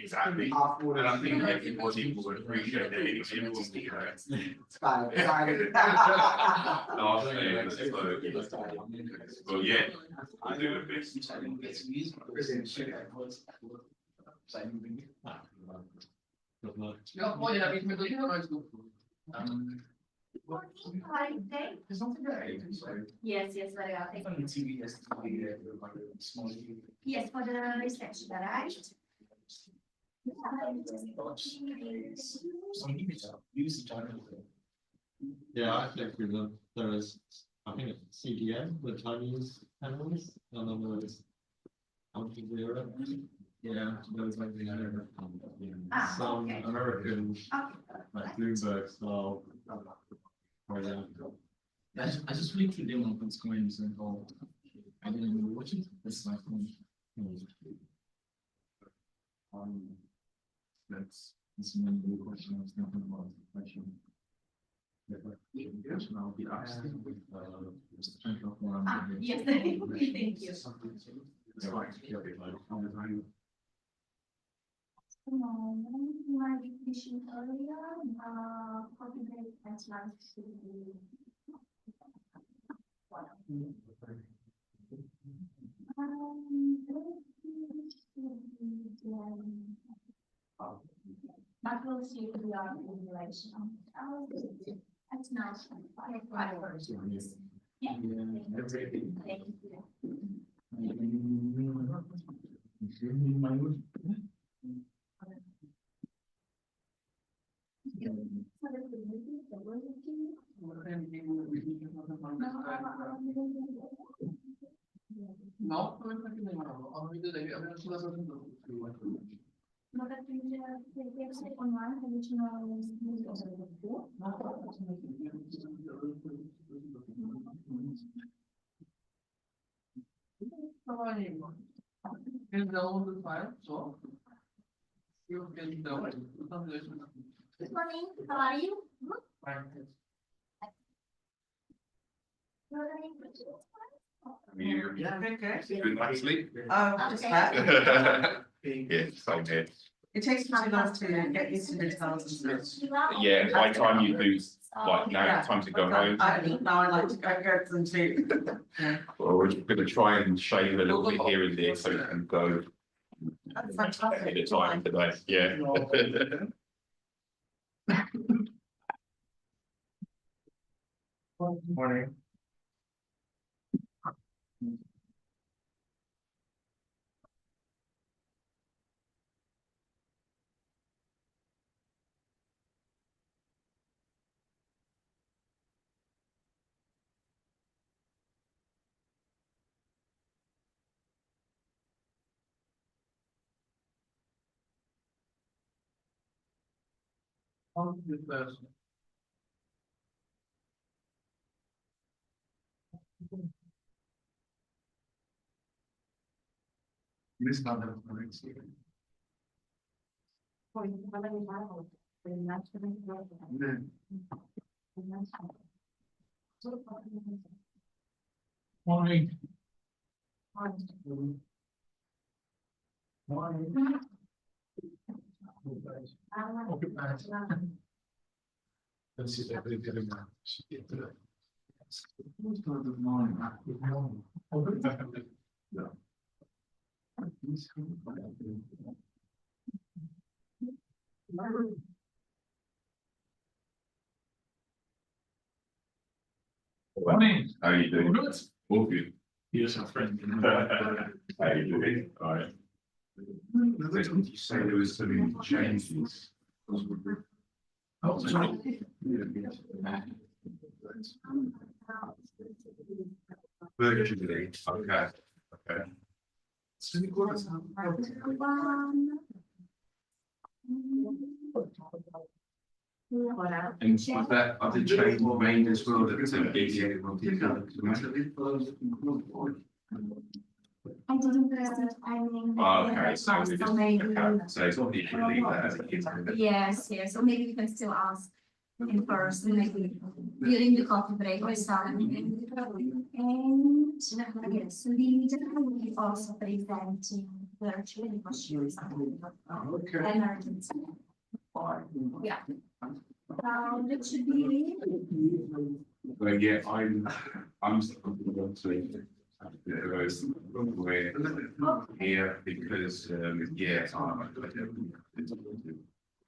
Exactly. And I think everybody would appreciate that everyone will be there. Well, yeah, I'll do the best. Ja, mooi, heb ik met de hele huis doen. Yes, yes, very well. Thank you. Yes, for the reception, right? Yeah, I think there is, I think it's CDM, the Chinese animals, and then there is Alpha. Yeah, there was like some okay. American, Okay. like Bloomberg style. Ja, I just read through them on what's going on all. I didn't even watch it. That's my phone. That's one of the questions I was thinking about. Question. Question I'll be asked. Just trying to Yes, thank you. My definition earlier, copyright as rights to be. But we'll see if we are in relation. That's nice. Yeah. Thank you. No, no, can download the file, so you can download it. Good morning, how are you? Yeah, good night's sleep. Just Okay. that. Yeah, same here. It takes me too long to get used to the details and stuff. Yeah, by the time you do, like now it's time to go home. Now I like to go to them too. Well, we're gonna try and shave a little bit here and there so you can go That's at fantastic. a time today, yeah. Morning. Morning. Let's see if they did it. Morning. How are you doing? Good. All good. Here's our friend. How are you doing? All right. Did you say there was some changes? Oh, sorry. Virtually, okay, okay. And was that other change made as well that the ADA wanted to automatically? I didn't receive any. Okay, so we just, maybe. okay, so it's not usually leave that as it is. Yes, yes, so maybe we can still ask in person, maybe during the coffee break or something. And yes, we will be also presenting virtually for sure. Okay. Emergency. Yeah. That should be. But yeah, I'm obviously we're here because, yeah,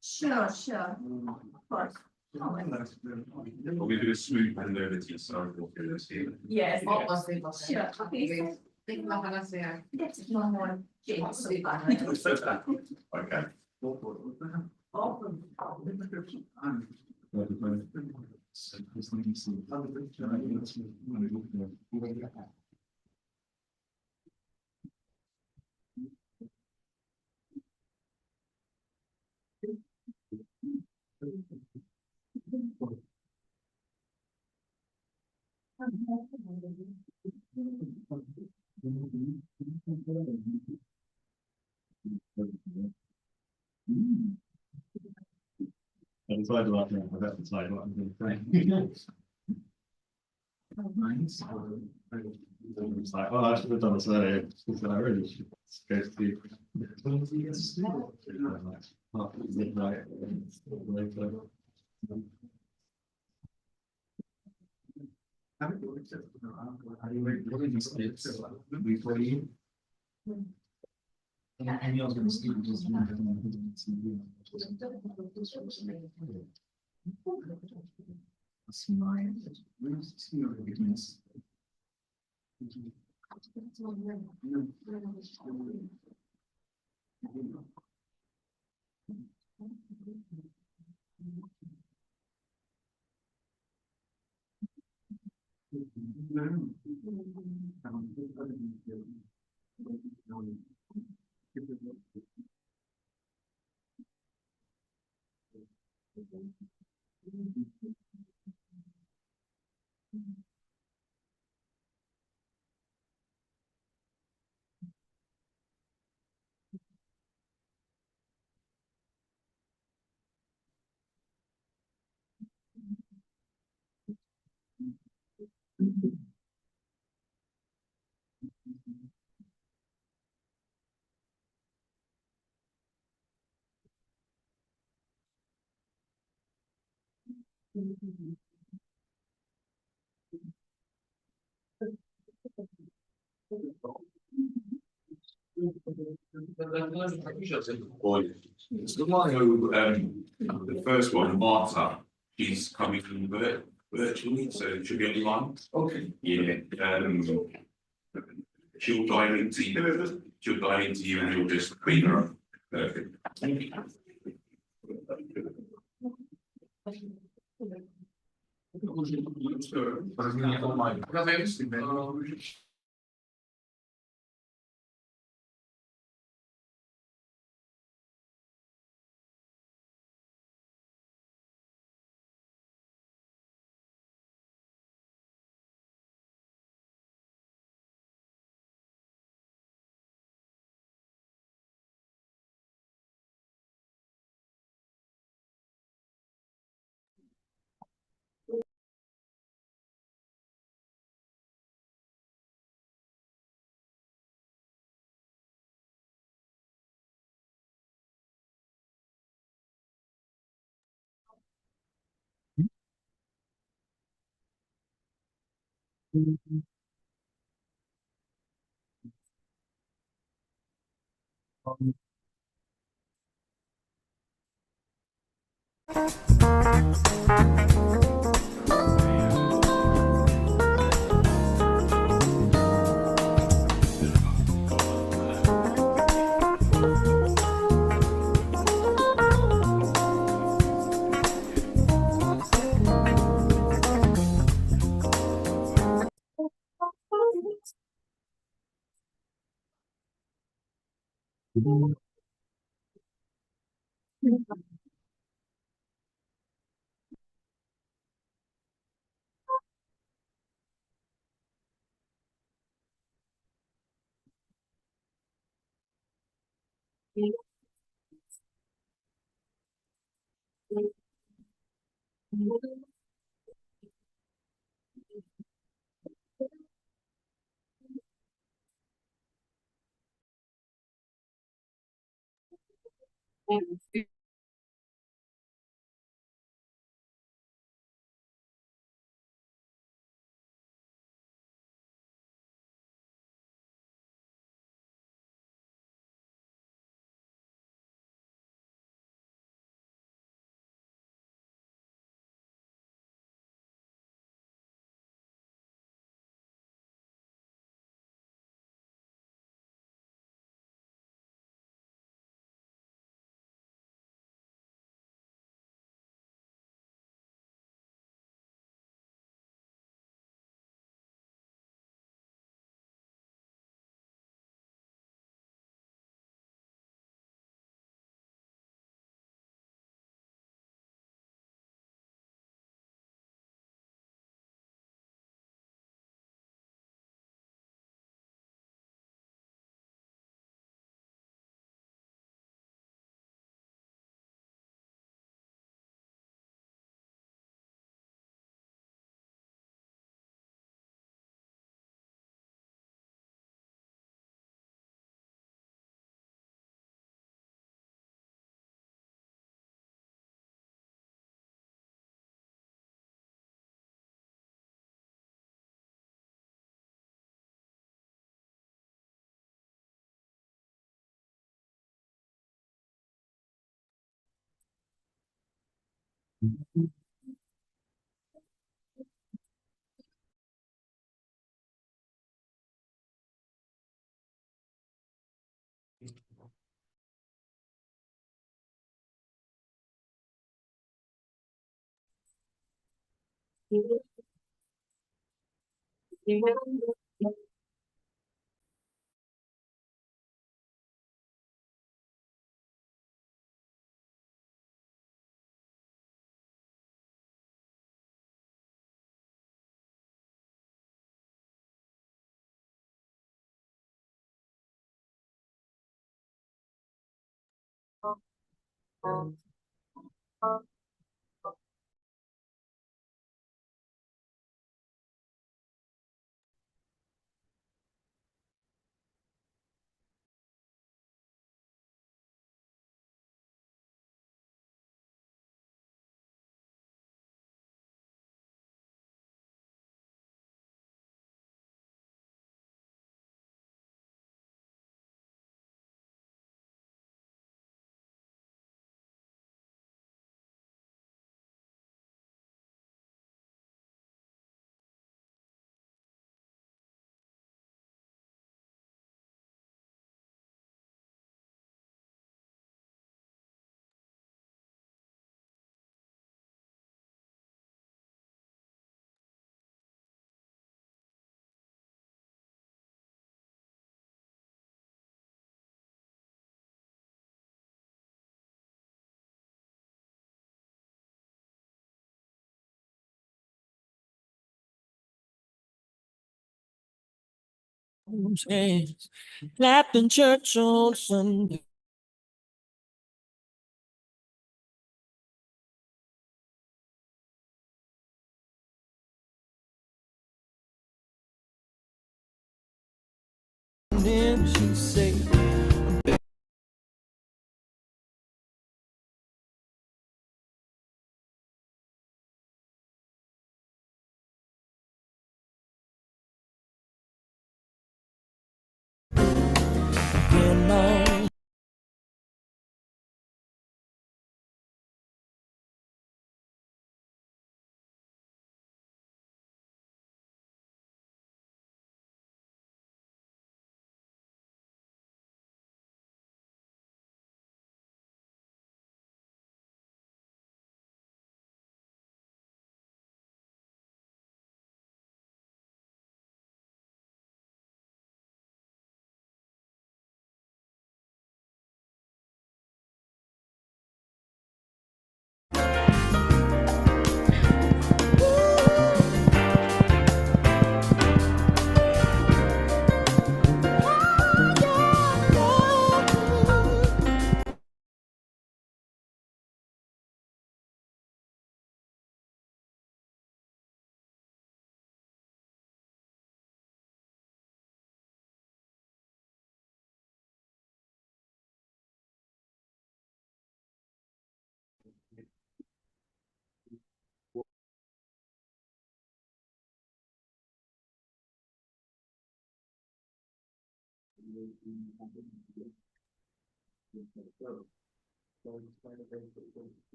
Sure, sure. Of course. we do a smooth and liberty, so we'll do this here. Yes. Sure. Sure, okay, so that's no more. James. Okay. And it's like, well, I bet it's like, what I'm going to say. It's like, oh, I should have done this earlier, because I really should go to the. Midnight. Later. Before you. And you're going to see just. Smile. Boy, it's the one who, the first one, Martha, she's coming from virtually, so it should be online. Okay. Yeah, she'll dive into you, and you'll just clean her up. Perfect. Hands clapped in church on Sunday. And then she say,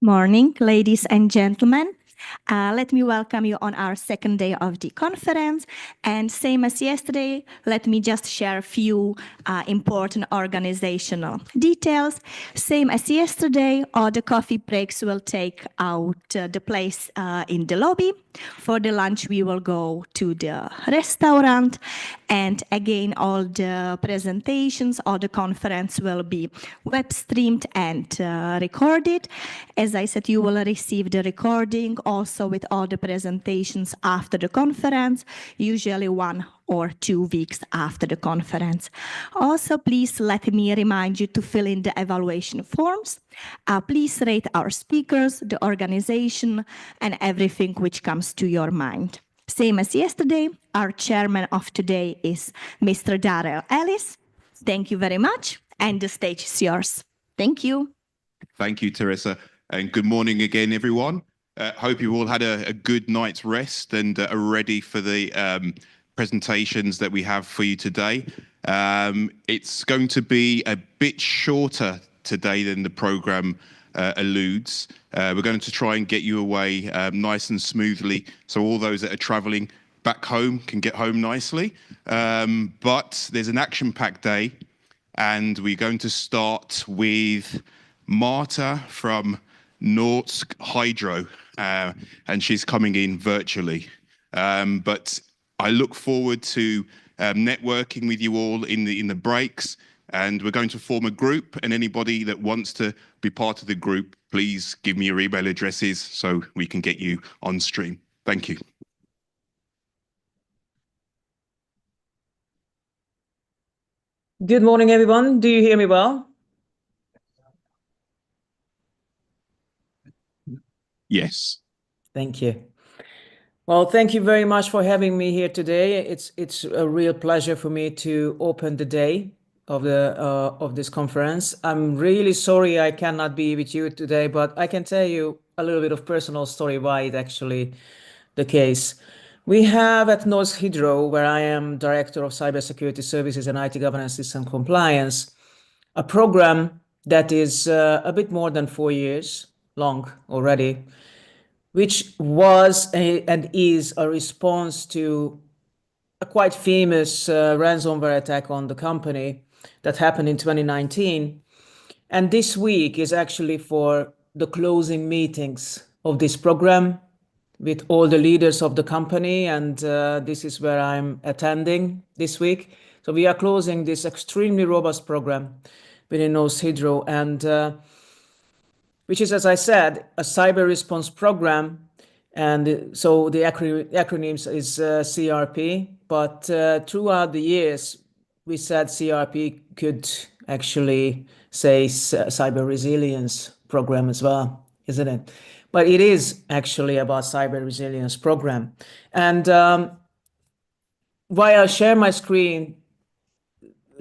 Morning, ladies and gentlemen. Let me welcome you on our second day of the conference. And same as yesterday, let me just share a few important organizational details. Same as yesterday, all the coffee breaks will take out the place in the lobby. For the lunch, we will go to the restaurant. And again, all the presentations, all the conference will be web streamed and recorded. As I said, you will receive the recording also with all the presentations after the conference, usually 1 or 2 weeks after the conference. Also, please let me remind you to fill in the evaluation forms. Please rate our speakers, the organization, and everything which comes to your mind. Same as yesterday, our chairman of today is Mr. Darrell Ellis. Thank you very much, and the stage is yours. Thank you. Thank you, Teresa, and good morning again, everyone. Hope you all had a good night's rest and are ready for the presentations that we have for you today. It's going to be a bit shorter today than the program alludes. We're going to try and get you away nice and smoothly, so all those that are traveling back home can get home nicely. But there's an action-packed day, and we're going to start with Marta from Norsk Hydro, and she's coming in virtually. But I look forward to networking with you all in the breaks, and we're going to form a group, and anybody that wants to be part of the group, please give me your email addresses so we can get you on stream. Thank you. Good morning, everyone. Do you hear me well? Yes. Thank you. Well, thank you very much for having me here today. It's a real pleasure for me to open the day of this conference. I'm really sorry I cannot be with you today, but I can tell you a little bit of personal story why it's actually the case. We have at Norsk Hydro, where I am Director of Cybersecurity Services and IT Governance System Compliance, a program that is a bit more than 4 years long already, which was and is a response to a quite famous ransomware attack on the company that happened in 2019. And this week is actually for the closing meetings of this program with all the leaders of the company, and this is where I'm attending this week. So we are closing this extremely robust program within Norsk Hydro, and which is, as I said, a cyber response program. And so the acronyms is CRP, but throughout the years, we said CRP could actually say cyber resilience program as well, isn't it? But it is actually about cyber resilience program. And while I share my screen,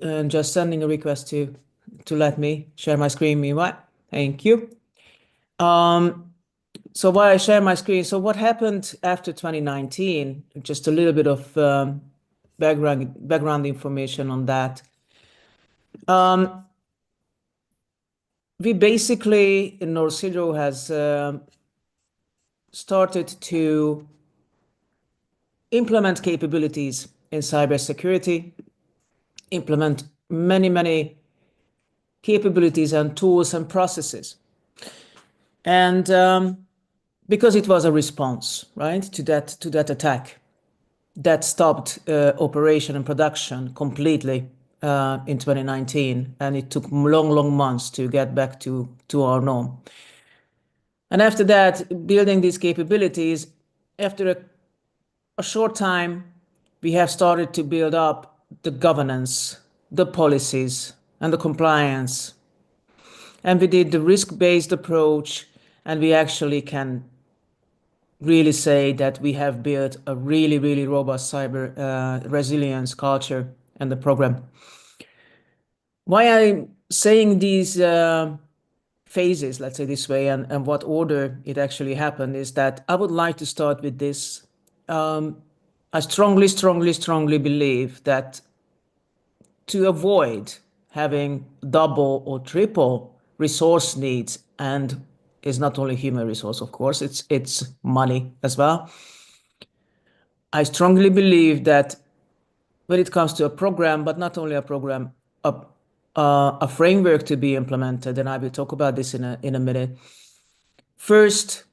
and just sending a request to let me share my screen, meanwhile. Thank you. So while I share my screen, so what happened after 2019? Just a little bit of background information on that. We basically in Norsk Hydro has started to implement capabilities in cybersecurity, implement many capabilities and tools and processes. And because it was a response, right, to that attack that stopped operation and production completely in 2019, and it took long months to get back to our norm. And after that, building these capabilities, after a short time, we have started to build up the governance, the policies, and the compliance. And we did the risk-based approach, and we actually can really say that we have built a really robust cyber resilience culture and the program. Why I'm saying these phases, let's say this way, and what order it actually happened is that I would like to start with this. I strongly believe that to avoid having double or triple resource needs, and it's not only human resource, of course, it's money as well. I strongly believe that when it comes to a program, but not only a program, a framework to be implemented, and I will talk about this in a minute. First,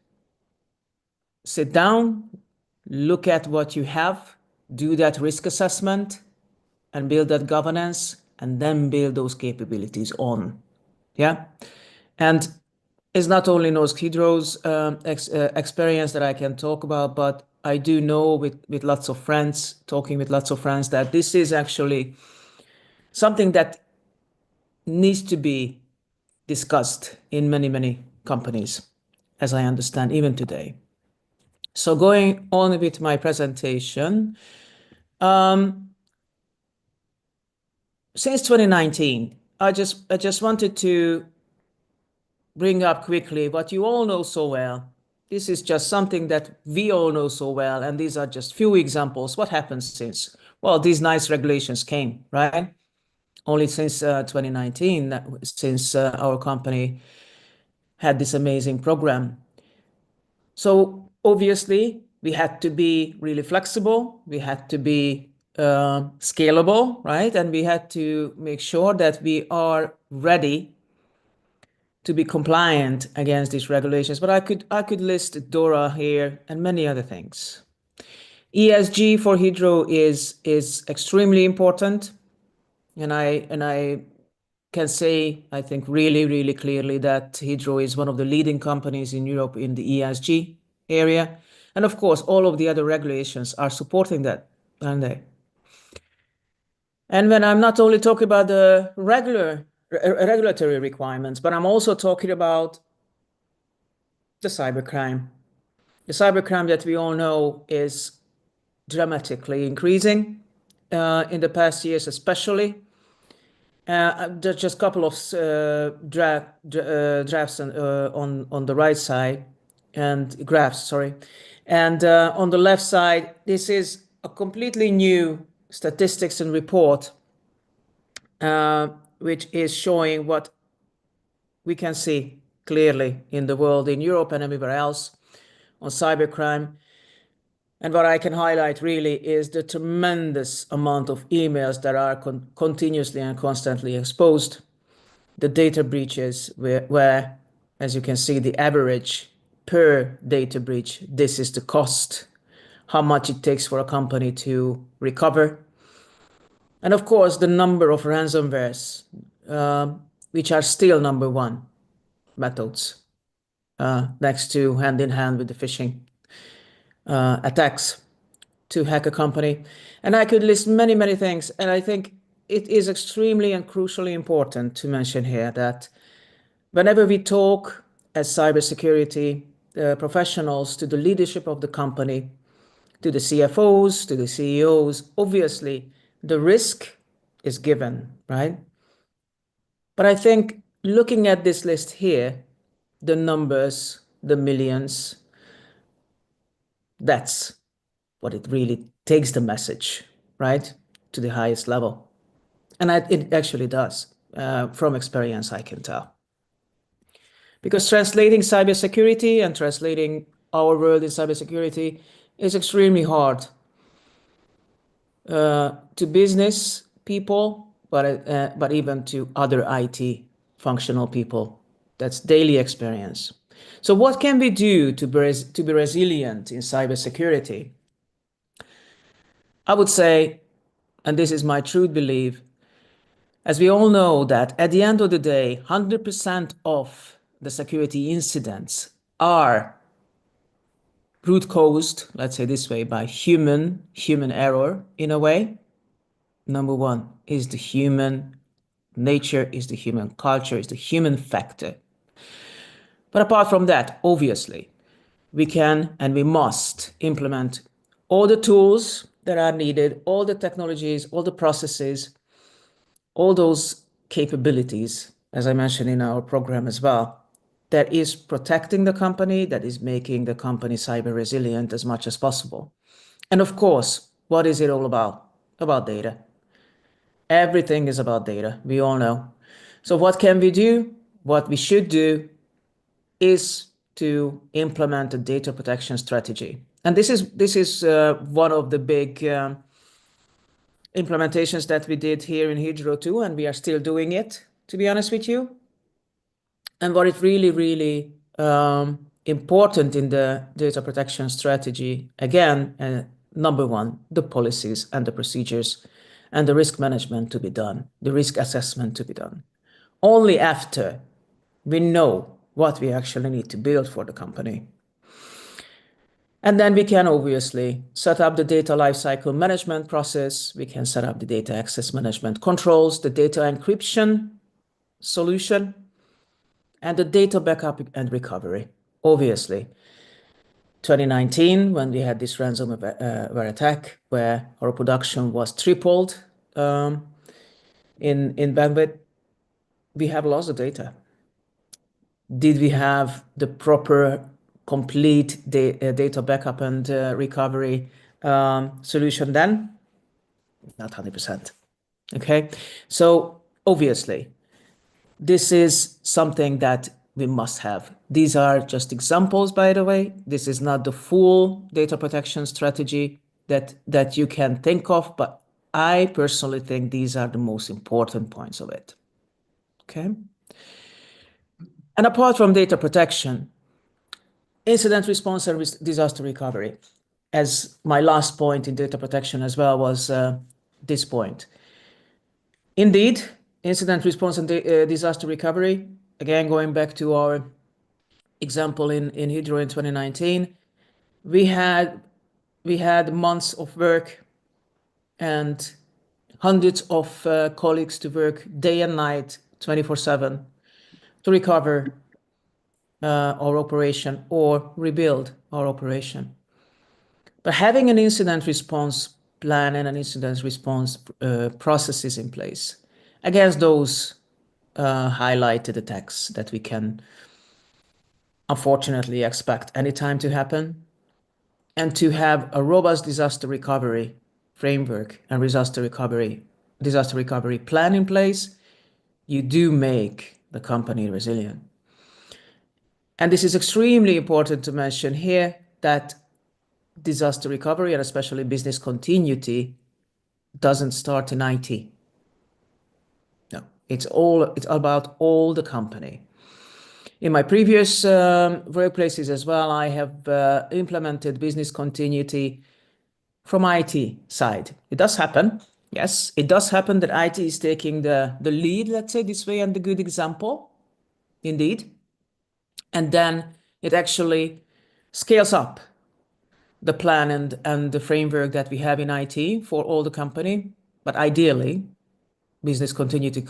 sit down, look at what you have, do that risk assessment, and build that governance, and then build those capabilities on. Yeah, and it's not only Norsk Hydro's experience that I can talk about, but I do know with lots of friends, talking with lots of friends, that this is actually something that needs to be discussed in many companies, as I understand, even today. So going on with my presentation, since 2019, I just wanted to bring up quickly what you all know so well. This is just something that we all know so well, and these are just few examples. What happened since? Well, these nice regulations came, right? Only since 2019, since our company had this amazing program. So obviously, we had to be really flexible. We had to be scalable, right? And we had to make sure that we are ready to be compliant against these regulations. But I could list DORA here and many other things. ESG for Hydro is extremely important, and I can say, I think really clearly that Hydro is one of the leading companies in Europe in the ESG area. And of course, all of the other regulations are supporting that, aren't they? And when I'm not only talking about the regulatory requirements, but I'm also talking about the cybercrime. The cybercrime that we all know is dramatically increasing in the past years, especially. There's just a couple of drafts on the right side, and graphs, sorry. And on the left side, this is a completely new statistics and report, which is showing what we can see clearly in the world, in Europe and everywhere else, on cybercrime. And what I can highlight really is the tremendous amount of emails that are continuously and constantly exposed, the data breaches where, as you can see, the average per data breach, this is the cost, how much it takes for a company to recover. And of course, the number of ransomwares, which are still number one methods, next to hand in hand with the phishing attacks to hack a company. And I could list many things. And I think it is extremely and crucially important to mention here that whenever we talk as cybersecurity professionals to the leadership of the company, to the CFOs, to the CEOs, obviously the risk is given, right? But I think looking at this list here, the numbers, the millions, that's what it really takes the message, right, to the highest level. And it actually does. From experience, I can tell. Because translating cybersecurity and translating our world in cybersecurity is extremely hard to business people, but even to other IT functional people. That's daily experience. So what can we do to be resilient in cybersecurity? I would say, and this is my true belief, as we all know that at the end of the day, 100% of the security incidents are root caused, let's say this way, by human error in a way. Number one is the human nature, is the human culture, is the human factor. But apart from that, obviously, we can and we must implement all the tools that are needed, all the technologies, all the processes, all those capabilities, as I mentioned in our program as well, that is protecting the company, that is making the company cyber resilient as much as possible. And of course, what is it all about? About data. Everything is about data, we all know. So what can we do? What we should do is to implement a data protection strategy. And this is one of the big implementations that we did here in Hydro too, and we are still doing it, to be honest with you. And what is really, really important in the data protection strategy, again, number one, the policies and the procedures and the risk management to be done, the risk assessment to be done. Only after we know what we actually need to build for the company. And then we can obviously set up the data lifecycle management process. We can set up the data access management controls, the data encryption solution, and the data backup and recovery. Obviously, 2019, when we had this ransomware attack, where our production was tripled in bandwidth, we have lost the data. Did we have the proper complete data backup and recovery solution then? Not 100%. Okay, so obviously, this is something that we must have. These are just examples, by the way. This is not the full data protection strategy that you can think of, but I personally think these are the most important points of it. Okay. And apart from data protection, incident response and disaster recovery, as my last point in data protection as well was this point. Indeed, incident response and disaster recovery, again, going back to our example in Hydro in 2019, we had months of work and hundreds of colleagues to work day and night, 24/7, to recover our operation or rebuild our operation. But having an incident response plan and an incident response processes in place against those highlighted attacks that we can unfortunately expect anytime to happen, and to have a robust disaster recovery framework and disaster recovery plan in place, you do make the company resilient. And this is extremely important to mention here, that disaster recovery and especially business continuity doesn't start in IT. No, it's about all the company. In my previous workplaces as well, I have implemented business continuity from IT side. It does happen. Yes, it does happen that IT is taking the lead, let's say this way, and the good example, indeed. And then it actually scales up the plan and the framework that we have in IT for all the company. But ideally, business continuity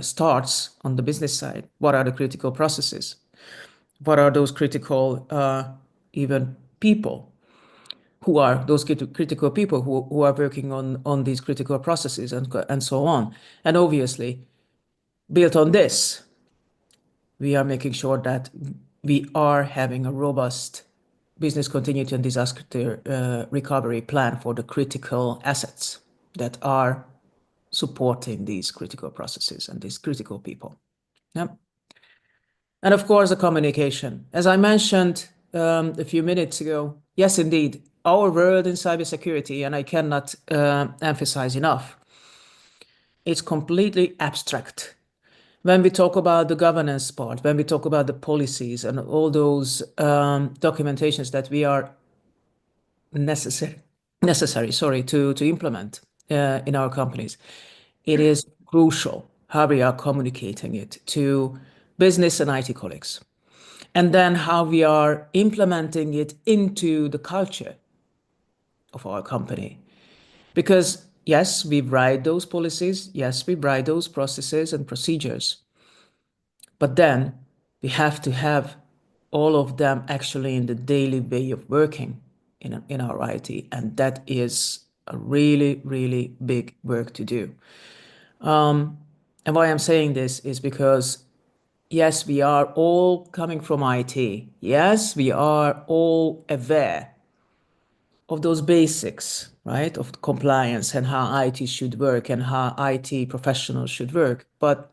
starts on the business side. What are the critical processes? What are those critical even people? Who are those critical people who are working on these critical processes and so on? And obviously, built on this, we are making sure that we are having a robust business continuity and disaster recovery plan for the critical assets that are supporting these critical processes and these critical people. Yeah. And of course, the communication. As I mentioned a few minutes ago, yes, indeed, our world in cybersecurity, and I cannot emphasize enough, it's completely abstract. When we talk about the governance part, when we talk about the policies and all those documentations that we are necessary to implement in our companies, it is crucial how we are communicating it to business and IT colleagues, and then how we are implementing it into the culture of our company. Because yes, we write those policies, yes, we write those processes and procedures, but then we have to have all of them actually in the daily way of working in our IT, and that is a really, really big work to do. And why I'm saying this is because, yes, we are all coming from IT. Yes, we are all aware of those basics, right, of compliance and how IT should work and how IT professionals should work. But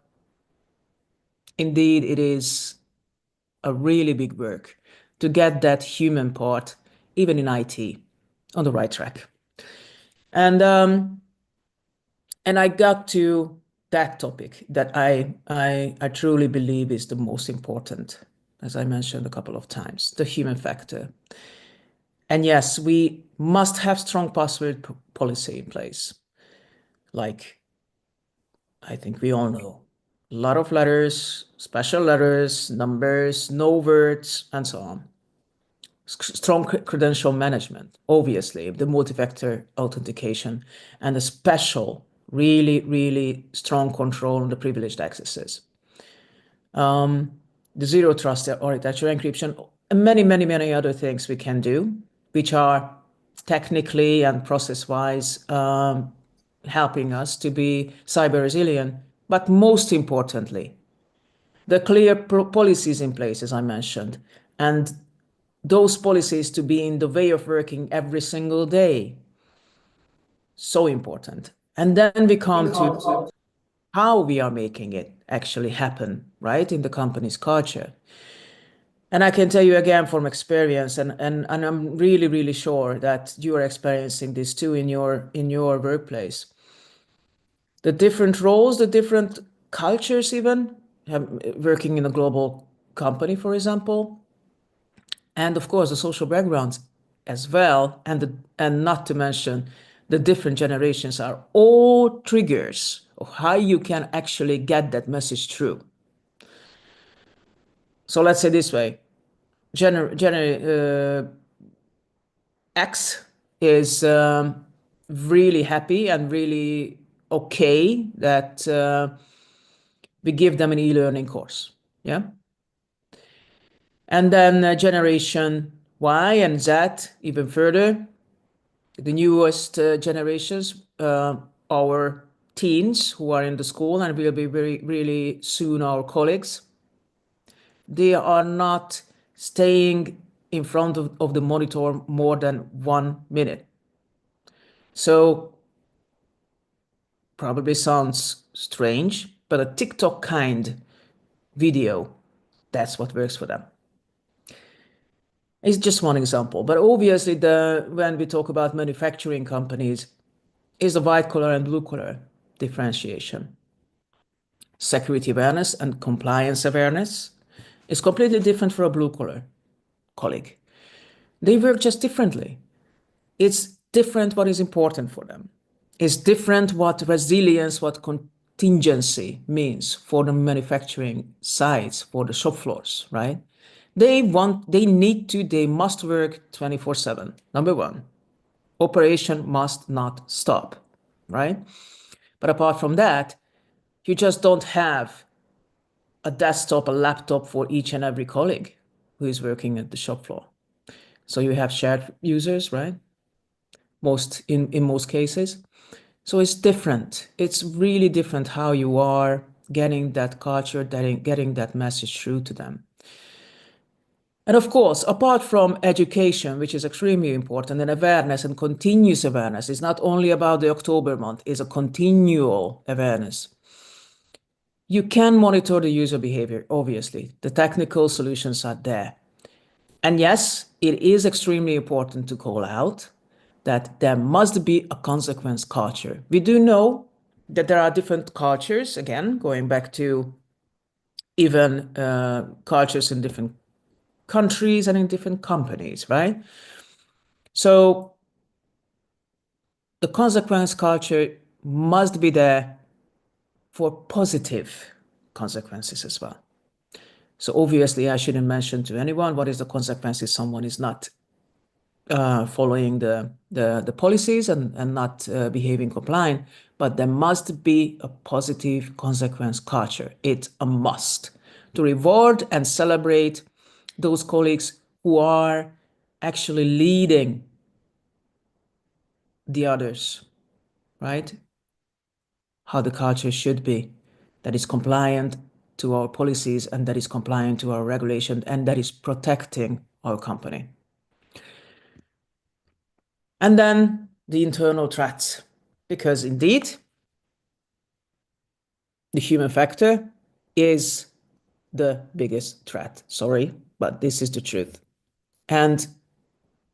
indeed, it is a really big work to get that human part, even in IT, on the right track. And I got to that topic that I truly believe is the most important, as I mentioned a couple of times, the human factor. And yes, we must have strong password policy in place. Like, I think we all know, a lot of letters, special letters, numbers, no words, and so on. Strong credential management, obviously, the multi-factor authentication, and a special, really, really strong control on the privileged accesses. The zero trust architecture encryption, and many, many, many other things we can do, which are technically and process-wise helping us to be cyber resilient. But most importantly, the clear policies in place, as I mentioned, and those policies to be in the way of working every single day. So important. And then we come to how we are making it actually happen, right, in the company's culture. And I can tell you again from experience, and I'm really, really sure that you are experiencing this too in your workplace. The different roles, the different cultures even, working in a global company, for example, and of course the social backgrounds as well, and not to mention the different generations are all triggers of how you can actually get that message through. So let's say this way, X is really happy and really okay that we give them an e-learning course, yeah? And then generation Y and Z even further, the newest generations, our teens who are in the school and will be really soon our colleagues, they are not staying in front of the monitor more than 1 minute. So probably sounds strange, but a TikTok kind video, that's what works for them. It's just one example, but obviously when we talk about manufacturing companies, is the white collar and blue collar differentiation. Security awareness and compliance awareness is completely different for a blue collar colleague. They work just differently. It's different what is important for them. It's different what resilience, what contingency means for the manufacturing sites, for the shop floors, right? They must work 24/7. Number one, operation must not stop, right? But apart from that, you just don't have a desktop, a laptop for each and every colleague who is working at the shop floor. So you have shared users, right? In most cases. So it's different. It's really different how you are getting that culture, getting that message through to them. And of course, apart from education, which is extremely important, and awareness and continuous awareness, it's not only about the October month, it's a continual awareness. You can monitor the user behavior, obviously. The technical solutions are there. And yes, it is extremely important to call out that there must be a consequence culture. We do know that there are different cultures, again, going back to even cultures in different countries and in different companies, right? So the consequence culture must be there for positive consequences as well. So obviously, I shouldn't mention to anyone what is the consequence if someone is not following the policies and not behaving compliant, but there must be a positive consequence culture. It's a must to reward and celebrate those colleagues who are actually leading the others, right? How the culture should be. that is compliant to our policies and that is compliant to our regulation and that is protecting our company. And then the internal threats, because indeed, the human factor is the biggest threat. Sorry, but this is the truth. And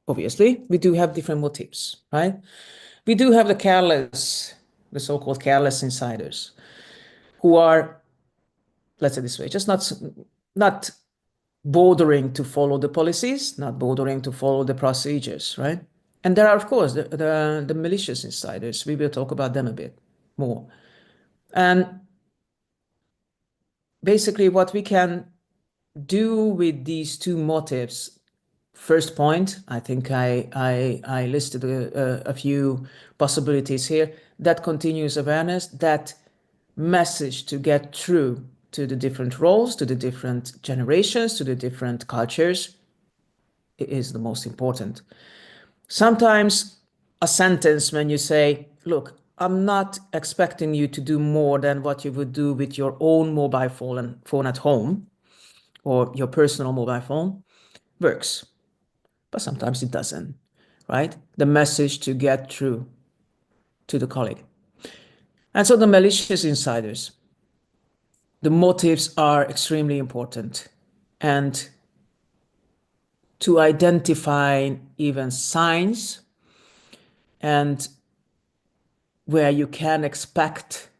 obviously, we do have different motives, right? We do have the careless, the so-called careless insiders, who are, let's say this way, just not bothering to follow the policies, not bothering to follow the procedures, right? And there are, of course, the malicious insiders. We will talk about them a bit more. And basically what we can do with these two motives, first point, I think I listed a few possibilities here, that continuous awareness, that message to get through to the different roles, to the different generations, to the different cultures, is the most important. Sometimes a sentence when you say, look, I'm not expecting you to do more than what you would do with your own mobile phone at home or your personal mobile phone, works. But sometimes it doesn't, right? The message to get through to the colleague. And so the malicious insiders, the motives are extremely important. And to identify even signs and where you can expect,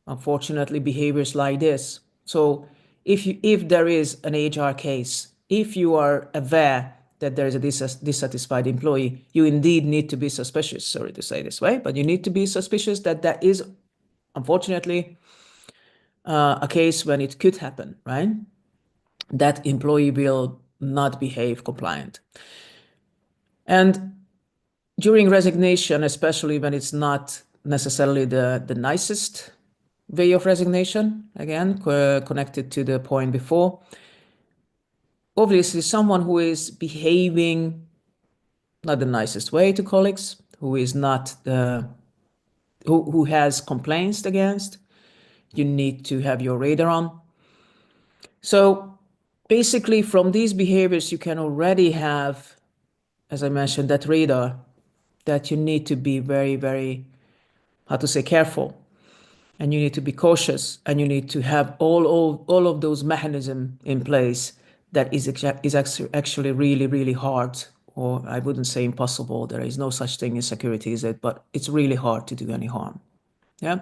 unfortunately, behaviors like this. So if there is an HR case, if you are aware that there is a dissatisfied employee, you indeed need to be suspicious, sorry to say this way, but you need to be suspicious that that is, unfortunately, a case when it could happen, right? That employee will not behave compliant. And during resignation, especially when it's not necessarily the nicest way of resignation, again, connected to the point before, obviously someone who is behaving not the nicest way to colleagues, who is not who has complaints against, you need to have your radar on. So basically from these behaviors, you can already have, as I mentioned, that radar that you need to be very, very, how to say, careful. And you need to be cautious, and you need to have all of those mechanisms in place. That is actually really, really hard, or I wouldn't say impossible. There is no such thing as security, is it? But it's really hard to do any harm. Yeah.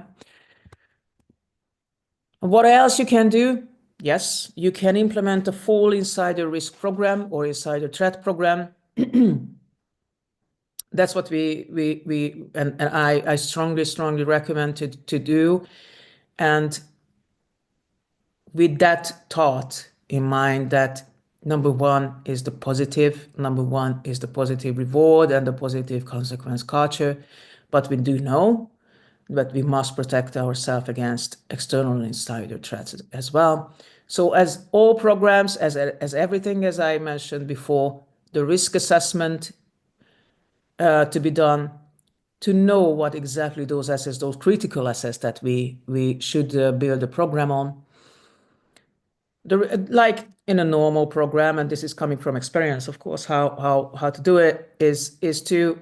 And what else you can do? Yes, you can implement a full insider risk program or insider threat program. That's what I strongly recommend to do. And with that thought in mind, that number one is the positive reward and the positive consequence culture. But we do know that we must protect ourselves against external insider threats as well. So as all programs, as everything, as I mentioned before, the risk assessment to be done, to know what exactly those assets, those critical assets that we should build a program on. Like in a normal program, and this is coming from experience, of course, how to do it is to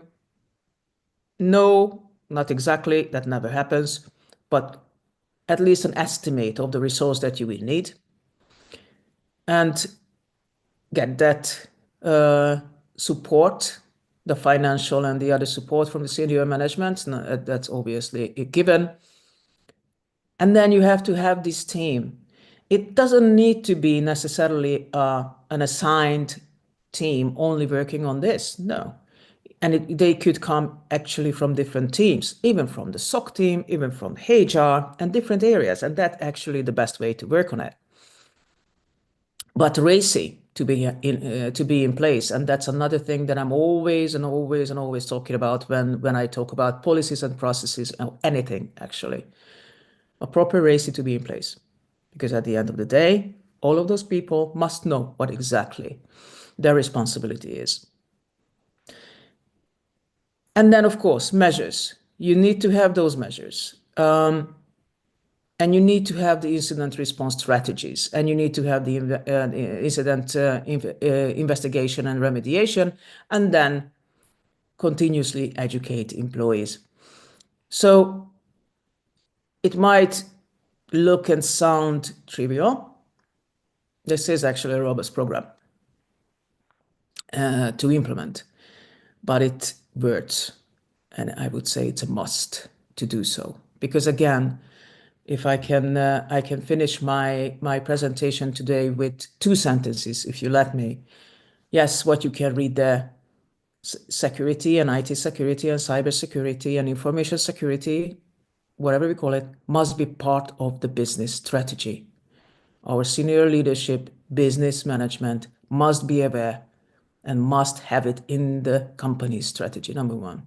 know, not exactly, that never happens, but at least an estimate of the resource that you will need, and get that support, the financial and the other support from the senior management. That's obviously a given. And then you have to have this team. It doesn't need to be necessarily an assigned team only working on this. No. And they could come actually from different teams, even from the SOC team, even from HR and different areas. And that's actually the best way to work on it. But RACI to be in place. And that's another thing that I'm always talking about when I talk about policies and processes or anything, actually. A proper RACI to be in place. Because at the end of the day, all of those people must know what exactly their responsibility is. And then, of course, measures. You need to have those measures. And you need to have the incident response strategies, and you need to have the incident investigation and remediation, and then continuously educate employees. So it might look and sound trivial. This is actually a robust program to implement, but it works. And I would say it's a must to do so. Because again, if I can finish my presentation today with 2 sentences, if you let me. Yes, what you can read there, security and IT security and cybersecurity and information security, whatever we call it, must be part of the business strategy. Our senior leadership, business management must be aware and must have it in the company's strategy, number 1.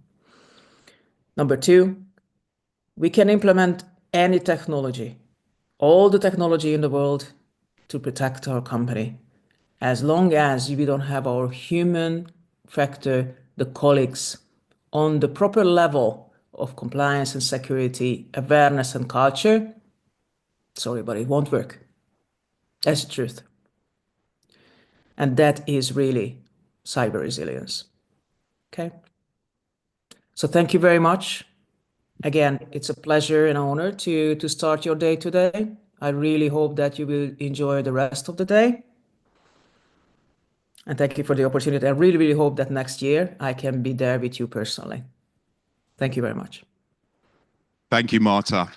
Number 2, we can implement any technology, all the technology in the world to protect our company, as long as we don't have our human factor, the colleagues, on the proper level of compliance and security, awareness and culture. Sorry, but it won't work. That's the truth. And that is really cyber resilience. Okay. So thank you very much. Again, it's a pleasure and honor to start your day today. I really hope that you will enjoy the rest of the day. And thank you for the opportunity. I really, really hope that next year I can be there with you personally. Thank you very much. Thank you, Marta.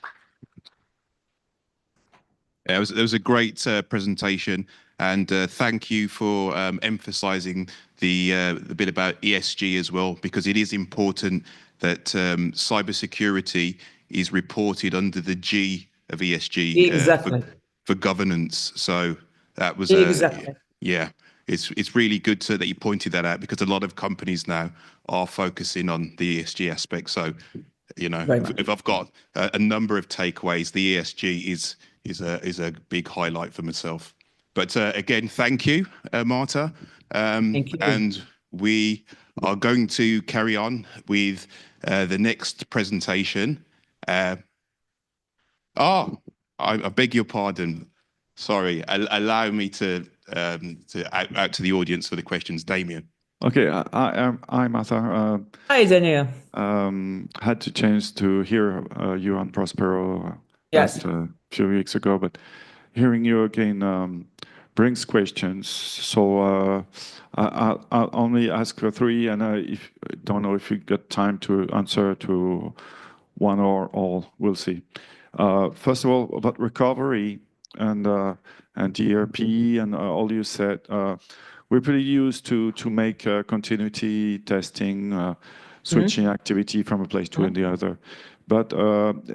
It was a great presentation, and thank you for emphasizing the bit about ESG as well, because it is important that cybersecurity is reported under the G of ESG Exactly. for governance. So that was Exactly. Yeah. It's really good that you pointed that out, because a lot of companies now are focusing on the ESG aspect. So, you know, if I've got a number of takeaways, the ESG is a big highlight for myself. But again, thank you, Marta. Thank you. And we are going to carry on with the next presentation. I beg your pardon. Sorry, allow me to out to the audience for the questions. Damien. Okay, hi Marta. Hi, Daniel. Had to change to hear you on Prospero Yes. a few weeks ago, but hearing you again brings questions. So I'll only ask 3, and don't know if you got time to answer to one or all. We'll see. First of all, about recovery and ERP and all you said. We're pretty used to make continuity testing, switching activity from a place to the other. But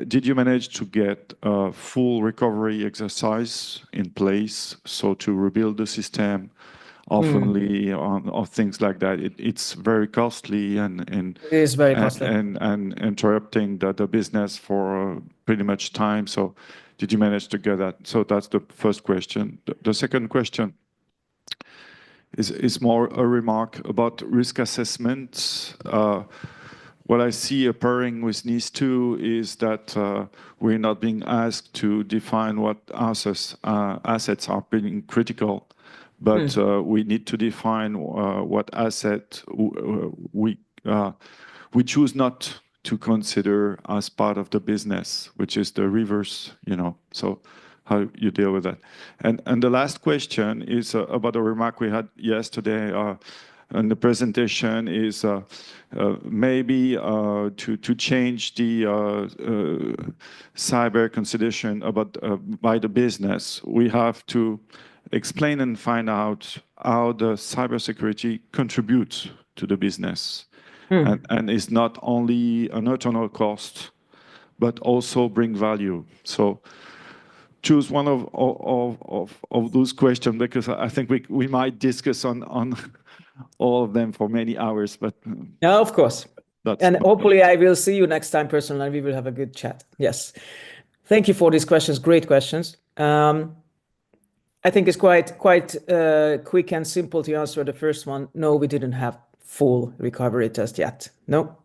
did you manage to get a full recovery exercise in place, so to rebuild the system oftenly or things like that? It's very costly and it is very costly and interrupting the business for pretty much time. So did you manage to get that? So that's the first question. The second question is more a remark about risk assessment. What I see appearing with NIS2 is that we're not being asked to define what assets are being critical, but we need to define what asset we choose not to consider as part of the business, which is the reverse, you know. So how you deal with that. And the last question is about a remark we had yesterday in the presentation is maybe to change the cyber consideration about by the business. We have to explain and find out how the cybersecurity contributes to the business, and is not only an internal cost, but also bring value. So choose one of those questions, because I think we might discuss on all of them for many hours. But yeah, of course. And hopefully I will see you next time personally. We will have a good chat. Yes. Thank you for these questions. Great questions. I think it's quite quick and simple to answer the first one. No, we didn't have full recovery test yet. No.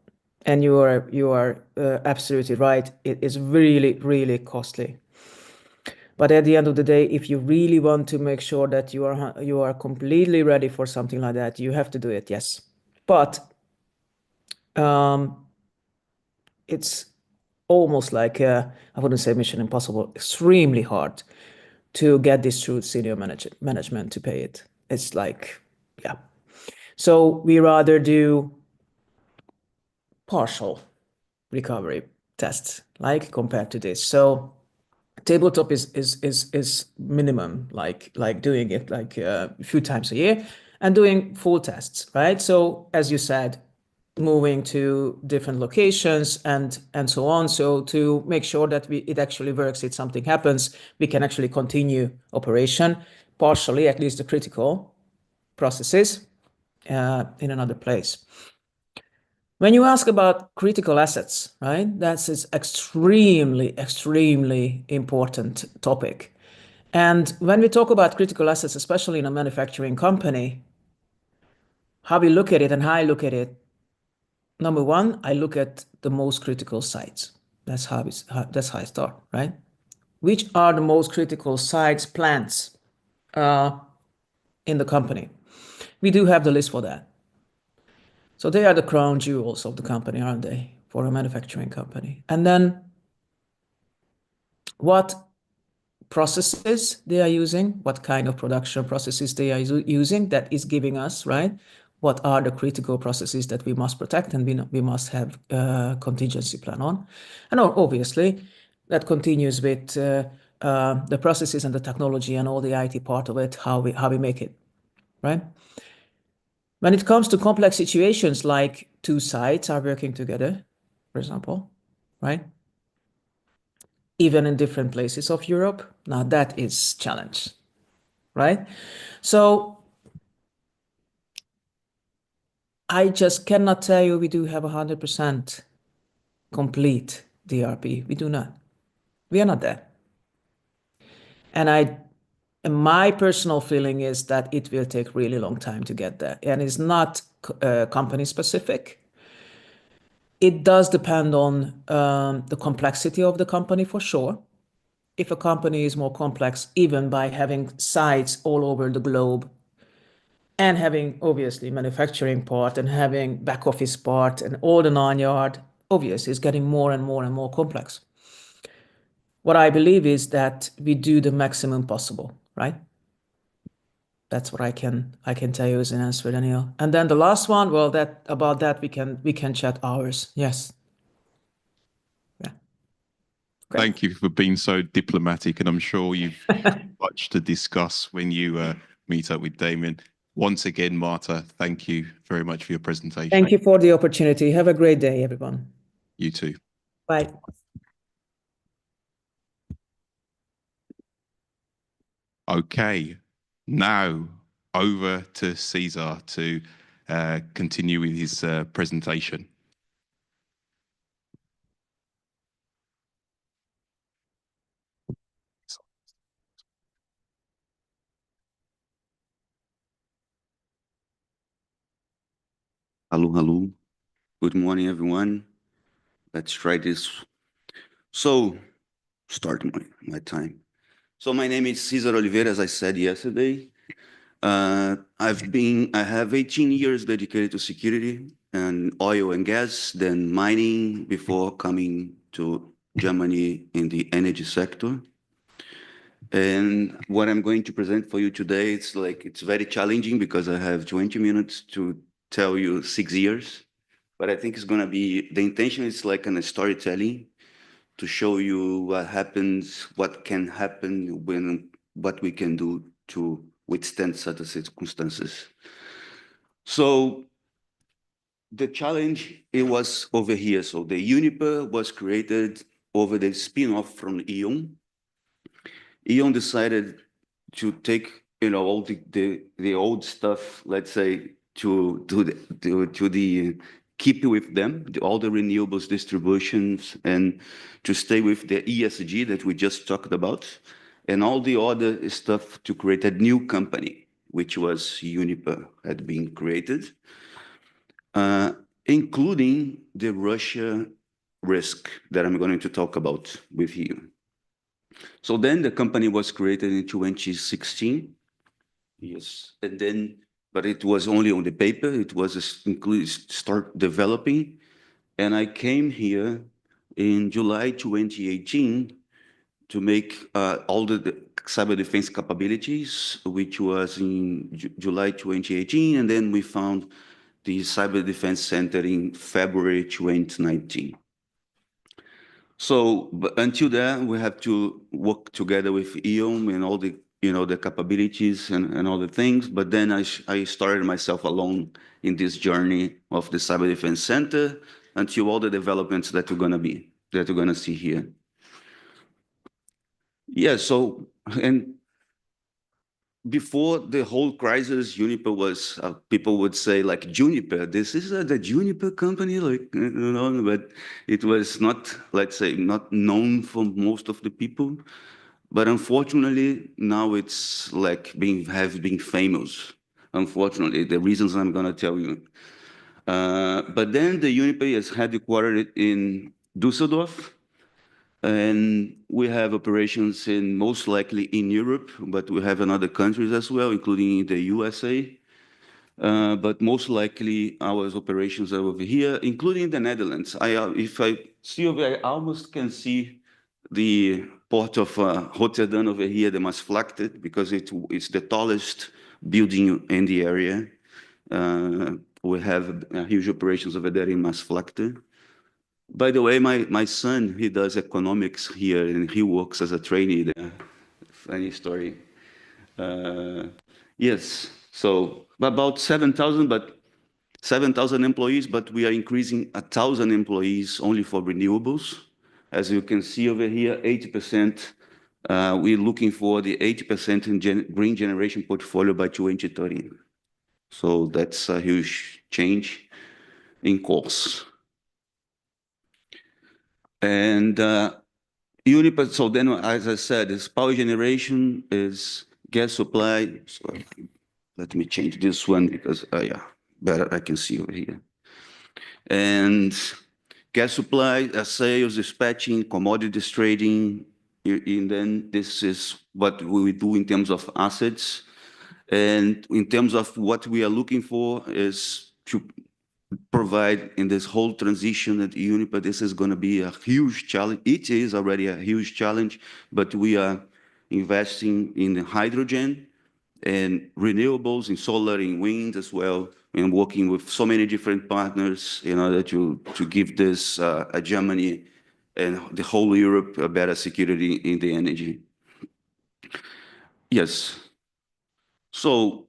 And you are absolutely right. It is really, really costly. But at the end of the day, if you really want to make sure that you are completely ready for something like that, you have to do it, yes. But it's almost like I wouldn't say mission impossible, extremely hard to get this through senior management to pay it. It's like, yeah. So we rather do partial recovery tests, like compared to this. So tabletop is minimum, like doing it like a few times a year and doing full tests, right? So as you said, moving to different locations and so on. So to make sure that it actually works, if something happens, we can actually continue operation partially, at least the critical processes in another place. When you ask about critical assets, right, that's an extremely, extremely important topic. And when we talk about critical assets, especially in a manufacturing company, how we look at it and how I look at it, number one, I look at the most critical sites. That's how I start, right? Which are the most critical sites, plants in the company? We do have the list for that. So they are the crown jewels of the company, aren't they, for a manufacturing company? And then what processes they are using, what kind of production processes they are using, that is giving us, right? What are the critical processes that we must protect and we must have a contingency plan on? And obviously, that continues with the processes and the technology and all the IT part of it, how we make it, right? When it comes to complex situations like two sites are working together, for example, right? Even in different places of Europe, now that is challenge, right? So I just cannot tell you we do have 100% complete DRP. We do not. We are not there. And my personal feeling is that it will take really long time to get there. And it's not company specific. It does depend on the complexity of the company for sure. If a company is more complex, even by having sites all over the globe and having obviously manufacturing part and having back office part and all the 9 yard, obviously it's getting more and more and more complex. What I believe is that we do the maximum possible, right? That's what I can tell you as an answer, Daniel. And then the last one, well, about that we can chat hours. Yes. Yeah. Great. Thank you for being so diplomatic, and I'm sure you've much to discuss when you meet up with Damien. Once again, Marta, thank you very much for your presentation. Thank you for the opportunity. Have a great day, everyone. You too. Bye. Okay, now over to Cesar to continue with his presentation. Hello, hello. Good morning, everyone. Let's try this. So, start my time. So my name is Cesar Oliveira, as I said yesterday. I have 18 years dedicated to security and oil and gas, then mining before coming to Germany in the energy sector. And what I'm going to present for you today, it's very challenging because I have 20 minutes to tell you 6 years, but I think it's going to be, the intention is like a storytelling to show you what happens, what can happen what we can do to withstand such circumstances. So the challenge, it was over here. So the Uniper was created over the spin-off from E.ON. E.ON decided to take, all the old stuff, let's say, to keep with them, all the renewables distributions, and to stay with the ESG that we just talked about, and all the other stuff to create a new company, which was Uniper had been created, including the Russia risk that I'm going to talk about with you. So then the company was created in 2016. Yes, and then, but it was only on the paper. It was start developing, and I came here in July 2018 to make all the cyber defense capabilities, which was in July 2018, and then we found the Cyber Defense Center in February 2019. So, but until then, we have to work together with EOM and all the, the capabilities and all the things. But then I started myself alone in this journey of the Cyber Defense Center until all the developments that we're gonna see here. Yeah, so, and before the whole crisis, Juniper was, people would say like, Juniper, this is the Juniper company, like, but it was not, let's say, not known for most of the people. But unfortunately, now it's like have been famous. Unfortunately, the reasons I'm gonna tell you. But then the Juniper is headquartered in Düsseldorf, and we have operations in most likely in Europe, but we have in other countries as well, including the USA. But most likely our operations are over here, including the Netherlands. If I see over, I almost can see the port of Rotterdam over here, the Maasvlakte, because it's the tallest building in the area. We have huge operations over there in Maasvlakte. By the way, my son, he does economics here, and he works as a trainee there. Funny story. Yes, so about 7,000 employees, but we are increasing 1,000 employees only for renewables. As you can see over here, 80%, we're looking for the 80% in green generation portfolio by 2030. So that's a huge change in course. And Uniper, so then, as I said, is power generation, is gas supply. So let me change this one because, yeah, better I can see over here. And gas supply, sales, dispatching, commodities trading, and then this is what we do in terms of assets. And in terms of what we are looking for is to provide in this whole transition at Uniper, this is going to be a huge challenge. It is already a huge challenge, but we are investing in hydrogen and renewables, in solar, in wind as well, and working with so many different partners in order to give this Germany and the whole Europe a better security in the energy. Yes. So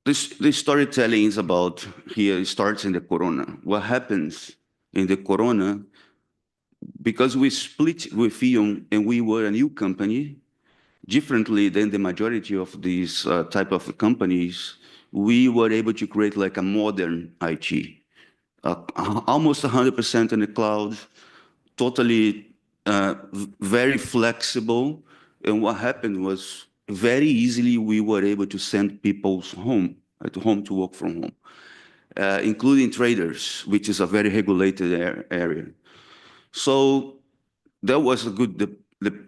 this storytelling is about here, it starts in the Corona. What happens in the Corona, because we split with E.ON and we were a new company, differently than the majority of these type of companies, we were able to create like a modern IT, almost 100% in the cloud, totally very flexible. And what happened was very easily we were able to send people home to work from home, including traders, which is a very regulated area. So that was the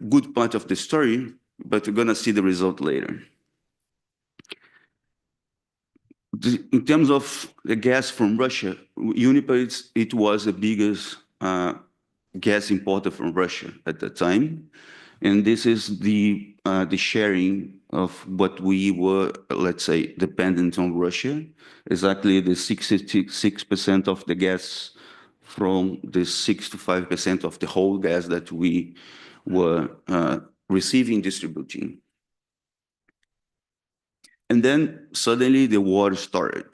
good part of the story, but we're gonna see the result later. In terms of the gas from Russia, Uniper, it was the biggest gas importer from Russia at the time. And this is the sharing of what we were, let's say, dependent on Russia. Exactly the 66% of the gas from the 65% of the whole gas that we were receiving, distributing. And then suddenly the war started.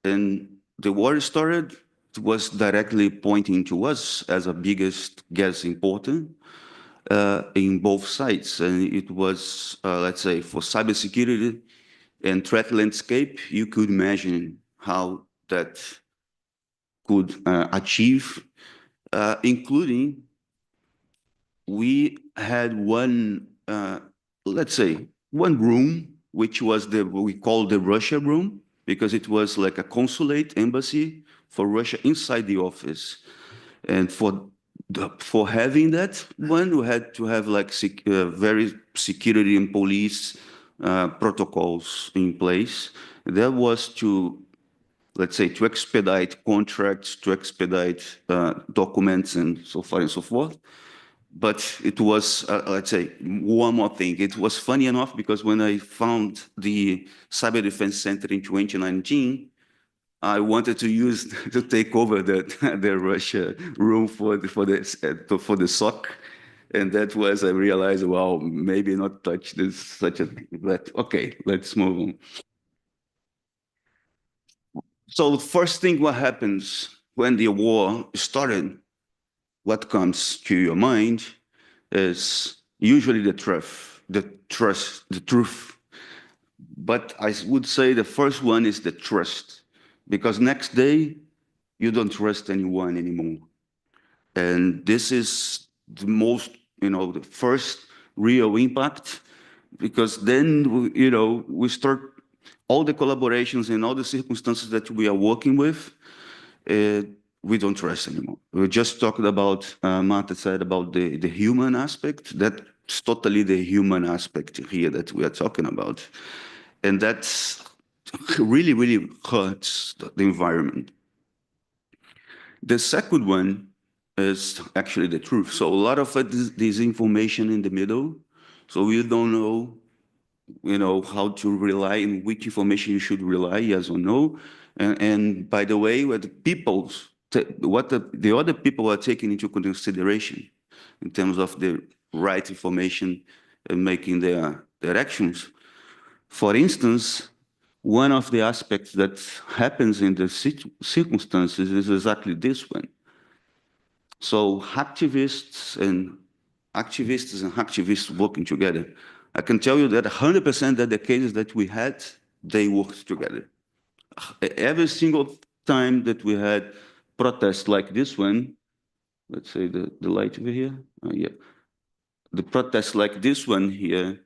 And the war started, it was directly pointing to us as a biggest gas importer. In both sides, and it was, let's say, for cybersecurity and threat landscape, you could imagine how that could achieve, including we had one, let's say, one room, which was what we call the Russia room, because it was like a consulate embassy for Russia inside the office. And for for having that one, we had to have like very security and police protocols in place. That was to, let's say, to expedite contracts, to expedite documents and so far and so forth. But it was, let's say, one more thing. It was funny enough because when I found the Cyber Defense Center in 2019, I wanted to use to take over the Russia room for the SOC, and that was I realized, well, maybe not touch this such a thing. But okay, let's move on. So the first thing what happens when the war started, what comes to your mind is usually the truth. But I would say the first one is the trust, because next day you don't trust anyone anymore. And this is the most, the first real impact, because then, we start all the collaborations and all the circumstances that we are working with, we don't trust anymore. We just talked about, Marta said about the human aspect. That's totally the human aspect here that we are talking about. And that's really, really hurts the environment. The second one is actually the truth. So a lot of it is this information in the middle. So we don't know, how to rely and which information you should rely, yes or no. And by the way, what the other people are taking into consideration in terms of the right information and making their actions. For instance, one of the aspects that happens in the circumstances is exactly this one. So activists and activists working together. I can tell you that 100% of the cases that we had, they worked together. Every single time that we had protests like this one, let's say the light over here, yeah. The protests like this one here,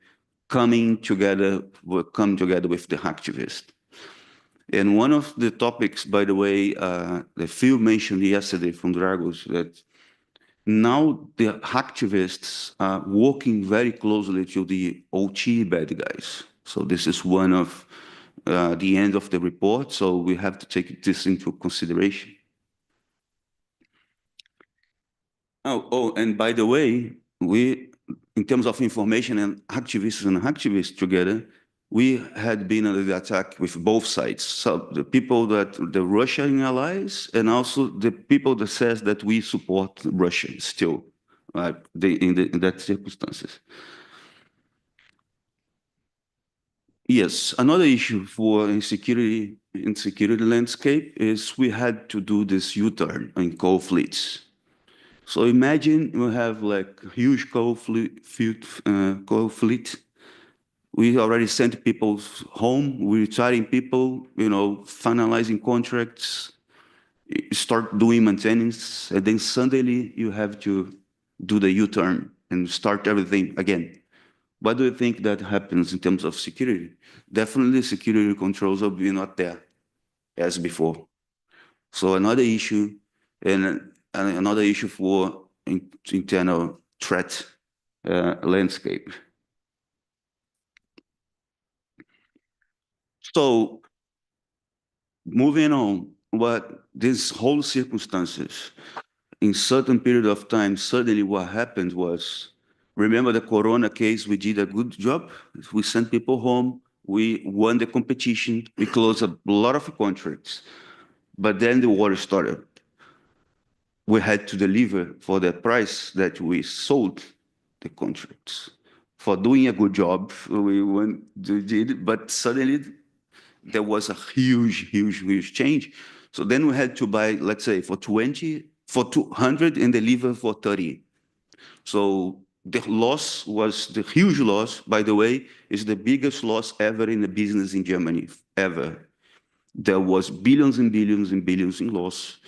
come together with the activists. And one of the topics, by the way, that Phil mentioned yesterday from Dragos, that now the activists are working very closely to the OT bad guys. So this is one of the end of the report, so we have to take this into consideration. Oh, and by the way, in terms of information and activists together, we had been under the attack with both sides. So the people the Russian allies, and also the people that says that we support Russia still, in that circumstances. Yes, another issue for insecurity landscape is we had to do this U-turn in coal fleets. So imagine you have like a huge coal fleet. We already sent people home, we're retiring people, finalizing contracts, start doing maintenance, and then suddenly you have to do the U-turn and start everything again. What do you think that happens in terms of security? Definitely security controls will be not there as before. So another issue, and another issue for internal threat landscape. So moving on, what these whole circumstances, in certain period of time, suddenly what happened was, remember the Corona case, we did a good job. We sent people home, we won the competition, we closed a lot of contracts, but then the war started. We had to deliver for the price that we sold the contracts. For doing a good job, we did it, but suddenly there was a huge change. So then we had to buy, let's say, for 200 and deliver for 30. So the loss was the huge loss, by the way, is the biggest loss ever in the business in Germany, ever. There was billions and billions and billions in loss.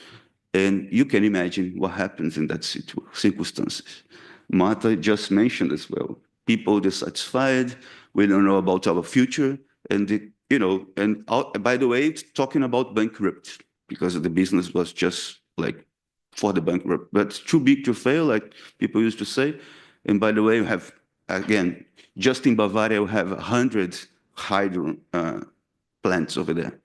And you can imagine what happens in that circumstances. Marta just mentioned as well. People dissatisfied, we don't know about our future, and by the way, talking about bankrupt, because the business was just like for the bankrupt, but too big to fail, like people used to say. And by the way, we have, again, just in Bavaria, we have 100 hydro plants over there.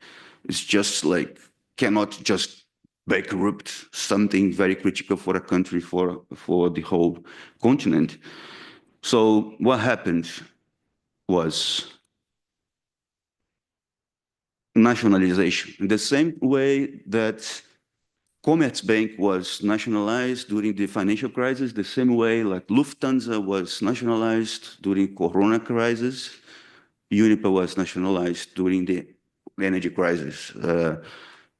It's just like, cannot just bankrupt something very critical for a country, for the whole continent. So what happened was nationalization. In the same way that Commerzbank was nationalized during the financial crisis, the same way like Lufthansa was nationalized during Corona crisis, Uniper was nationalized during the energy crisis.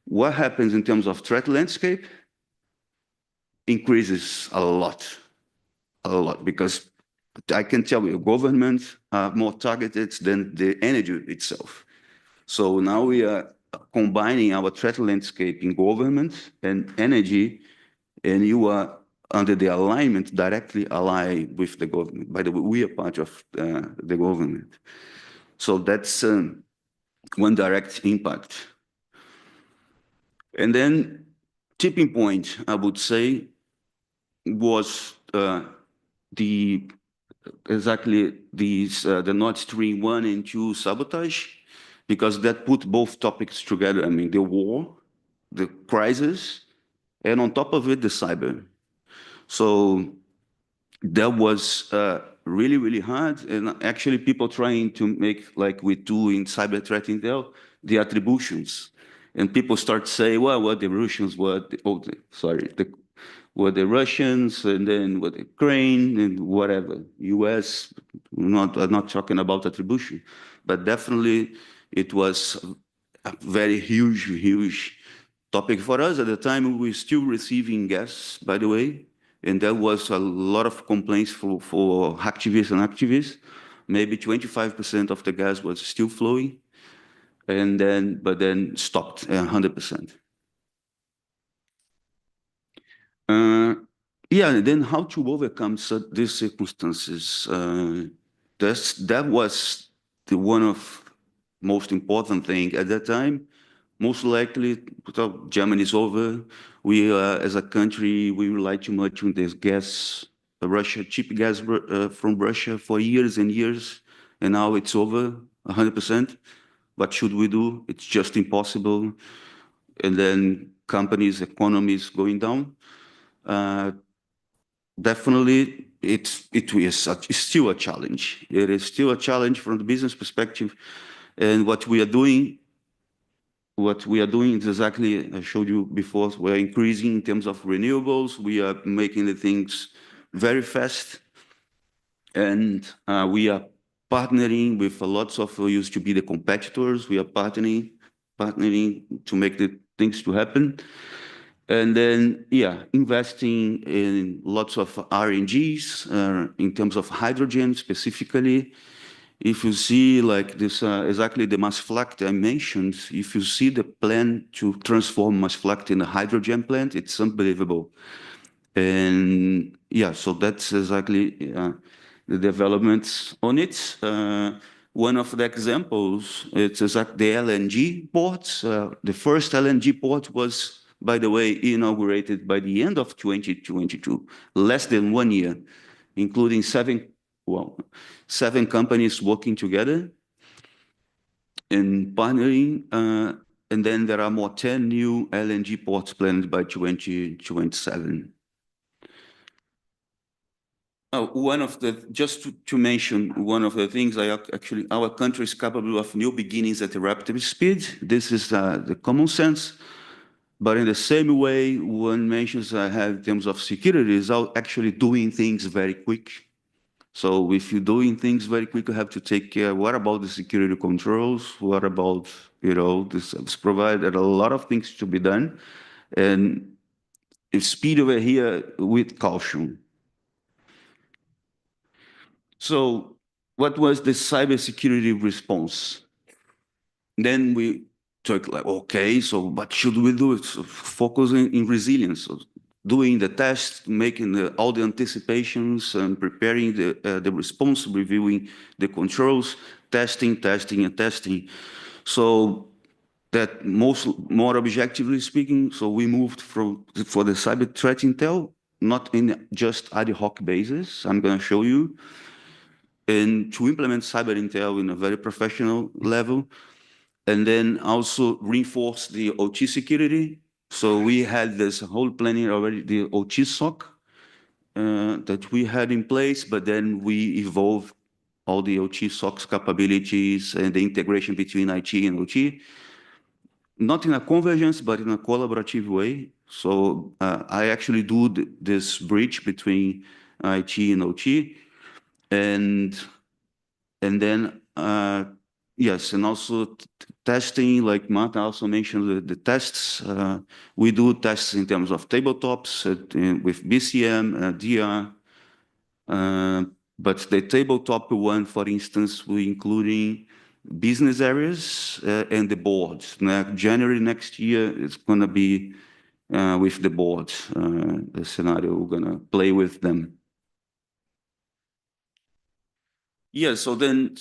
What happens in terms of threat landscape? Increases a lot, because I can tell you, governments are more targeted than the energy itself. So now we are combining our threat landscape in government and energy, and you are under the alignment, directly aligned with the government. By the way, we are part of the government. So that's one direct impact. And then tipping point, I would say, was exactly the Nord Stream 1 and 2 sabotage, because that put both topics together. I mean, the war, the crisis, and on top of it, the cyber. So that was really, really hard. And actually people trying to make, like we do in cyber threat intel, the attributions. And people start saying, well, what the Russians were, were the Russians, and then what Ukraine and whatever, US. I'm not talking about attribution, but definitely it was a very huge topic for us. At the time, we were still receiving gas, by the way, and there was a lot of complaints for activists and activists. Maybe 25% of the gas was still flowing, and but then stopped 100%. Yeah, then how to overcome these circumstances? That was one of most important thing at that time. Most likely, Germany is over. We, as a country, we rely too much on this gas, cheap gas from Russia for years and years, and now it's over 100%. What should we do? It's just impossible. And then companies, economies going down. Definitely, it's still a challenge. It is still a challenge from the business perspective. And what we are doing is exactly, I showed you before, we're increasing in terms of renewables. We are making the things very fast. And we are partnering with lots of who used to be the competitors. We are partnering to make the things to happen. And then, yeah, investing in lots of RNGs in terms of hydrogen specifically. If you see like this, exactly the Maasvlakte I mentioned, if you see the plan to transform Maasvlakte in a hydrogen plant, it's unbelievable. And yeah, so that's exactly the developments on it. One of the examples, it's exactly the LNG ports. The first LNG port was, by the way, inaugurated by the end of 2022, less than 1 year, including seven companies working together and partnering. And then there are more 10 new LNG ports planned by 2027. Just to mention one of the things, actually, our country is capable of new beginnings at a rapid speed. This is the common sense. But in the same way, one mentions I have in terms of security is actually doing things very quick. So if you're doing things very quick, you have to take care. What about the security controls? What about, the service provider? A lot of things to be done. And speed over here with caution. So what was the cybersecurity response? Then we took like, okay, so what should we do? So focusing in resilience, so doing the tests, making all the anticipations and preparing the response, reviewing the controls, testing. So that more objectively speaking, so we moved for the cyber threat intel, not in just ad hoc basis, I'm going to show you, and to implement cyber intel in a very professional level, and then also reinforce the OT security. So we had this whole planning already, the OT SOC that we had in place, but then we evolved all the OT SOC's capabilities and the integration between IT and OT, not in a convergence, but in a collaborative way. So I actually do this bridge between IT and OT, and then yes, and also testing, like Marta also mentioned, the tests. We do tests in terms of tabletops with BCM, DR, but the tabletop one, for instance, we including business areas and the boards. January next year, it's going to be with the boards, the scenario, we're going to play with them. Yeah, so then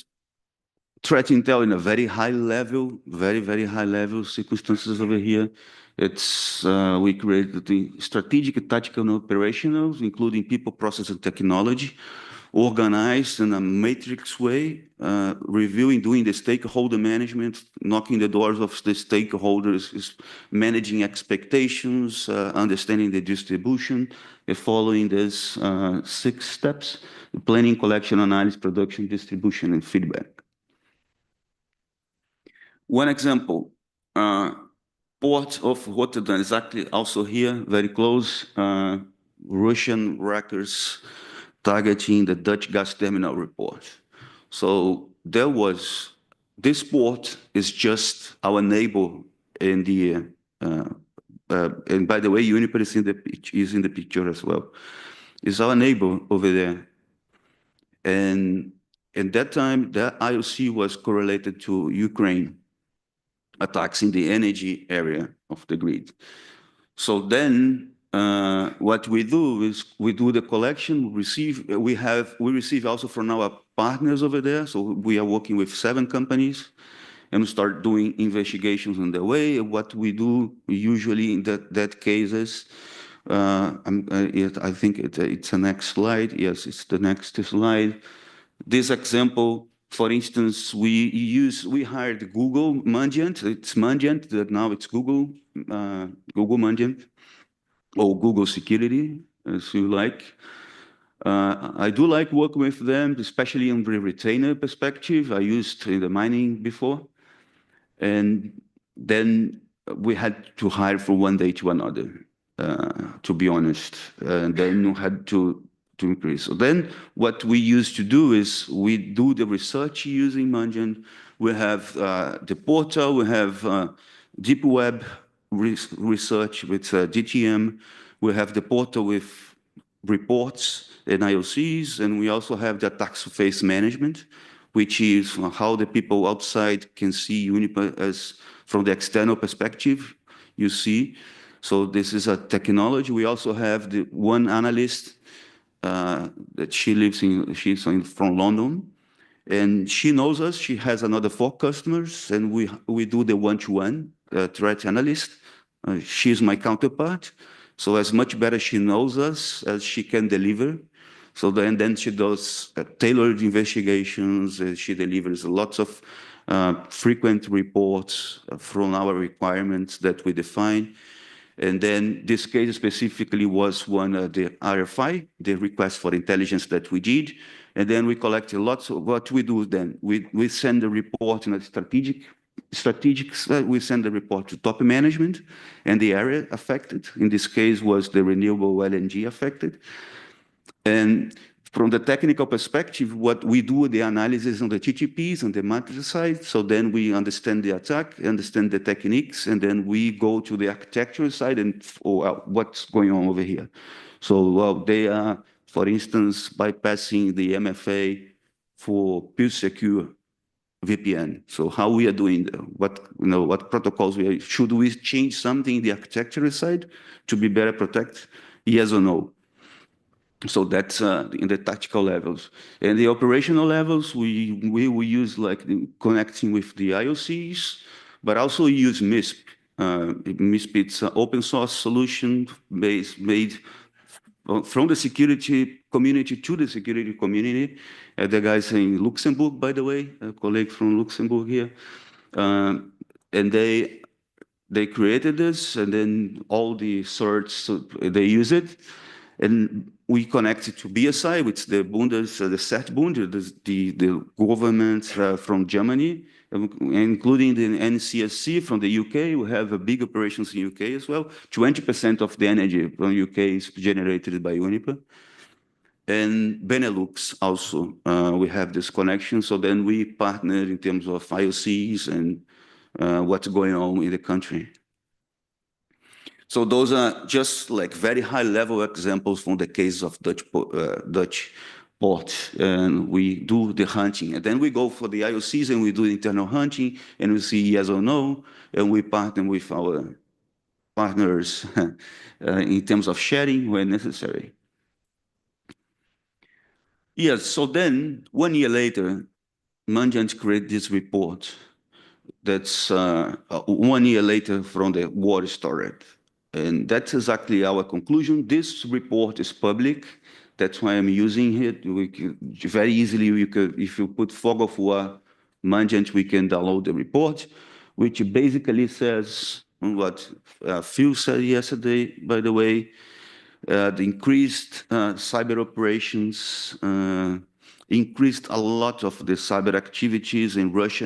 threat intel in a very high level, very high level circumstances over here. It's we created the strategic, tactical, and operational, including people, process, and technology, organized in a matrix way, reviewing, doing the stakeholder management, knocking the doors of the stakeholders, managing expectations, understanding the distribution, following these 6 steps: planning, collection, analysis, production, distribution, and feedback. One example, port of Rotterdam, exactly also here, very close, Russian wreckers targeting the Dutch gas terminal report. So there was, this port is just our neighbor in the, and by the way, Uniper is in the picture as well. It's our neighbor over there. And at that time, that IOC was correlated to Ukraine attacks in the energy area of the grid. So then what we do is we do the collection, we receive also from our partners over there. So we are working with 7 companies and start doing investigations on the way. What we do usually in that cases, I think it's the next slide. Yes, it's the next slide. This example, for instance, we hired Google Mandiant. It's Mandiant, that now it's Google Mandiant, or Google Security, as you like. I do like working with them, especially in the retainer perspective. I used in the mining before. And then we had to hire from one day to another, to be honest. And then we had to increase. So then what we used to do is we do the research using Mandiant. We have the portal, we have deep web research with DTM. We have the portal with reports and IOCs, and we also have the attack surface management, which is how the people outside can see Uniper as from the external perspective, you see. So this is a technology. We also have the one analyst that she's from London, and she knows us. She has another 4 customers, and we do the one-to-one threat analyst. She's my counterpart, so as much better she knows us as she can deliver. So then she does tailored investigations. She delivers lots of frequent reports from our requirements that we define. And then this case specifically was one of the RFI, the request for intelligence that we did. And then we collected lots of what we do then. We send a report in a strategic, we send the report to top management and the area affected. In this case was the renewable LNG affected. And from the technical perspective, what we do, the analysis on the TTPs on the matrix side. So then we understand the attack, understand the techniques, and then we go to the architectural side and what's going on over here. So they are, for instance, bypassing the MFA for pure secure VPN. So how we are doing, what protocols should we change something in the architectural side to be better protected? Yes or no? So that's in the tactical levels. And the operational levels, we use like connecting with the IOCs, but also use MISP. MISP, it's an open source solution made from the security community to the security community. The guys in Luxembourg, by the way, a colleague from Luxembourg here. And they created this, and then all the certs, they use it. And we connected to BSI, which the Serbund, the government from Germany, including the NCSC from the UK. We have big operations in UK as well. 20% of the energy from UK is generated by Uniper. And Benelux also, we have this connection. So then we partner in terms of IOCs and what's going on in the country. So those are just like very high level examples from the case of Dutch port, and we do the hunting. And then we go for the IOCs and we do internal hunting, and we see yes or no, and we partner with our partners in terms of sharing when necessary. Yes, so then 1 year later, Mandiant created this report that's 1 year later from the war started. And that's exactly our conclusion. This report is public. That's why I'm using it. Very easily, if you put fog of war Mandiant, we can download the report, which basically says what Phil said yesterday, by the way, the increased cyber operations, increased a lot of the cyber activities in Russia,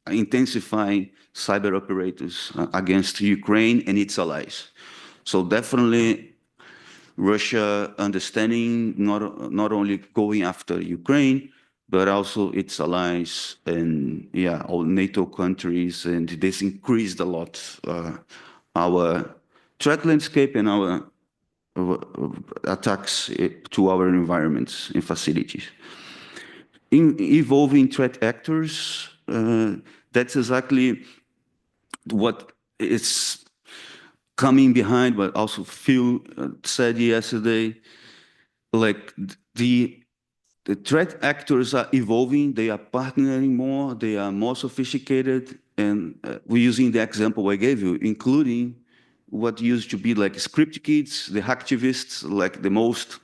intensifying cyber operators against Ukraine and its allies. So definitely Russia understanding not only going after Ukraine, but also its allies and all NATO countries, and this increased a lot our threat landscape and our attacks to our environments and facilities. In evolving threat actors, that's exactly what is coming behind, but also Phil said yesterday, like the threat actors are evolving, they are partnering more, they are more sophisticated, and we're using the example I gave you, including what used to be like script kids, the hacktivists, like the most,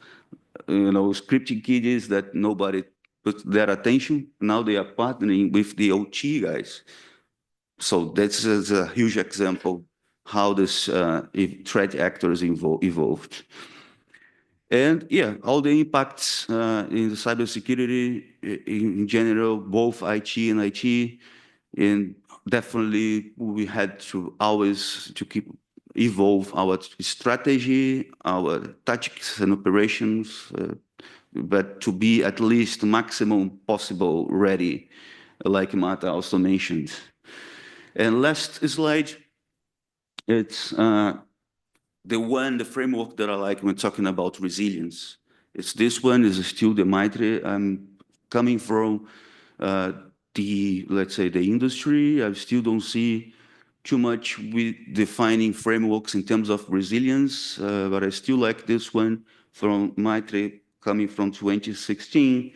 scripting kids that nobody put their attention. Now they are partnering with the OT guys. So that's a huge example how this threat actors evolved. And all the impacts in the cybersecurity in general, both IT and IT, and definitely we had to always keep evolve our strategy, our tactics and operations, but to be at least maximum possible ready, like Marta also mentioned. And last slide, it's the framework that I like when talking about resilience. It's this one is still the Maitre. I'm coming from let's say the industry. I still don't see too much with defining frameworks in terms of resilience, but I still like this one from Maitre coming from 2016,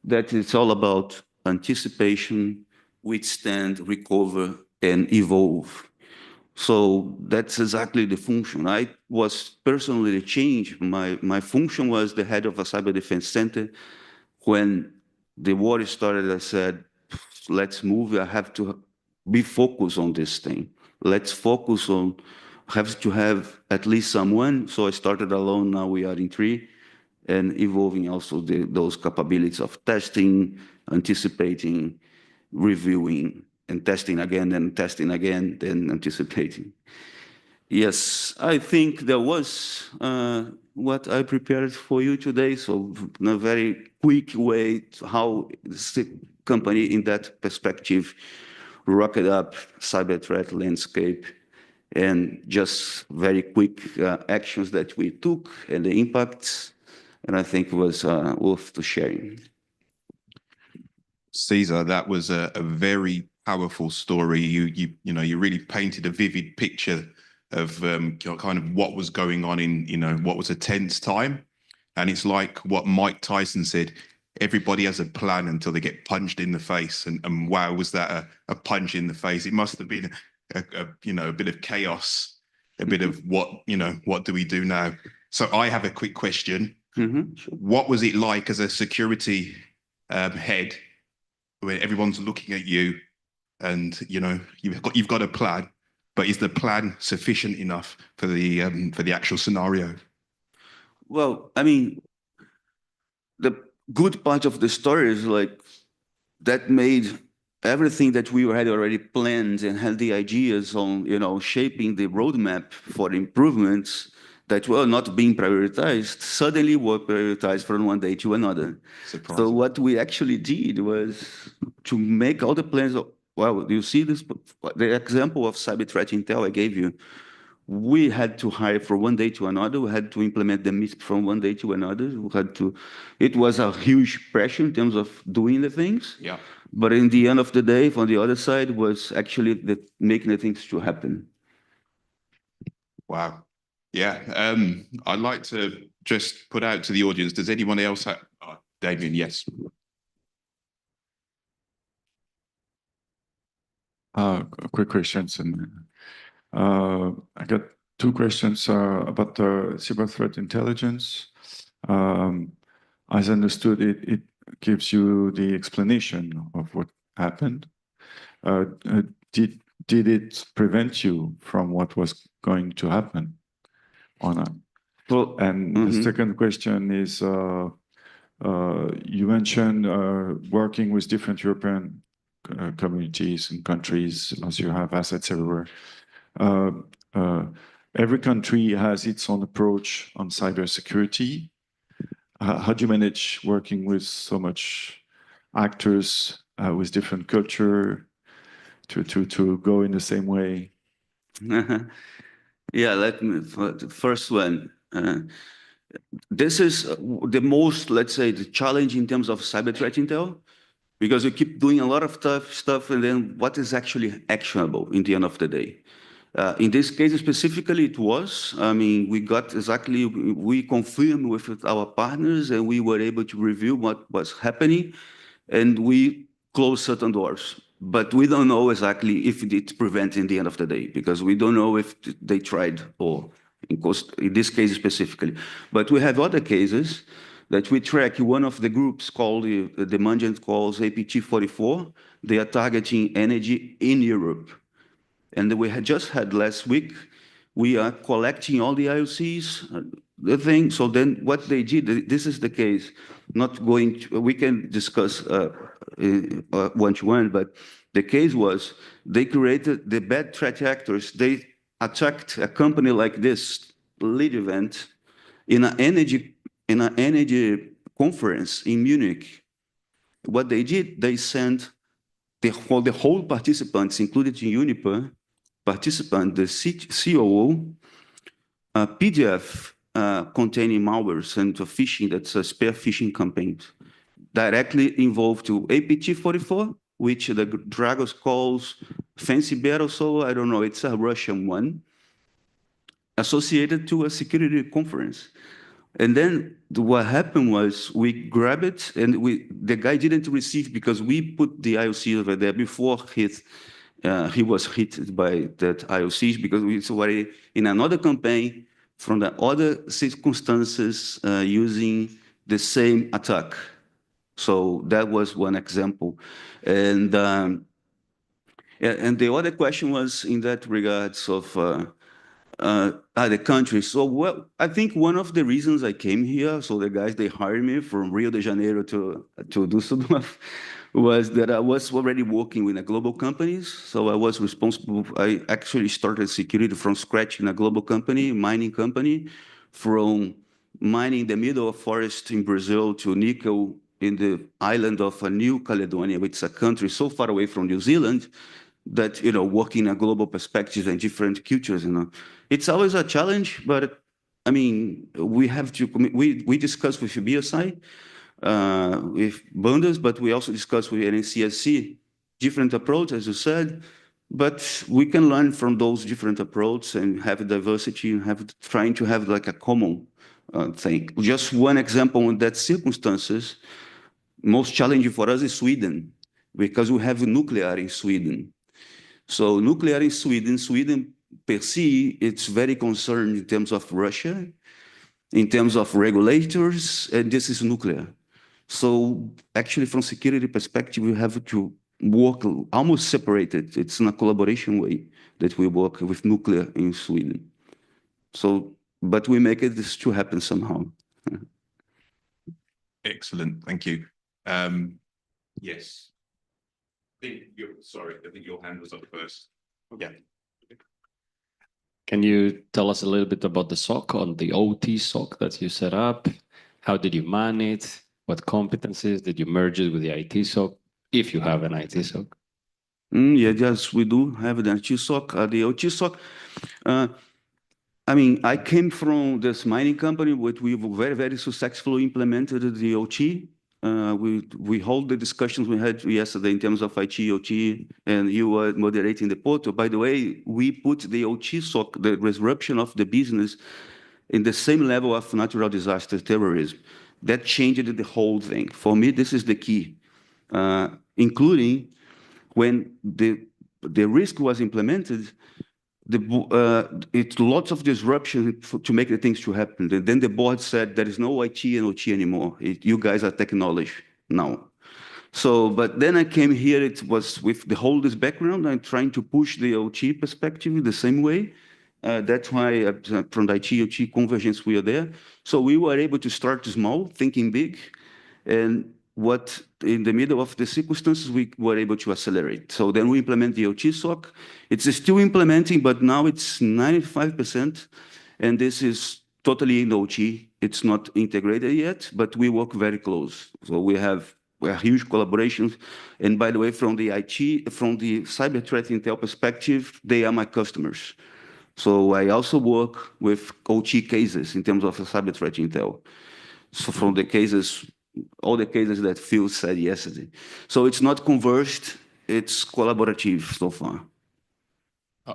that it's all about anticipation, withstand, recover, and evolve. So that's exactly the function. I was personally changed. My function was the head of a cyber defense center. When the war started, I said, let's move. I have to be focused on this thing. Let's focus on, have to have at least someone. So I started alone, now we are in 3, and evolving also those capabilities of testing, anticipating, reviewing, and testing again, then anticipating. Yes, I think there was what I prepared for you today. So in a very quick way, how the company in that perspective rocket up cyber threat landscape, and just very quick actions that we took and the impacts, and I think it was worth to sharing. Cesar, that was a very powerful story. You really painted a vivid picture of kind of what was going on in what was a tense time, and it's like what Mike Tyson said: everybody has a plan until they get punched in the face. And wow, was that a punch in the face? It must have been a bit of chaos, a bit of what do we do now? So I have a quick question. Sure. What was it like as a security head when everyone's looking at you and you've got a plan, but is the plan sufficient enough for the actual scenario? Well, I mean, the good part of the story is like that made everything that we had already planned and had the ideas on, shaping the roadmap for improvements that were not being prioritized, suddenly were prioritized from one day to another. Surprising. So what we actually did was to make all the plans. Well, you see this, the example of cyber threat intel I gave you. We had to hire from one day to another. We had to implement the MISP from one day to another. It was a huge pressure in terms of doing the things. Yeah. But in the end of the day, from the other side, was actually making the things to happen. Wow. Yeah. I'd like to just put out to the audience, does anyone else have, Damien, yes. Quick questions. I got two questions about the cyber threat intelligence. As I understood it, it gives you the explanation of what happened. Did it prevent you from what was going to happen or not? Well, The second question is, you mentioned working with different European communities and countries, as you have assets everywhere. Every country has its own approach on cybersecurity. How do you manage working with so much actors with different culture to go in the same way? Yeah, the first one. This is the most, let's say, the challenge in terms of cyber threat intel, because you keep doing a lot of stuff, and then what is actually actionable in the end of the day? In this case specifically, it was. I mean, we confirmed with our partners, and we were able to review what was happening, and we closed certain doors. But we don't know exactly if it prevents in the end of the day, because we don't know if they tried or in this case specifically. But we have other cases that we track. One of the groups called, the Mandiant calls APT44. They are targeting energy in Europe. And we had just had last week, we are collecting all the IOCs, the thing. So then what they did, this is the case, not going to, we can discuss one-to-one, but the case was they created the bad threat actors. They attacked a company like this, lead event, in an energy conference in Munich. What they did, they sent the whole participants, including Uniper participant, the COO, a PDF containing malwares and phishing, that's a spear phishing campaign, directly involved to APT44, which the Dragos calls Fancy Battle, so I don't know, it's a Russian one, associated to a security conference. And then what happened was we grabbed it, and the guy didn't receive because we put the IOC over there before he was hit by that IOCs, because we was already in another campaign from the other circumstances using the same attack. So that was one example. And the other question was in that regards of the country. So well, I think one of the reasons I came here, so the guys, they hired me from Rio de Janeiro to Düsseldorf, was that I was already working with global companies. So I was responsible. I actually started security from scratch in a global company, mining company, from mining the middle of forest in Brazil to nickel in the island of New Caledonia, which is a country so far away from New Zealand that, working in a global perspective and different cultures, It's always a challenge, but I mean, we have to, we discuss with BSI, with Bandas, but we also discuss with NCSC, different approach, as you said, but we can learn from those different approaches and have diversity and trying to have like a common thing. Just one example in that circumstances, most challenging for us is Sweden, because we have nuclear in Sweden. So nuclear in Sweden per se, it's very concerned in terms of Russia, in terms of regulators, and this is nuclear. So actually, from security perspective, we have to work almost separated. It's in a collaboration way that we work with nuclear in Sweden. So, but we make it this to happen somehow. Excellent, thank you. Yes. Sorry, I think your hand was up first. Yeah. Can you tell us a little bit about the SOC, on the OT SOC that you set up? How did you man it? What competencies did you merge it with the IT SOC, if you have an IT SOC? Yeah, yes, we do have an IT SOC. The OT SOC, I mean, I came from this mining company, which we very, very successfully implemented the OT. We hold the discussions we had yesterday in terms of IT, OT, and you were moderating the portal. By the way, we put the OT SOC, the disruption of the business, in the same level of natural disaster terrorism. That changed the whole thing. For me, this is the key, including when the risk was implemented, it's lots of disruption to make the things to happen. And then the board said there is no IT and OT anymore. You guys are technology now. So, but then I came here, it was with the whole this background, I'm trying to push the OT perspective the same way. That's why from the IT, OT convergence, we are there. So we were able to start small, thinking big, and what in the middle of the circumstances, we were able to accelerate. So then we implement the OT SOC. It's still implementing, but now it's 95%, and this is totally in OT. It's not integrated yet, but we work very close. So we have huge collaborations. And by the way, from the IT, from the cyber threat intel perspective, they are my customers. So I also work with OT cases in terms of cyber threat intel. So from the cases, all the cases that Phil said yesterday. So it's not converged, it's collaborative so far.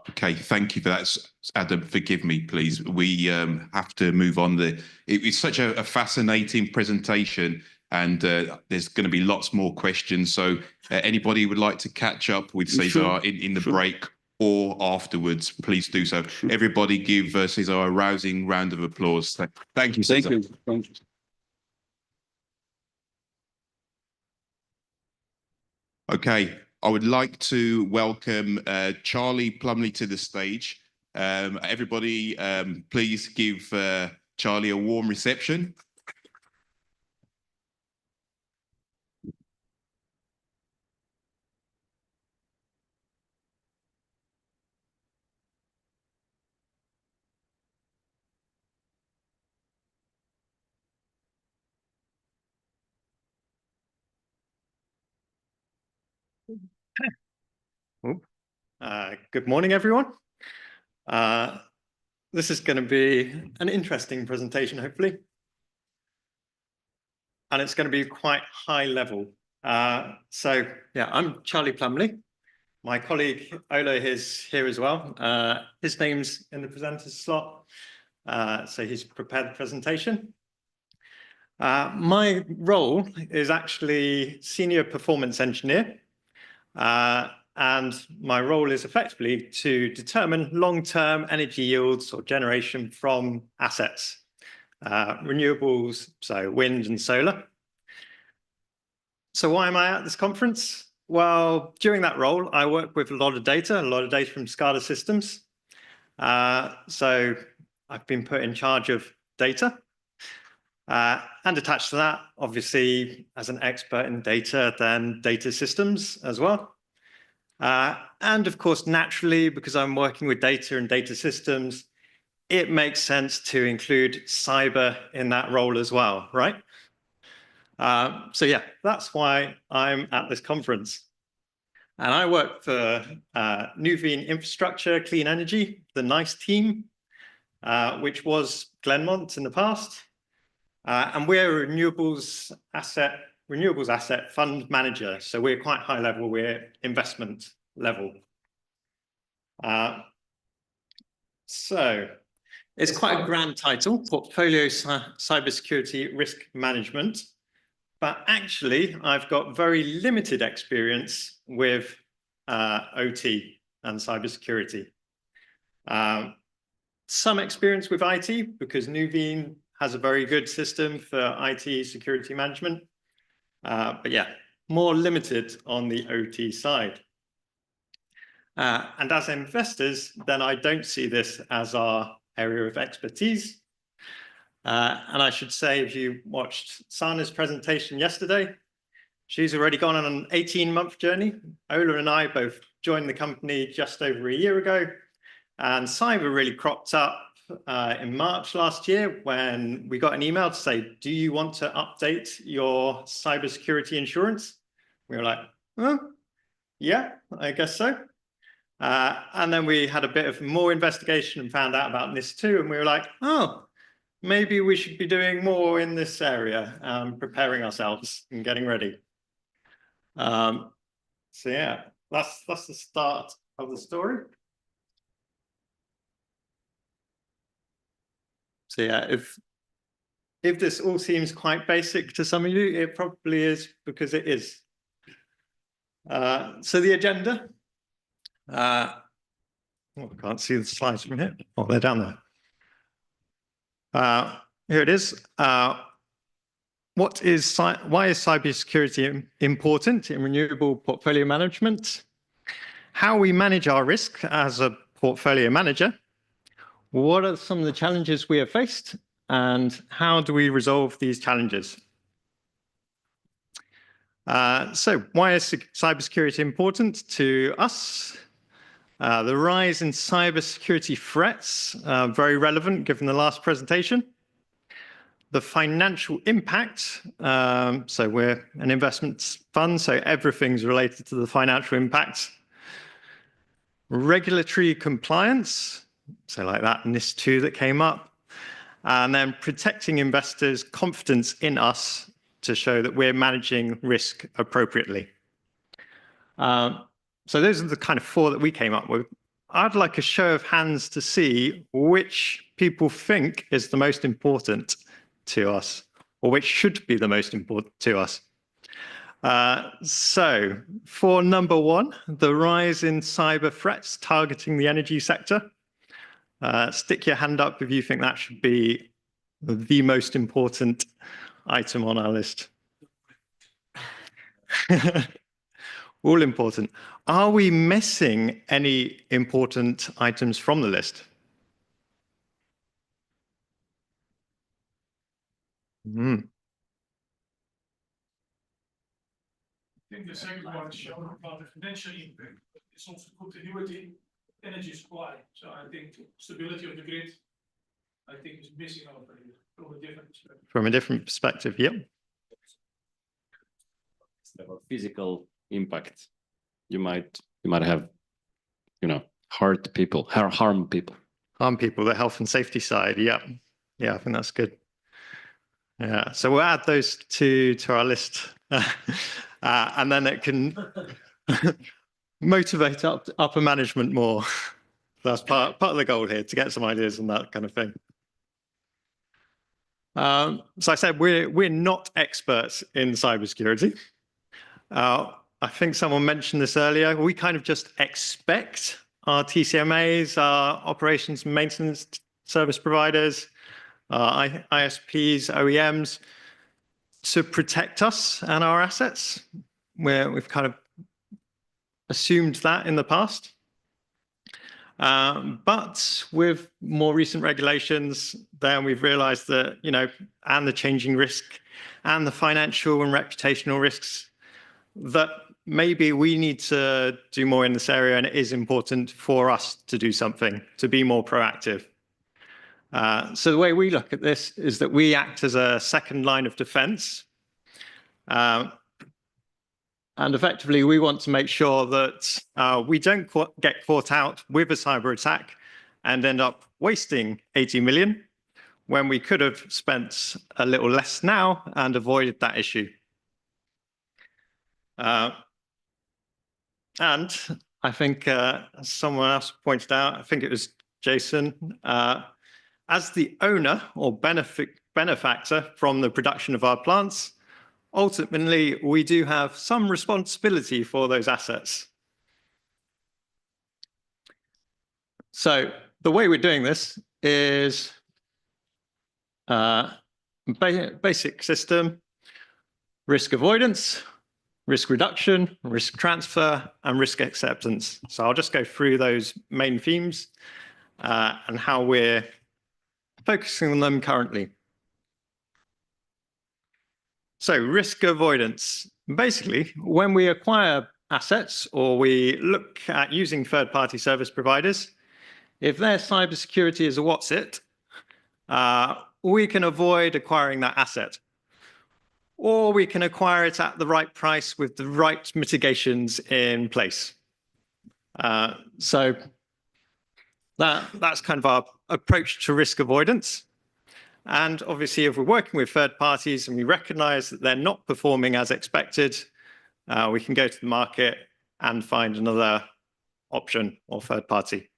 Okay, thank you for that. Adam, forgive me, please. We have to move on. It's such a fascinating presentation, and there's going to be lots more questions. So anybody would like to catch up with Cesar in the break or afterwards, please do so. Everybody give Cesar a rousing round of applause. Thank you, Cesar. Thank you. Thank you. Okay, I would like to welcome Charlie Plumley to the stage. Everybody, please give Charlie a warm reception. Good morning, everyone. This is going to be an interesting presentation, hopefully. And it's going to be quite high level. So, yeah, I'm Charlie Plumley. My colleague Ola is here as well. His name's in the presenter's slot. So he's prepared the presentation. My role is actually Senior Performance Engineer. And my role is effectively to determine long-term energy yields or generation from assets, renewables, so wind and solar. So why am I at this conference? Well, during that role, I work with a lot of data from SCADA systems. So I've been put in charge of data. And attached to that, obviously, as an expert in data, then data systems as well. And of course, naturally, because I'm working with data and data systems, it makes sense to include cyber in that role as well, right? So yeah, that's why I'm at this conference. And I work for Nuveen Infrastructure Clean Energy, the NICE team, which was Glenmont in the past. And we're a renewables asset fund manager. So we're quite high level, we're investment level. So it's quite a grand title, Portfolio Cybersecurity Risk Management. but actually I've got very limited experience with OT and cybersecurity. Some experience with IT because Nuveen has a very good system for IT security management. But yeah, more limited on the OT side. And as investors, then I don't see this as our area of expertise. And I should say, if you watched Sana's presentation yesterday, she's already gone on an 18-month journey. Ola and I both joined the company just over a year ago. And cyber really cropped up in March last year when we got an email to say, do you want to update your cybersecurity insurance? We were like, oh, yeah, I guess so. And then we had a bit of more investigation and found out about NIS2, and we were like, oh, maybe we should be doing more in this area, preparing ourselves and getting ready. So yeah, that's the start of the story. So yeah, if this all seems quite basic to some of you, it probably is because it is. So the agenda. Oh, I can't see the slides from here. Oh, they're down there. Here it is. Why is cybersecurity important in renewable portfolio management? How we manage our risk as a portfolio manager. What are some of the challenges we have faced, and how do we resolve these challenges? So why is cybersecurity important to us? The rise in cybersecurity threats, very relevant given the last presentation. The financial impact, so we're an investment fund, so everything's related to the financial impact. Regulatory compliance, so like that NIS2 that came up, and then protecting investors' confidence in us to show that we're managing risk appropriately. So those are the kind of four that we came up with. I'd like a show of hands to see which people think is the most important to us, or which should be the most important to us. So for number one, the rise in cyber threats targeting the energy sector. Stick your hand up if you think that should be the most important item on our list. All important. Are we missing any important items from the list? I think the second one is showing about the financial impact. It's also continuity, energy supply. So I think stability of the grid, I think, is missing over here from a different perspective. From a different perspective, yep. About physical impact. You might have, hurt people, harm people. Harm people, the health and safety side, yeah. Yeah, I think that's good. Yeah, so we'll add those two to our list. And then it can motivate upper management more. That's part of the goal here, to get some ideas and that kind of thing. So I said we're not experts in cybersecurity. I think someone mentioned this earlier. We kind of just expect our TCMAs, our operations and maintenance service providers, ISPs, OEMs, to protect us and our assets. We've kind of assumed that in the past. But with more recent regulations, then we've realized that, and the changing risk and the financial and reputational risks, that maybe we need to do more in this area, and it is important for us to do something, to be more proactive. So the way we look at this is that we act as a second line of defense. And effectively, we want to make sure that we don't get caught out with a cyber attack and end up wasting 80 million when we could have spent a little less now and avoided that issue. And I think someone else pointed out, I think it was Jason, as the owner or benefactor from the production of our plants, ultimately, we do have some responsibility for those assets. So the way we're doing this is basic system, risk avoidance, risk reduction, risk transfer, and risk acceptance. So I'll just go through those main themes and how we're focusing on them currently. So risk avoidance. Basically, when we acquire assets or we look at using third-party service providers, if their cybersecurity is a what's it, we can avoid acquiring that asset. Or we can acquire it at the right price with the right mitigations in place. So that's kind of our approach to risk avoidance. And obviously, if we're working with third parties and we recognize that they're not performing as expected, we can go to the market and find another option or third party.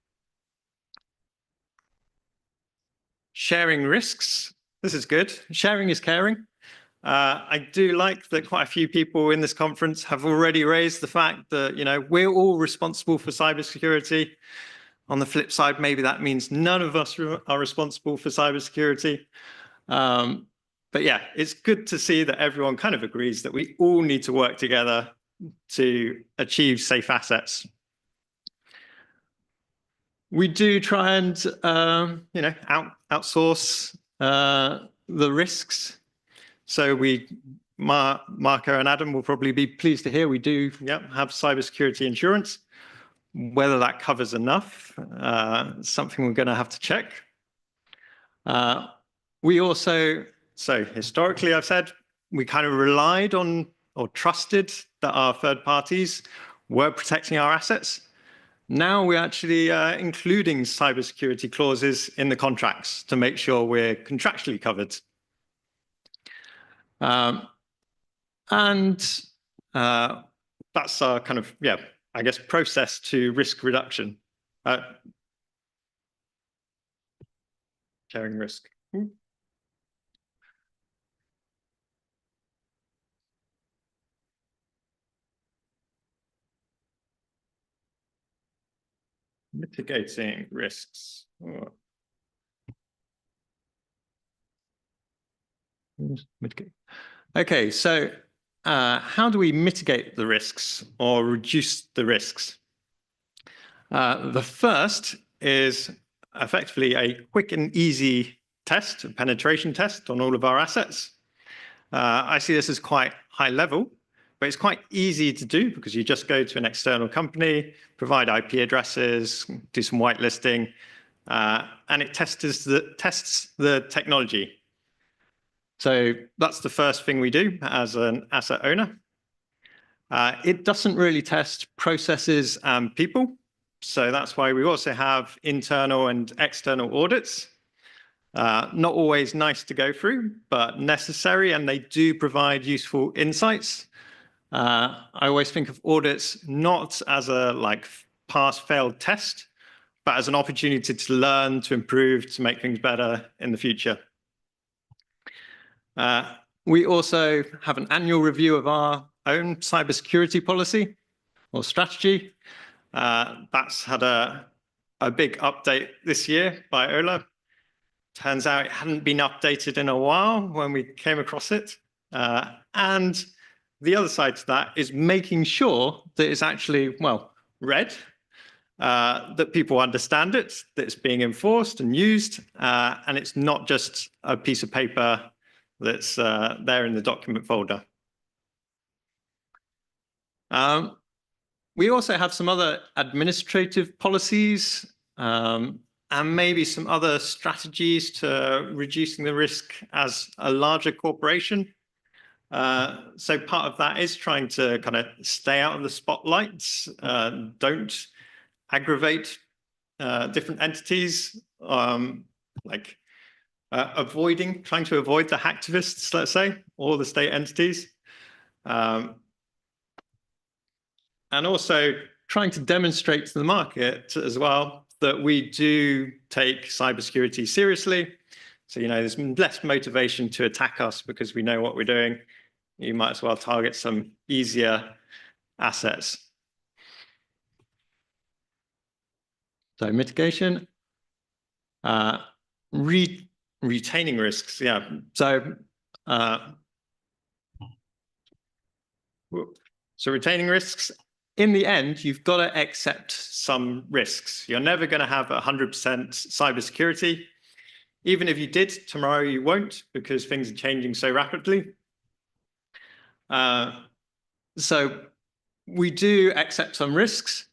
Sharing risks. This is good. Sharing is caring. I do like that quite a few people in this conference have already raised the fact that, you know, we're all responsible for cybersecurity. On the flip side, maybe that means none of us are responsible for cybersecurity. But yeah, it's good to see that everyone kind of agrees that we all need to work together to achieve safe assets. We do try and, you know, outsource the risks. So Marco and Adam will probably be pleased to hear we do have cybersecurity insurance. Whether that covers enough, something we're going to have to check. We also, so historically I've said, we kind of relied on or trusted that our third parties were protecting our assets. Now we're actually including cybersecurity clauses in the contracts to make sure we're contractually covered. That's our kind of, I guess, process to risk reduction. Sharing risk. Mitigating risks. Okay, so how do we mitigate the risks or reduce the risks? The first is effectively a quick and easy test, a penetration test on all of our assets. I see this as quite high level, but it's quite easy to do because you just go to an external company, provide IP addresses, do some whitelisting, and it tests the technology. So that's the first thing we do as an asset owner. It doesn't really test processes and people. So that's why we also have internal and external audits. Not always nice to go through, but necessary, and they do provide useful insights. I always think of audits not as a pass-fail test, but as an opportunity to learn, to improve, to make things better in the future. We also have an annual review of our own cybersecurity policy or strategy. That's had a big update this year by Ola. Turns out it hadn't been updated in a while when we came across it. And the other side to that is making sure that it's actually, well, read, that people understand it, that it's being enforced and used, and it's not just a piece of paper that's there in the document folder. We also have some other administrative policies and maybe some other strategies to reducing the risk as a larger corporation. So part of that is trying to kind of stay out of the spotlights, don't aggravate different entities, trying to avoid the hacktivists, let's say, or the state entities. And also trying to demonstrate to the market as well that we do take cybersecurity seriously. So, you know, there's less motivation to attack us because we know what we're doing. you might as well target some easier assets. So mitigation, retaining risks. Yeah. So retaining risks. In the end, you've got to accept some risks. You're never going to have 100% cybersecurity. Even if you did, tomorrow you won't, because things are changing so rapidly. So we do accept some risks.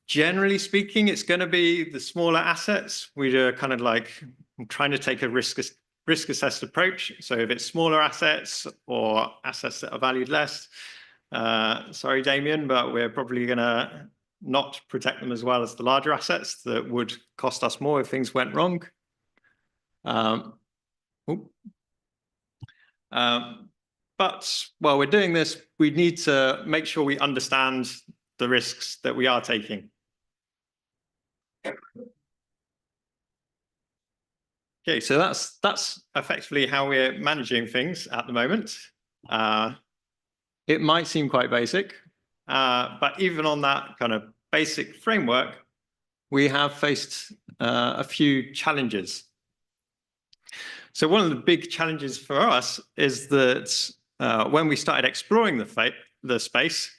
Generally speaking, it's going to be the smaller assets. We're kind of like trying to take a risk-assessed approach. So if it's smaller assets or assets that are valued less, sorry, Damien, but we're probably going to not protect them as well as the larger assets that would cost us more if things went wrong. But while we're doing this, we need to make sure we understand the risks that we are taking. Okay, so that's effectively how we're managing things at the moment. It might seem quite basic, but even on that kind of basic framework, we have faced a few challenges. So one of the big challenges for us is that when we started exploring the space,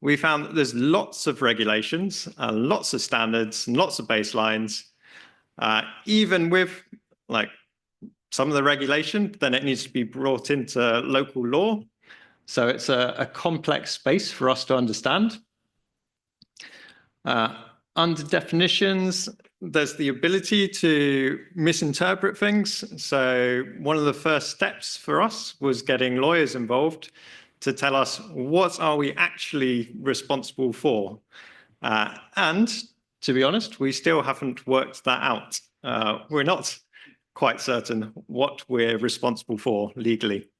we found that there's lots of regulations, lots of standards, and lots of baselines. Even with like some of the regulation, then it needs to be brought into local law. So it's a complex space for us to understand. Under definitions, there's the ability to misinterpret things. So one of the first steps for us was getting lawyers involved to tell us what are we actually responsible for. And to be honest, we still haven't worked that out. We're not quite certain what we're responsible for legally.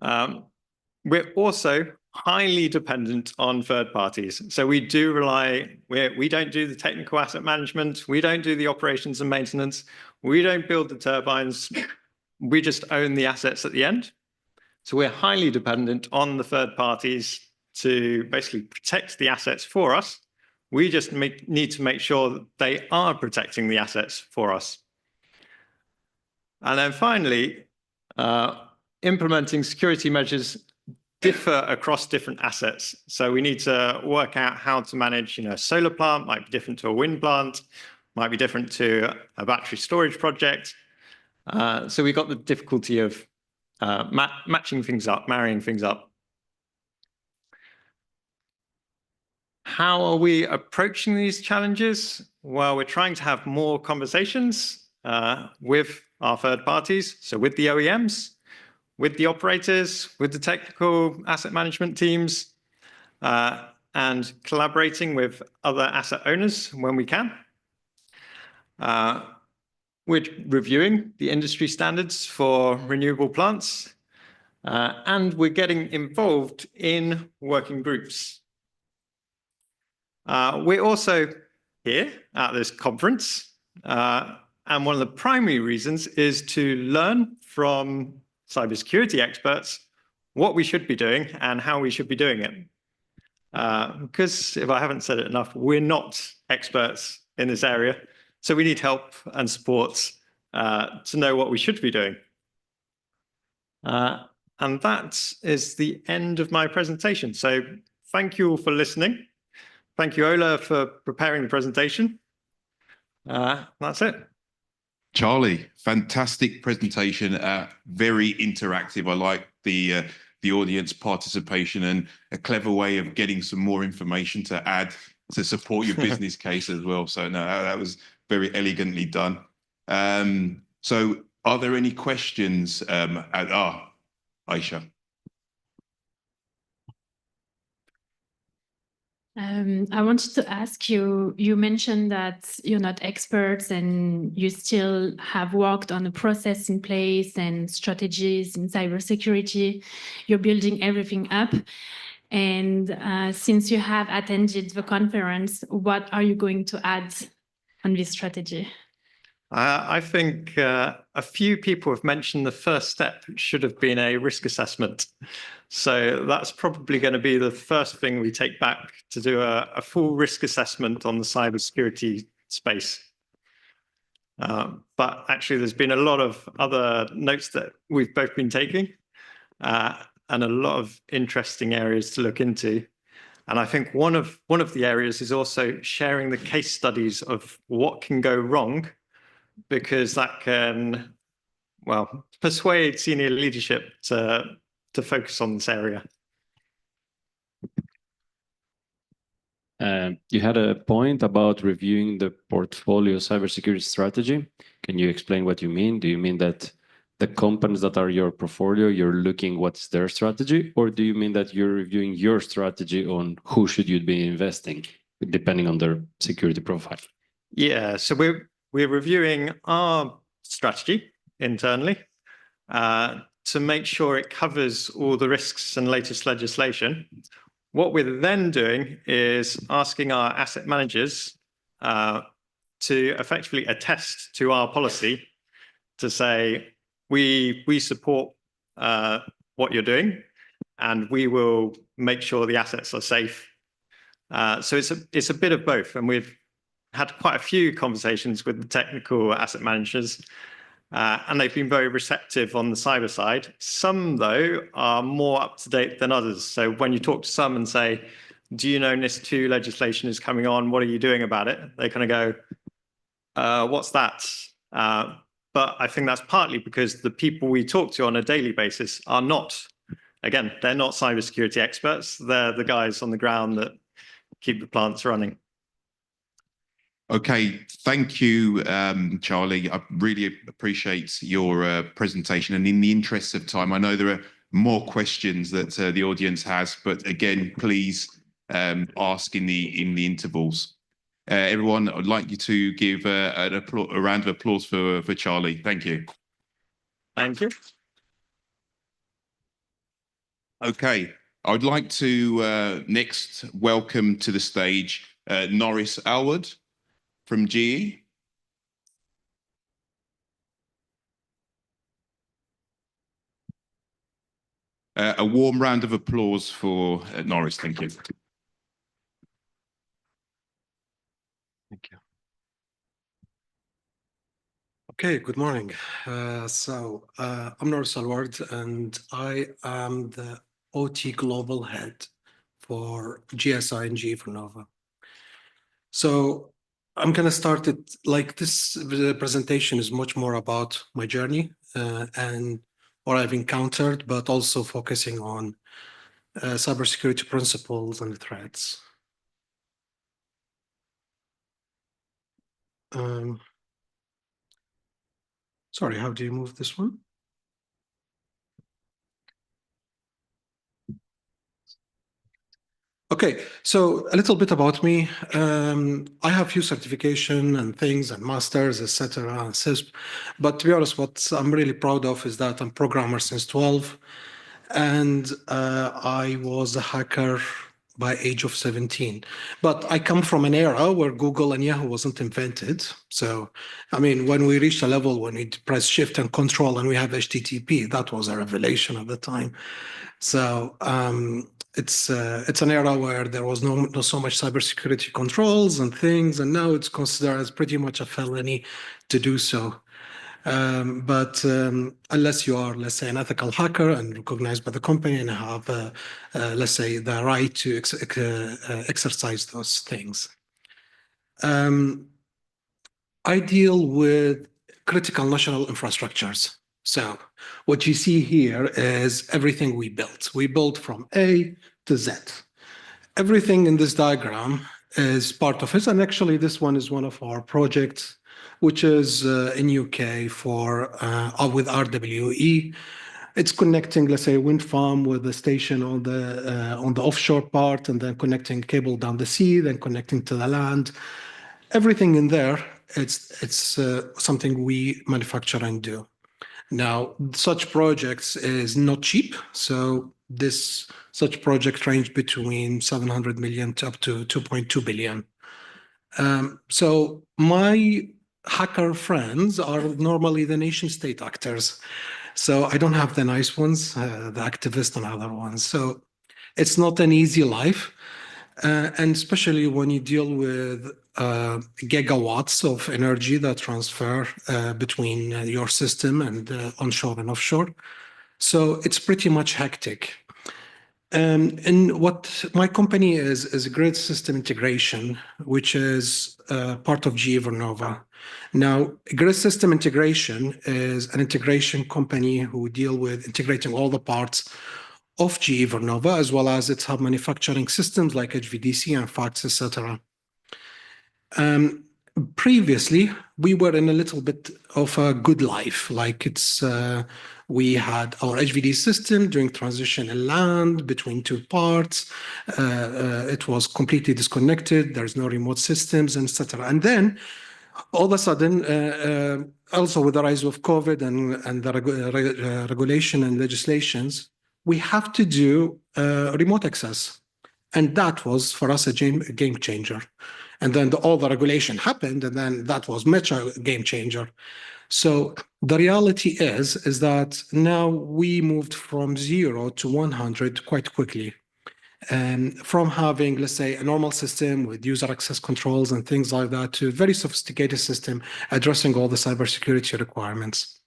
We're also highly dependent on third parties. So we do rely, we don't do the technical asset management, we don't do the operations and maintenance, we don't build the turbines, we just own the assets at the end. So we're highly dependent on the third parties to basically protect the assets for us. We just need to make sure that they are protecting the assets for us. And then finally, implementing security measures differ across different assets. So we need to work out how to manage, a solar plant might be different to a wind plant, might be different to a battery storage project. So we got the difficulty of matching things up, marrying things up. How are we approaching these challenges? Well, we're trying to have more conversations with our third parties, so with the OEMs, with the operators, with the technical asset management teams, and collaborating with other asset owners when we can. We're reviewing the industry standards for renewable plants, and we're getting involved in working groups. We're also here at this conference, and one of the primary reasons is to learn from cybersecurity experts what we should be doing and how we should be doing it. Because if I haven't said it enough, we're not experts in this area, so we need help and support to know what we should be doing. And that is the end of my presentation. So thank you all for listening. Thank you, Ola, for preparing the presentation. That's it. Charlie, fantastic presentation. Very interactive. I like the audience participation and a clever way of getting some more information to add to support your business case as well. So no, that was very elegantly done. So are there any questions? Aisha. I wanted to ask you, you mentioned that you're not experts and you still have worked on a process in place and strategies in cybersecurity. You're building everything up. And since you have attended the conference, what are you going to add on this strategy? I think a few people have mentioned the first step should have been a risk assessment. So that's probably going to be the first thing we take back, to do a full risk assessment on the cybersecurity space. But actually, there's been a lot of other notes that we've both been taking, and a lot of interesting areas to look into. And I think one of the areas is also sharing the case studies of what can go wrong, because that can, well, persuade senior leadership to focus on this area. You had a point about reviewing the portfolio cybersecurity strategy. Can you explain what you mean? Do you mean that the companies that are your portfolio, you're looking what's their strategy, or do you mean that you're reviewing your strategy on who should you be investing, depending on their security profile? Yeah, so we're reviewing our strategy internally to make sure it covers all the risks and latest legislation. What we're then doing is asking our asset managers to effectively attest to our policy, to say, we support what you're doing, and we will make sure the assets are safe. So it's a bit of both, and we've had quite a few conversations with the technical asset managers, and they've been very receptive on the cyber side. Some, though, are more up to date than others. So when you talk to some and say, do you know NIS2 legislation is coming on, what are you doing about it? They kind of go, what's that? But I think that's partly because the people we talk to on a daily basis are not, again, they're not cybersecurity experts. They're the guys on the ground that keep the plants running. Okay, thank you, Charlie. I really appreciate your presentation. And in the interest of time, I know there are more questions that the audience has, but again, please ask in the intervals. Everyone, I'd like you to give a round of applause for Charlie. Thank you. Thank you. Okay, I'd like to next welcome to the stage Norris Alwood from GE. A warm round of applause for Norris. Thank you. Thank you. Okay, good morning. I'm Norris Alwood, and I am the OT Global Head for GSI and GE Vernova. So I'm going to start it like this. The presentation is much more about my journey and what I've encountered, but also focusing on cybersecurity principles and threats. Sorry, how do you move this one? Okay, so a little bit about me. I have a few certification and things and masters, etc. and CISP. But to be honest, what I'm really proud of is that I'm a programmer since 12. And I was a hacker by age of 17. But I come from an era where Google and Yahoo wasn't invented. So, I mean, when we reached a level when we press Shift and Control and we have HTTP, that was a revelation at the time. So it's an era where there was not so much cybersecurity controls and things, and now it's considered as pretty much a felony to do so. But unless you are, let's say, an ethical hacker and recognized by the company and have, let's say, the right to exercise those things. I deal with critical national infrastructures. So what you see here is everything we built. We built from A to Z. Everything in this diagram is part of it. And actually, this one is one of our projects, which is in UK for with RWE. It's connecting, let's say, a wind farm with a station on the offshore part, and then connecting cable down the sea, then connecting to the land. Everything in there, it's something we manufacture and do. Now, such projects is not cheap. So such project range between 700 million to up to 2.2 billion. So my hacker friends are normally the nation state actors. So I don't have the nice ones, the activists and other ones. So it's not an easy life. And especially when you deal with gigawatts of energy that transfer between your system and onshore and offshore. So it's pretty much hectic. And what my company is Grid System Integration, which is part of GE Vernova. Now, Grid System Integration is an integration company who deal with integrating all the parts of GE Vernova, as well as its hub manufacturing systems like HVDC and FACTS, etc. Previously, we were in a little bit of a good life, like we had our HVDC system during transition in land between two parts. It was completely disconnected. There's no remote systems, etc. And then all of a sudden, also with the rise of COVID and the regulation and legislations, we have to do remote access. And that was, for us, a game changer. And then all the regulation happened, and then that was much a game changer. So the reality is that now we moved from 0 to 100 quite quickly. And from having, let's say, a normal system with user access controls and things like that to a very sophisticated system addressing all the cybersecurity requirements.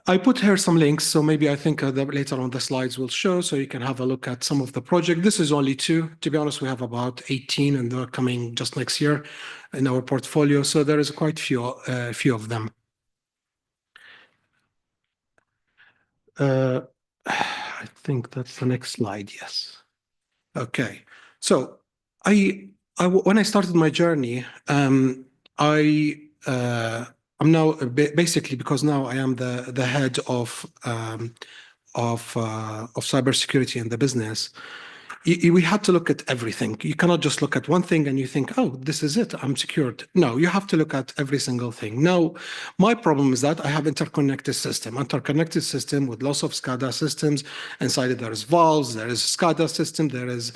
I put here some links, so maybe I think later on the slides will show, so you can have a look at some of the project. This is only 2. To be honest, we have about 18, and they're coming just next year in our portfolio. So there is quite few of them. I think that's the next slide. Yes. Okay. So when I started my journey, I'm now basically, because now I am the head of cybersecurity in the business. We had to look at everything. You cannot just look at one thing and you think, oh, this is it, I'm secured. No, you have to look at every single thing. Now, my problem is that I have interconnected system with lots of SCADA systems. Inside it, there is valves, there is SCADA system, there is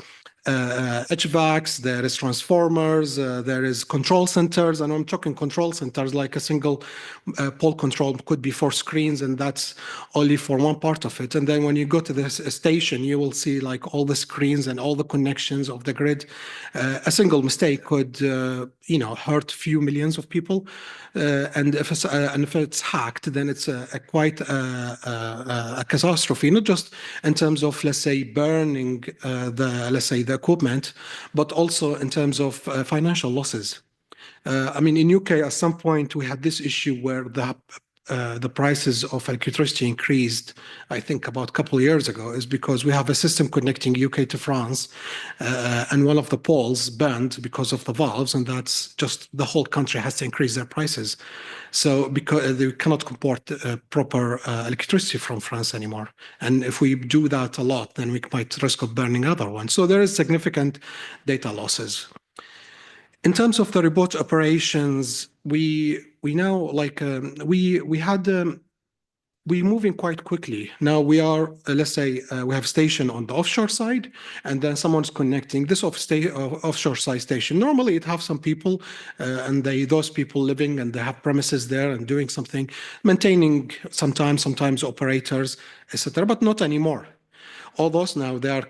HVACs, there is transformers, there is control centers, and I'm talking control centers like a single pole control could be 4 screens, and that's only for one part of it. And then when you go to this station, you will see like all the screens and all the connections of the grid. A single mistake could, hurt a few millions of people. And if it's hacked, then it's quite a catastrophe, not just in terms of, let's say, burning the equipment, but also in terms of financial losses. In UK, at some point, we had this issue where the prices of electricity increased, I think about a couple of years ago, is because we have a system connecting UK to France, and one of the poles burned because of the valves, and that's just the whole country has to increase their prices. So because they cannot import proper electricity from France anymore. And if we do that a lot, then we might risk of burning other ones. So there is significant data losses. In terms of the remote operations, we're moving quite quickly. Now we are, let's say, we have station on the offshore side, and then someone's connecting this offshore side station. Normally it have some people, and those people living, and they have premises there and doing something, maintaining sometimes operators, etc., but not anymore. All those now, they are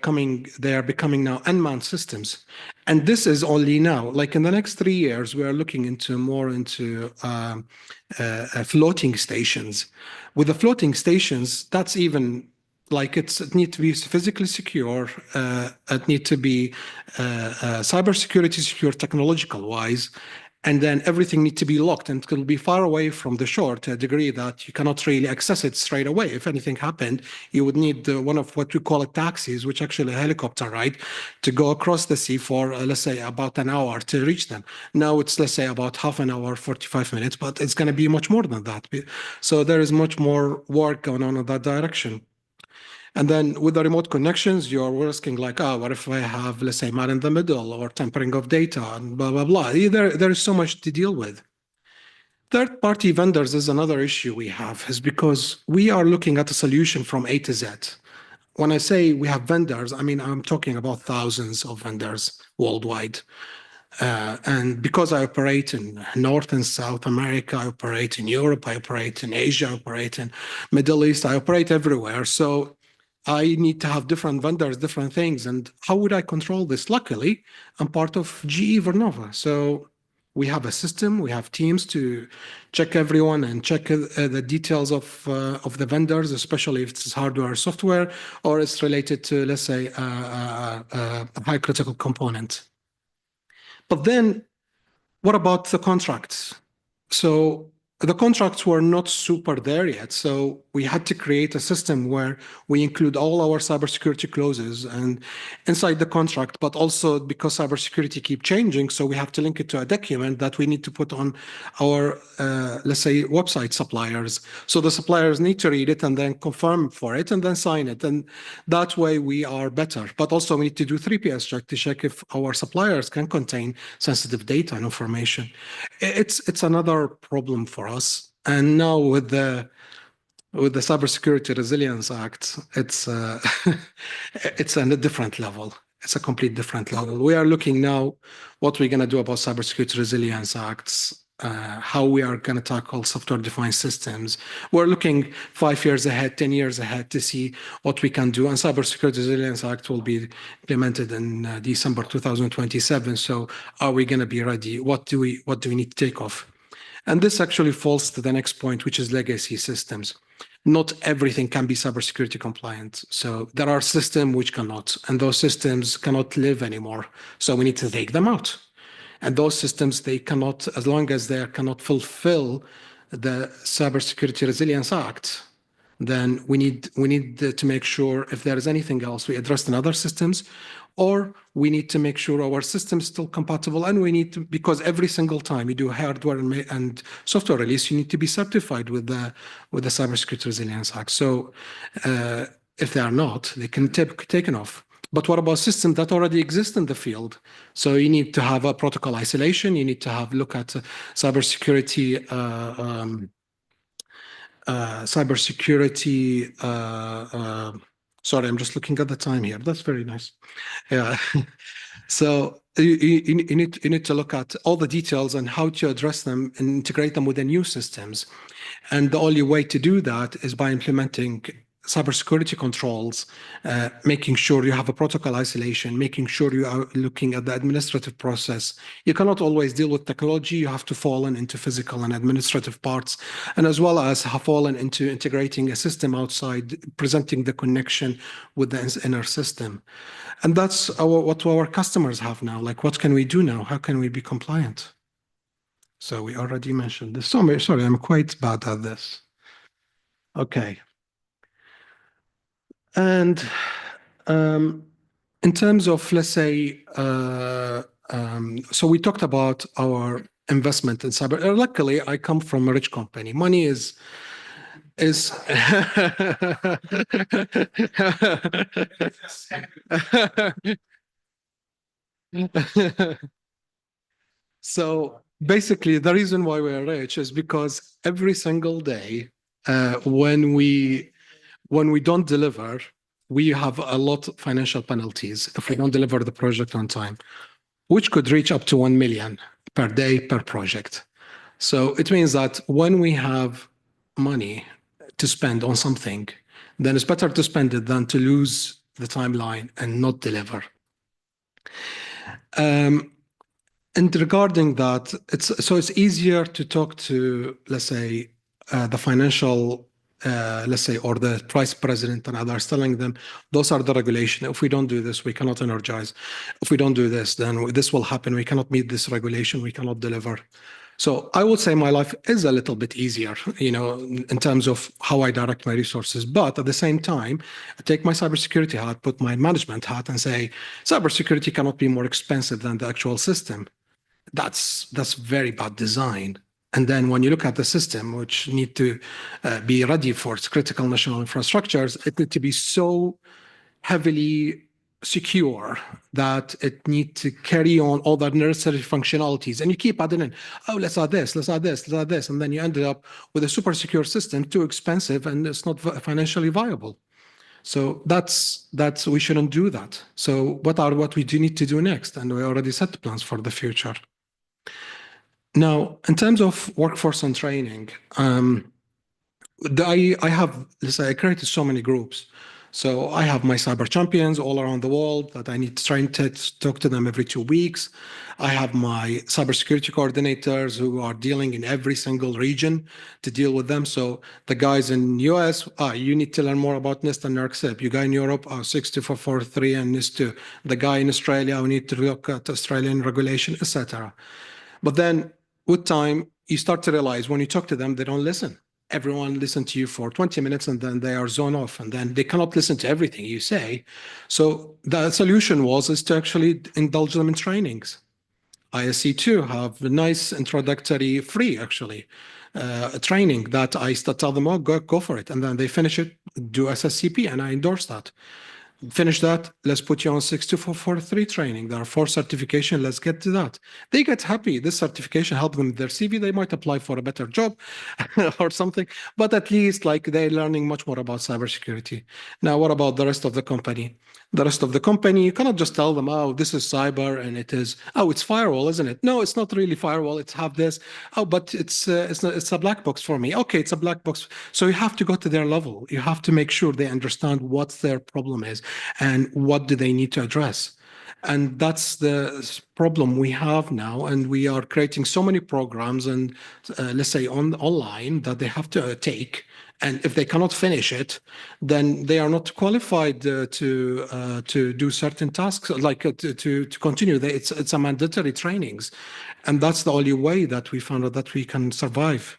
becoming now unmanned systems. And this is only now, like in the next 3 years, we are looking more into floating stations. With the floating stations, that's even like it needs to be physically secure, it needs to be cybersecurity secure technological wise, and then everything needs to be locked, and it will be far away from the shore to a degree that you cannot really access it straight away. If anything happened, you would need one of what we call taxis, which actually a helicopter ride, to go across the sea for, let's say, about an hour to reach them. Now it's, let's say, about half an hour, 45 minutes, but it's going to be much more than that. So there is much more work going on in that direction. And then with the remote connections, you're risking like, what if I have, let's say, man in the middle or tampering of data and blah, blah, blah. There is so much to deal with. Third-party vendors is another issue we have, is because we are looking at a solution from A to Z. When I say we have vendors, I'm talking about thousands of vendors worldwide. And because I operate in North and South America, I operate in Europe, I operate in Asia, I operate in Middle East, I operate everywhere. So I need to have different vendors, different things. And how would I control this? Luckily, I'm part of GE Vernova. So we have a system, we have teams to check everyone and check the details of the vendors, especially if it's hardware or software, or it's related to, let's say, a high critical component. But then what about the contracts? So the contracts were not super there yet. So we had to create a system where we include all our cybersecurity clauses and inside the contract, but also because cybersecurity keep changing. So we have to link it to a document that we need to put on our, let's say, website suppliers. So the suppliers need to read it and then confirm for it and then sign it. And that way we are better. But also we need to do 3PS check to check if our suppliers can contain sensitive data and information. It's another problem for us. And now with the Cybersecurity Resilience Act, it's it's on a different level. It's a complete different level. We are looking now what we're going to do about Cybersecurity Resilience Acts, how we are going to tackle software-defined systems. We're looking 5 years ahead, 10 years ahead to see what we can do. And Cybersecurity Resilience Act will be implemented in December 2027. So are we going to be ready? What do we need to take off? And this actually falls to the next point, which is legacy systems. Not everything can be cybersecurity compliant. So there are systems which cannot, and those systems cannot live anymore. So we need to take them out. And those systems, they cannot, as long as they cannot fulfill the Cybersecurity Resilience Act, then we need to make sure if there is anything else, we address in other systems, or we need to make sure our system is still compatible, and we need to, because every single time you do hardware and software release, you need to be certified with the Cybersecurity Resilience Act. So if they are not, they can be taken off. But what about systems that already exist in the field? So you need to have a protocol isolation. You need to have look at cybersecurity. Sorry, I'm just looking at the time here. That's very nice. Yeah. So you need to look at all the details and how to address them and integrate them with the new systems. And the only way to do that is by implementing cybersecurity controls, making sure you have a protocol isolation, making sure you are looking at the administrative process. You cannot always deal with technology. You have to fall into physical and administrative parts, and as well as have fallen into integrating a system outside, presenting the connection with the inner system. And that's what our customers have now. Like, what can we do now? How can we be compliant? So we already mentioned this. Sorry, I'm quite bad at this. Okay. And in terms of, let's say, so we talked about our investment in cyber. Luckily, I come from a rich company. Money is so basically the reason why we are rich is because every single day when we don't deliver, we have a lot of financial penalties if we don't deliver the project on time, which could reach up to 1 million per day per project. So it means that when we have money to spend on something, then it's better to spend it than to lose the timeline and not deliver. And regarding that, it's easier to talk to, let's say, the financial let's say, or the vice president and others, telling them, those are the regulation. If we don't do this, we cannot energize. If we don't do this, then this will happen. We cannot meet this regulation. We cannot deliver. So I would say my life is a little bit easier, in terms of how I direct my resources. But at the same time, I take my cybersecurity hat, put my management hat, and say, cybersecurity cannot be more expensive than the actual system. That's very bad design. And then when you look at the system, which need to be ready for its critical national infrastructures, it need to be so heavily secure that it need to carry on all the necessary functionalities. And you keep adding in, oh, let's add this, let's add this, let's add this. And then you ended up with a super secure system, too expensive, and it's not financially viable. So that's we shouldn't do that. So what we do need to do next? And we already set plans for the future. Now, in terms of workforce and training, I have, let's say, I created so many groups. So I have my cyber champions all around the world that I need to train to talk to them every 2 weeks. I have my cybersecurity coordinators who are dealing in every single region to deal with them. So the guys in US, you need to learn more about NIST and NERC-CIP. You guy in Europe, 62443 and NIST2. The guy in Australia, we need to look at Australian regulation, etc. But then with time, you start to realize when you talk to them, they don't listen. Everyone listens to you for 20 minutes and then they are zone off and then they cannot listen to everything you say. So the solution is to actually indulge them in trainings. ISC2 have a nice introductory free actually training that I tell them, oh, go for it. And then they finish it, do SSCP, and I endorse that. Finish that, let's put you on 62443 training. There are 4 certifications, let's get to that. They get happy. This certification helps them with their CV. They might apply for a better job or something, but at least like they're learning much more about cybersecurity. Now, what about the rest of the company? The rest of the company, you cannot just tell them, oh, this is cyber and it is, oh, it's firewall, isn't it? No, it's not really firewall. It's have this. Oh, but it's a black box for me. Okay, it's a black box. So you have to go to their level. You have to make sure they understand what their problem is and what do they need to address. And that's the problem we have now. And we are creating so many programs and let's say online that they have to take. And if they cannot finish it, then they are not qualified to do certain tasks, like to continue. It's a mandatory trainings. And that's the only way that we found out that we can survive.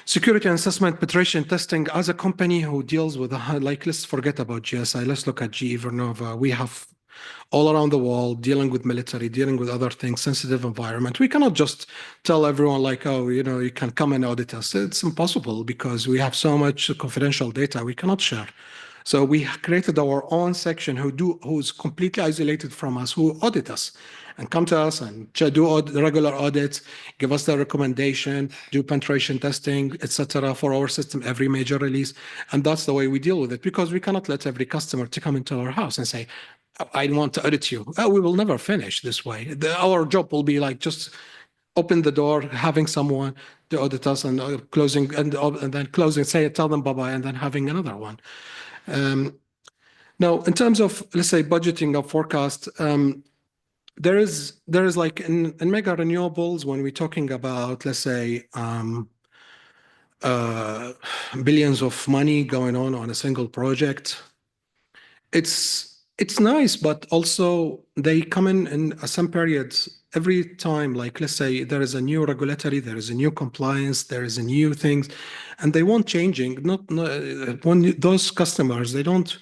Security assessment, penetration testing. As a company who deals with, let's forget about GSI. Let's look at GE Vernova. We have all around the world dealing with military, dealing with other things, sensitive environment. We cannot just tell everyone like, oh, you can come and audit us. It's impossible because we have so much confidential data we cannot share. So we created our own section who's completely isolated from us, who audit us and come to us and do regular audits, give us the recommendation, do penetration testing, etc. for our system, every major release. And that's the way we deal with it because we cannot let every customer to come into our house and say, I want to audit you. We will never finish this way. Our job will be like just open the door, having someone to audit us and closing and then closing, tell them bye-bye, and then having another one. Now, in terms of, let's say, budgeting or forecast, there is like in mega renewables, when we're talking about, let's say, billions of money going on a single project, it's nice, but also they come in some periods every time, like let's say there is a new regulatory, there is a new compliance, there is a new things, and they want changing. When those customers, they don't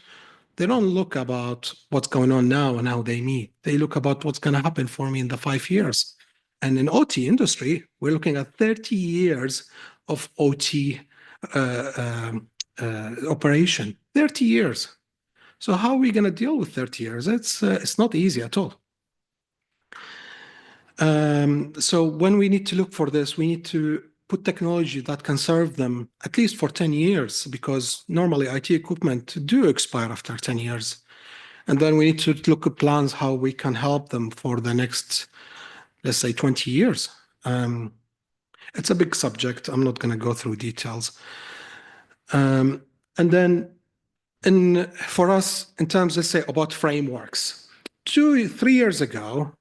look about what's going on now and how they need. They look about what's going to happen for me in the 5 years. And in OT industry, we're looking at 30 years of OT operation. 30 years. So how are we going to deal with 30 years? It's not easy at all. So when we need to look for this, we need to put technology that can serve them at least for 10 years, because normally IT equipment do expire after 10 years. And then we need to look at plans how we can help them for the next, let's say, 20 years. It's a big subject. I'm not going to go through details. And then for us, in terms, let's say, about frameworks, 2-3 years ago,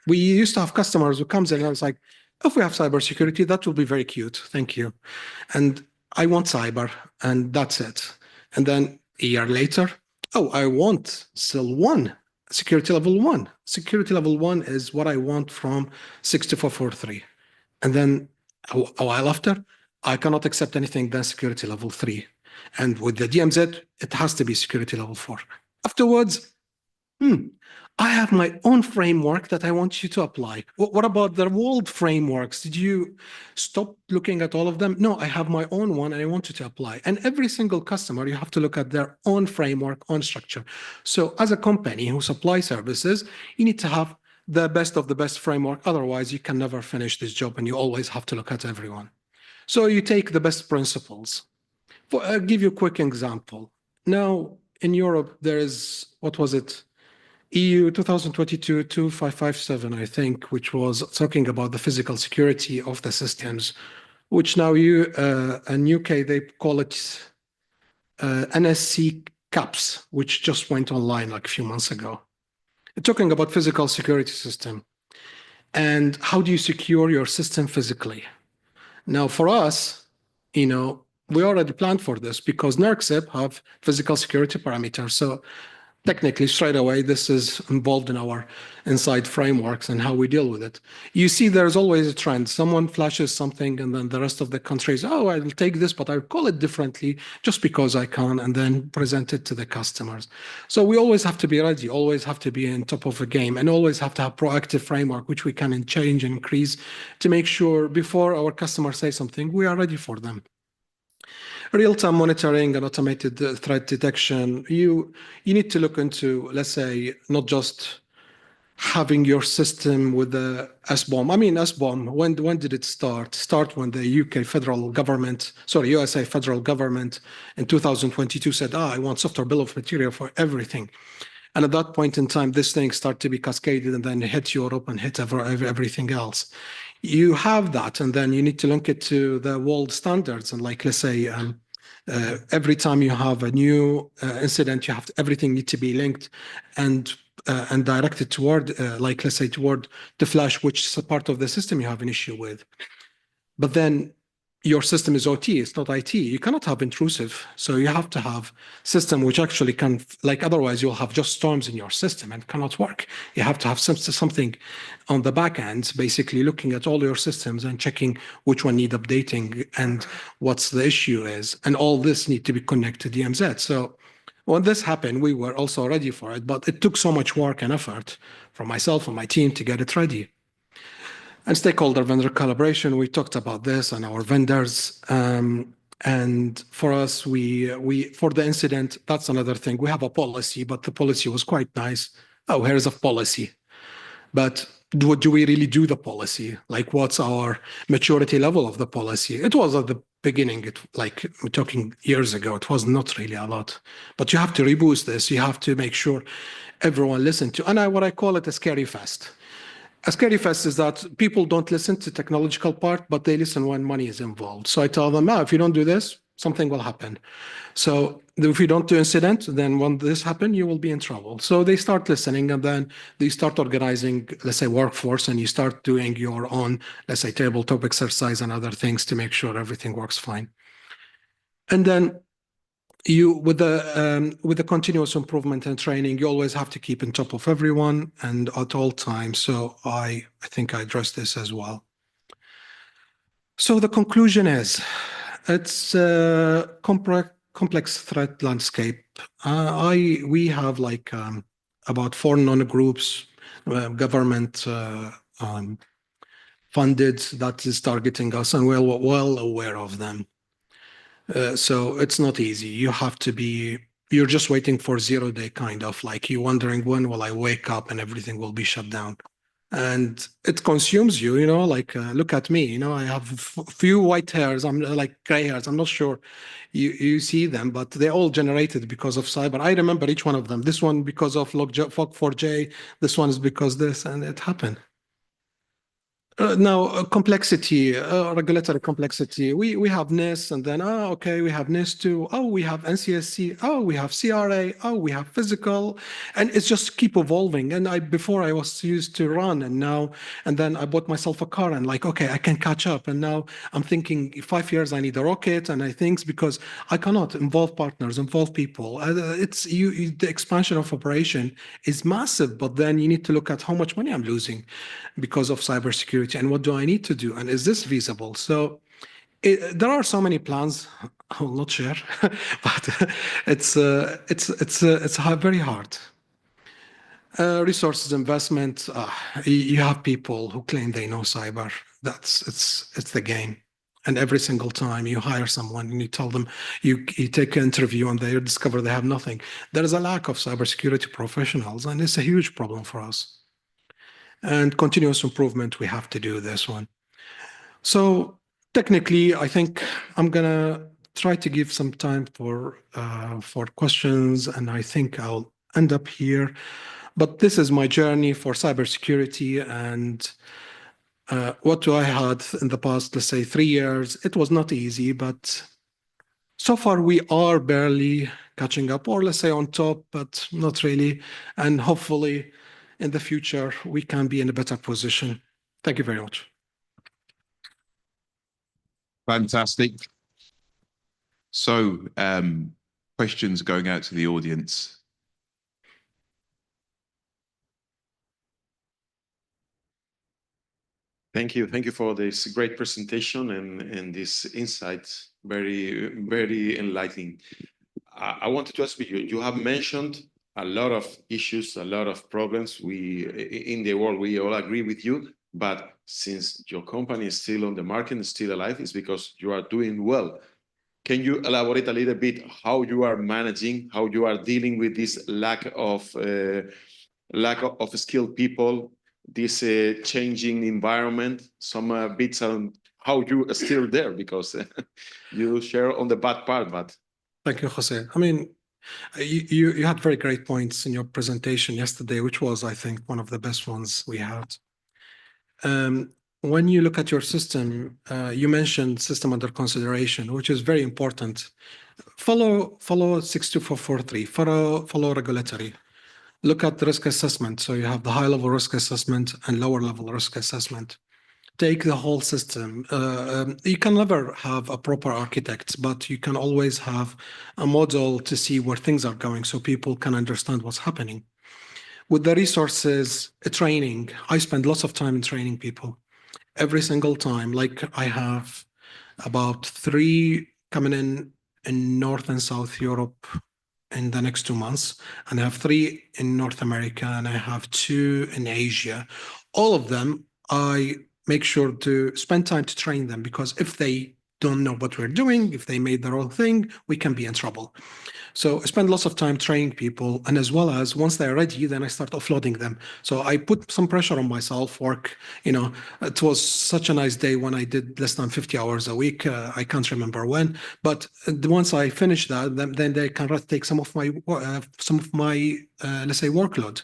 we used to have customers who comes in and was like, if we have cybersecurity, that will be very cute. Thank you. And I want cyber, and that's it. And then a year later, oh, I want still one, security level 1. Security level 1 is what I want from 62443. And then a while after, I cannot accept anything than security level 3. And with the DMZ, it has to be security level 4. Afterwards, I have my own framework that I want you to apply. What about the world frameworks? Did you stop looking at all of them? No, I have my own one and I want you to apply. And every single customer, you have to look at their own framework, own structure. So as a company who supplies services, you need to have the best of the best framework. Otherwise, you can never finish this job and you always have to look at everyone. So you take the best principles. I'll give you a quick example. now in Europe, there is, what was it? EU 2022-2557, I think, which was talking about the physical security of the systems, which now in UK, they call it NSC CAPS, which just went online like a few months ago. Talking about physical security system and how do you secure your system physically? Now, for us, we already planned for this because NERCSIP have physical security parameters. So technically, straight away, this is involved in our inside frameworks and how we deal with it. You see, there's always a trend. Someone flashes something, and then the rest of the countries, oh, I'll take this, but I'll call it differently just because I can, and then present it to the customers. So we always have to be ready, always have to be on top of the game, and always have to have proactive framework, which we can change and increase to make sure before our customers say something, we are ready for them. Real-time monitoring and automated threat detection, you need to look into, let's say, not just having your system with the SBOM. I mean, SBOM, when did it start? Start when the UK federal government, sorry, USA federal government in 2022 said, I want software bill of material for everything. And at that point in time, this thing started to be cascaded and then hit Europe and hit everything else. You have that, and then you need to link it to the world standards. And like, let's say, every time you have a new incident, everything needs to be linked and directed toward, like, let's say, toward the flash, which is a part of the system you have an issue with. But then your system is OT, it's not IT. You cannot have intrusive. So you have to have system which actually can, like, otherwise you'll have just storms in your system and cannot work. You have to have something on the back end, basically looking at all your systems and checking which one need updating and what's the issue is. And all this need to be connected to DMZ. So when this happened, we were also ready for it, but it took so much work and effort from myself and my team to get it ready. And stakeholder vendor collaboration, we talked about this and our vendors. And for us, we for the incident, that's another thing. We have a policy, but the policy was quite nice. Oh, here's a policy. But do we really do the policy? Like, what's our maturity level of the policy? It was at the beginning, like we're talking years ago, it was not really a lot. But you have to reboost this. You have to make sure everyone listen to, and what I call it a scary fest. A scary fest is that people don't listen to technological part, but they listen when money is involved. So I tell them, if you don't do this, something will happen. So if you don't do incident, then when this happens, you will be in trouble. So they start listening, and then they start organizing, let's say, workforce, and you start doing your own, let's say, tabletop exercise and other things to make sure everything works fine. And then with the continuous improvement and training, you always have to keep on top of everyone and at all times. So I think I addressed this as well. So the conclusion is, it's a complex threat landscape. We have like about 4 non-groups, government funded, that is targeting us, and we're well aware of them. So it's not easy. You have to be, you're just waiting for 0 day, kind of like you're wondering, when will I wake up and everything will be shut down? And it consumes you, like, look at me, I have few white hairs, I'm like gray hairs. I'm not sure you see them, but they're all generated because of cyber. I remember each one of them. This one because of Log4j, this one is because this, and it happened. Now, complexity, regulatory complexity. We have NIST, and then, okay, we have NIST too. Oh, we have NCSC. Oh, we have CRA. Oh, we have physical. And it's just keep evolving. And before I was used to run, and then I bought myself a car and like, okay, I can catch up. And now I'm thinking 5 years, I need a rocket and I think because I cannot involve partners, involve people. The expansion of operation is massive, but then you need to look at how much money I'm losing because of cybersecurity. And what do I need to do? And is this feasible? So there are so many plans. I will not share, but it's very hard. Resources investment. You have people who claim they know cyber. It's the game. And every single time you hire someone and you tell them, you take an interview and they discover they have nothing. There is a lack of cybersecurity professionals, and it's a huge problem for us. And continuous improvement, we have to do this one. So technically, I think I'm gonna try to give some time for questions, and I think I'll end up here. But this is my journey for cybersecurity, and what do I had in the past, let's say 3 years. It was not easy, but so far we are barely catching up, or let's say on top, but not really. And hopefully in the future, we can be in a better position. Thank you very much. Fantastic. So, questions going out to the audience. Thank you. Thank you for this great presentation and this insights. Very, very enlightening. I wanted to ask you, you have mentioned a lot of issues, a lot of problems. In the world, we all agree with you, but since your company is still on the market and still alive, it's because you are doing well. Can you elaborate a little bit how you are managing, how you are dealing with this lack of skilled people, this changing environment, some bits on how you are still there, because you share on the bad part, but. Thank you, Jose. I mean, you had very great points in your presentation yesterday, which was, I think, one of the best ones we had. When you look at your system, you mentioned system under consideration, which is very important. Follow 62443, follow regulatory. Look at the risk assessment. So you have the high-level risk assessment and lower-level risk assessment. Take the whole system. You can never have a proper architect, but you can always have a model to see where things are going so people can understand what's happening. With the resources, training, I spend lots of time in training people. Every single time, like I have about 3 coming in North and South Europe in the next 2 months, and I have 3 in North America, and I have 2 in Asia. All of them, I make sure to spend time to train them, because if they don't know what we're doing, if they made the wrong thing, we can be in trouble. So I spend lots of time training people, and as well as once they're ready, then I start offloading them. So I put some pressure on myself, it was such a nice day when I did less than 50 hours a week. I can't remember when, but once I finish that, then they can take some of my let's say workload.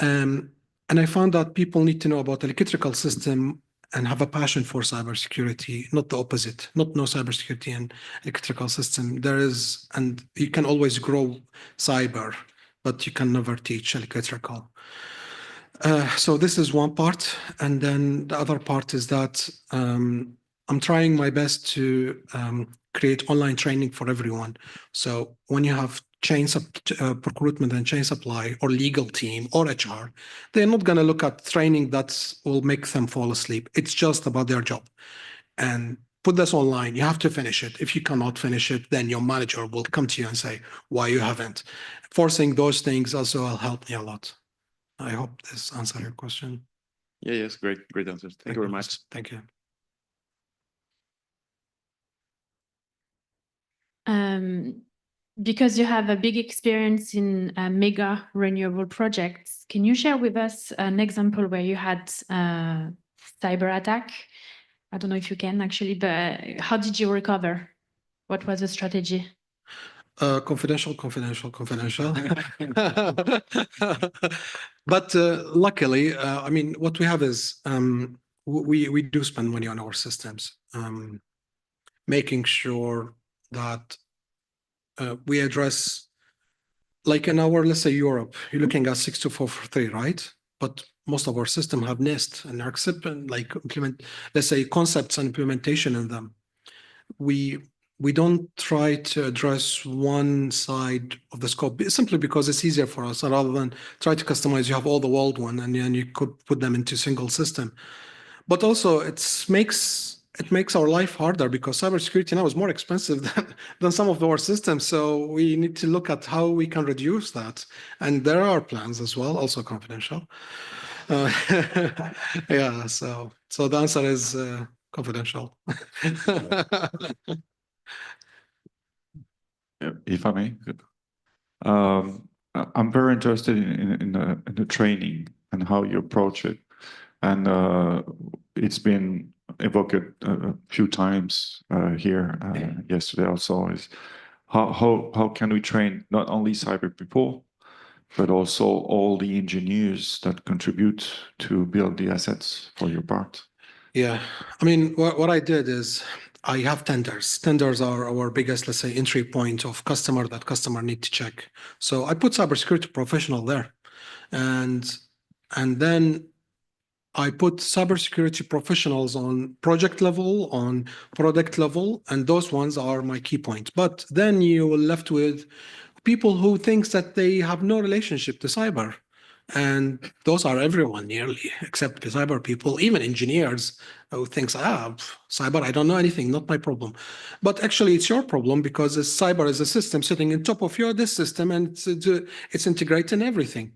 And I found that people need to know about the electrical system and have a passion for cybersecurity, not the opposite, not no cybersecurity and electrical system. There is, and you can always grow cyber, but you can never teach electrical. So this is one part. And then the other part is that I'm trying my best to create online training for everyone. So when you have procurement and chain supply or legal team or HR, they're not going to look at training that will make them fall asleep. It's just about their job. And put this online. You have to finish it. If you cannot finish it, then your manager will come to you and say why you haven't. Forcing those things also will help me a lot. I hope this answered your question. Yeah, yes, great answers. Thank you very much. Thank you. Because you have a big experience in mega renewable projects, can you share with us an example where you had a cyber attack? I don't know if you can actually, but how did you recover? What was the strategy? Confidential. But luckily, I mean, what we have is we do spend money on our systems, making sure that we address, like in our, let's say Europe, you're looking at 62443, right? But most of our system have NIST and ARCSIP and like let's say concepts and implementation in them. We don't try to address one side of the scope simply because it's easier for us, rather than try to customize. You have all the world one, and then you could put them into a single system. But also it makes our life harder, because cybersecurity now is more expensive than some of our systems. So we need to look at how we can reduce that. And there are plans as well, also confidential. Yeah, so the answer is confidential. If I may, I'm very interested in the training and how you approach it. And it's been evoked it a few times here yesterday also, is how can we train not only cyber people, but also all the engineers that contribute to build the assets for your part? Yeah, I mean, what I did is I have tenders. Tenders are our biggest, let's say, entry point of customer that customer need to check. So I put cybersecurity professional there, and then I put cybersecurity professionals on project level, on product level, and those ones are my key point. But then you will left with people who thinks that they have no relationship to cyber. And those are everyone nearly, except the cyber people, even engineers who thinks, cyber, I don't know anything, not my problem. But actually it's your problem because cyber is a system sitting on top of this system, and it's integrating everything.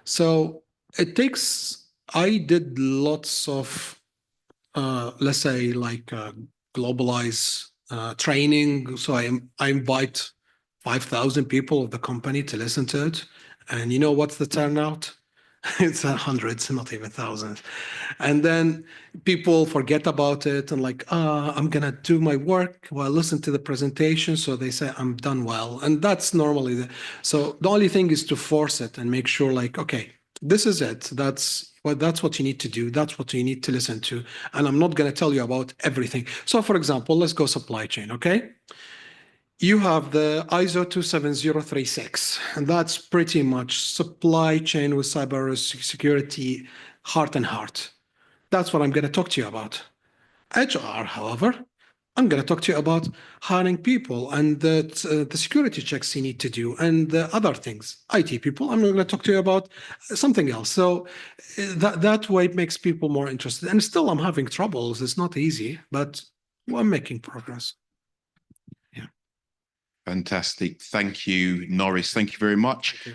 So it takes, I did lots of, let's say, like globalize training. So I invite 5,000 people of the company to listen to it. And you know what's the turnout? It's hundreds, not even thousands. And then people forget about it and like, I'm going to do my work while listen to the presentation. So they say, I'm done well. And that's normally so the only thing is to force it and make sure like, okay, this is it. That's what you need to do. That's what you need to listen to. And I'm not going to tell you about everything. So for example, let's go supply chain, okay? You have the ISO 27036, and that's pretty much supply chain with cyber security, heart and heart. That's what I'm going to talk to you about. HR, however, I'm going to talk to you about hiring people and the security checks you need to do and the other things. IT people, I'm going to talk to you about something else. So that way it makes people more interested. And still, I'm having troubles. It's not easy, but I'm making progress. Fantastic. Thank you, Norris. Thank you very much.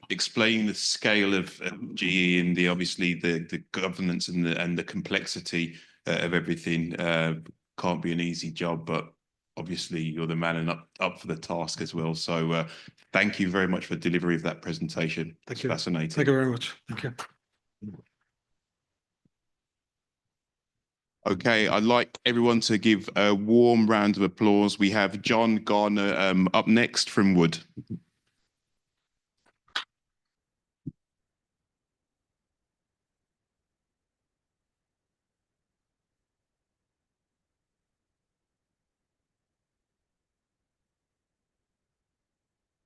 Explaining the scale of GE and obviously the governance and the complexity of everything can't be an easy job, but obviously you're the man and up for the task as well. So thank you very much for delivery of that presentation. Thank you. Fascinating. Thank you very much. Thank you. Okay, I'd like everyone to give a warm round of applause. We have John Garner up next from Wood.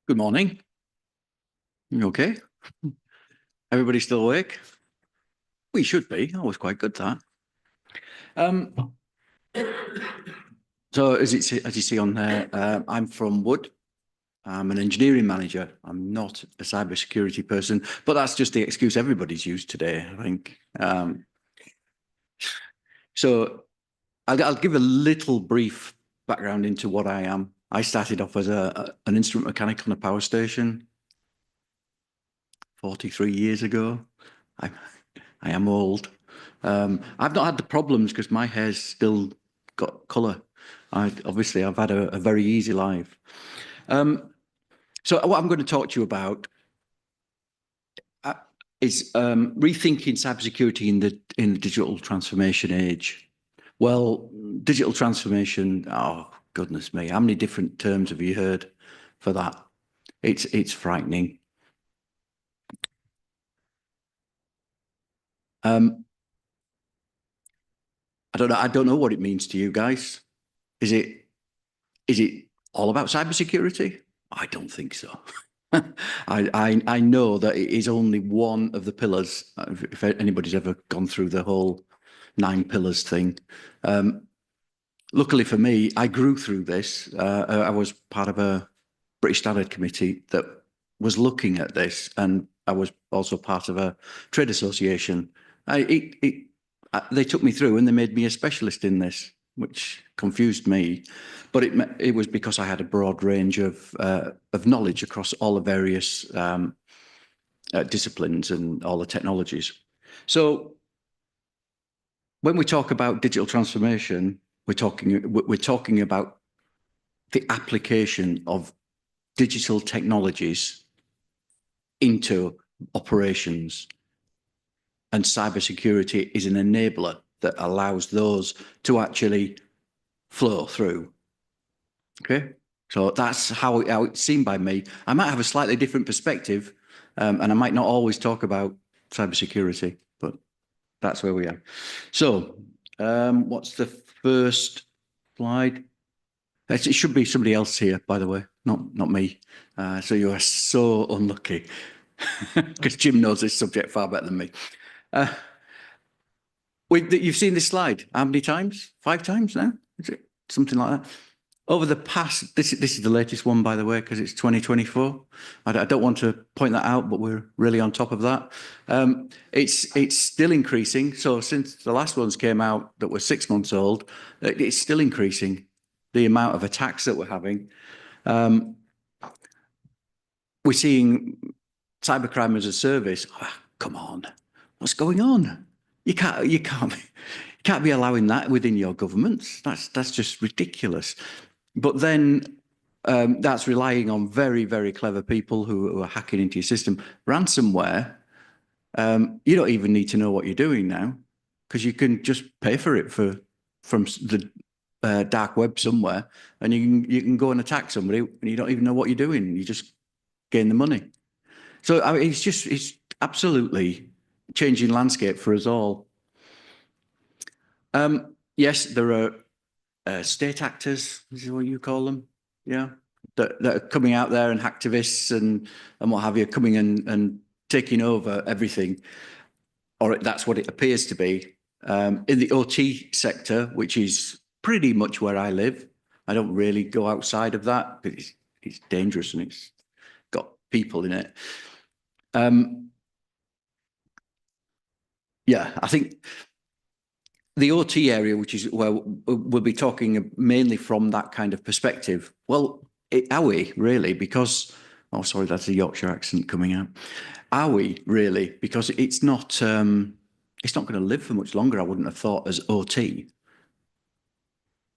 Good morning. You okay? Everybody still awake? We should be. That was quite good, that. So as you see on there, I'm from Wood. I'm an engineering manager. I'm not a cybersecurity person, but that's just the excuse everybody's used today, I think. So I'll give a little brief background into what I am. I started off as an instrument mechanic on a power station 43 years ago. I am old. I've not had the problems because my hair's still got colour. Obviously, I've had a very easy life. So what I'm going to talk to you about is rethinking cybersecurity in the digital transformation age. Well, digital transformation, oh, goodness me, how many different terms have you heard for that? It's frightening. I don't know what it means to you guys. Is it all about cybersecurity? I don't think so. I know that it is only one of the pillars. If anybody's ever gone through the whole 9 pillars thing. Luckily for me, I grew through this. I was part of a British Standard Committee that was looking at this, and I was also part of a trade association. They took me through and they made me a specialist in this, which confused me. But it was because I had a broad range of knowledge across all the various disciplines and all the technologies. So when we talk about digital transformation, we're talking about the application of digital technologies into operations, and cybersecurity is an enabler that allows those to actually flow through. Okay, so that's how it's seen by me. I might have a slightly different perspective, and I might not always talk about cybersecurity, but that's where we are. So, what's the first slide? It should be somebody else here, by the way, not me. So you are so unlucky, because Jim knows this subject far better than me. You've seen this slide how many times? 5 times now? Is it something like that? Over the past, this is the latest one, by the way, because it's 2024. I don't want to point that out, but we're really on top of that. It's still increasing. So since the last ones came out that were 6 months old, it's still increasing, the amount of attacks that we're having. We're seeing cybercrime as a service. Oh, come on, what's going on? You can't be allowing that within your governments. That's just ridiculous. But then that's relying on very, very clever people who are hacking into your system. Ransomware, you don't even need to know what you're doing now, because you can just pay for it from the dark web somewhere, and you can go and attack somebody, and you don't even know what you're doing. You just gain the money. So I mean, it's absolutely changing landscape for us all. Yes, there are state actors, this is what you call them, yeah, that are coming out there, and hacktivists and what have you, coming and taking over everything, or that's what it appears to be. In the OT sector, which is pretty much where I live, I don't really go outside of that, because it's dangerous and it's got people in it. Yeah, I think the OT area, which is where we'll be talking mainly from that kind of perspective. Well, are we really? Because, oh, sorry, that's a Yorkshire accent coming out. Are we really? Because it's not going to live for much longer, I wouldn't have thought, as OT.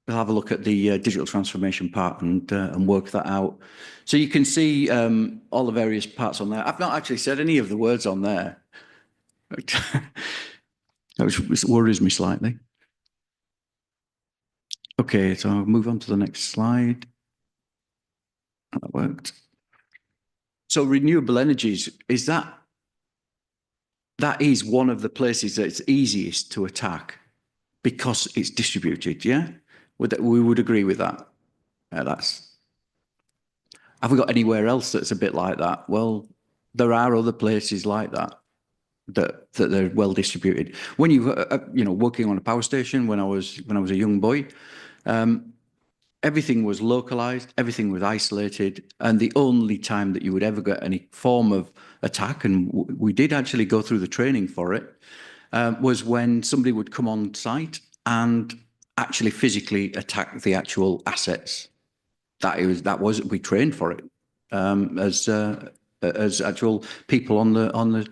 We'll have a look at the digital transformation part and work that out. So you can see all the various parts on there. I've not actually said any of the words on there. Which worries me slightly. Okay, so I'll move on to the next slide. That worked. So renewable energies, that is one of the places that it's easiest to attack because it's distributed, yeah? We would agree with that. Have we got anywhere else that's a bit like that? Well, there are other places like that. That they're well distributed. When you working on a power station, when I was a young boy, everything was localized, everything was isolated, and the only time that you would ever get any form of attack, and we did actually go through the training for it, was when somebody would come on site and actually physically attack the actual assets. We trained for it as actual people on the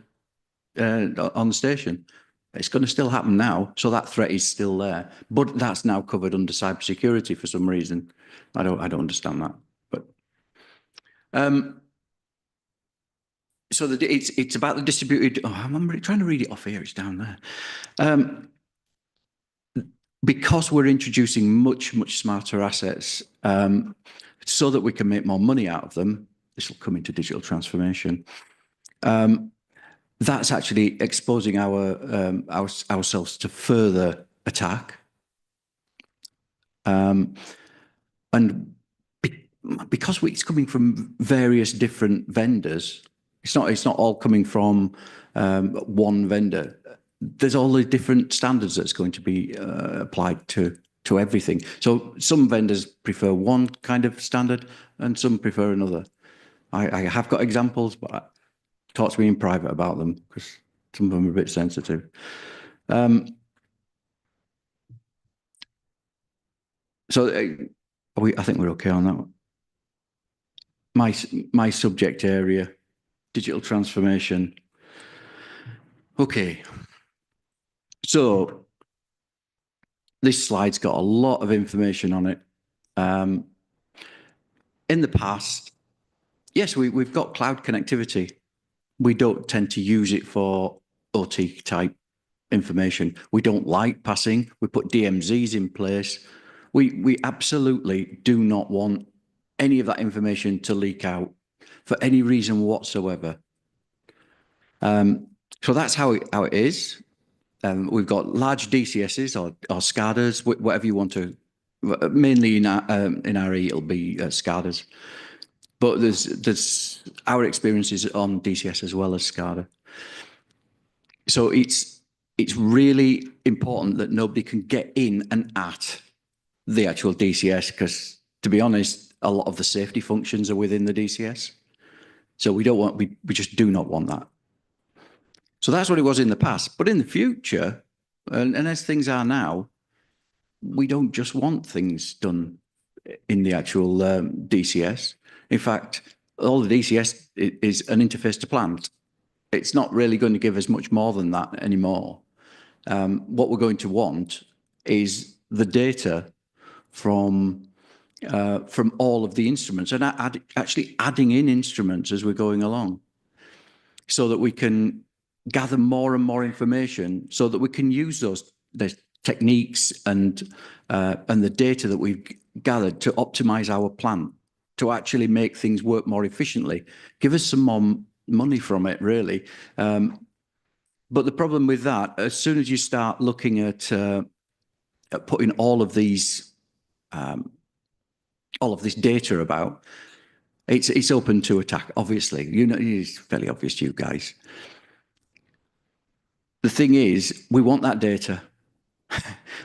station. It's going to still happen now, so that threat is still there, but that's now covered under cybersecurity for some reason. I don't understand that, but so it's about the distributed. Oh, I'm trying to read it off here. It's down there. Because we're introducing much smarter assets, so that we can make more money out of them. This will come into digital transformation. That's actually exposing ourselves to further attack. And because it's coming from various different vendors, it's not all coming from one vendor. There's all the different standards that's going to be applied to everything. So some vendors prefer one kind of standard and some prefer another. I have got examples, but talk to me in private about them because some of them are a bit sensitive. So I think we're okay on that one. My subject area, digital transformation. Okay. So this slide's got a lot of information on it. In the past, yes, we've got cloud connectivity. We don't tend to use it for OT type information. We don't like passing. We put DMZs in place. We absolutely do not want any of that information to leak out for any reason whatsoever. So that's how it is. We've got large DCSs or SCADAs, whatever you want to. Mainly in RE, it'll be SCADAs, but there's our experiences on DCS as well as SCADA. So it's really important that nobody can get in and at the actual DCS, because to be honest, a lot of the safety functions are within the DCS. So we just do not want that. So that's what it was in the past. But in the future, and as things are now, we don't just want things done in the actual DCS. In fact, all the DCS is an interface to plant. It's not really going to give us much more than that anymore. What we're going to want is the data from all of the instruments, and actually adding in instruments as we're going along, so that we can gather more and more information, so that we can use the techniques and the data that we've gathered to optimize our plant, to actually make things work more efficiently, give us some more money from it, really. But the problem with that, as soon as you start looking at putting all of this data about, it's open to attack. Obviously, you know, it's fairly obvious to you guys. The thing is, we want that data.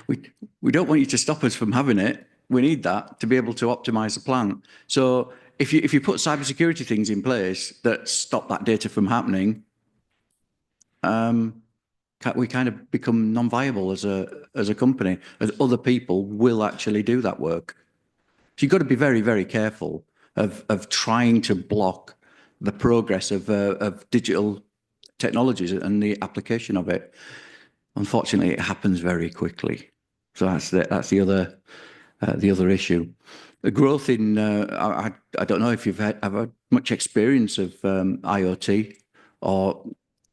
We don't want you to stop us from having it. We need that to be able to optimize the plant. So if you put cybersecurity things in place that stop that data from happening, we kind of become non-viable as a company, as other people will actually do that work. So you've got to be very, very careful of trying to block the progress of digital technologies and the application of it. Unfortunately, it happens very quickly. So that's the other issue. The growth in I don't know if you've had much experience of IoT, or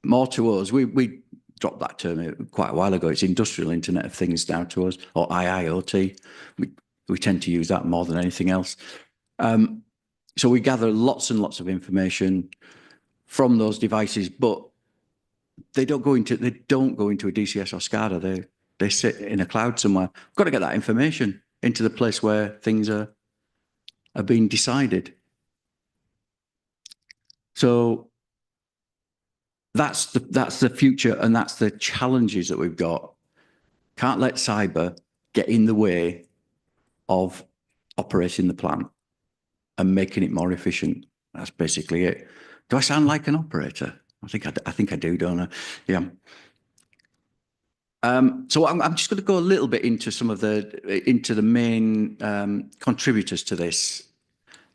more to us. We dropped that term quite a while ago. It's Industrial Internet of Things now to us, or IIoT. We tend to use that more than anything else. So we gather lots and lots of information from those devices, but they don't go into a DCS or SCADA. They sit in a cloud somewhere. We've got to get that information into the place where things are being decided. So that's the future, and that's the challenges that we've got. Can't let cyber get in the way of operating the plant and making it more efficient. That's basically it. Do I sound like an operator? I think I do, don't I? Yeah. So I'm just going to go a little bit into some of the main contributors to this.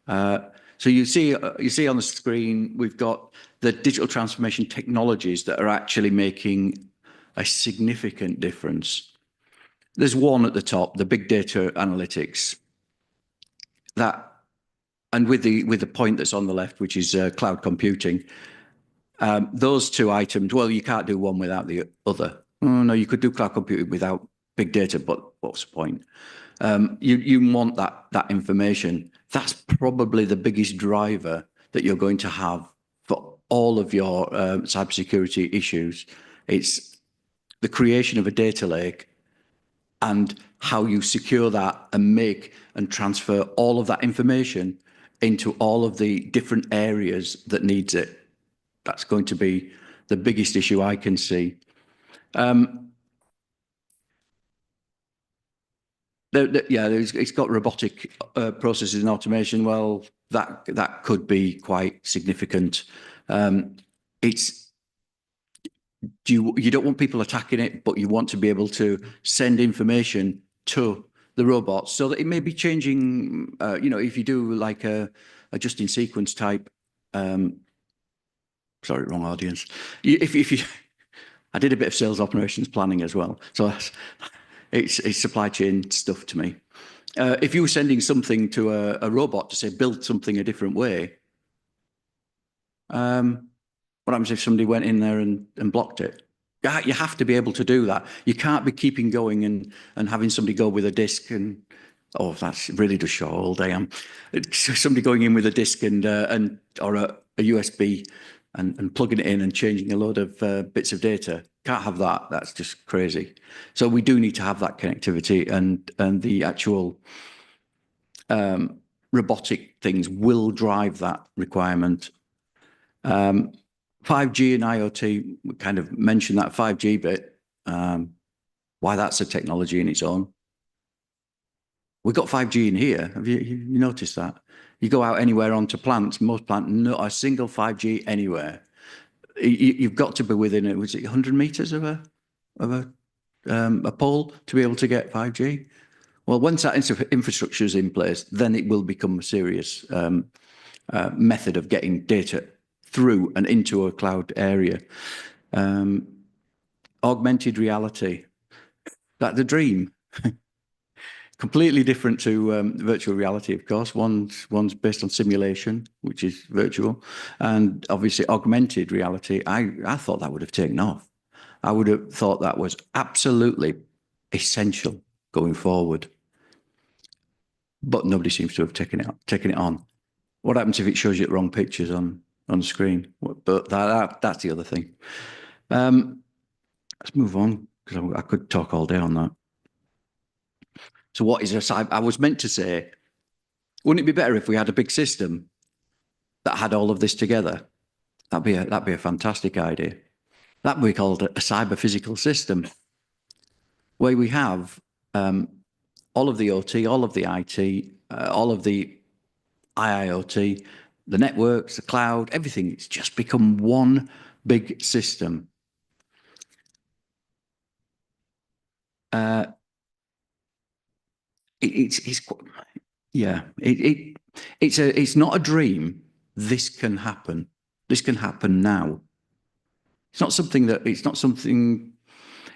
So you see on the screen, we've got the digital transformation technologies that are actually making a significant difference. There's one at the top, the big data analytics, and with the point that's on the left, which is cloud computing. Those two items, well, you can't do one without the other. Oh, no, you could do cloud computing without big data, but what's the point? You want that information. That's probably the biggest driver that you're going to have for all of your cybersecurity issues. It's the creation of a data lake and how you secure that and make and transfer all of that information into all of the different areas that needs it. That's going to be the biggest issue I can see. It's got robotic processes and automation. Well, that could be quite significant. You don't want people attacking it, but you want to be able to send information to the robots so that it may be changing. If you do like a just in sequence type. Sorry, wrong audience. I did a bit of sales operations planning as well, so it's supply chain stuff to me. If you were sending something to a robot to say build something a different way, what happens if somebody went in there and blocked it? You have to be able to do that. You can't be keeping going and having somebody go with a disc and, oh, that's really just show all day. Somebody going in with a disc and or a USB and plugging it in and changing a load of bits of data. Can't have that. That's just crazy. So we do need to have that connectivity, and the actual robotic things will drive that requirement. 5G and IoT, we kind of mentioned that 5G bit, why that's a technology in its own. We've got 5G in here. Have you noticed that? You go out anywhere onto plants, most plants, not a single 5G anywhere. You've got to be within, was it 100 meters of a pole to be able to get 5G? Well, once that infrastructure is in place, then it will become a serious method of getting data through and into a cloud area. Augmented reality, that's the dream. Completely different to virtual reality, of course. One's based on simulation, which is virtual, and obviously augmented reality. I thought that would have taken off. I would have thought that was absolutely essential going forward, but nobody seems to have taken it on. What happens if it shows you the wrong pictures on the screen? But that's the other thing. Let's move on, because I could talk all day on that. So what is a cyber? I was meant to say, wouldn't it be better if we had a big system that had all of this together? That'd be a fantastic idea. That would be called a cyber physical system, where we have all of the OT, all of the IT, all of the IIoT, the networks, the cloud, everything. It's just become one big system. It's not a dream. This can happen. This can happen now. It's not something.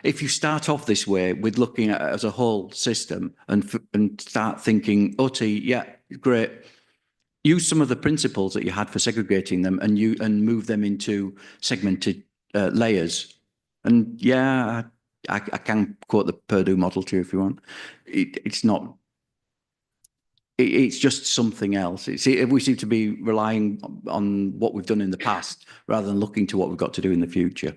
If you start off this way with looking at it as a whole system and start thinking, OT, yeah, great. Use some of the principles that you had for segregating them and move them into segmented layers. And yeah, I can quote the Purdue model to you if you want. It's not. It's just something else. We seem to be relying on what we've done in the past rather than looking to what we've got to do in the future.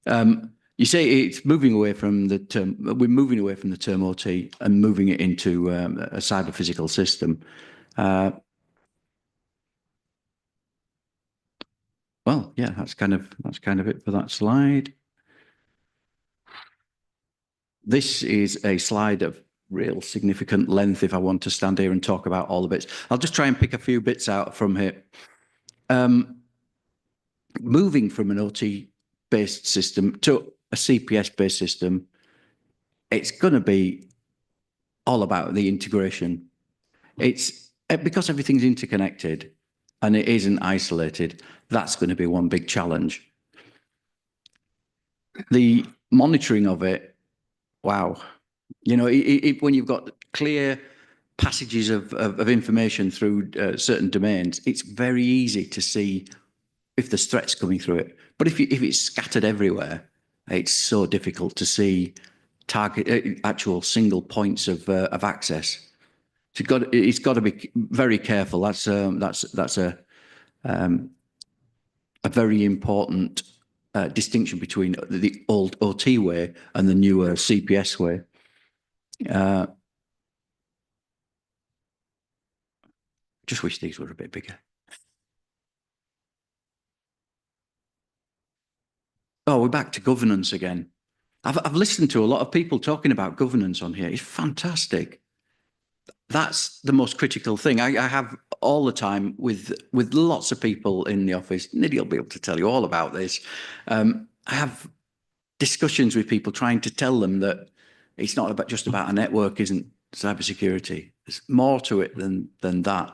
You say it's moving away from the term. We're moving away from the term OT and moving it into a cyber physical system. Well, yeah, that's kind of it for that slide. This is a slide of real significant length if I want to stand here and talk about all the bits. I'll just try and pick a few bits out from here. Moving from an OT-based system to a CPS-based system, it's going to be all about the integration. It's because everything's interconnected and it isn't isolated. That's going to be one big challenge. The monitoring of it, wow. You know, when you've got clear passages of information through certain domains, it's very easy to see if there's threats coming through it. But if it's scattered everywhere, it's so difficult to see actual single points of access. So it's got to be very careful. That's a very important distinction between the old OT way and the newer CPS way. Just wish these were a bit bigger. Oh, we're back to governance again. I've listened to a lot of people talking about governance on here. It's fantastic. That's the most critical thing. I have all the time with lots of people in the office. Nidhi will be able to tell you all about this. I have discussions with people trying to tell them that it's not just about a network, isn't cybersecurity. There's more to it than that.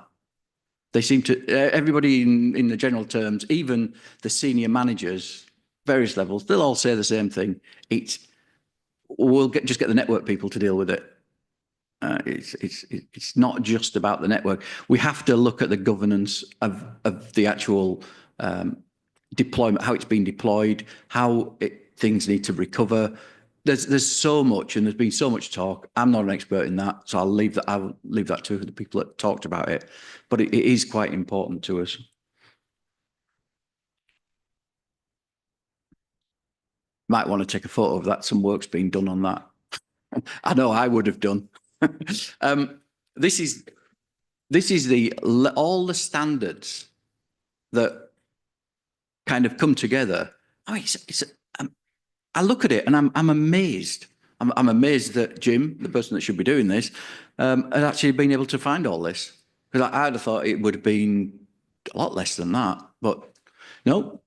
They seem to, everybody in the general terms, even the senior managers, various levels, they'll all say the same thing. We'll just get the network people to deal with it. It's not just about the network. We have to look at the governance of the actual deployment, how it's been deployed, how things need to recover. There's so much, and there's been so much talk. I'm not an expert in that, so I'll leave that to the people that talked about it. But it is quite important to us. Might want to take a photo of that. Some work's been done on that. I know I would have done. This is all the standards that kind of come together. I mean, I look at it and I'm amazed. I'm amazed that Jim, the person that should be doing this, has actually been able to find all this. Because I'd have thought it would have been a lot less than that. But no,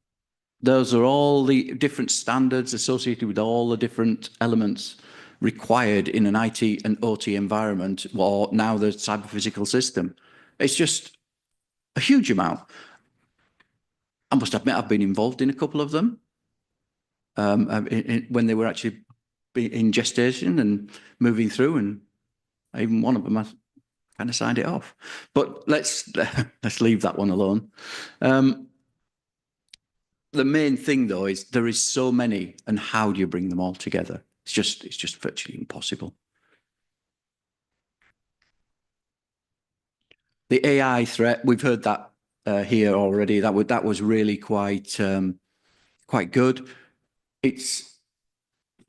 those are all the different standards associated with all the different elements required in an IT and OT environment, or now the cyber-physical system. It's just a huge amount. I must admit, I've been involved in a couple of them when they were actually in gestation and moving through, and even one of them I kind of signed it off. But let's leave that one alone. The main thing, though, is there is so many, and how do you bring them all together? It's just virtually impossible. The AI threat, we've heard that here already. That was really quite good. It's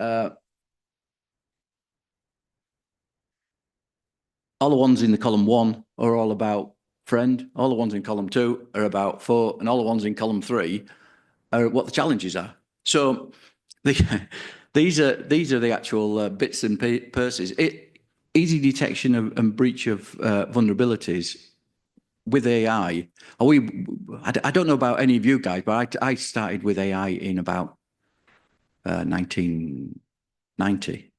all the ones in the column 1 are all about friend. All the ones in column 2 are about foe, and all the ones in column 3 are what the challenges are. So these are the actual bits and pieces. Easy detection and breach of vulnerabilities with AI. I don't know about any of you guys, but I started with AI in about 1990.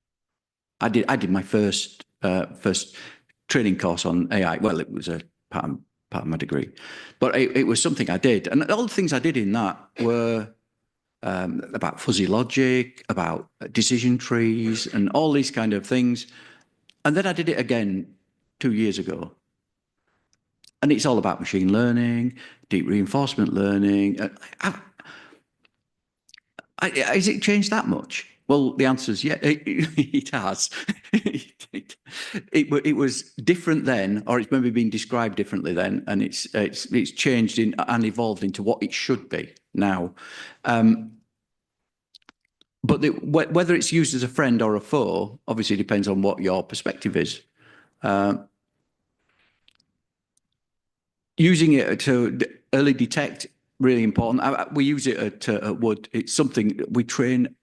I did my first training course on AI. Well, it was a part of my degree, but it was something I did, and all the things I did in that were about fuzzy logic, about decision trees, and all these kind of things. And then I did it again 2 years ago. And it's all about machine learning, deep reinforcement learning. Has it changed that much? Well, the answer is yeah, it has. It was different then, or it's maybe been described differently then, and it's changed and evolved into what it should be now. But whether it's used as a friend or a foe obviously depends on what your perspective is. Using it to early detect, really important. We use it at Wood. It's something we train.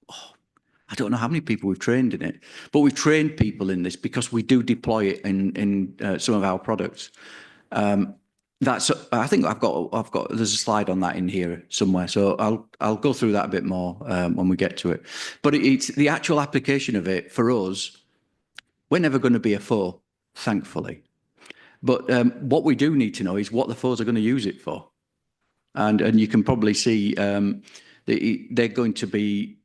I don't know how many people we've trained in it, but we've trained people in this because we do deploy it in some of our products. I think I've got. There's a slide on that in here somewhere, so I'll go through that a bit more when we get to it. But it's the actual application of it for us. We're never going to be a foe, thankfully. But what we do need to know is what the foes are going to use it for, and you can probably see they're going to be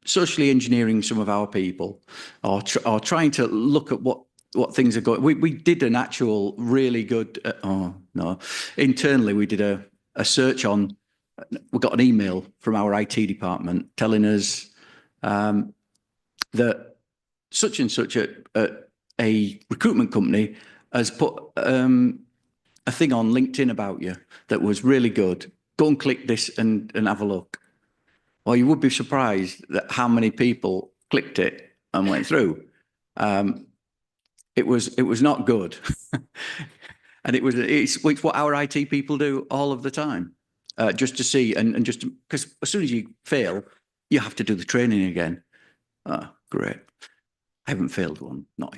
socially engineering some of our people, or trying to look at what things are going. We did an actual really good. Internally we did a search on. We got an email from our IT department telling us that such and such a recruitment company has put a thing on LinkedIn about you that was really good. Go and click this and have a look. Well, you would be surprised that how many people clicked it and went through. It was not good, and it's what our IT people do all of the time, just to see and just because as soon as you fail, you have to do the training again. Great. I haven't failed one, not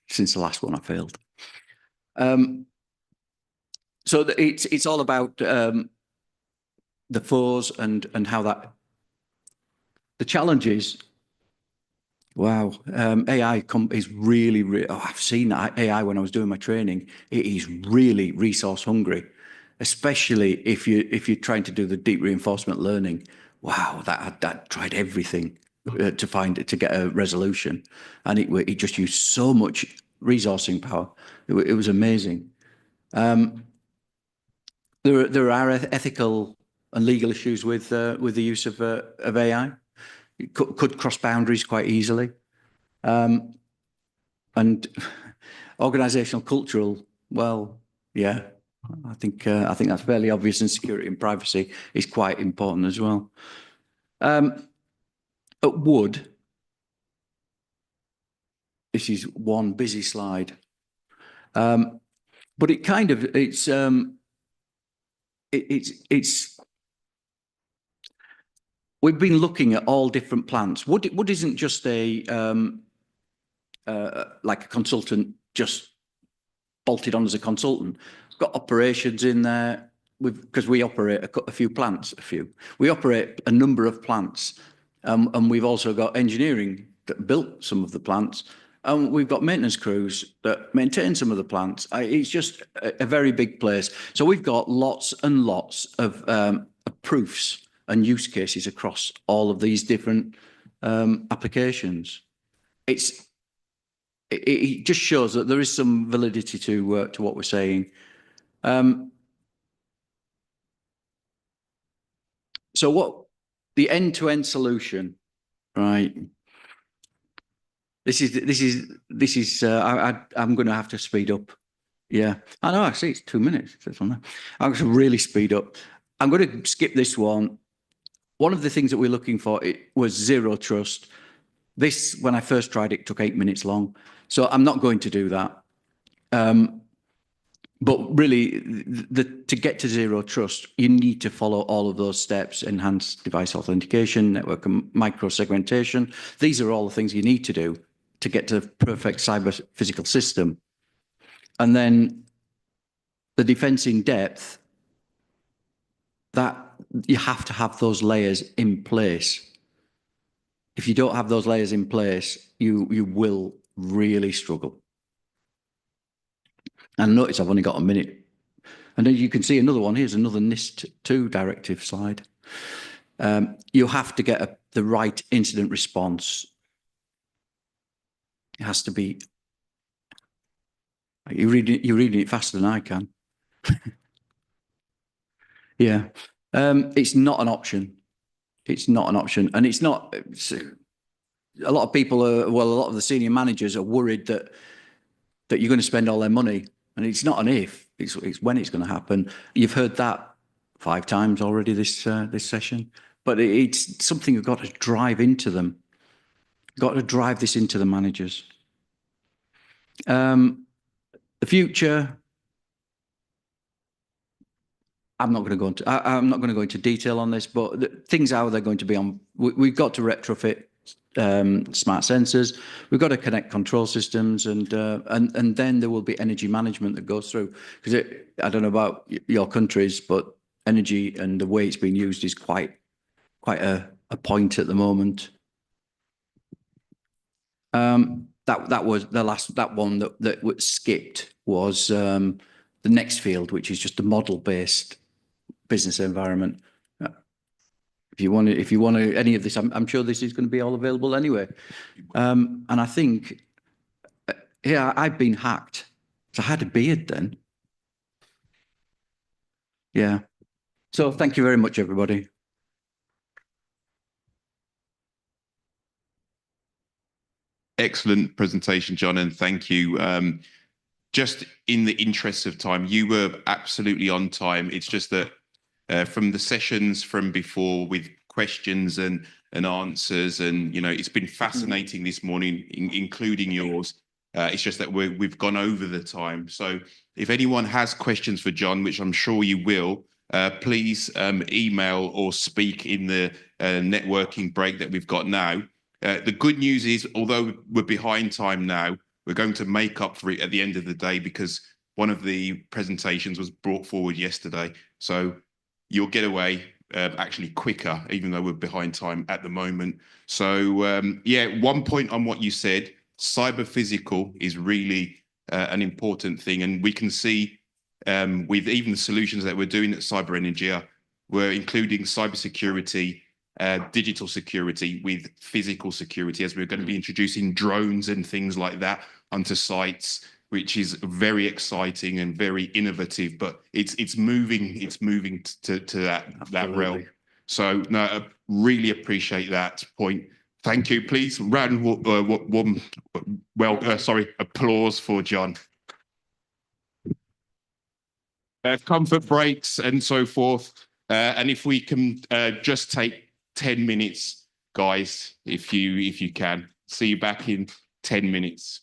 since the last one I failed. So it's all about the foes and how that. The challenges. Wow, AI is really. I've seen AI when I was doing my training. It is really resource hungry, especially if you're trying to do the deep reinforcement learning. Wow, that tried everything to get a resolution, and it just used so much resourcing power. It was amazing. There are ethical and legal issues with the use of AI. It could cross boundaries quite easily. And organizational cultural, well, yeah, I think that's fairly obvious, and security and privacy is quite important as well. At Wood, this is one busy slide, but it kind of it's we've been looking at all different plants. Wood isn't just a like a consultant just bolted on as a consultant. It's got operations in there because we operate a few plants. We operate a number of plants, and we've also got engineering that built some of the plants, and we've got maintenance crews that maintain some of the plants. It's just a very big place. So we've got lots and lots of proofs and use cases across all of these different applications. It just shows that there is some validity to what we're saying. So what the end-to-end solution, right? This is. I'm going to have to speed up. Yeah, I know. I see it's 2 minutes. I'm going to really speed up. I'm going to skip this one. One of the things that we're looking for was zero trust. This, when I first tried it, took 8 minutes long. So I'm not going to do that. But really, to get to zero trust, you need to follow all of those steps: enhanced device authentication, network and micro-segmentation. These are all the things you need to do to get to the perfect cyber physical system. And then the defense in depth, that you have to have those layers in place. If you don't have those layers in place, you will really struggle. And notice I've only got a minute. And then you can see another one. Here's another NIST2 directive slide. You have to get the right incident response. It has to be. You're reading it faster than I can. Yeah. It's not an option. It's not an option. And it's not. A lot of people are, well, a lot of the senior managers are worried that you're going to spend all their money. And it's not an if, it's when it's going to happen. You've heard that 5 times already this session, but it's something you've got to drive into them. Got to drive this into the managers. The future, I'm not going to go into detail on this, but things how they're going to be on. We've got to retrofit smart sensors. We've got to connect control systems, and then there will be energy management that goes through. Because I don't know about your countries, but energy and the way it's being used is quite a point at the moment. That was the last. That one that was skipped was the next field, which is just a model-based business environment. If you want to any of this, I'm sure this is going to be all available anyway. And I think, yeah, I've been hacked. So I had a beard then. Yeah. So thank you very much, everybody. Excellent presentation, John, and thank you. Just in the interest of time, you were absolutely on time. It's just that from the sessions from before with questions and answers, and it's been fascinating this morning, including yours. It's just that we've gone over the time. So if anyone has questions for John, which I'm sure you will, please email or speak in the networking break that we've got now. The good news is, although we're behind time now, we're going to make up for it at the end of the day, because one of the presentations was brought forward yesterday. So you'll get away actually quicker, even though we're behind time at the moment. So yeah, one point on what you said, cyber physical is really an important thing. And we can see with even the solutions that we're doing at Cyber Energia, we're including cybersecurity, digital security with physical security, as we're going to be introducing drones and things like that onto sites. which is very exciting and very innovative. But it's moving to that realm. So no, I really appreciate that point. Thank you. Please round applause for John. Comfort breaks and so forth. And if we can just take 10 minutes, guys, if you can. See you back in 10 minutes.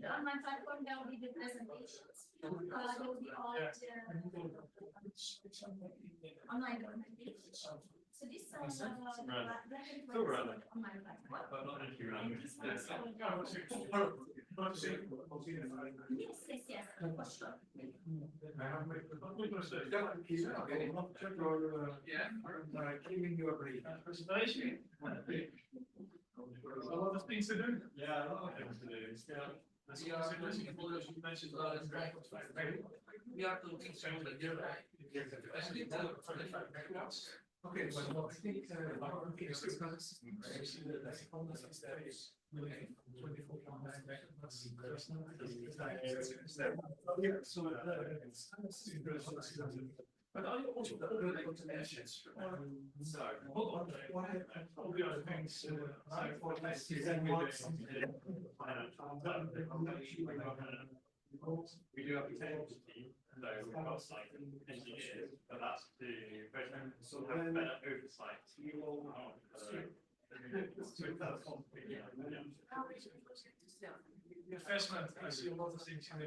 On my platform, there will be the presentations. There will be all online presentations. So this on my platform. Yes, for sure. Presentation. A lot of things to do. Yeah, a lot of things to do. Yeah. We are looking so that you're right. Okay, well, I think but I also good explanations. So, all the other things, we do have a technical team, so we've got like engineers, but that's to sort of have better oversight. Investment, I see a lot of things in the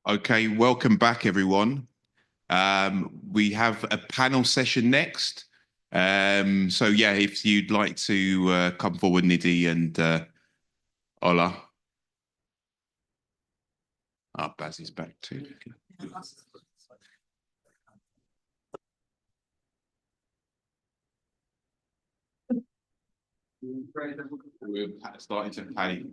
Okay, welcome back, everyone. We have a panel session next. So yeah, if you'd like to come forward, Nidhi and Ola. Baz is back too. We're starting to panic.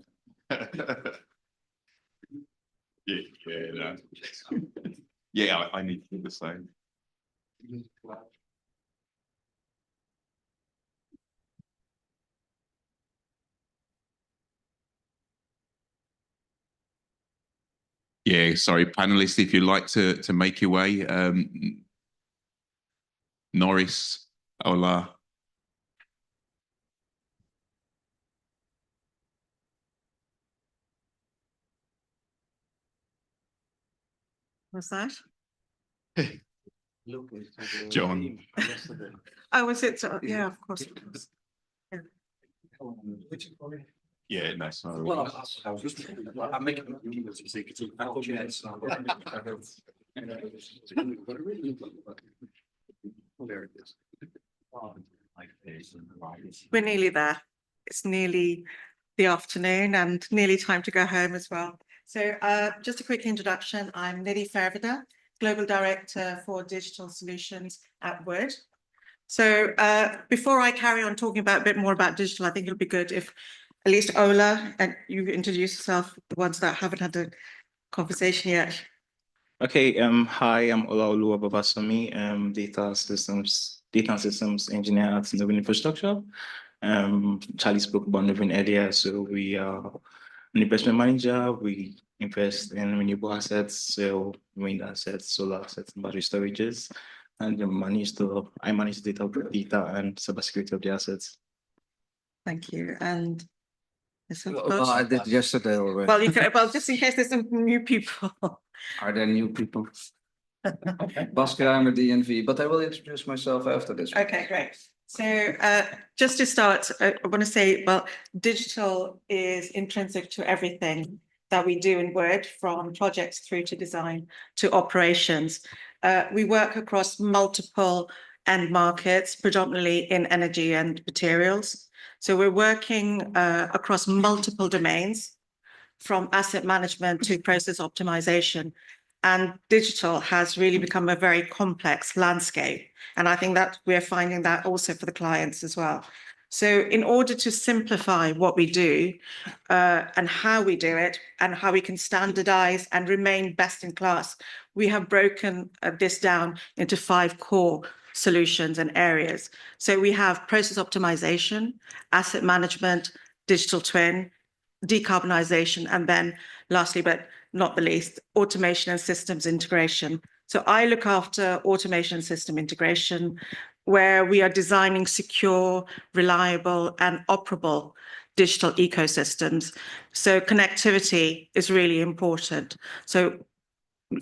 Yeah, I need to do the same. Yeah, sorry, panelists, if you'd like to make your way, Norris, Ola. Was that? John. Oh, was it? Yeah, of course. It was. Yeah. Yeah, nice. Well, I was just I'm making there it is. We're nearly there. It's nearly the afternoon and nearly time to go home as well. So just a quick introduction. I'm Nidhi Fairvada, Global Director for Digital Solutions at Wood. So before I carry on talking about a bit more about digital, I think it'll be good if at least Ola and you introduce yourself, the ones that haven't had a conversation yet. Okay, hi, I'm Ola Oluwababasami, data and systems engineer at Novin Infrastructure. Charlie spoke about Novin earlier, so we are an investment manager. We invest in renewable assets, so wind assets, solar assets, and battery storages, and I manage the data and cybersecurity of the assets. Thank you. And Well, I did yesterday already. well, you can, well, just in case there's some new people. Are there new people? Bas Kramer, DNV, but I will introduce myself after this. Okay, great. So just to start, I want to say, well, digital is intrinsic to everything that we do in Wood, from projects through to design to operations. We work across multiple end markets, predominantly in energy and materials. So we're working across multiple domains, from asset management to process optimization. And digital has really become a very complex landscape. And I think that we're finding that also for the clients as well. So in order to simplify what we do and how we do it and how we can standardize and remain best in class, we have broken this down into 5 core solutions and areas. So we have process optimization, asset management, digital twin, decarbonization, and then lastly, but not the least, automation and systems integration. So I look after automation and system integration, where we are designing secure, reliable, and operable digital ecosystems. So connectivity is really important. So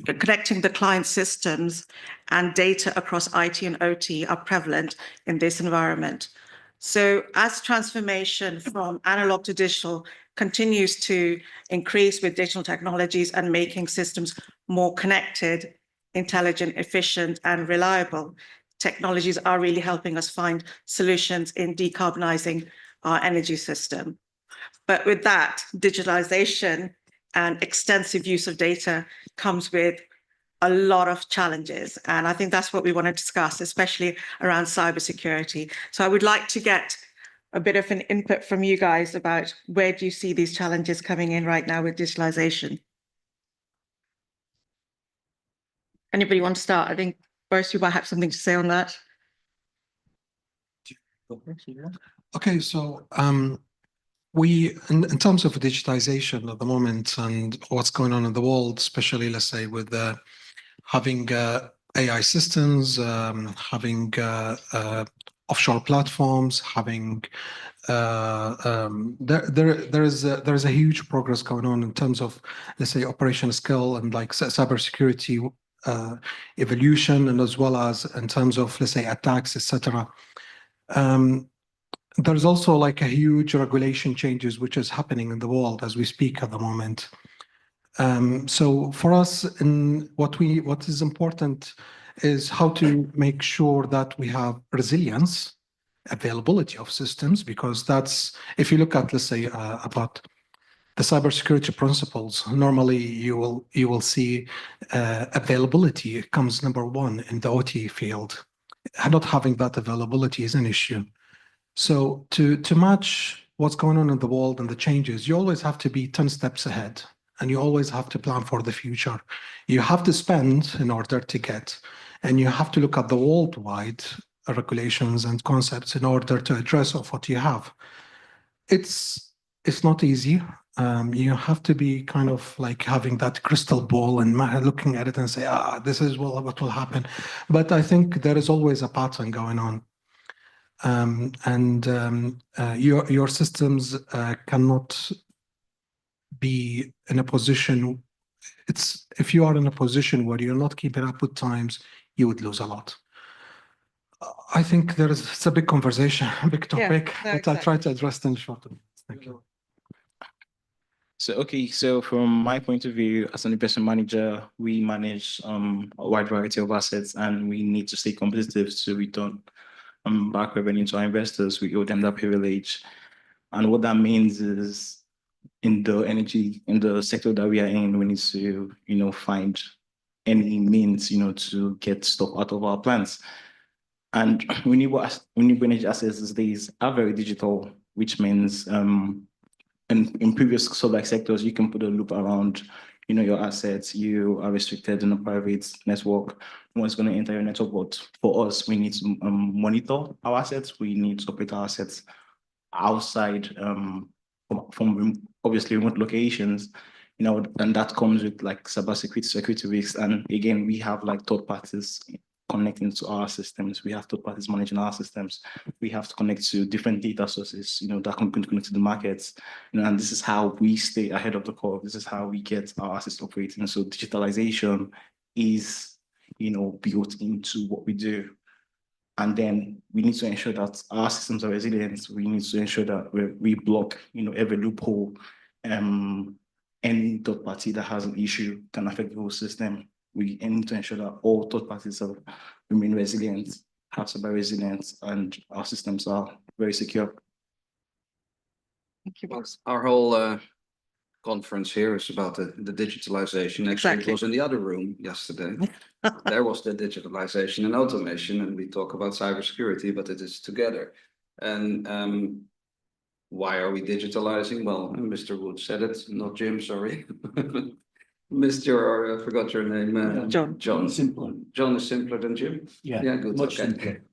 connecting the client systems and data across IT and OT are prevalent in this environment. So as transformation from analog to digital continues to increase with digital technologies and making systems more connected, intelligent, efficient, and reliable, technologies are really helping us find solutions in decarbonizing our energy system. But with that, digitalization and extensive use of data comes with a lot of challenges. And I think that's what we want to discuss, especially around cybersecurity. So I would like to get a bit of an input from you guys about where do you see these challenges coming in right now with digitalization? Anybody want to start? I think Boris, you might have something to say on that. Okay, so we, in terms of digitization at the moment and what's going on in the world, especially let's say with having AI systems, having offshore platforms, having there is a huge progress going on in terms of, let's say, operational skill and like cybersecurity evolution, and as well as in terms of, let's say, attacks, etc. There's also like a huge regulation changes which is happening in the world as we speak at the moment. So for us, what is important is how to make sure that we have resilience, availability of systems, because that's, if you look at, let's say, about the cybersecurity principles, normally you will see availability comes number one in the OT field. Not having that availability is an issue. So to match what's going on in the world and the changes, you always have to be 10 steps ahead, and you always have to plan for the future. You have to spend in order to get, and you have to look at the worldwide regulations and concepts in order to address of what you have. It's not easy. You have to be kind of like having that crystal ball and looking at it and say, this is what will happen. But I think there is always a pattern going on. Your systems cannot be in a position, if you are in a position where you're not keeping up with times, you would lose a lot. I think it's a big conversation, a big topic, but I'll try to address them shortly. Thank you. So from my point of view, as an investment manager, we manage a wide variety of assets, and we need to stay competitive to return back revenue to our investors. We owe them that privilege. And what that means is, in the sector that we are in, we need to, find any means, to get stuff out of our plants. And renewable energy assets these days are very digital, which means in previous sort-like sectors, you can put a loop around, your assets. You are restricted in a private network. No one's going to enter your network. But for us, we need to monitor our assets. We need to operate our assets outside from obviously remote locations, and that comes with like security risks. And again, we have like third parties connecting to our systems. We have third parties managing our systems. We have to connect to different data sources, that can connect to the markets. And this is how we stay ahead of the curve. This is how we get our assets operating. So digitalization is, built into what we do. And then we need to ensure that our systems are resilient. We need to ensure that we block, every loophole. Any third party that has an issue can affect the whole system. We need to ensure that all third parties remain resilient, have cyber resilience, and our systems are very secure. Thank you, Box. Our whole conference here is about the digitalization. Actually, it was in the other room yesterday. There was the digitalization and automation, and we talk about cybersecurity, but it is together. And why are we digitalizing? Well, Mr. Wood said it, not Jim, sorry. I forgot your name. John. John. Simpler. John is simpler than Jim? Yeah, good. much Okay. simpler.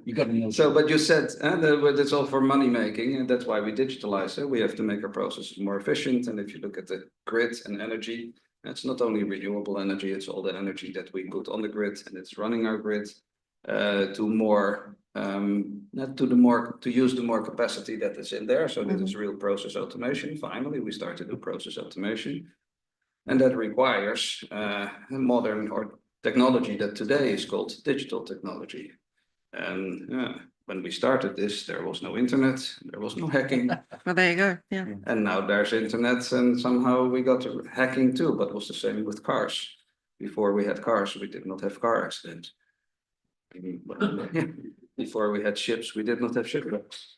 You got to know. So, but you said that it's all for money making, and that's why we digitalize it. We have to make our processes more efficient. And if you look at the grid and energy, it's not only renewable energy, it's all the energy that we put on the grid, and it's running our grid to use the more capacity that is in there. So this is real process automation. Finally, we start to do process automation. And that requires modern or technology that today is called digital technology. And when we started this, there was no internet, there was no hacking. Well, there you go. Yeah. And now there's internet, and somehow we got to hacking too, but it was the same with cars. Before we had cars, we did not have car accidents. Before we had ships, we did not have shipwrecks.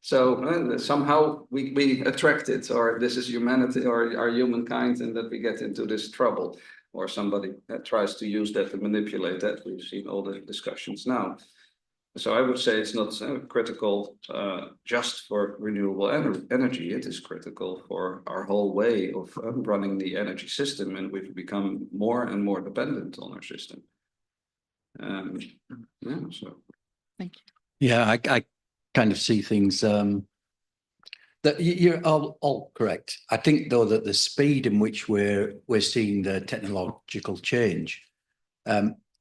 So somehow we attracted, or this is humanity or our humankind, and that we get into this trouble, or somebody that tries to use that to manipulate that. We've seen all the discussions now. So I would say it's not critical just for renewable energy. It is critical for our whole way of running the energy system, and we've become more and more dependent on our system. Yeah, so. Thank you. Yeah, I kind of see things that you're all correct. I think though that the speed in which we're seeing the technological change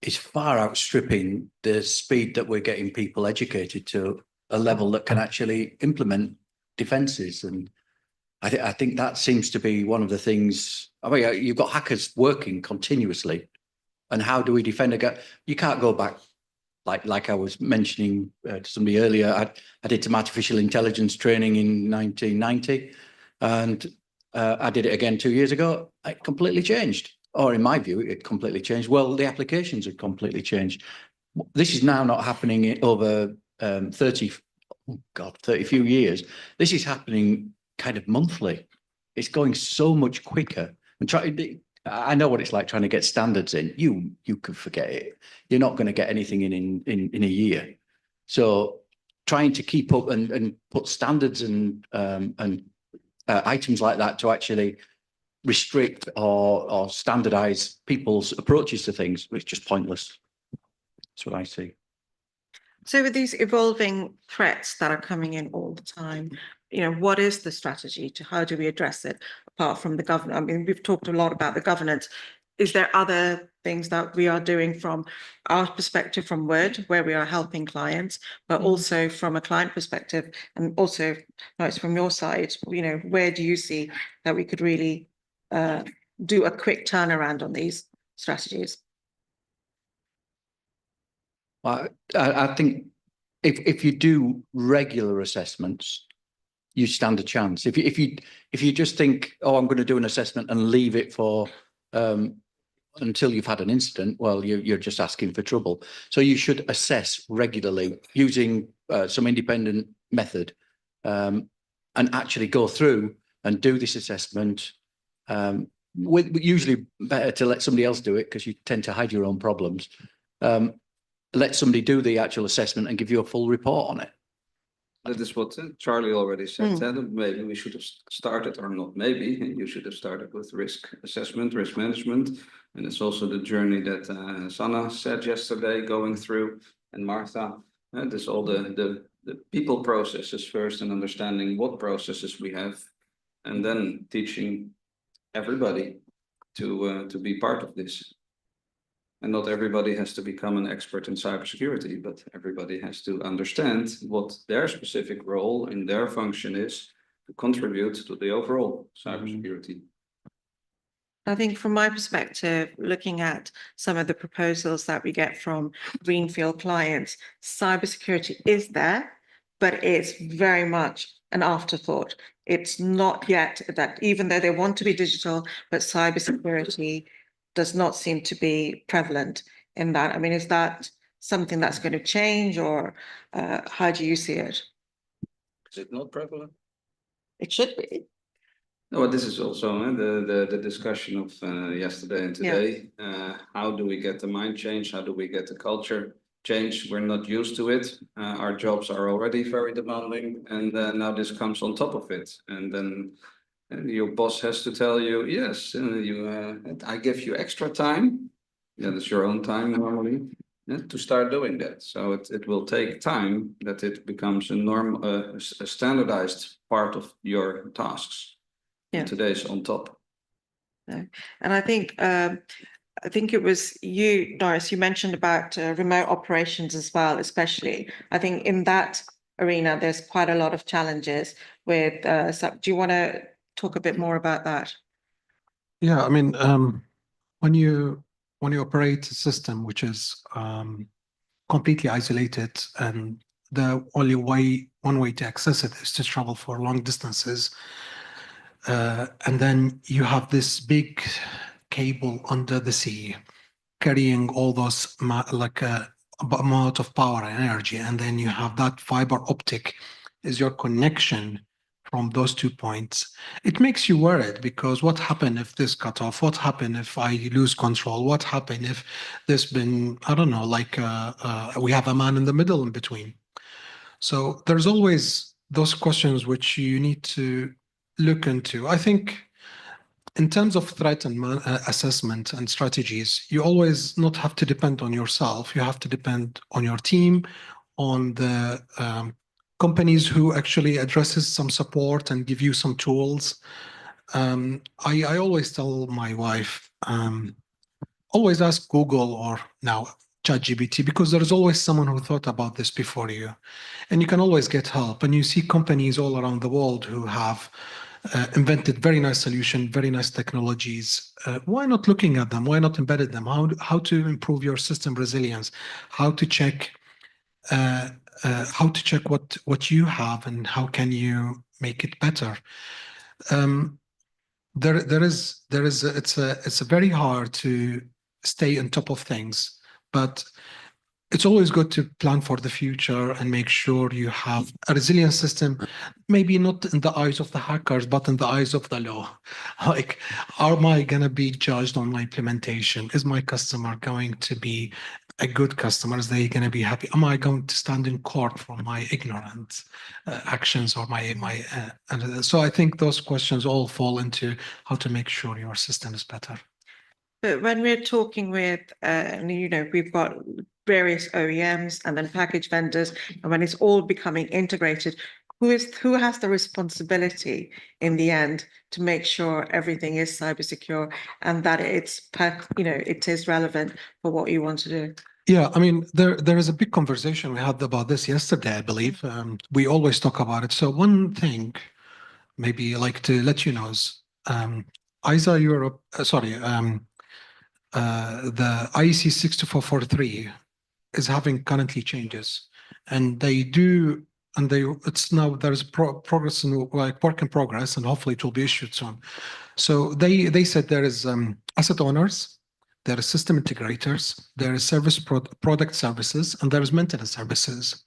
is far outstripping the speed that we're getting people educated to a level that can actually implement defenses. And I think that seems to be one of the things. I mean, you've got hackers working continuously, and how do we defend against? You can't go back. Like I was mentioning to somebody earlier, I did some artificial intelligence training in 1990, and I did it again 2 years ago. It completely changed, or in my view, it completely changed. Well, the applications have completely changed. This is now not happening in over 30 few years. This is happening kind of monthly. It's going so much quicker. And I know what it's like trying to get standards in. You could forget it. You're not going to get anything in a year. So trying to keep up and put standards and items like that to actually restrict or standardize people's approaches to things is just pointless. That's what I see. So with these evolving threats that are coming in all the time, what is the strategy to how do we address it apart from the governance? I mean, we've talked a lot about the governance. Is there other things that we are doing from our perspective from Word, where we are helping clients, but also from a client perspective, and also it's from your side, where do you see that we could really do a quick turnaround on these strategies? Well, I think if you do regular assessments, you stand a chance. If you just think, oh, I'm going to do an assessment and leave it for until you've had an incident, well, you're just asking for trouble. So you should assess regularly using some independent method, and actually go through and do this assessment. Usually better to let somebody else do it because you tend to hide your own problems. Let somebody do the actual assessment and give you a full report on it. That is what Charlie already said. Maybe we should have started, or not maybe, you should have started with risk assessment, risk management. And it's also the journey that Sanna said yesterday, going through, and Martha. There's all the people processes first, and understanding what processes we have, and then teaching everybody to be part of this. And not everybody has to become an expert in cybersecurity, but everybody has to understand what their specific role in their function is to contribute to the overall cybersecurity. I think from my perspective, looking at some of the proposals that we get from greenfield clients, cybersecurity is there, but it's very much an afterthought. It's not yet that, even though they want to be digital, but cybersecurity does not seem to be prevalent in that. I mean, is that something that's going to change, or how do you see it? Is it not prevalent? It should be. No, this is also the discussion of yesterday and today. How do we get the mind change? How do we get the culture change? We're not used to it. Our jobs are already very demanding, and now this comes on top of it. And then your boss has to tell you, yes, I give you extra time. Yeah, that's your own time normally, to start doing that. So it will take time that it becomes a standardized part of your tasks. Yeah. And today's on top. And I think it was you, Doris, you mentioned about remote operations as well, especially. I think in that arena, there's quite a lot of challenges with, do you want to talk a bit more about that? Yeah, I mean, when you operate a system which is completely isolated, and the only one way to access it is to travel for long distances, and then you have this big cable under the sea carrying all those amount of power and energy, and then you have that fiber optic is your connection from those 2 points, it makes you worried because what happened if this cut off? What happened if I lose control? What happened if there's been, I don't know, like we have a man in the middle in between? So there's always those questions which you need to look into. I think in terms of threat and assessment and strategies, you always not have to depend on yourself. You have to depend on your team, on the companies who actually addresses some support and give you some tools. I always tell my wife, always ask Google or now ChatGPT, because there is always someone who thought about this before you, and you can always get help. And you see companies all around the world who have invented very nice solutions, very nice technologies. Why not looking at them? Why not embedded them? How to improve your system resilience? How to check what you have and how can you make it better? It's very hard to stay on top of things, but it's always good to plan for the future and make sure you have a resilient system, maybe not in the eyes of the hackers, but in the eyes of the law. Like, am I going to be judged on my implementation? Is my customer going to be a good customer? Is they going to be happy? Am I going to stand in court for my ignorant actions or so I think those questions all fall into how to make sure your system is better. But when we're talking with, we've got various OEMs and then package vendors, and when it's all becoming integrated, who has the responsibility in the end to make sure everything is cyber secure and that it is relevant for what you want to do? Yeah, I mean, there is a big conversation we had about this yesterday, I believe. We always talk about it. So one thing, maybe like to let you know, is ISA Europe, the IEC 62443 is having currently changes, and it's now there's progress in work in progress, and hopefully it will be issued soon. So they said there is asset owners, there is system integrators, there is product services, and there is maintenance services,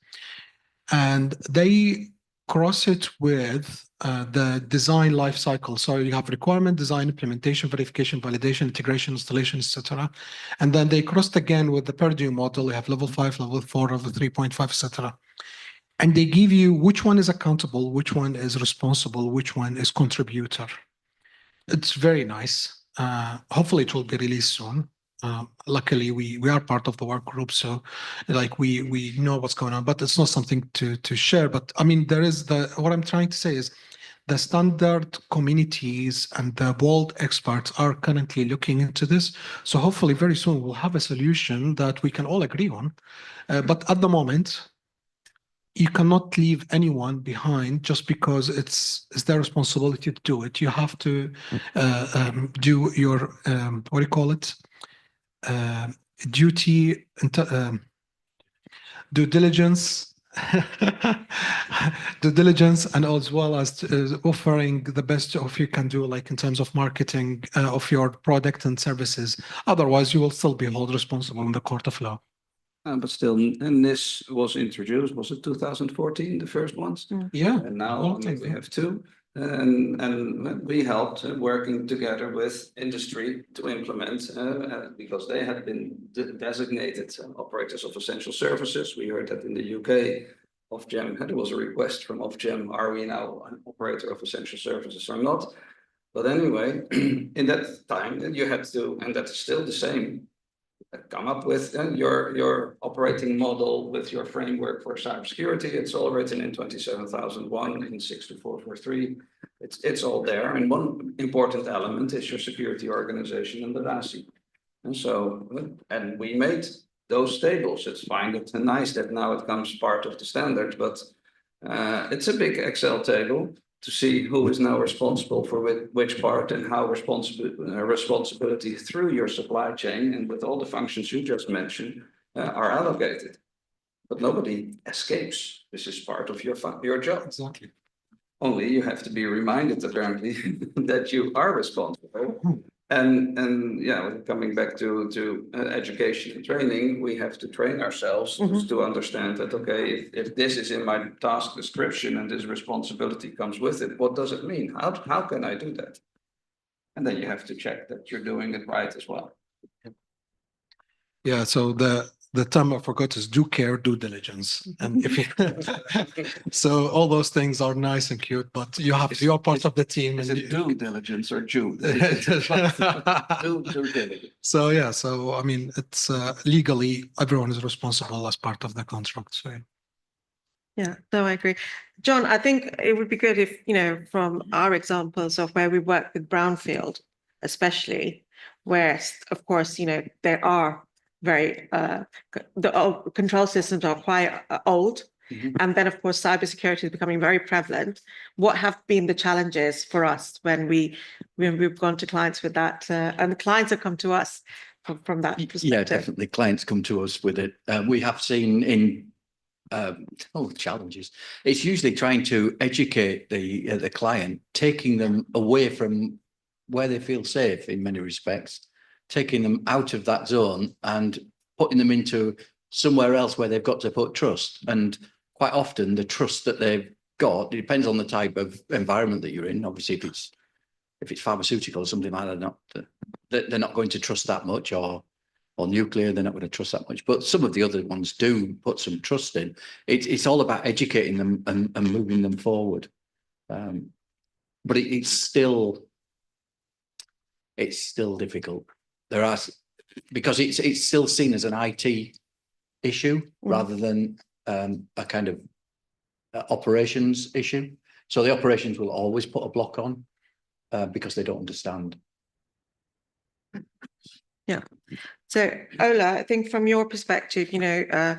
and they cross it with the design life cycle. So you have requirement, design, implementation, verification, validation, integration, installation, etc. And then they crossed again with the Purdue model. You have level 5, level 4, level 3.5, etc. And they give you which one is accountable, which one is responsible, which one is contributor. It's very nice. Hopefully it will be released soon. Luckily, we are part of the work group, so like we know what's going on, but it's not something to share. But I mean, what I'm trying to say is the standard communities and the world experts are currently looking into this. So hopefully very soon we'll have a solution that we can all agree on. But at the moment, you cannot leave anyone behind just because it's their responsibility to do it. You have to do your, what do you call it? Duty, due diligence, and as well as offering the best of you can do, like in terms of marketing of your product and services. Otherwise, you will still be held responsible in the court of law. But still, and this was introduced, was it 2014, the first ones? Yeah. And now we have two. And we helped working together with industry to implement because they had been designated operators of essential services. We heard that in the UK, Ofgem, there was a request from Ofgem, are we now an operator of essential services or not? But anyway, in that time, you had to, and that is still the same, come up with your operating model with your framework for cybersecurity. It's all written in 27001 in 62443. It's all there. And one important element is your security organization and the DASI. And so, and we made those tables. It's fine. It's nice that now it comes part of the standard, but it's a big Excel table to see who is now responsible for which part and how responsibility through your supply chain and with all the functions you just mentioned are allocated. But nobody escapes. This is part of your job. Exactly. Only you have to be reminded apparently that you are responsible And yeah, coming back to education and training, we have to train ourselves to understand that, okay, if this is in my task description and this responsibility comes with it, what does it mean? How can I do that? And then you have to check that you're doing it right as well. Yeah, so the term I forgot is do care, due diligence. And if you, so all those things are nice and cute, but you're part of the team. Is and it due diligence or due? Due diligence. So yeah, so I mean, it's legally everyone is responsible as part of the contract. So yeah. Yeah, no, I agree. John, I think it would be good if, you know, from our examples of where we work with brownfield, especially, where, of course, you know, there are very, the control systems are quite old. And then, of course, cybersecurity is becoming very prevalent. What have been the challenges for us when we've gone to clients with that, and the clients have come to us from that perspective? Yeah, definitely. Clients come to us with it. We have seen in challenges. It's usually trying to educate the client, taking them away from where they feel safe in many respects, taking them out of that zone and putting them into somewhere else where they've got to put trust. And quite often the trust that they've got, it depends on the type of environment that you're in. Obviously, if it's pharmaceutical or something like that, they're not going to trust that much, or nuclear, they're not going to trust that much. But some of the other ones do put some trust in. It's all about educating them and moving them forward. But it's still difficult. Because it's still seen as an IT issue rather than a kind of operations issue. So the operations will always put a block on because they don't understand. Yeah. So Ola, I think from your perspective, you know,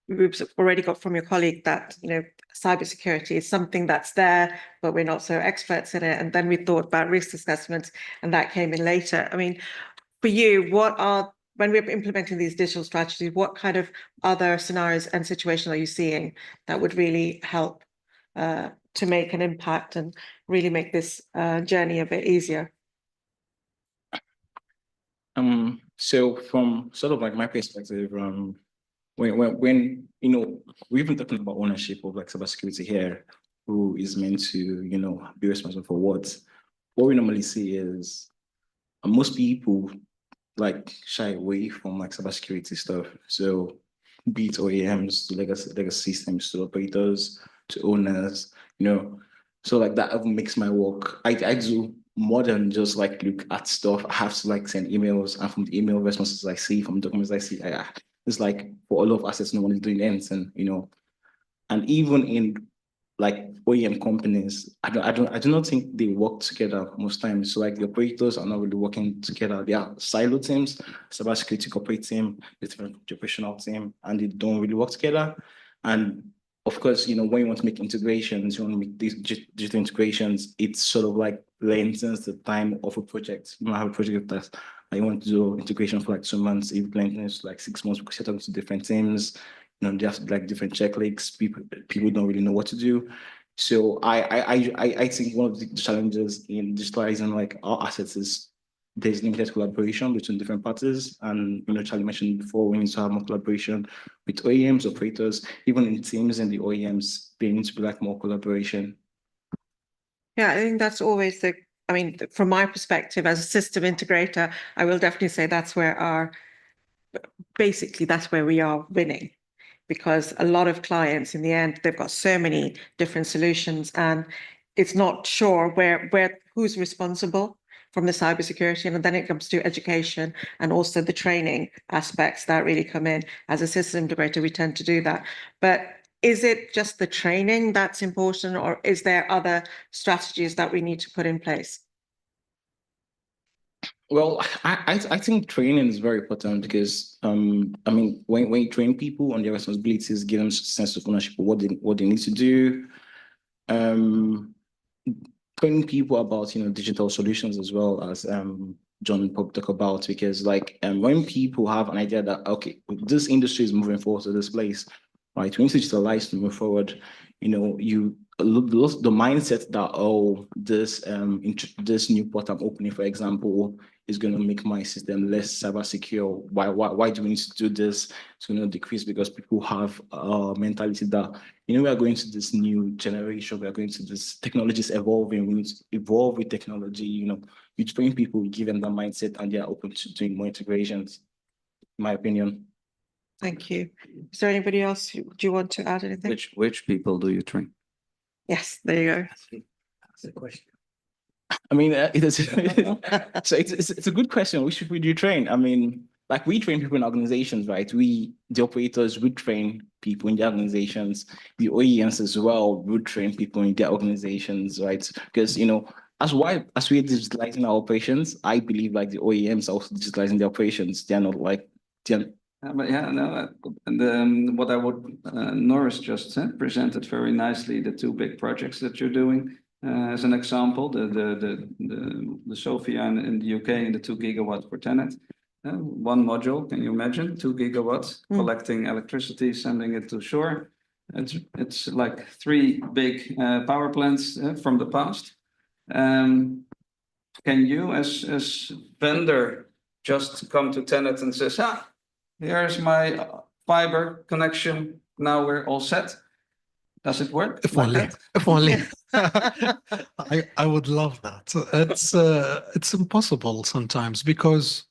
we've already got from your colleague that, you know, cybersecurity is something that's there, but we're not so experts in it. And then we thought about risk assessments, and that came in later. I mean, for you, when we're implementing these digital strategies, what kind of other scenarios and situations are you seeing that would really help to make an impact and really make this journey a bit easier? So from sort of like my perspective, when you know, we've been talking about ownership of like cybersecurity here, who is meant to, you know, be responsible for what we normally see is most people like shy away from like cybersecurity stuff. So be it OEMs, to legacy systems, to operators, to owners, you know. So like that makes my work. I do more than just like look at stuff. I have to like send emails, and from the email responses I see, from documents I see, it's like for all of assets, no one is doing anything, you know. And even in like OEM companies, I do not think they work together most times. So like the operators are not really working together. They are silo teams, cybersecurity corporate team, the operational team, and they don't really work together. And of course, you know, when you want to make integrations, you want to make these digital integrations, it's sort of like lengthens the time of a project. You might have a project that you want to do integration for like 2 months, it lengthens like 6 months because you're talking to different teams. You know, they have like different checklists. People don't really know what to do. So I think one of the challenges in digitalizing like our assets is there's limited collaboration between different parties. And, you know, Charlie mentioned before, we need to have more collaboration with OEMs, operators, even in teams and the OEMs, there needs to be like more collaboration. Yeah, I think that's always I mean, from my perspective as a system integrator, I will definitely say that's where that's where we are winning. Because a lot of clients in the end, they've got so many different solutions, and it's not sure who's responsible from the cybersecurity. And then it comes to education and also the training aspects that really come in. As a system integrator, we tend to do that. But is it just the training that's important, or is there other strategies that we need to put in place? Well, I think training is very important because I mean when you train people on their responsibilities, give them a sense of ownership of what they need to do. Training people about, you know, digital solutions as well, as John talked about, because like when people have an idea that okay, this industry is moving forward to this place, right? We need to digitalize to move forward. You know, the mindset that, oh, this new port I'm opening, for example, is going to make my system less cyber secure. Why do we need to do this? It's going to decrease because people have a mentality that, we are going to this new generation, we are going to this, technology is evolving, we need to evolve with technology. You train people, you give them that mindset, and they are open to doing more integrations, in my opinion. Thank you. Is there anybody else? Do you want to add anything? Which people do you train? Yes, there you go. That's the question. I mean, it is. So it's a good question. Which people do you train? I mean, like we train people in organizations, right? The operators would train people in their organizations. The OEMs as well would train people in their organizations, right? Because as we're digitalizing our operations, I believe like the OEMs are also digitalizing their operations. They're not like But yeah, no, and what I would, Norris just presented very nicely the two big projects that you're doing. As an example, the Sophia in the UK and the 2 gigawatt for TenneT. One module, can you imagine? 2 gigawatts collecting electricity, sending it to shore. It's like 3 big power plants from the past. Can you, as vendor, just come to TenneT and says, here's my fiber connection. Now we're all set. Does it work? If only. If only. I would love that. It's impossible sometimes because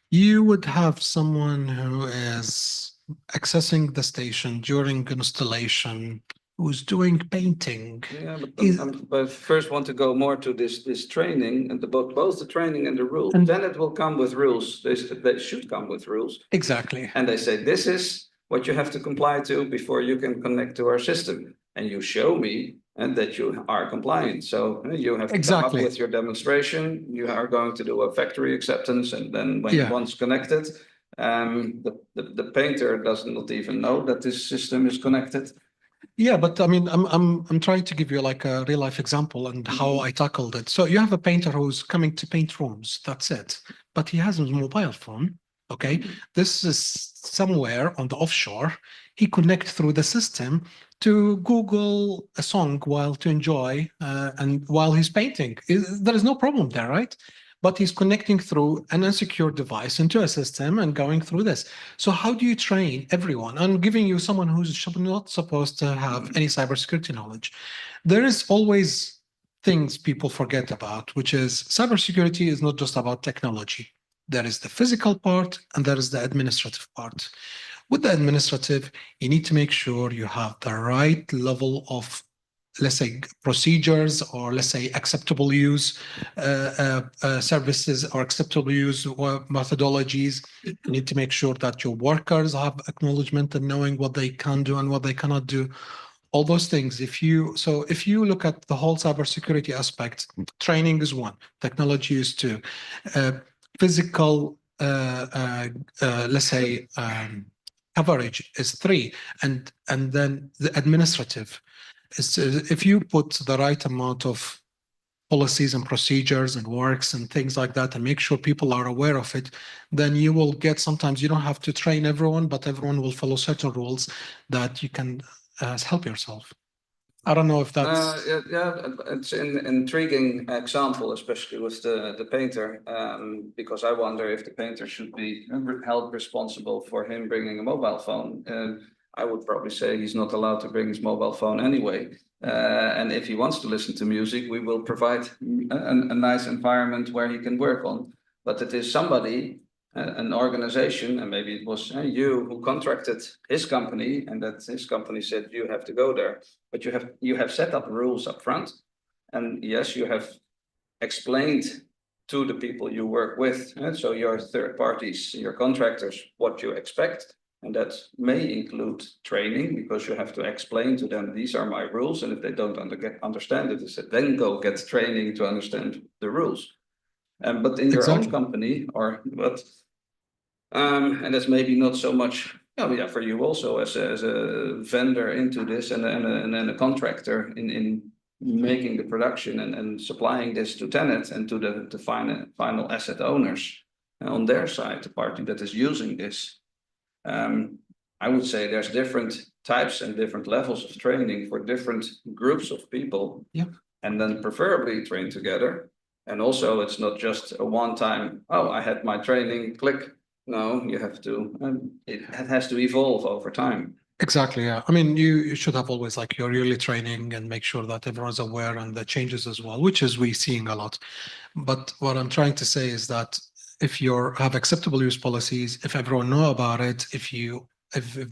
you would have someone who is accessing the station during installation, who's doing painting. Yeah, but first want to go more to this training and both the training and the rules. And then it will come with rules. They should come with rules. Exactly. And they say, this is what you have to comply to before you can connect to our system. And you show me that you are compliant. So you have to come up with your demonstration. You are going to do a factory acceptance. And then when once connected, the painter does not even know that this system is connected. Yeah, but I mean, I'm trying to give you like a real life example and how I tackled it. So you have a painter who's coming to paint rooms. That's it. But he has a mobile phone. Okay, this is somewhere on the offshore. He connects through the system to Google a song to enjoy and while he's painting. There is no problem there, right? But he's connecting through an unsecure device into a system and going through this. So how do you train everyone? I'm giving you someone who's not supposed to have any cybersecurity knowledge. There is always things people forget about, which is cybersecurity is not just about technology. There is the physical part and there is the administrative part. With the administrative, you need to make sure you have the right level of, let's say, procedures or let's say acceptable use services or acceptable use methodologies. You need to make sure that your workers have acknowledgement and knowing what they can do and what they cannot do. All those things. If you look at the whole cybersecurity aspect, training is 1, technology is 2, physical, let's say, coverage is 3, and then the administrative. If you put the right amount of policies and procedures and works and things like that and make sure people are aware of it, then you will get, sometimes you don't have to train everyone, but everyone will follow certain rules that you can help yourself. I don't know if that's... it's an intriguing example, especially with the painter, because I wonder if the painter should be held responsible for him bringing a mobile phone. I would probably say he's not allowed to bring his mobile phone anyway. And if he wants to listen to music, we will provide a nice environment where he can work on. But it is somebody, an organization, and maybe it was you who contracted his company, and that his company said you have to go there. But you have set up rules up front, and yes, you have explained to the people you work with, so your third parties, your contractors, what you expect. And that may include training, because you have to explain to them, these are my rules. And if they don't understand it, they said, then go get training to understand the rules. But in your own company, and that's maybe not so much, for you also as a vendor into this and a contractor in making the production and supplying this to TenneT and to the final asset owners on their side, the party that is using this. I would say there's different types and different levels of training for different groups of people. Yeah. And then preferably train together. And also it's not just a one-time, oh, I had my training, click. No, you have to, it has to evolve over time. Exactly, yeah. I mean, you should have always like your yearly training and make sure that everyone's aware and the changes as well, which is we seeing a lot. But what I'm trying to say is that if you have acceptable use policies, if everyone know about it, if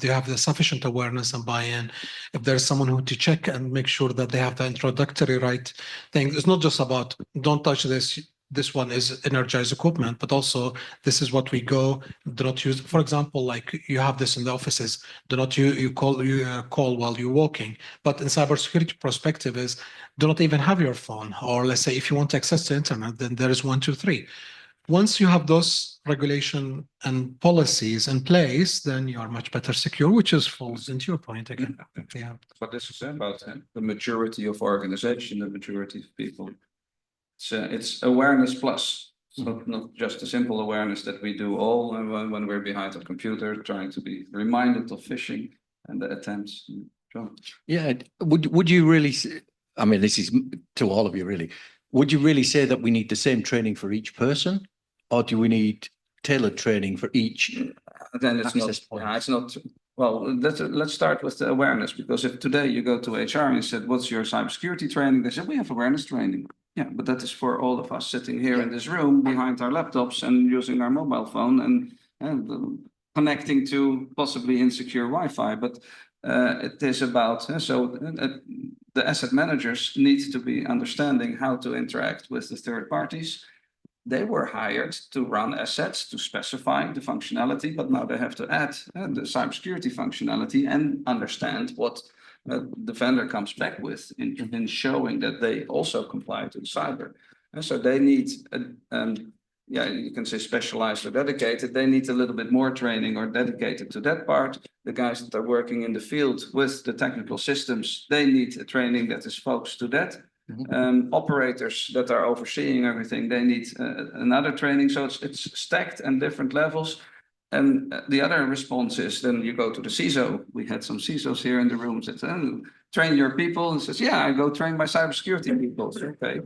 they have the sufficient awareness and buy-in, if there's someone who to check and make sure that they have the introductory right thing, it's not just about don't touch this. This one is energized equipment, but also this is what we go. Do not use, for example, like you have this in the offices. Do not you call while you're walking. But in cybersecurity perspective is do not even have your phone. Or let's say if you want to access the internet, then there is 1, 2, 3. Once you have those regulation and policies in place, then you are much better secure, which is falls into your point again. Yeah. What this is about, the maturity of organization, the maturity of people. It's awareness plus. So not just a simple awareness that we do all when we're behind a computer trying to be reminded of phishing and the attempts. Yeah, would you really? I mean, this is to all of you really. Would you really say that we need the same training for each person, or do we need tailored training for each? Then it's not. Yeah, it's not. Well, let's start with the awareness, because if today you go to HR and you said, "What's your cybersecurity training?" They said, "We have awareness training." Yeah, but that is for all of us sitting here in this room behind our laptops and using our mobile phone and connecting to possibly insecure Wi-Fi. But it is about the asset managers need to be understanding how to interact with the third parties. They were hired to run assets, to specify the functionality, but now they have to add the cybersecurity functionality and understand what the vendor comes back with in showing that they also comply to cyber. And so they need, you can say specialized or dedicated. They need a little bit more training or dedicated to that part. The guys that are working in the field with the technical systems, they need a training that is focused to that. Operators that are overseeing everything, they need another training. So it's stacked and different levels. And the other response is then you go to the CISO. We had some CISOs here in the room that train your people, and says, yeah, I go train my cybersecurity people. Okay.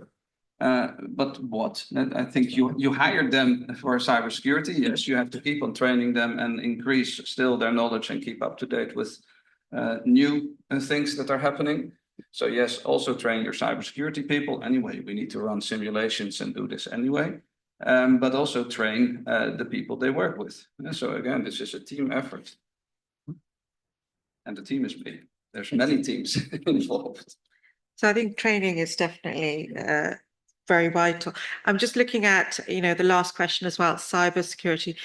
But what? I think you hired them for cybersecurity. Yes, you have to keep on training them and increase still their knowledge and keep up to date with new things that are happening. So yes, also train your cybersecurity people. Anyway, we need to run simulations and do this anyway. But also train the people they work with. And so again, this is a team effort. And the team is big. There's many teams involved. So I think training is definitely very vital. I'm just looking at, the last question as well, cybersecurity,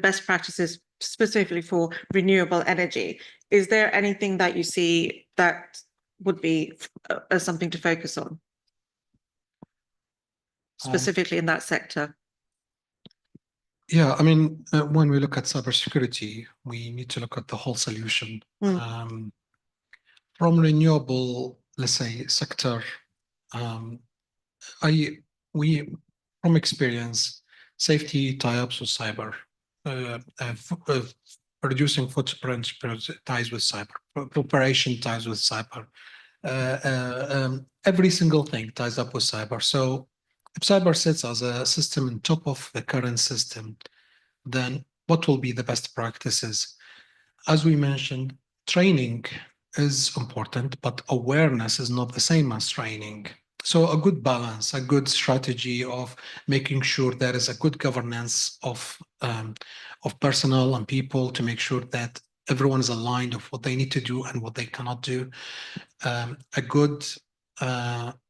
best practices specifically for renewable energy. Is there anything that you see that would be something to focus on? Specifically in that sector? Yeah, I mean, when we look at cybersecurity, we need to look at the whole solution. From renewable, let's say, sector, from experience, safety tie-ups with cyber, reducing footprint ties with cyber, preparation ties with cyber. Every single thing ties up with cyber. So if cyber sits as a system on top of the current system, then what will be the best practices? As we mentioned, training is important, but awareness is not the same as training. So a good balance, a good strategy of making sure there is a good governance of personnel and people to make sure that everyone is aligned of what they need to do and what they cannot do. A good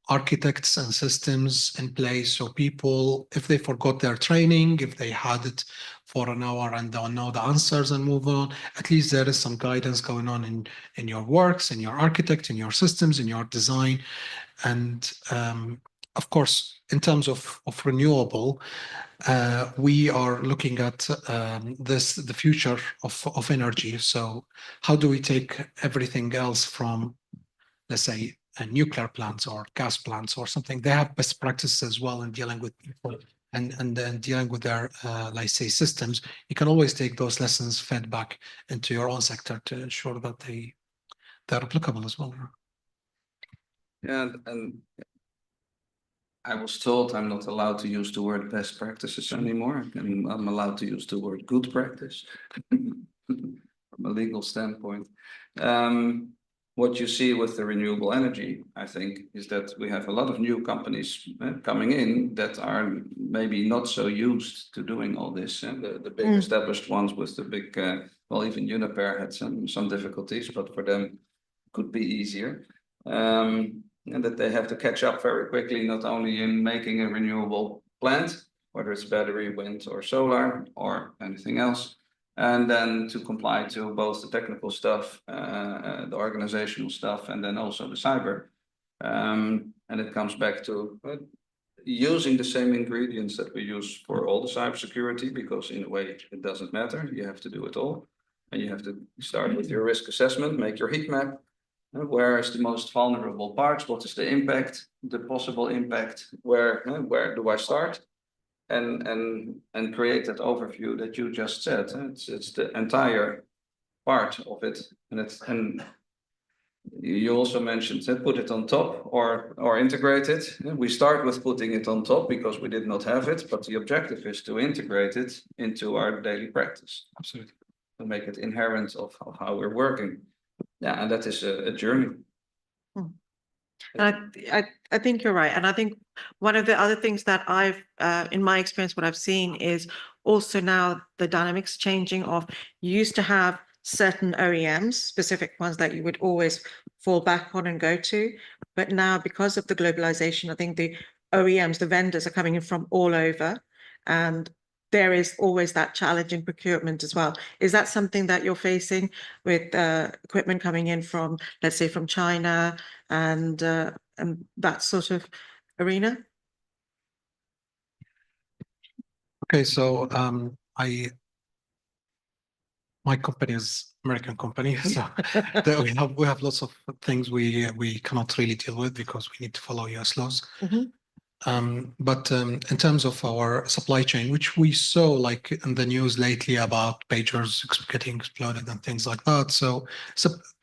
architects and systems in place, so people, if they forgot their training, if they had it for an hour and don't know the answers and move on, at least there is some guidance going on in your works, in your architect, in your systems, in your design. And of course, in terms of renewable, we are looking at the future of energy. So how do we take everything else from, let's say, nuclear plants or gas plants or something? They have best practices as well in dealing with people and then dealing with their, let's say, systems, you can always take those lessons fed back into your own sector to ensure that they're applicable as well. Yeah, and I was told I'm not allowed to use the word best practices anymore, and I'm allowed to use the word good practice from a legal standpoint. What you see with the renewable energy, I think, is that we have a lot of new companies coming in that are maybe not so used to doing all this. And the big established ones with the big, well, even Uniper had some difficulties, but for them could be easier. And that they have to catch up very quickly, not only in making a renewable plant, whether it's battery, wind, or solar, or anything else, and then to comply to both the technical stuff, the organizational stuff, and then also the cyber. And it comes back to using the same ingredients that we use for all the cybersecurity, because in a way it doesn't matter. You have to do it all, and you have to start with your risk assessment, make your heat map. Where is the most vulnerable parts? What is the impact, the possible impact? Where do I start? And create that overview that you just said. It's the entire part of it, and you also mentioned put it on top or integrate it. We start with putting it on top because we did not have it, but the objective is to integrate it into our daily practice. Absolutely. To make it inherent of how we're working. Yeah, and that is a journey. I think you're right. And I think one of the other things that I've, in my experience, what I've seen is also now the dynamics changing of you used to have certain OEMs, specific ones that you would always fall back on and go to. But now, because of the globalization, I think the OEMs, the vendors are coming in from all over, and there is always that challenge in procurement as well. Is that something that you're facing with equipment coming in from, let's say, from China and that sort of arena? Okay, so my company is American company, so we have lots of things we cannot really deal with because we need to follow US laws. But in terms of our supply chain, which we saw like in the news lately about pagers getting exploded and things like that. So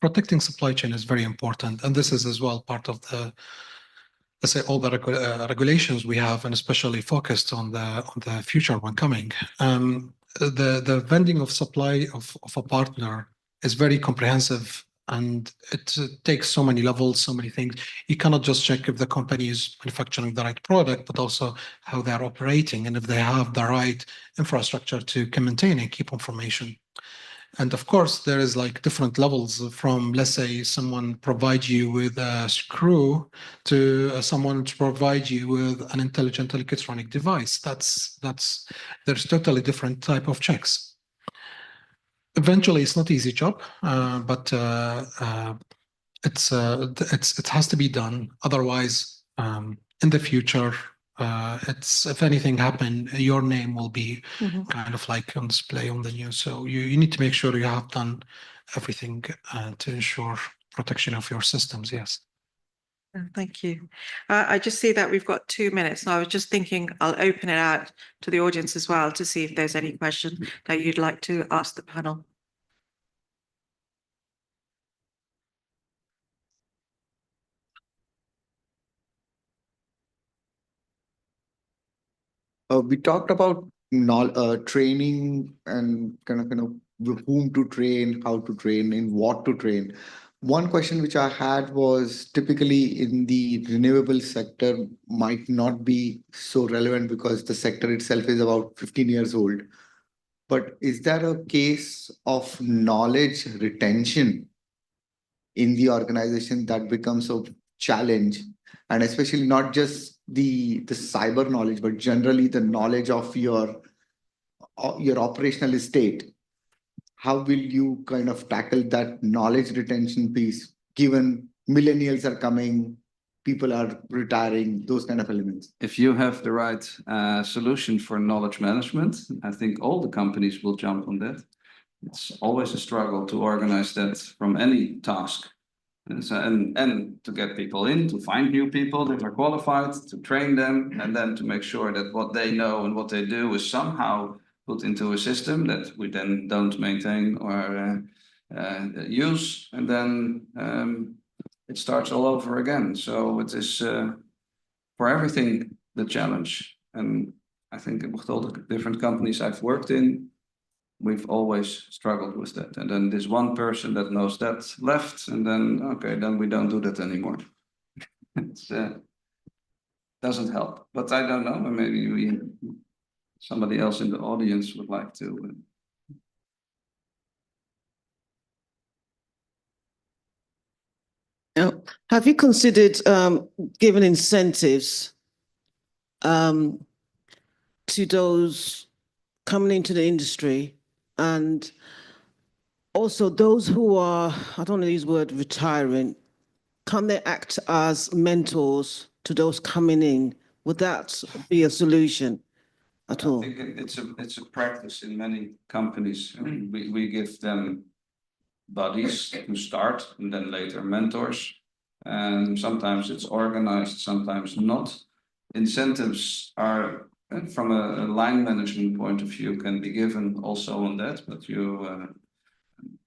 protecting supply chain is very important. And this is as well part of the, let's say, all the regulations we have, and especially focused on the future one coming. The vending of supply of a partner is very comprehensive, and it takes so many levels, so many things. You cannot just check if the company is manufacturing the right product, but also how they're operating and if they have the right infrastructure to maintain and keep information. And of course, there is like different levels from, let's say, someone provide you with a screw to someone to provide you with an intelligent electronic device. There's totally different type of checks. Eventually, it's not easy job, but it has to be done. Otherwise, in the future, if anything happen, your name will be kind of like on display on the news. So you need to make sure you have done everything to ensure protection of your systems. Yes. Thank you. I just see that we've got 2 minutes. So I was just thinking I'll open it out to the audience as well to see if there's any question that you'd like to ask the panel. We talked about training and kind of whom to train, how to train, and what to train. One question which I had was typically in the renewable sector might not be so relevant because the sector itself is about 15 years old. But is there a case of knowledge retention in the organization that becomes a challenge? And especially not just the cyber knowledge, but generally the knowledge of your operational estate. How will you kind of tackle that knowledge retention piece, given millennials are coming, people are retiring, those kind of elements? If you have the right solution for knowledge management, I think all the companies will jump on that. It's always a struggle to organize that from any task. And to get people in, to find new people that are qualified, to train them, and then to make sure that what they know and what they do is somehow put into a system that we then don't maintain or use, and then it starts all over again. So it is for everything the challenge. And I think with all the different companies I've worked in, we've always struggled with that. And then this one person that knows that left, and then, okay, then we don't do that anymore. It doesn't help, but I don't know, maybe somebody else in the audience would like to. Have you considered giving incentives to those coming into the industry, and also those who are, I don't want to use the word retiring, can they act as mentors to those coming in? Would that be a solution at all? I think it's a practice in many companies. We give them buddies to start and then later mentors. And sometimes it's organized, sometimes not. Incentives are, from a line management point of view, can be given also on that, but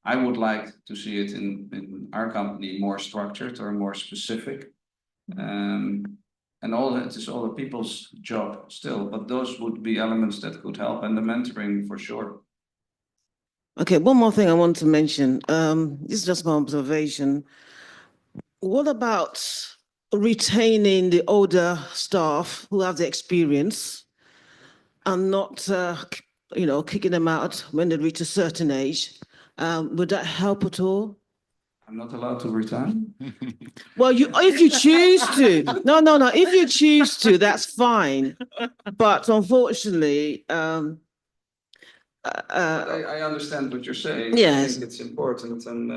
I would like to see it in our company more structured or more specific. And all that is all the people's job still, but those would be elements that could help, and the mentoring for sure. Okay, one more thing I want to mention. This is just my observation. What about retaining the older staff who have the experience and not, kicking them out when they reach a certain age? Would that help at all? I'm not allowed to resign. Well, if you choose to, no. If you choose to, that's fine. But unfortunately, I understand what you're saying. Yes. I think it's important, and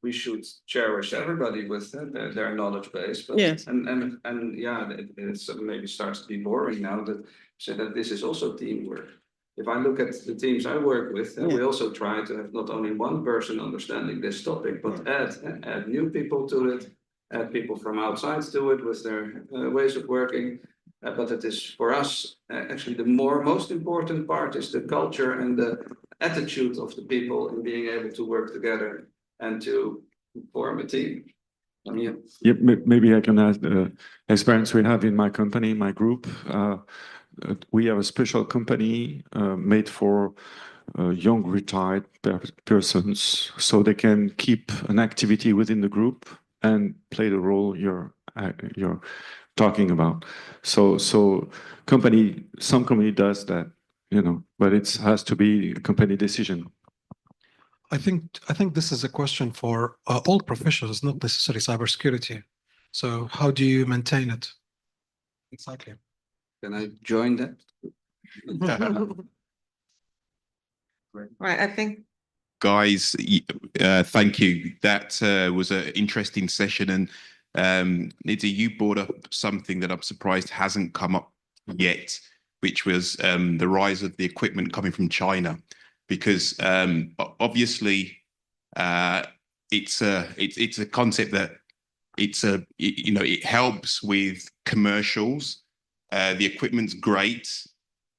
we should cherish everybody with their knowledge base. But, Yes. And it's maybe starts to be boring now that say that this is also teamwork. If I look at the teams I work with, we also try to have not only one person understanding this topic, but add new people to it, add people from outside to it with their ways of working. But it is for us, actually the most important part is the culture and the attitude of the people in being able to work together and to form a team. Yeah, maybe I can add the experience we have in my company, my group. We have a special company made for young retired persons, so they can keep an activity within the group and play the role you're talking about. So some company does that, but it has to be a company decision. I think this is a question for all professionals, not necessarily cybersecurity. So how do you maintain it? Exactly. Can I join that? Right, I think. Guys, thank you. That was an interesting session. And Nidhi, you brought up something that I'm surprised hasn't come up yet, which was the rise of the equipment coming from China. Because obviously it's a concept that it helps with commercials. The equipment's great,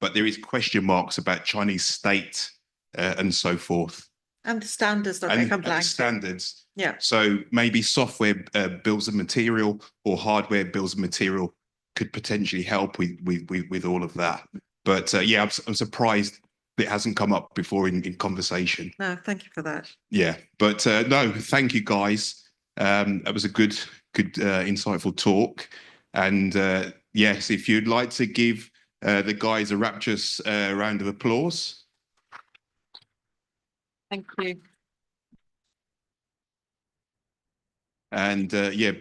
but there is question marks about Chinese state and so forth. And the standards that they come And standards. Yeah. So maybe software bills of material or hardware bills of material could potentially help with all of that. But I'm surprised it hasn't come up before in conversation. No, thank you for that. Yeah, but no, thank you guys. That was a good insightful talk. And yes, if you'd like to give the guys a rapturous round of applause. Thank you. And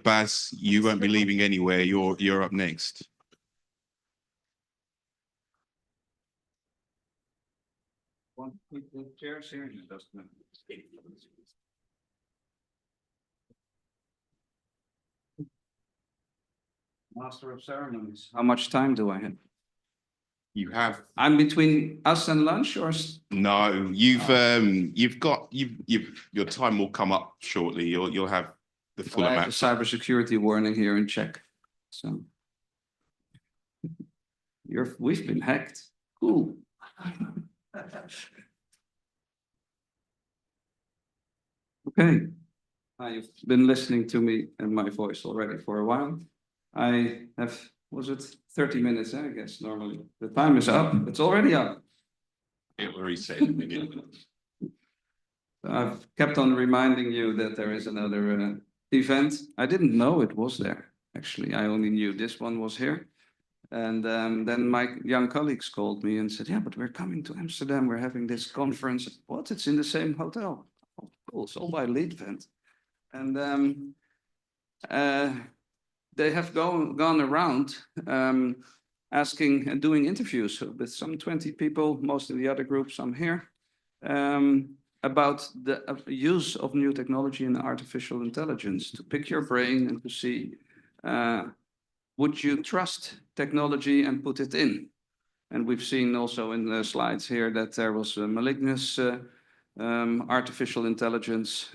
Baz, you won't be leaving anywhere. You're up next. Master of Ceremonies. How much time do I have? You have. I'm between us and lunch, or No, you've got your time will come up shortly. You'll have the full I have a amount. cybersecurity warning here in Czech. So we've been hacked. Cool. Okay. You've been listening to me and my voice already for a while. I have, was it 30 minutes, I guess, normally. The time is up. It's already up. It will reset in a minute. I've kept on reminding you that there is another event. I didn't know it was there, actually. I only knew this one was here. And then my young colleagues called me and said, yeah, but we're coming to Amsterdam. We're having this conference. What? It's in the same hotel. Oh, cool. It's all by Leadvent. And they have gone around asking and doing interviews with some 20 people, most of the other groups, some here, about the use of new technology and artificial intelligence to pick your brain and to see, would you trust technology and put it in? And we've seen also in the slides here that there was a malicious artificial intelligence.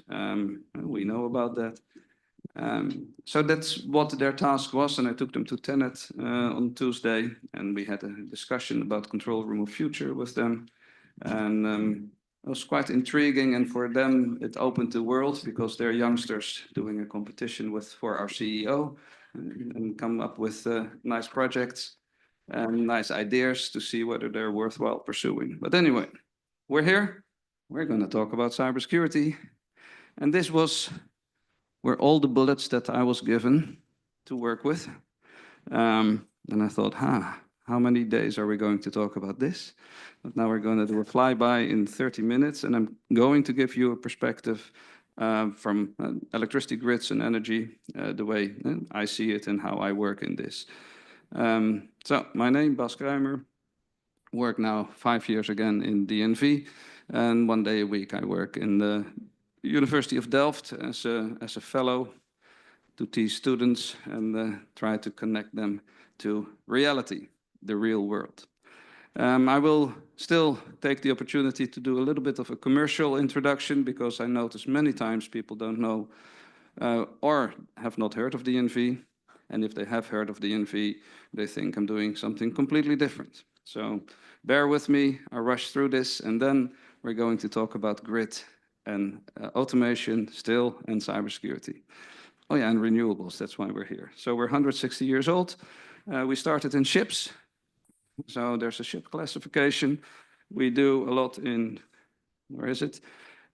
We know about that. So that's what their task was, and I took them to Tenet on Tuesday, and we had a discussion about control room of future with them. And it was quite intriguing, and for them it opened the world because they're youngsters doing a competition for our CEO and come up with nice projects and nice ideas to see whether they're worthwhile pursuing. But anyway, we're here. We're going to talk about cybersecurity, and this were all the bullets that I was given to work with. And I thought, how many days are we going to talk about this? But now we're going to do a flyby in 30 minutes, and I'm going to give you a perspective from electricity grids and energy, the way I see it and how I work in this. So my name, Bas Kruimer, work now 5 years again in DNV, and 1 day a week I work in the University of Delft as a fellow to teach students and try to connect them to reality, the real world. I will still take the opportunity to do a little bit of a commercial introduction because I notice many times people don't know or have not heard of DNV. And if they have heard of DNV, they think I'm doing something completely different. So bear with me, I'll rush through this, and then we're going to talk about grid and automation still and cybersecurity. Oh yeah, and renewables, that's why we're here. So we're 160 years old. We started in ships. So there's a ship classification. We do a lot in,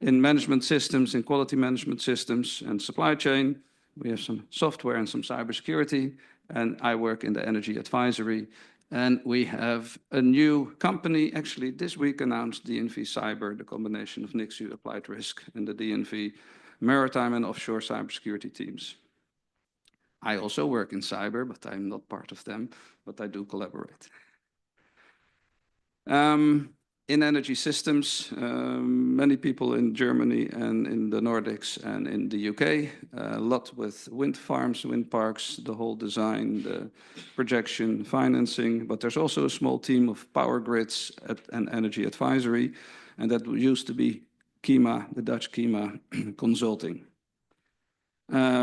in management systems, in quality management systems and supply chain. We have some software and some cybersecurity, and I work in the energy advisory. And we have a new company, actually this week announced DNV Cyber, the combination of Nixu Applied Risk and the DNV Maritime and Offshore Cybersecurity teams. I also work in cyber, but I'm not part of them, but I do collaborate. In energy systems, many people in Germany and in the Nordics and in the UK, a lot with wind farms, wind parks, the whole design, the projection, financing, but there's also a small team of power grids and energy advisory, and that used to be KEMA, the Dutch KEMA Consulting.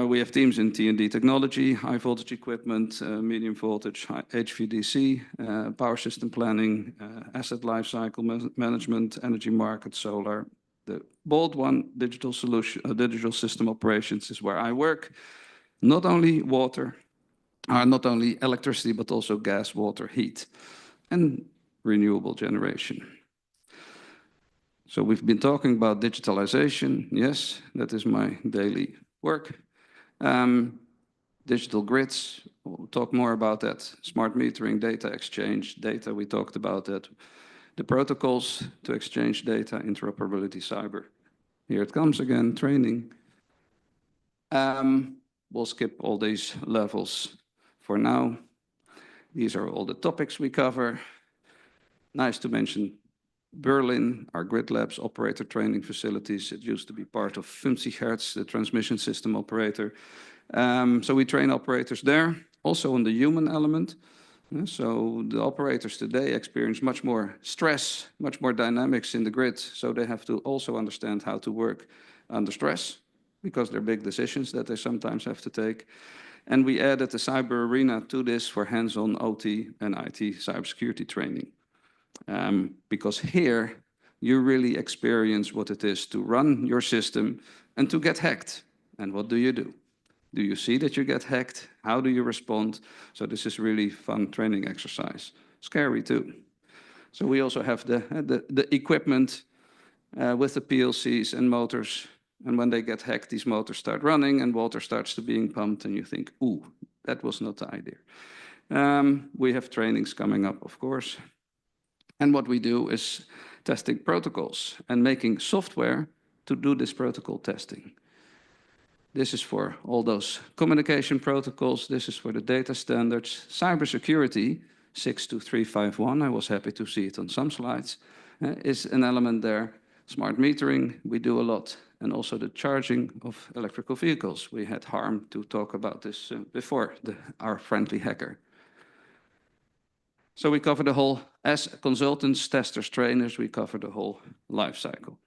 We have teams in T&D technology, high voltage equipment, medium voltage, HVDC, power system planning, asset lifecycle management, energy market, solar. The bold one, digital solution, digital system operations is where I work. Not only water, not only electricity, but also gas, water, heat, and renewable generation. So we've been talking about digitalization. Yes, that is my daily work. Digital grids, we'll talk more about that. Smart metering, data exchange, data, we talked about that. The protocols to exchange data, interoperability, cyber. Here it comes again, training. We'll skip all these levels for now. These are all the topics we cover. Nice to mention Berlin, our grid labs, operator training facilities. It used to be part of 50 Hertz, the transmission system operator. So we train operators there, also on the human element. So the operators today experience much more stress, much more dynamics in the grid. So they have to also understand how to work under stress, because they're big decisions that they sometimes have to take. And we added the cyber arena to this for hands-on OT and IT cybersecurity training. Because here you really experience what it is to run your system and to get hacked. And what do you do? Do you see that you get hacked? How do you respond? So this is really fun training exercise. Scary too. So we also have the equipment with the PLCs and motors. And when they get hacked, these motors start running and water starts to being pumped and you think, ooh, that was not the idea. We have trainings coming up, of course. And what we do is testing protocols and making software to do this protocol testing. This is for all those communication protocols. This is for the data standards. Cybersecurity, 62351, I was happy to see it on some slides, is an element there. Smart metering, we do a lot. And also the charging of electrical vehicles. We had Harm to talk about this before, our friendly hacker. So we cover the whole, as consultants, testers, trainers, we cover the whole life cycle.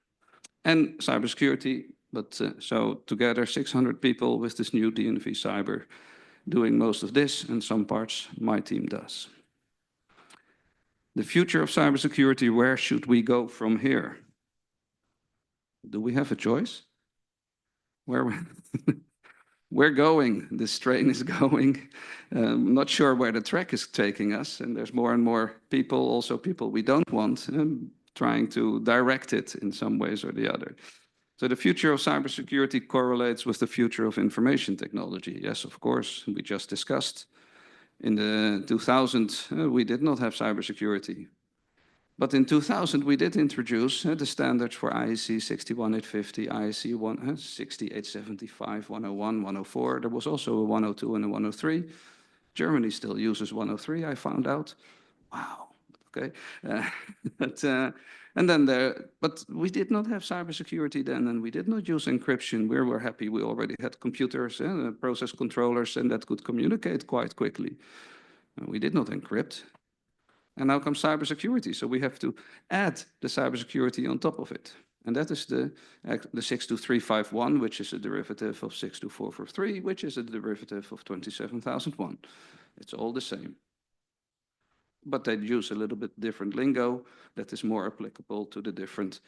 And cybersecurity, but so together 600 people with this new DNV Cyber doing most of this, and some parts my team does. The future of cybersecurity, where should we go from here? Do we have a choice? Where we're going, this train is going. I'm not sure where the track is taking us, and there's more and more people, also people we don't want, trying to direct it in some ways or the other. So the future of cybersecurity correlates with the future of information technology. Yes, of course, we just discussed. In the 2000, we did not have cybersecurity. But in 2000, we did introduce the standards for IEC 61850, IEC 6875, 101, 104. There was also a 102 and a 103. Germany still uses 103, I found out. Wow, okay. But we did not have cybersecurity then, and we did not use encryption. We were happy we already had computers and process controllers, and that could communicate quite quickly. We did not encrypt. And now comes cybersecurity. So we have to add the cybersecurity on top of it. And that is the 62351, which is a derivative of 62443, which is a derivative of 27001. It's all the same. But they use a little bit different lingo that is more applicable to the different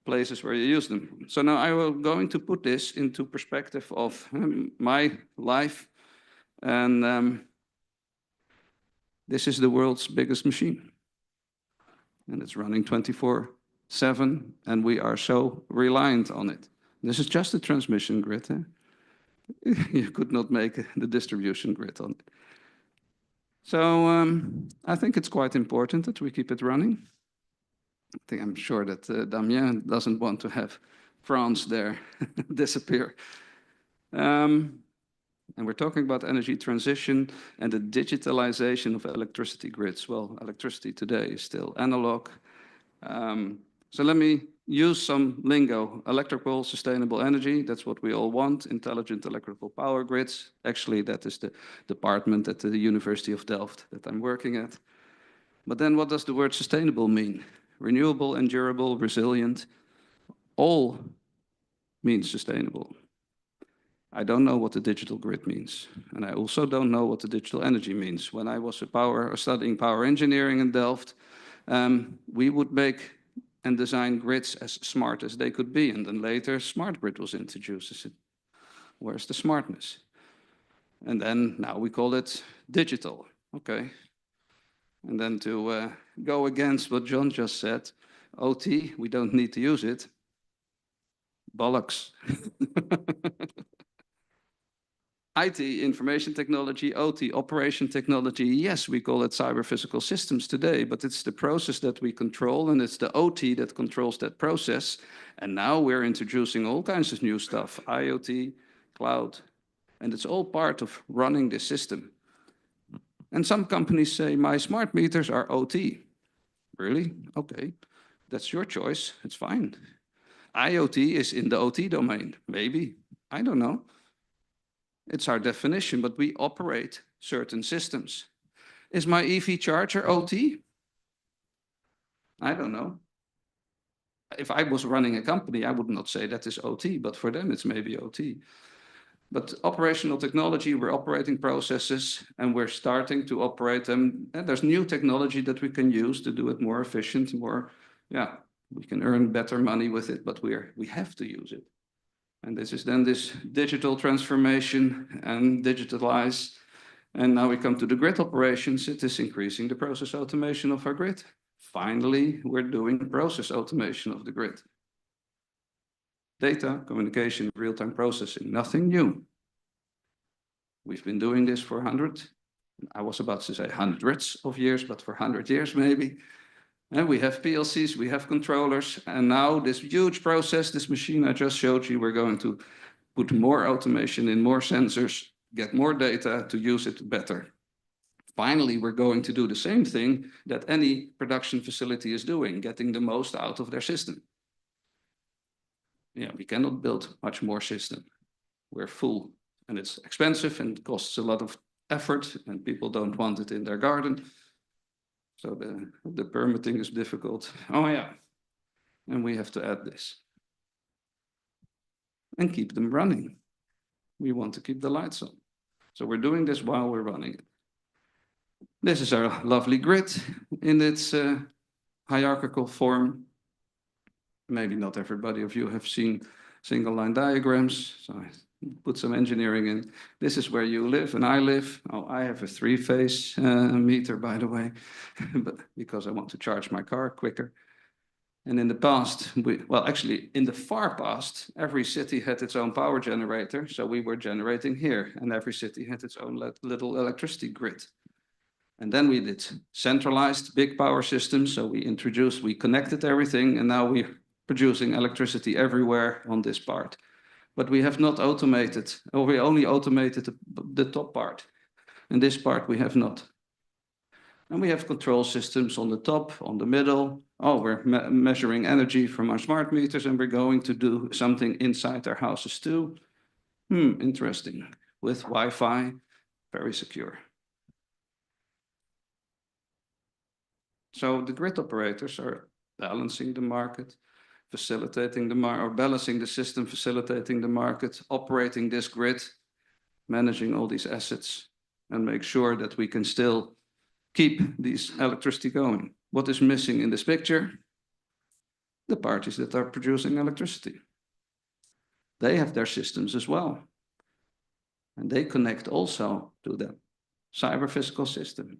places where you use them. So now I will going to put this into perspective of my life. And this is the world's biggest machine. And it's running 24/7, and we are so reliant on it. This is just a transmission grid. You could not make the distribution grid on it. So I think it's quite important that we keep it running. I'm sure that Damien doesn't want to have France there disappear. And we're talking about energy transition and the digitalization of electricity grids. Well, electricity today is still analog. So let me use some lingo. Electrical, sustainable energy, that's what we all want. Intelligent electrical power grids. Actually, that is the department at the University of Delft that I'm working at. But then what does the word sustainable mean? Renewable, endurable, resilient. All means sustainable. I don't know what the digital grid means. And I also don't know what the digital energy means. When I was studying power engineering in Delft, we would make and design grids as smart as they could be. And then later, smart grid was introduced. Where's the smartness? And then now we call it digital. Okay. And then to go against what John just said, OT, we don't need to use it. Bollocks. IT, information technology, OT, operation technology. Yes, we call it cyber physical systems today, but it's the process that we control, and it's the OT that controls that process. And now we're introducing all kinds of new stuff, IoT, cloud, and it's all part of running the system. And some companies say, my smart meters are OT. Really? Okay, that's your choice, it's fine. IoT is in the OT domain, maybe, I don't know. It's our definition, but we operate certain systems. Is my EV charger OT? I don't know. If I was running a company, I would not say that is OT, but for them it's maybe OT. But operational technology, we're operating processes and we're starting to operate them. And there's new technology that we can use to do it more efficient, more, yeah, we can earn better money with it, but we have to use it. And this is then this digital transformation and digitalize. And now we come to the grid operations. It is increasing the process automation of our grid. Finally, we're doing process automation of the grid. Data, communication, real-time processing, nothing new. We've been doing this for I was about to say hundreds of years, but for 100 years maybe. And we have PLCs, we have controllers, and now this huge process, this machine I just showed you, we're going to put more automation in, more sensors, get more data to use it better. Finally, we're going to do the same thing that any production facility is doing, getting the most out of their system. Yeah, we cannot build much more system. We're full and it's expensive and costs a lot of effort and people don't want it in their garden. So the permitting is difficult. Oh yeah, and we have to add this. And keep them running. We want to keep the lights on. So we're doing this while we're running it. This is our lovely grid in its hierarchical form. Maybe not everybody of you have seen single line diagrams, so I put some engineering in. This is where you live and I live. Oh, I have a 3-phase meter, by the way, but because I want to charge my car quicker. And in the past, actually in the far past, every city had its own power generator. So we were generating here and every city had its own little electricity grid. And then we did centralized big power systems. So we connected everything and now we're producing electricity everywhere on this part. But we have not automated, or we only automated the top part. And this part we have not. And we have control systems on the top, on the middle. Oh, we're measuring energy from our smart meters and we're going to do something inside our houses too. Interesting. With Wi-Fi, very secure. So the grid operators are balancing the market, facilitating the market, or balancing the system, facilitating the market, operating this grid, managing all these assets, and make sure that we can still keep this electricity going. What is missing in this picture? The parties that are producing electricity. They have their systems as well. And they connect also to the cyber physical system.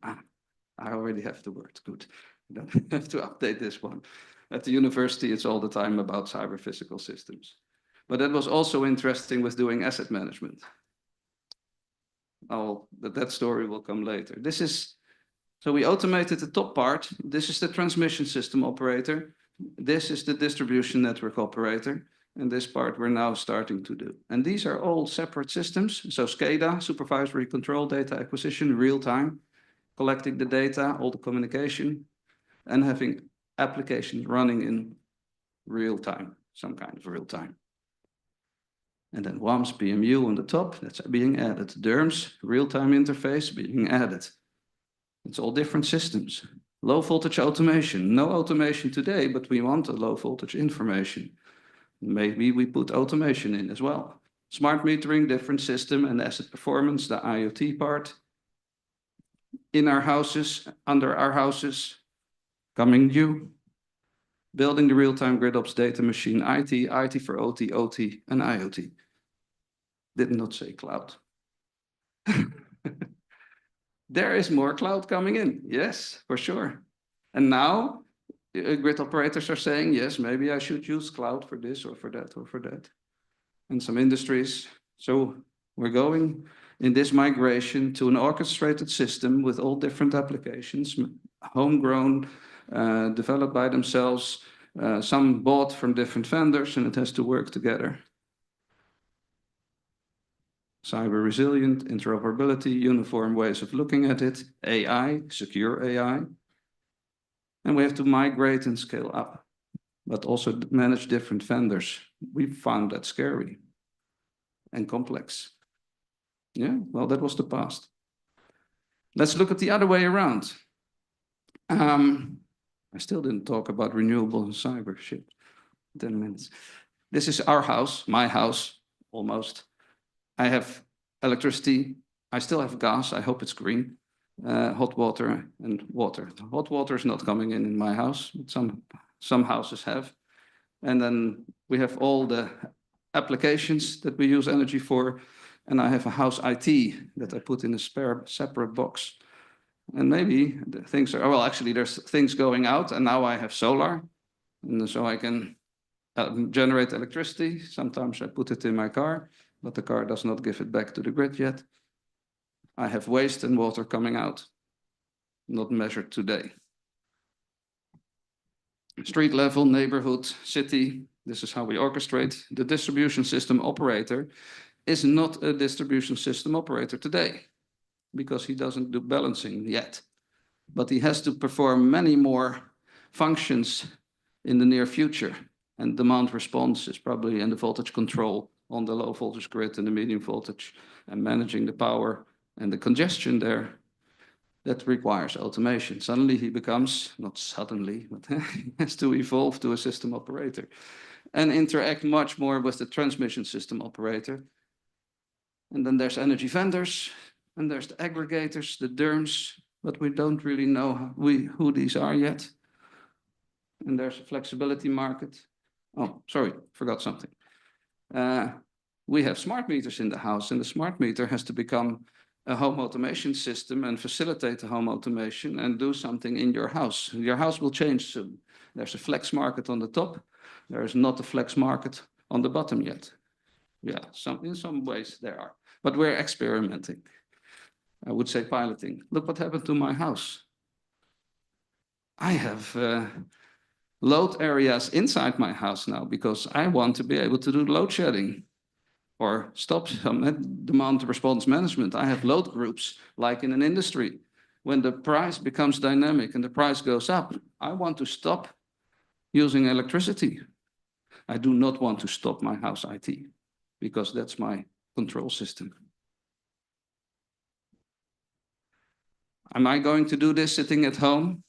I already have the word, good. I don't have to update this one. At the university, it's all the time about cyber physical systems. But that was also interesting with doing asset management. That story will come later. So we automated the top part. This is the transmission system operator. This is the distribution network operator. And this part we're now starting to do. And these are all separate systems. So SCADA, supervisory control, data acquisition, real time, collecting the data, all the communication, and having applications running in real time, some kind of real time. And then WAMS PMU on the top, that's being added. DERMS, real-time interface being added. It's all different systems. Low voltage automation, no automation today, but we want a low voltage information. Maybe we put automation in as well. Smart metering, different system, and asset performance, the IoT part. In our houses, under our houses, coming new. Building the real-time grid ops data machine, IT for OT, OT, and IoT. Did not say cloud. There is more cloud coming in, yes, for sure. And now grid operators are saying, yes, maybe I should use cloud for this or for that or for that. And some industries. So we're going in this migration to an orchestrated system with all different applications, homegrown, developed by themselves, some bought from different vendors, and it has to work together. Cyber resilient, interoperability, uniform ways of looking at it, AI, secure AI. And we have to migrate and scale up, but also manage different vendors. We found that scary and complex. Yeah, well, that was the past. Let's look at the other way around. I still didn't talk about renewable and cyber shit. 10 minutes. This is our house, my house, almost. I have electricity. I still have gas. I hope it's green. Hot water and water. Hot water is not coming in my house. Some houses have. And then we have all the applications that we use energy for. And I have a house IT that I put in a separate box. And maybe the things are, well, actually there's things going out, and now I have solar. And so I can generate electricity. Sometimes I put it in my car, but the car does not give it back to the grid yet. I have waste and water coming out, not measured today. Street level, neighborhood, city, this is how we orchestrate. The distribution system operator is not a distribution system operator today because he doesn't do balancing yet, but he has to perform many more functions in the near future. And demand response is probably in the voltage control on the low voltage grid and the medium voltage, and managing the power and the congestion there. That requires automation. Suddenly he becomes, not suddenly, but he has to evolve to a system operator and interact much more with the transmission system operator. And then there's energy vendors, and there's the aggregators, the DERMS, but we don't really know who these are yet. And there's a flexibility market. Oh, sorry, forgot something. We have smart meters in the house, and the smart meter has to become a home automation system and facilitate the home automation and do something in your house. Your house will change soon. There's a flex market on the top. There is not a flex market on the bottom yet. Yeah, in some ways there are, but we're experimenting. I would say piloting. Look what happened to my house. I have load areas inside my house now because I want to be able to do load shedding or stop some demand response management. I have load groups like in an industry. When the price becomes dynamic and the price goes up, I want to stop using electricity. I do not want to stop my house IT because that's my control system. Am I going to do this sitting at home,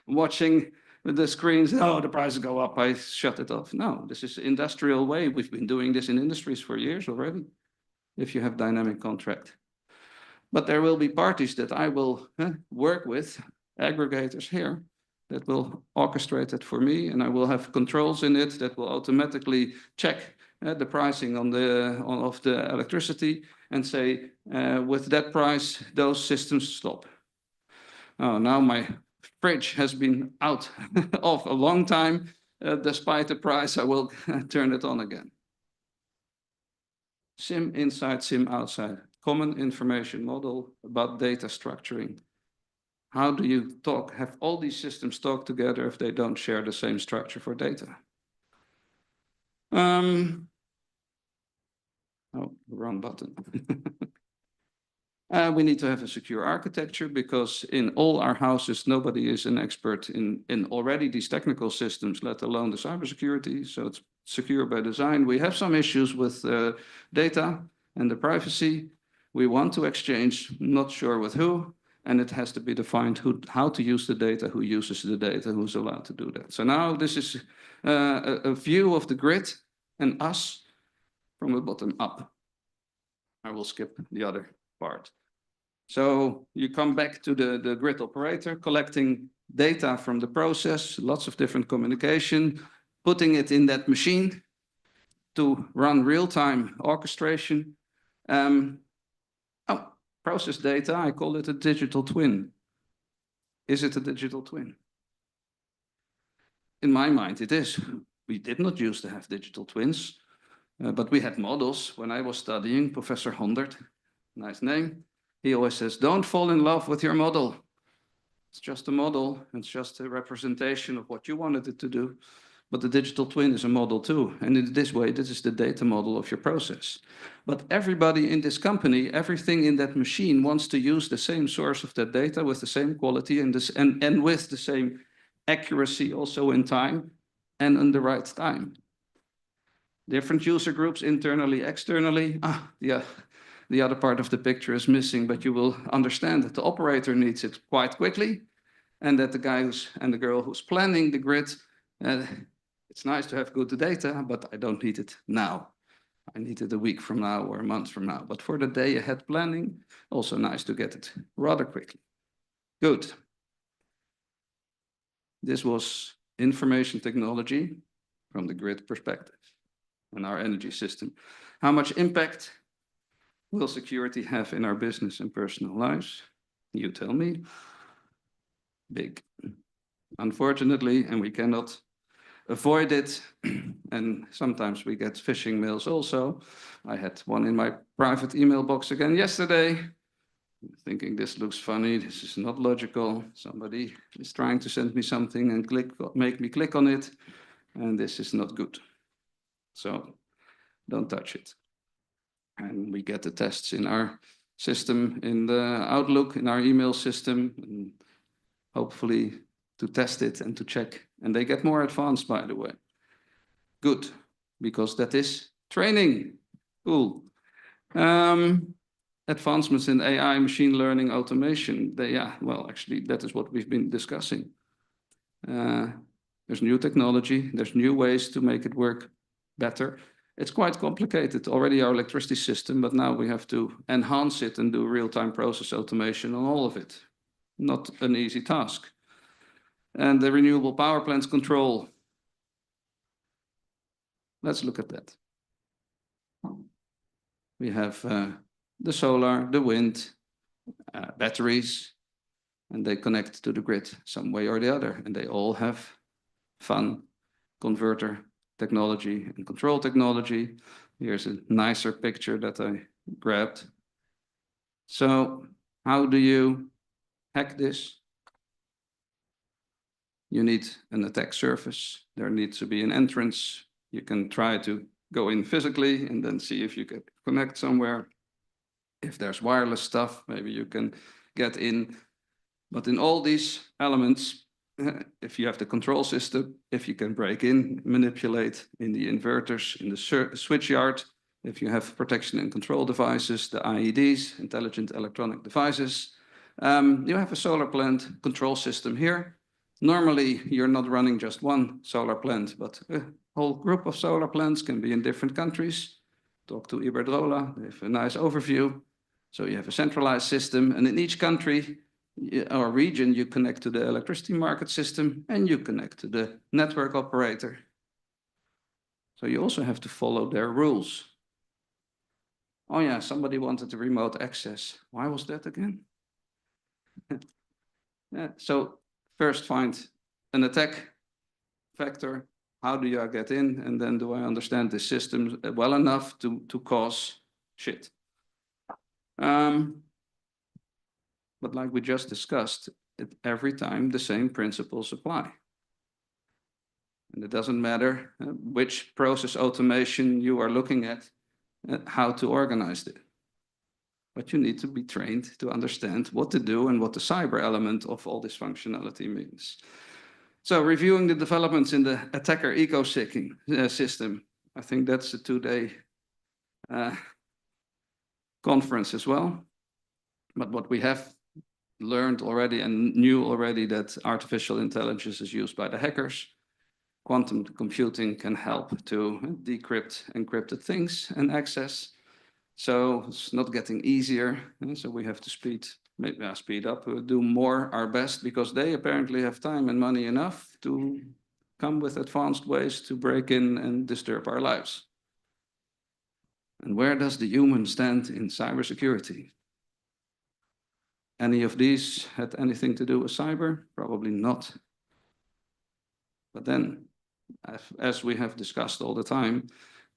watching the screens? Oh, the prices go up, I shut it off. No, this is the industrial way. We've been doing this in industries for years already, if you have dynamic contract. But there will be parties that I will work with, aggregators here, that will orchestrate it for me, and I will have controls in it that will automatically check the pricing of the electricity and say, with that price, those systems stop. Oh, now my fridge has been out of a long time. Despite the price, I will turn it on again. SIM inside, SIM outside. Common information model about data structuring. How do you have all these systems talk together if they don't share the same structure for data? Oh, the wrong button. We need to have a secure architecture because in all our houses, nobody is an expert in already these technical systems, let alone the cybersecurity. So it's secure by design. We have some issues with data and the privacy. We want to exchange, not sure with who, and it has to be defined how to use the data, who uses the data, who's allowed to do that. So now this is a view of the grid and us from the bottom up. I will skip the other part. So you come back to the grid operator, collecting data from the process, lots of different communication, putting it in that machine to run real-time orchestration. Process data, I call it a digital twin. Is it a digital twin? In my mind, it is. We did not used to have digital twins, but we had models. When I was studying, Professor Hondert, nice name, he always says, don't fall in love with your model. It's just a model. It's just a representation of what you wanted it to do. But the digital twin is a model too. And in this way, this is the data model of your process. But everybody in this company, everything in that machine wants to use the same source of that data with the same quality and with the same accuracy also in time and in the right time. Different user groups, internally, externally. the other part of the picture is missing, but you will understand that the operator needs it quite quickly, and that the guy and the girl who's planning the grid, it's nice to have good data, but I don't need it now. I need it a week from now or a month from now. But for the day ahead planning, also nice to get it rather quickly. Good. This was information technology from the grid perspective and our energy system. How much impact will security have in our business and personal lives? You tell me. Big. Unfortunately, and we cannot avoid it, and sometimes we get phishing mails also. I had one in my private email box again yesterday, thinking this looks funny, this is not logical. Somebody is trying to send me something and make me click on it, and this is not good. So don't touch it. And we get the tests in our system, in the Outlook, in our email system, and hopefully to test it and to check. And they get more advanced, by the way. Good, because that is training. Cool. Advancements in AI, machine learning, automation. Well, actually, that is what we've been discussing. There's new technology. There's new ways to make it work better. It's quite complicated already, our electricity system, but now we have to enhance it and do real-time process automation on all of it. Not an easy task. And the renewable power plants control. Let's look at that. We have the solar, the wind, batteries, and they connect to the grid some way or the other. And they all have fun converter technology and control technology. Here's a nicer picture that I grabbed. So how do you hack this? You need an attack surface. There needs to be an entrance. You can try to go in physically and then see if you can connect somewhere. If there's wireless stuff, maybe you can get in. But in all these elements, if you have the control system, if you can break in, manipulate in the inverters, in the switch yard, if you have protection and control devices, the IEDs, intelligent electronic devices, you have a solar plant control system here. Normally, you're not running just one solar plant, but a whole group of solar plants can be in different countries. Talk to Iberdrola, they have a nice overview. So you have a centralized system, and in each country or region, you connect to the electricity market system, and you connect to the network operator. So you also have to follow their rules. Oh yeah, somebody wanted the remote access. Why was that again? So first find an attack vector. How do I get in? And then do I understand the system well enough to cause shit? But like we just discussed, every time the same principles apply. And it doesn't matter which process automation you are looking at, how to organize it. But you need to be trained to understand what to do and what the cyber element of all this functionality means. So reviewing the developments in the attacker ecosystem, I think that's a two-day conference as well. But what we have learned already and knew already that artificial intelligence is used by the hackers. Quantum computing can help to decrypt encrypted things and access. So it's not getting easier. And so we have to speed up, do more, our best, because they apparently have time and money enough to come with advanced ways to break in and disturb our lives. And where does the human stand in cybersecurity? Any of these had anything to do with cyber? Probably not. But then, as we have discussed all the time,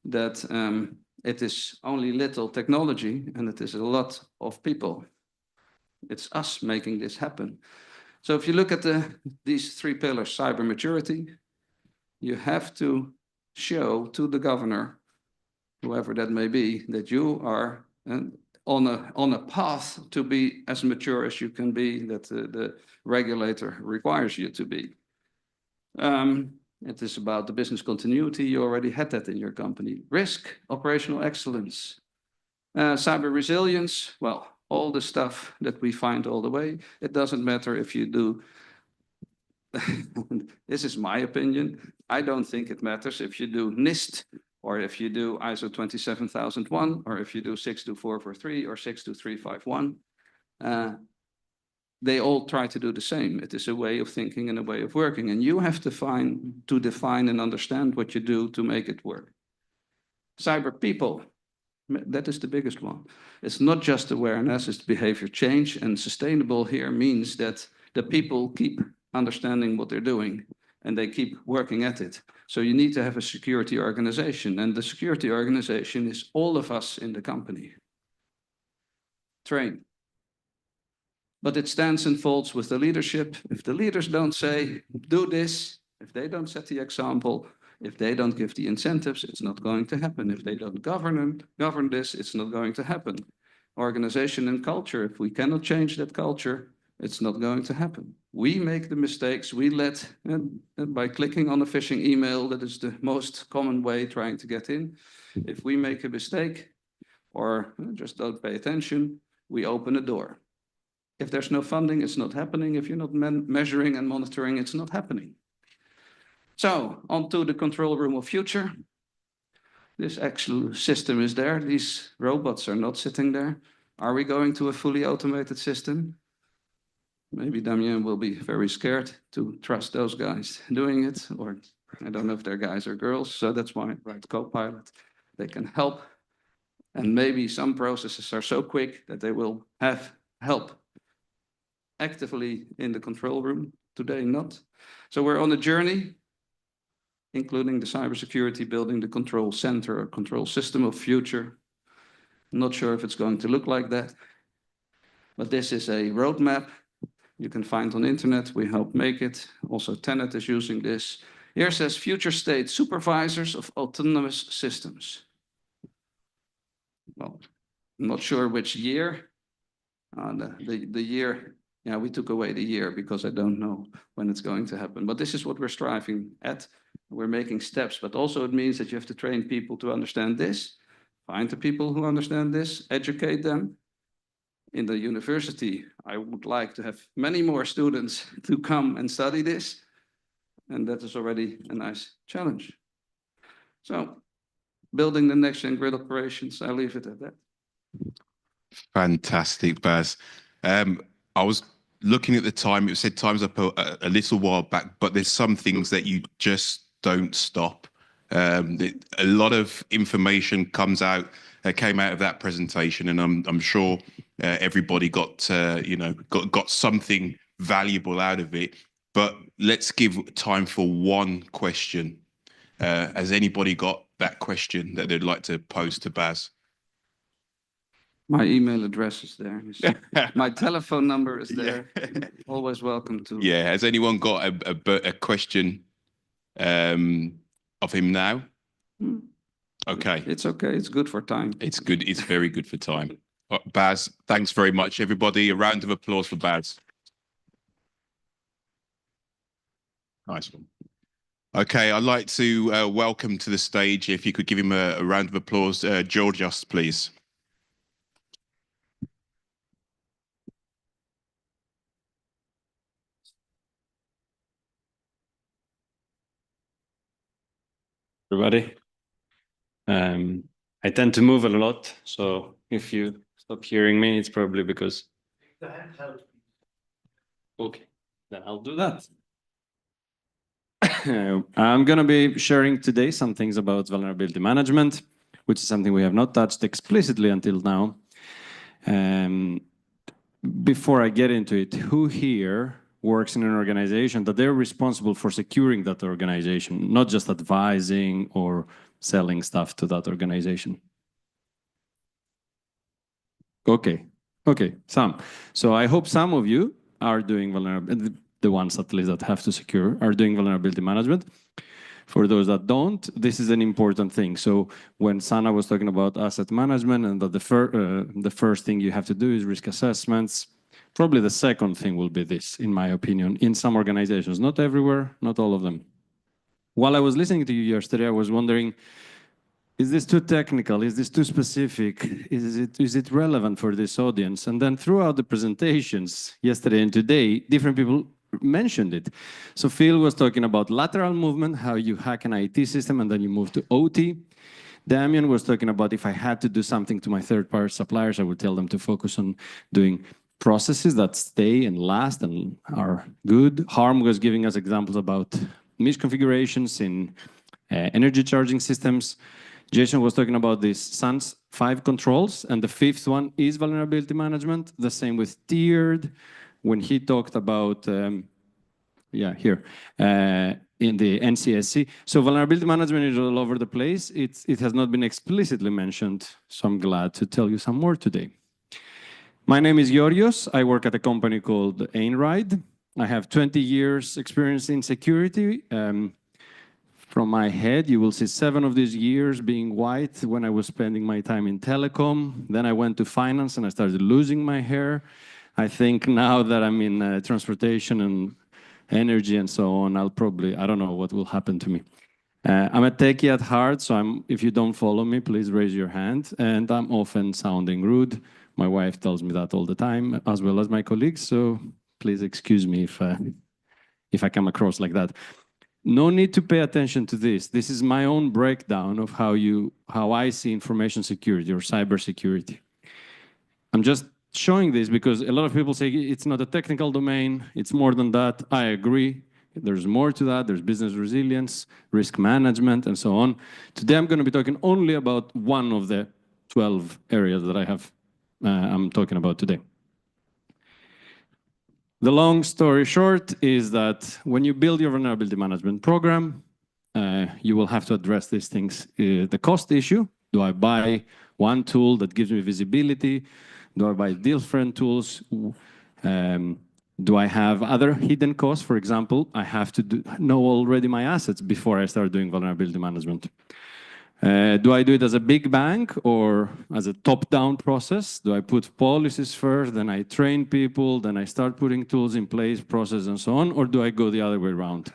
that it is only little technology and it is a lot of people. It's us making this happen. So if you look at these three pillars, cyber maturity, you have to show to the governor, whoever that may be, that you are on a path to be as mature as you can be, that the regulator requires you to be. It is about the business continuity. You already had that in your company. Risk, operational excellence. Cyber resilience, well, all the stuff that we find all the way. It doesn't matter if you do, this is my opinion. I don't think it matters if you do NIST or if you do ISO 27001 or if you do 62443 or 62351. They all try to do the same. It is a way of thinking and a way of working. And you have to define and understand what you do to make it work. Cyber people, that is the biggest one. It's not just awareness, it's behavior change. And sustainable here means that the people keep understanding what they're doing and they keep working at it. So you need to have a security organization. And the security organization is all of us in the company. Train. But it stands and falls with the leadership. If the leaders don't say, do this, if they don't set the example, if they don't give the incentives, it's not going to happen. If they don't govern this, it's not going to happen. Organization and culture, if we cannot change that culture, it's not going to happen. We make the mistakes, we let, by clicking on a phishing email, that is the most common way trying to get in. If we make a mistake or just don't pay attention, we open a door. If there's no funding, it's not happening. If you're not measuring and monitoring, it's not happening. So, on to the control room of future. This actual system is there. These robots are not sitting there. Are we going to a fully automated system? Maybe Damien will be very scared to trust those guys doing it, or I don't know if they're guys or girls, so that's why I write Copilot. They can help, and maybe some processes are so quick that they will have help actively in the control room. Today, not. So we're on a journey, including the cybersecurity, building the control center or control system of future. I'm not sure if it's going to look like that, but this is a roadmap you can find on the internet. We help make it. Also, Tenet is using this. Here says future state supervisors of autonomous systems. Well, I'm not sure which year. The year, yeah, we took away the year because I don't know when it's going to happen. But this is what we're striving at. We're making steps, but also it means that you have to train people to understand this, find the people who understand this, educate them. In the university, I would like to have many more students to come and study this. And that is already a nice challenge. So, building the next-gen grid operations, I'll leave it at that. Fantastic, Bas. I was looking at the time, it said time's up a little while back, but there's some things that you just don't stop. A lot of information came out of that presentation, and I'm sure everybody got something valuable out of it. But let's give time for one question. Has anybody got that question that they'd like to pose to Bas? My email address is there. My telephone number is there. Yeah. Always welcome to. Yeah. Has anyone got a question of him now? Okay. It's okay. It's good for time. It's good. It's very good for time. Bas, thanks very much, everybody. A round of applause for Bas. Nice one. Okay, I'd like to welcome to the stage, if you could give him a round of applause, Georgios, please. Everybody. I tend to move a lot, so if you stop hearing me, it's probably because. Okay, then I'll do that. I'm going to be sharing today some things about vulnerability management, which is something we have not touched explicitly until now. Before I get into it, who here works in an organization that they're responsible for securing that organization, not just advising or selling stuff to that organization? Okay, some. So I hope some of you are doing vulnerability, the ones at least that have to secure, are doing vulnerability management. For those that don't, this is an important thing. So when Sana was talking about asset management and that the first thing you have to do is risk assessments, probably the second thing will be this, in my opinion, in some organizations, not everywhere, not all of them. While I was listening to you yesterday, I was wondering, is this too technical? Is this too specific? Is it relevant for this audience? And then throughout the presentations yesterday and today, different people mentioned it. So Phil was talking about lateral movement, how you hack an IT system and then you move to OT. Damien was talking about if I had to do something to my third-party suppliers, I would tell them to focus on doing processes that stay and last and are good. Harm was giving us examples about misconfigurations in energy charging systems. Jason was talking about these SANS 5 controls, and the fifth one is vulnerability management. The same with tiered, when he talked about, here, in the NCSC. So vulnerability management is all over the place. It has not been explicitly mentioned, so I'm glad to tell you some more today. My name is Georgios. I work at a company called Einride. I have 20 years experience in security. From my head, you will see 7 of these years being white when I was spending my time in telecom. Then I went to finance and I started losing my hair. I think now that I'm in transportation and energy and so on, I don't know what will happen to me. I'm a techie at heart, so if you don't follow me, please raise your hand. And I'm often sounding rude. My wife tells me that all the time, as well as my colleagues. So please excuse me if I come across like that. No need to pay attention to this. This is my own breakdown of how I see information security or cybersecurity. I'm just showing this because a lot of people say it's not a technical domain, it's more than that. I agree. There's more to that. There's business resilience, risk management, and so on. Today, I'm going to be talking only about one of the 12 areas that I'm talking about today. The long story short is that when you build your vulnerability management program, you will have to address these things. The cost issue, do I buy one tool that gives me visibility? Do I buy different tools? Do I have other hidden costs? For example, I have to know already my assets before I start doing vulnerability management. Do I do it as a big bang or as a top-down process? Do I put policies first, then I train people, then I start putting tools in place, process, and so on? Or do I go the other way around?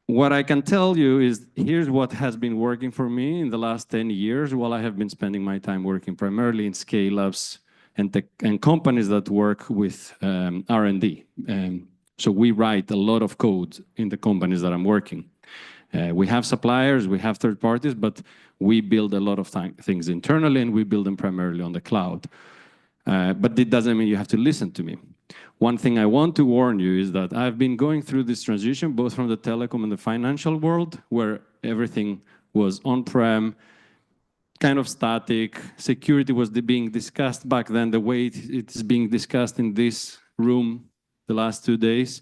What I can tell you is here's what has been working for me in the last 10 years while I have been spending my time working primarily in scale-ups and companies that work with R&D. So we write a lot of code in the companies that I'm working. We have suppliers, we have third parties, but we build a lot of things internally and we build them primarily on the cloud. But it doesn't mean you have to listen to me. One thing I want to warn you is that I've been going through this transition both from the telecom and the financial world where everything was on-prem, kind of static. Security was being discussed back then the way it is being discussed in this room the last 2 days.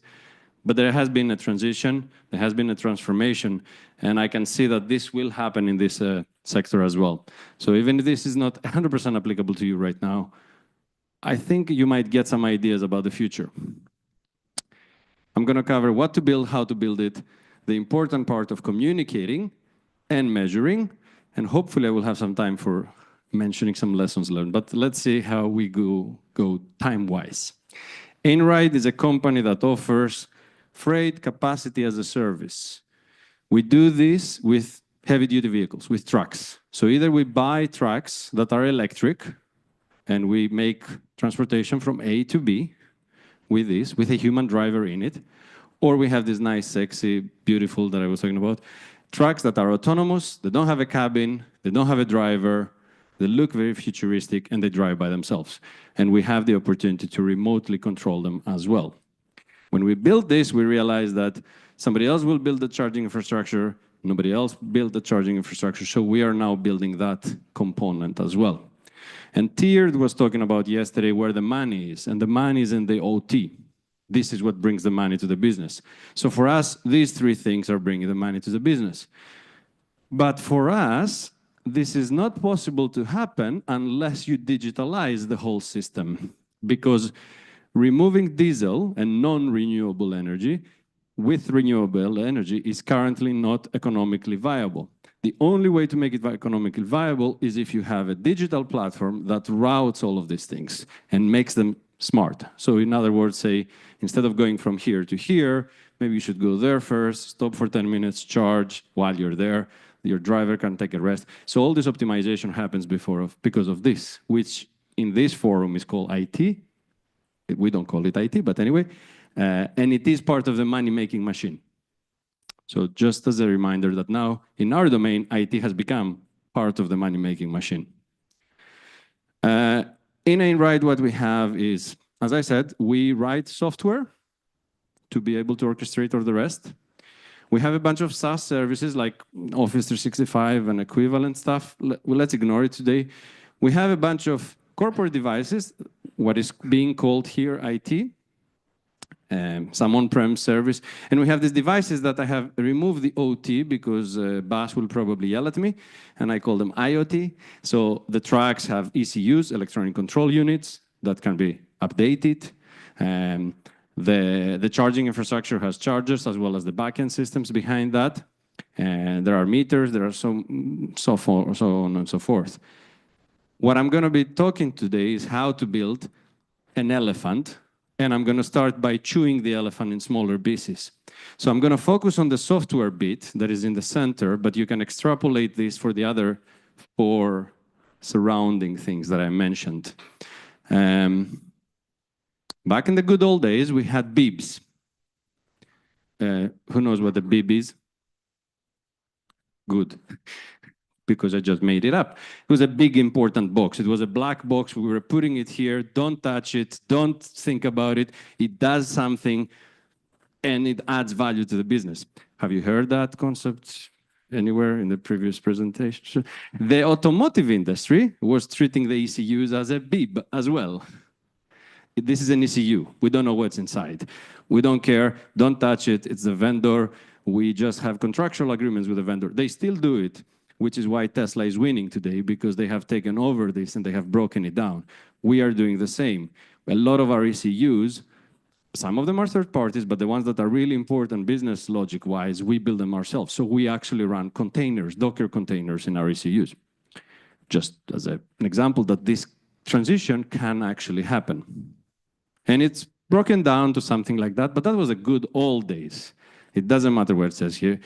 But there has been a transition, there has been a transformation, and I can see that this will happen in this sector as well. So even if this is not 100% applicable to you right now, I think you might get some ideas about the future. I'm going to cover what to build, how to build it, the important part of communicating and measuring, and hopefully I will have some time for mentioning some lessons learned. But let's see how we go time-wise. Einride is a company that offers freight capacity as a service. We do this with heavy-duty vehicles, with trucks. So either we buy trucks that are electric, and we make transportation from A to B with a human driver in it, or we have this nice, sexy, beautiful that I was talking about, trucks that are autonomous, they don't have a cabin, they don't have a driver, they look very futuristic, and they drive by themselves. And we have the opportunity to remotely control them as well. When we built this, we realized that somebody else will build the charging infrastructure, nobody else built the charging infrastructure, so we are now building that component as well. And Tiered was talking about yesterday where the money is, and the money is in the OT. This is what brings the money to the business. So for us, these 3 things are bringing the money to the business. But for us, this is not possible to happen unless you digitalize the whole system, because removing diesel and non-renewable energy with renewable energy is currently not economically viable. The only way to make it economically viable is if you have a digital platform that routes all of these things and makes them smart. So in other words, say, instead of going from here to here, maybe you should go there first, stop for 10 minutes, charge while you're there. your driver can take a rest. So all this optimization happens because of this, which in this forum is called IT. We don't call it IT, but anyway, and it is part of the money-making machine. So just as a reminder that now in our domain, IT has become part of the money-making machine. In Einride, what we have is, as I said, we write software to be able to orchestrate all the rest. We have a bunch of SaaS services like Office 365 and equivalent stuff. Let's ignore it today. We have a bunch of corporate devices, what is being called here IT, some on-prem service. And we have these devices that I have removed the OT because Bas will probably yell at me, and I call them IoT. So the trucks have ECUs, electronic control units, that can be updated. The charging infrastructure has chargers as well as the backend systems behind that. And there are meters, there are so on and so forth. What I'm going to be talking today is how to build an elephant, and I'm going to start by chewing the elephant in smaller pieces. So I'm going to focus on the software bit that is in the center, but you can extrapolate this for the other 4 surrounding things that I mentioned. Back in the good old days, we had bibs. Who knows what a bib is? Good. Because I just made it up. It was a big, important box. It was a black box. We were putting it here. Don't touch it. Don't think about it. It does something, and it adds value to the business. Have you heard that concept anywhere in the previous presentation? The automotive industry was treating the ECUs as a bib as well. This is an ECU. We don't know what's inside. We don't care. Don't touch it. It's the vendor. We just have contractual agreements with the vendor. They still do it, which is why Tesla is winning today, because they have taken over this and they have broken it down. We are doing the same. A lot of our ECUs, some of them are third parties, but the ones that are really important business logic-wise, we build them ourselves. So we actually run containers, Docker containers in our ECUs. Just as an example that this transition can actually happen. And it's broken down to something like that, but that was the good old days. It doesn't matter what it says here.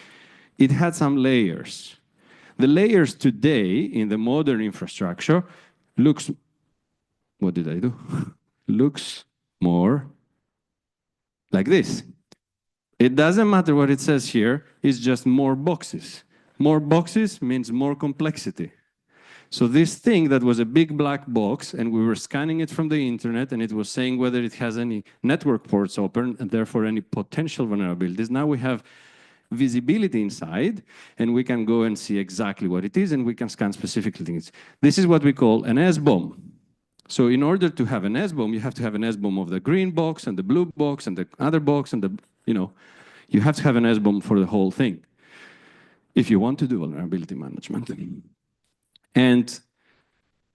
It had some layers. The layers today in the modern infrastructure looks, what did I do? Looks more like this. It doesn't matter what it says here, it's just more boxes. More boxes means more complexity. So this thing that was a big black box, and we were scanning it from the internet, and it was saying whether it has any network ports open, and therefore any potential vulnerabilities. Now we have visibility inside, and we can go and see exactly what it is, and we can scan specific things. This is what we call an SBOM. So in order to have an SBOM, you have to have an SBOM of the green box, and the blue box, and the other box, and you have to have an SBOM for the whole thing if you want to do vulnerability management. And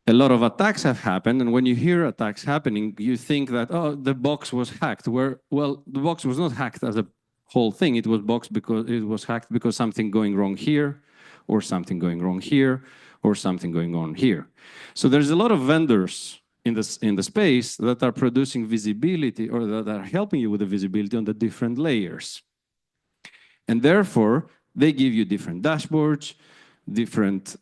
a lot of attacks have happened, and when you hear attacks happening, you think that, oh, the box was hacked. Well, the box was not hacked as a whole thing. It was hacked because something going wrong here, or something going wrong here, or something going on here. So there's a lot of vendors in the space that are producing visibility, or that are helping you with the visibility on the different layers. And therefore, they give you different dashboards, different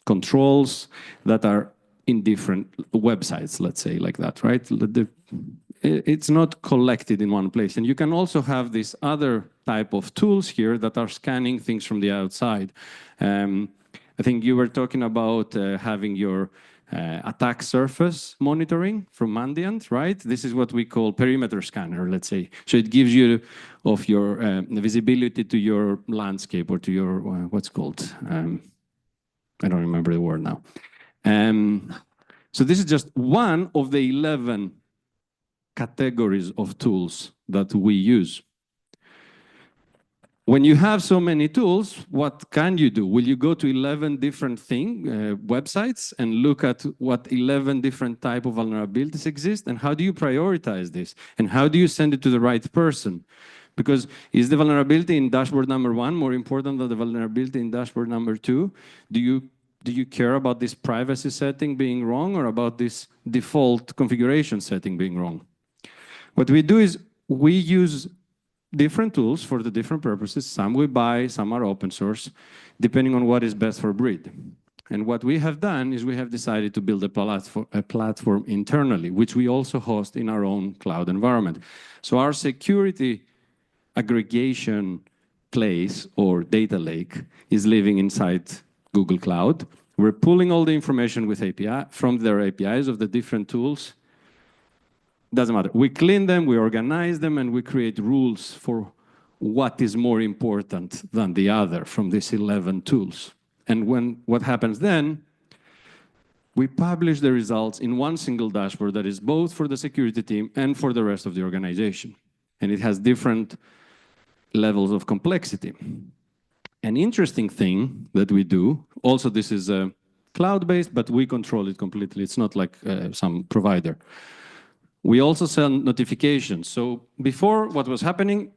controls that are in different websites, let's say like that, right? It's not collected in one place. And you can also have this other type of tools here that are scanning things from the outside. I think you were talking about having your attack surface monitoring from Mandiant, right? This is what we call perimeter scanner, let's say. So it gives you of your visibility to your landscape, or to your, what's called, I don't remember the word now. So this is just one of the 11 categories of tools that we use. When you have so many tools, what can you do? Will you go to 11 different websites and look at what 11 different type of vulnerabilities exist? And how do you prioritize this? And how do you send it to the right person? Because is the vulnerability in dashboard number 1 more important than the vulnerability in dashboard number 2? Do you care about this privacy setting being wrong, or about this default configuration setting being wrong? What we do is we use different tools for the different purposes. Some we buy, some are open source, depending on what is best for Breed. And what we have done is we have decided to build a platform internally, which we also host in our own cloud environment. So our security aggregation place or data lake is living inside Google Cloud. We're pulling all the information with API from their APIs of the different tools. Doesn't matter. We clean them, we organize them, and we create rules for what is more important than the other from these 11 tools. And what happens then, we publish the results in one single dashboard that is both for the security team and for the rest of the organization. And it has different levels of complexity. An interesting thing that we do, also this is cloud-based, but we control it completely. It's not like some provider. We also send notifications. So before, what was happening,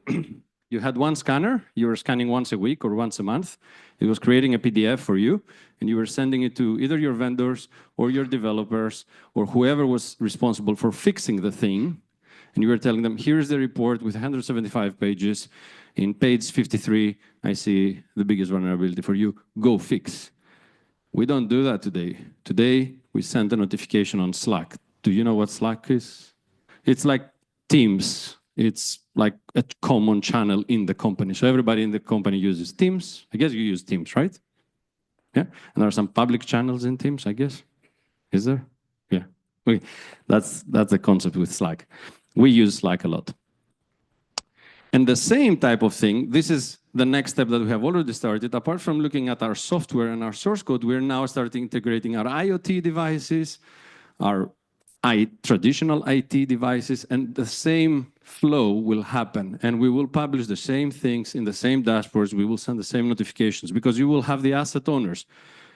you had one scanner, you were scanning once a week or once a month. It was creating a PDF for you, and you were sending it to either your vendors or your developers or whoever was responsible for fixing the thing. And you were telling them, here's the report with 175 pages. In page 53, I see the biggest vulnerability for you. Go fix. We don't do that today. Today, we send a notification on Slack. Do you know what Slack is? It's like Teams. It's like a common channel in the company. So everybody in the company uses Teams. I guess you use Teams, right? Yeah. And there are some public channels in Teams, I guess. Is there? Yeah. Okay. That's the concept with Slack. We use Slack a lot. And the same type of thing, this is the next step that we have already started. Apart from looking at our software and our source code, we're now starting integrating our IoT devices, our traditional IT devices, and the same flow will happen. And we will publish the same things in the same dashboards. We will send the same notifications because you will have the asset owners.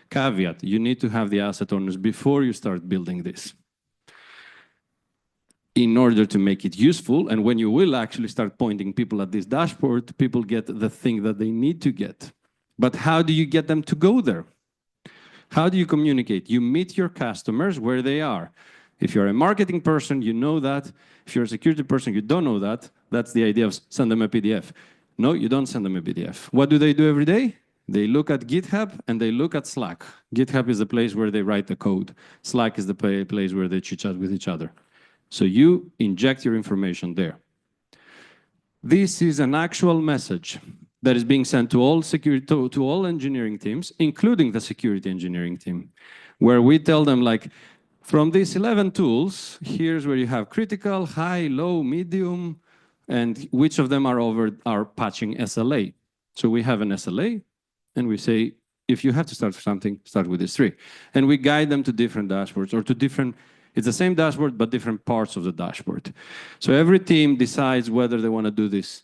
Caveat, you need to have the asset owners before you start building this, in order to make it useful. And when you will actually start pointing people at this dashboard, people get the thing that they need to get. But how do you get them to go there? How do you communicate? You meet your customers where they are. If you're a marketing person, you know that. If you're a security person, you don't know that. That's the idea of send them a PDF. No, you don't send them a PDF. What do they do every day? They look at GitHub and they look at Slack. GitHub is the place where they write the code. Slack is the place where they chit-chat with each other. So you inject your information there. This is an actual message that is being sent to all to all engineering teams, including the security engineering team, where we tell them, like, from these 11 tools, here's where you have critical, high, low, medium, and which of them are over our patching SLA. So we have an SLA, and we say, if you have to start something, start with these three. And we guide them to different dashboards or to different. It's the same dashboard, but different parts of the dashboard. So every team decides whether they want to do this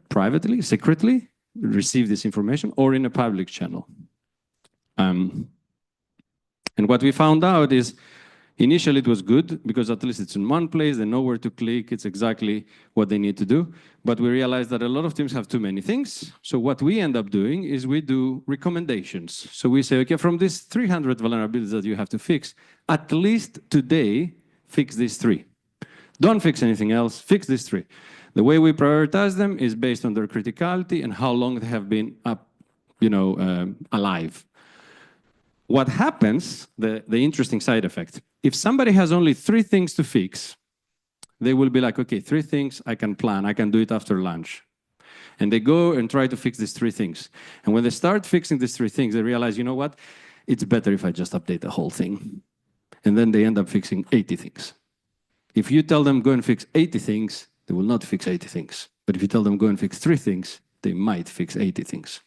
privately, secretly, receive this information, or in a public channel. And what we found out is, initially it was good, because at least it's in one place, they know where to click, it's exactly what they need to do. But we realized that a lot of teams have too many things. So what we end up doing is we do recommendations. So we say, okay, from these 300 vulnerabilities that you have to fix, at least today, fix these 3. Don't fix anything else, fix these 3. The way we prioritize them is based on their criticality and how long they have been up, alive. What happens, the interesting side effect, if somebody has only 3 things to fix, they will be like, okay, 3 things I can plan, I can do it after lunch. And they go and try to fix these 3 things. And when they start fixing these 3 things, they realize, you know what, it's better if I just update the whole thing. And then they end up fixing 80 things. If you tell them go and fix 80 things, they will not fix 80 things. But if you tell them go and fix 3 things, they might fix 80 things.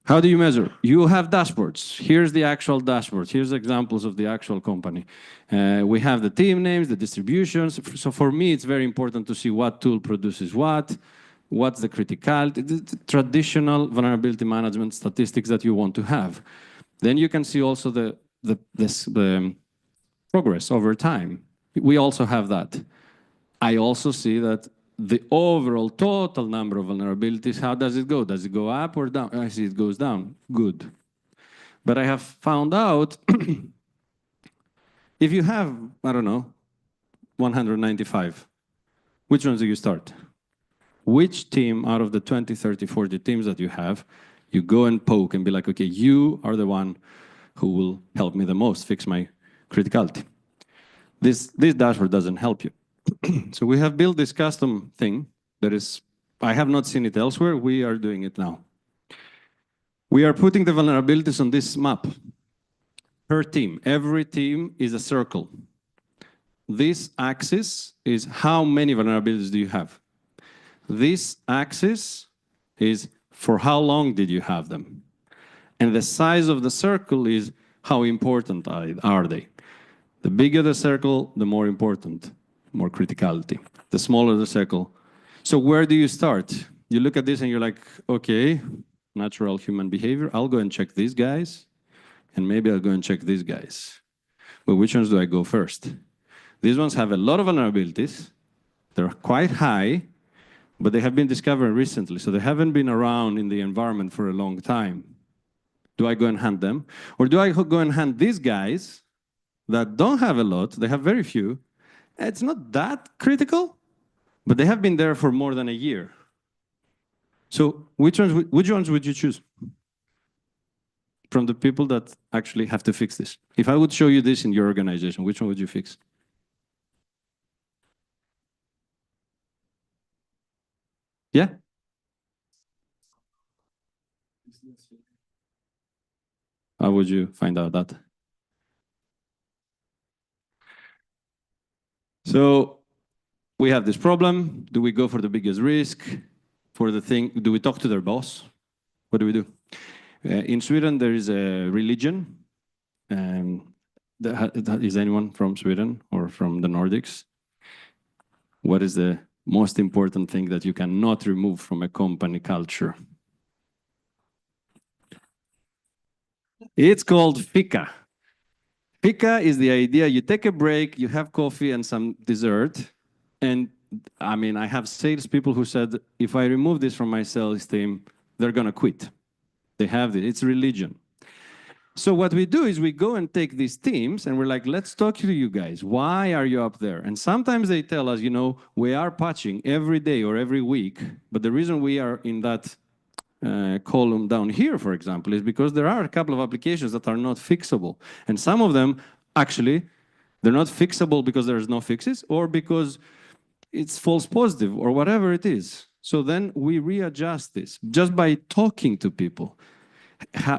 How do you measure? You have dashboards. Here's the actual dashboard. Here's examples of the actual company. We have the team names, the distributions. So for me, it's very important to see what tool produces what's the criticality, the traditional vulnerability management statistics that you want to have. Then you can see also the progress over time. We also have that. I also see that the overall total number of vulnerabilities, how does it go? Does it go up or down? I see it goes down. Good. But I have found out if you have, I don't know, 195 which ones do you start? Which team out of the 20, 30, 40 teams that you have, you go and poke and be like, okay, you are the one who will help me the most, fix my criticality. This dashboard doesn't help you. So we have built this custom thing that is, I have not seen it elsewhere. We are doing it now. We are putting the vulnerabilities on this map per team. Every team is a circle. This axis is how many vulnerabilities do you have. This axis is for how long did you have them. And the size of the circle is how important are they. The bigger the circle, the more important, more criticality. The smaller the circle. So where do you start? You look at this and you're like, okay, natural human behavior. I'll go and check these guys, and maybe I'll go and check these guys. But which ones do I go first? These ones have a lot of vulnerabilities. They're quite high, but they have been discovered recently, so they haven't been around in the environment for a long time. Do I go and hunt them? Or do I go and hunt these guys that don't have a lot, they have very few, it's not that critical, but they have been there for more than a year. So which ones would you choose from the people that actually have to fix this? If I would show you this in your organization, which one would you fix? Yeah? How would you find out that? So we have this problem. Do we go for the biggest risk? For the thing, do we talk to their boss? What do we do? In Sweden, there is a religion. Is anyone from Sweden or from the Nordics? What is the most important thing that you cannot remove from a company culture? It's called fika. Fika is the idea you take a break, you have coffee and some dessert. And I mean, I have salespeople who said, if I remove this from my sales team, they're going to quit. They have it. It's religion. So what we do is we go and take these teams and we're like, let's talk to you guys. Why are you up there? And sometimes they tell us, you know, we are patching every day or every week. But the reason we are in that column down here, for example, is because there are a couple of applications that are not fixable. And some of them, actually, they're not fixable because there's no fixes or because it's false positive or whatever it is. So then we readjust this just by talking to people.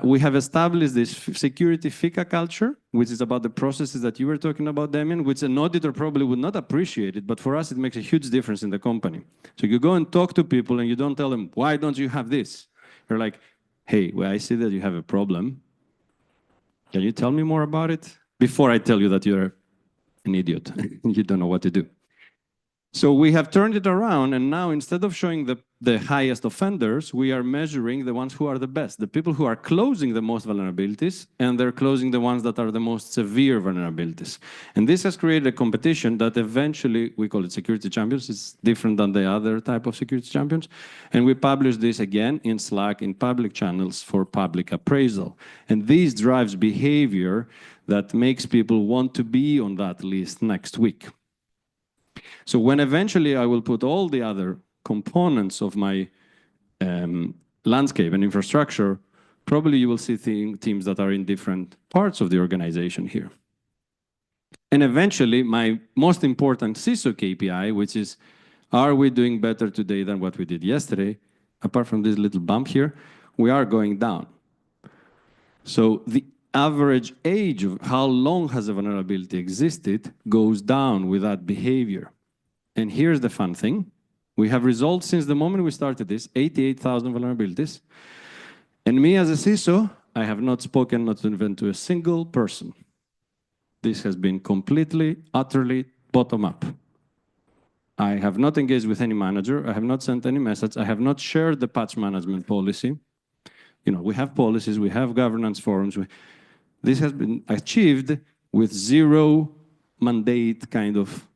We have established this security fika culture, which is about the processes that you were talking about, Damien, which an auditor probably would not appreciate it, but for us, it makes a huge difference in the company. So you go and talk to people and you don't tell them, why don't you have this? You're like, hey, well, I see that you have a problem. Can you tell me more about it? Before I tell you that you're an idiot and you don't know what to do. So we have turned it around, and now instead of showing the highest offenders, we are measuring the ones who are the best, the people who are closing the most vulnerabilities, and they're closing the ones that are the most severe vulnerabilities. And this has created a competition that eventually, we call it security champions. It's different than the other type of security champions. And we publish this again in Slack, in public channels for public appraisal. And this drives behavior that makes people want to be on that list next week. So when eventually I will put all the other components of my landscape and infrastructure, probably you will see teams that are in different parts of the organization here. And eventually, my most important CISO KPI, which is, are we doing better today than what we did yesterday? Apart from this little bump here, we are going down. So the average age of how long has a vulnerability existed goes down with that behavior. And here's the fun thing. We have resolved since the moment we started this, 88,000 vulnerabilities. And me as a CISO, I have not spoken, not even to a single person. This has been completely, utterly bottom up. I have not engaged with any manager. I have not sent any message. I have not shared the patch management policy. You know, we have policies, we have governance forums. This has been achieved with zero mandate kind of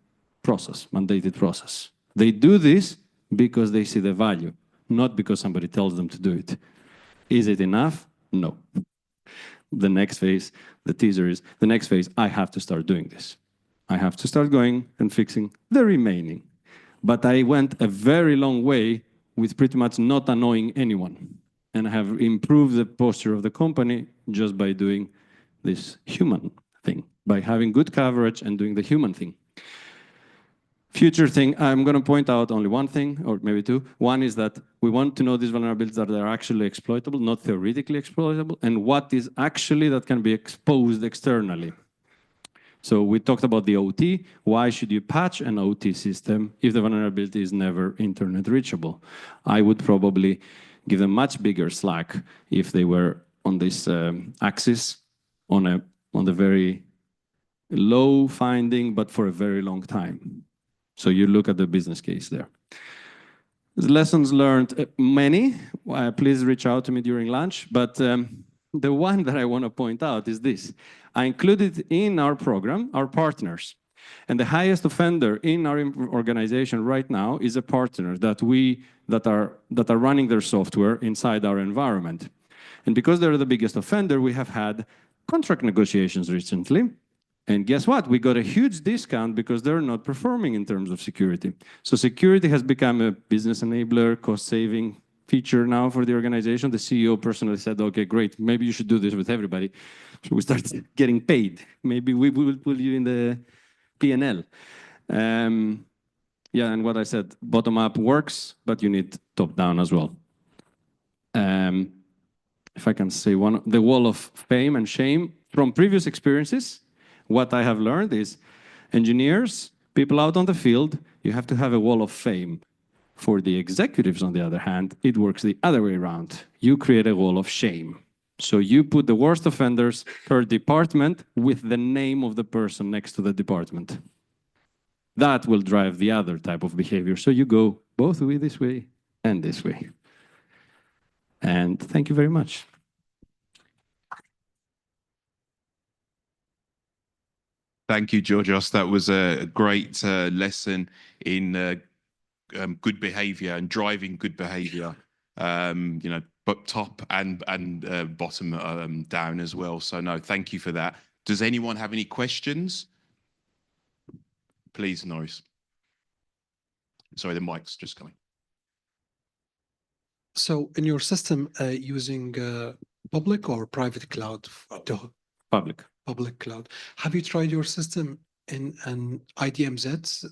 process, mandated process. They do this because they see the value, not because somebody tells them to do it. Is it enough? No. The next phase, the teaser is, the next phase, I have to start doing this. I have to start going and fixing the remaining. But I went a very long way with pretty much not annoying anyone. And I have improved the posture of the company just by doing this human thing, by having good coverage and doing the human thing. Future thing, I'm going to point out only one thing, or maybe two. One is that we want to know these vulnerabilities that are actually exploitable, not theoretically exploitable, and what is actually that can be exposed externally. So we talked about the OT. Why should you patch an OT system if the vulnerability is never internet reachable? I would probably give them much bigger slack if they were on this axis on the very low finding, but for a very long time. So you look at the business case there. Lessons learned, many. Please reach out to me during lunch. But the one that I want to point out is this. I included in our program our partners. And the highest offender in our organization right now is a partner that are running their software inside our environment. And because they're the biggest offender, we have had contract negotiations recently. And guess what? We got a huge discount because they're not performing in terms of security. So security has become a business enabler, cost-saving feature now for the organization. The CEO personally said, okay, great, maybe you should do this with everybody. So we started getting paid. Maybe we will put you in the P&L. Yeah, and what I said, bottom-up works, but you need top-down as well. If I can say one, the wall of fame and shame from previous experiences. What I have learned is engineers, people out on the field, you have to have a wall of fame. For the executives, on the other hand, it works the other way around. You create a wall of shame. So you put the worst offenders per department with the name of the person next to the department. That will drive the other type of behavior. So you go both way, this way and this way. And thank you very much. Thank you, Georgios. That was a great lesson in good behavior and driving good behavior, but top and bottom down as well. So no, thank you for that. Does anyone have any questions? Please, Norris. Sorry, the mic's just coming. So in your system, using public or private cloud? Public. Public cloud. Have you tried your system in an IDMZ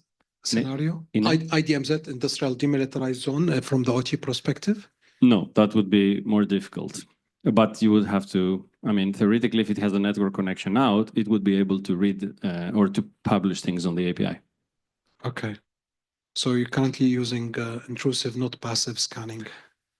scenario? IDMZ, Industrial Demilitarized Zone, from the OT perspective? No, that would be more difficult. But you would have to, I mean, theoretically, if it has a network connection out, it would be able to read or to publish things on the API. Okay. So you're currently using intrusive, not passive scanning?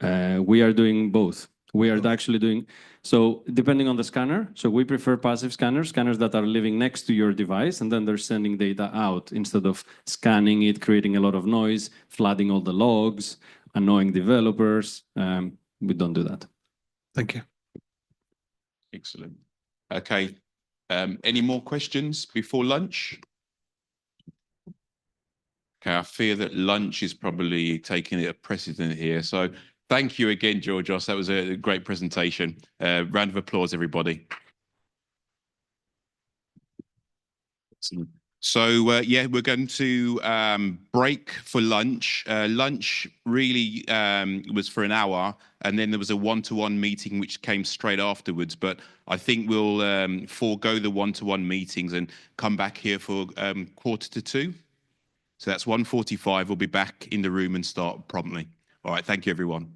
We are doing both. We are actually doing, so depending on the scanner, so we prefer passive scanners that are living next to your device, and then they're sending data out instead of scanning it, creating a lot of noise, flooding all the logs, annoying developers. We don't do that. Thank you. Excellent. Okay. Any more questions before lunch? Okay, I fear that lunch is probably taking a precedent here. So thank you again, Georgios. That was a great presentation. Round of applause, everybody. So yeah, we're going to break for lunch. Lunch really was for an hour, and then there was a one-to-one meeting which came straight afterwards. But I think we'll forego the one-to-one meetings and come back here for 1:45. So that's 1:45. We'll be back in the room and start promptly. All right, thank you, everyone.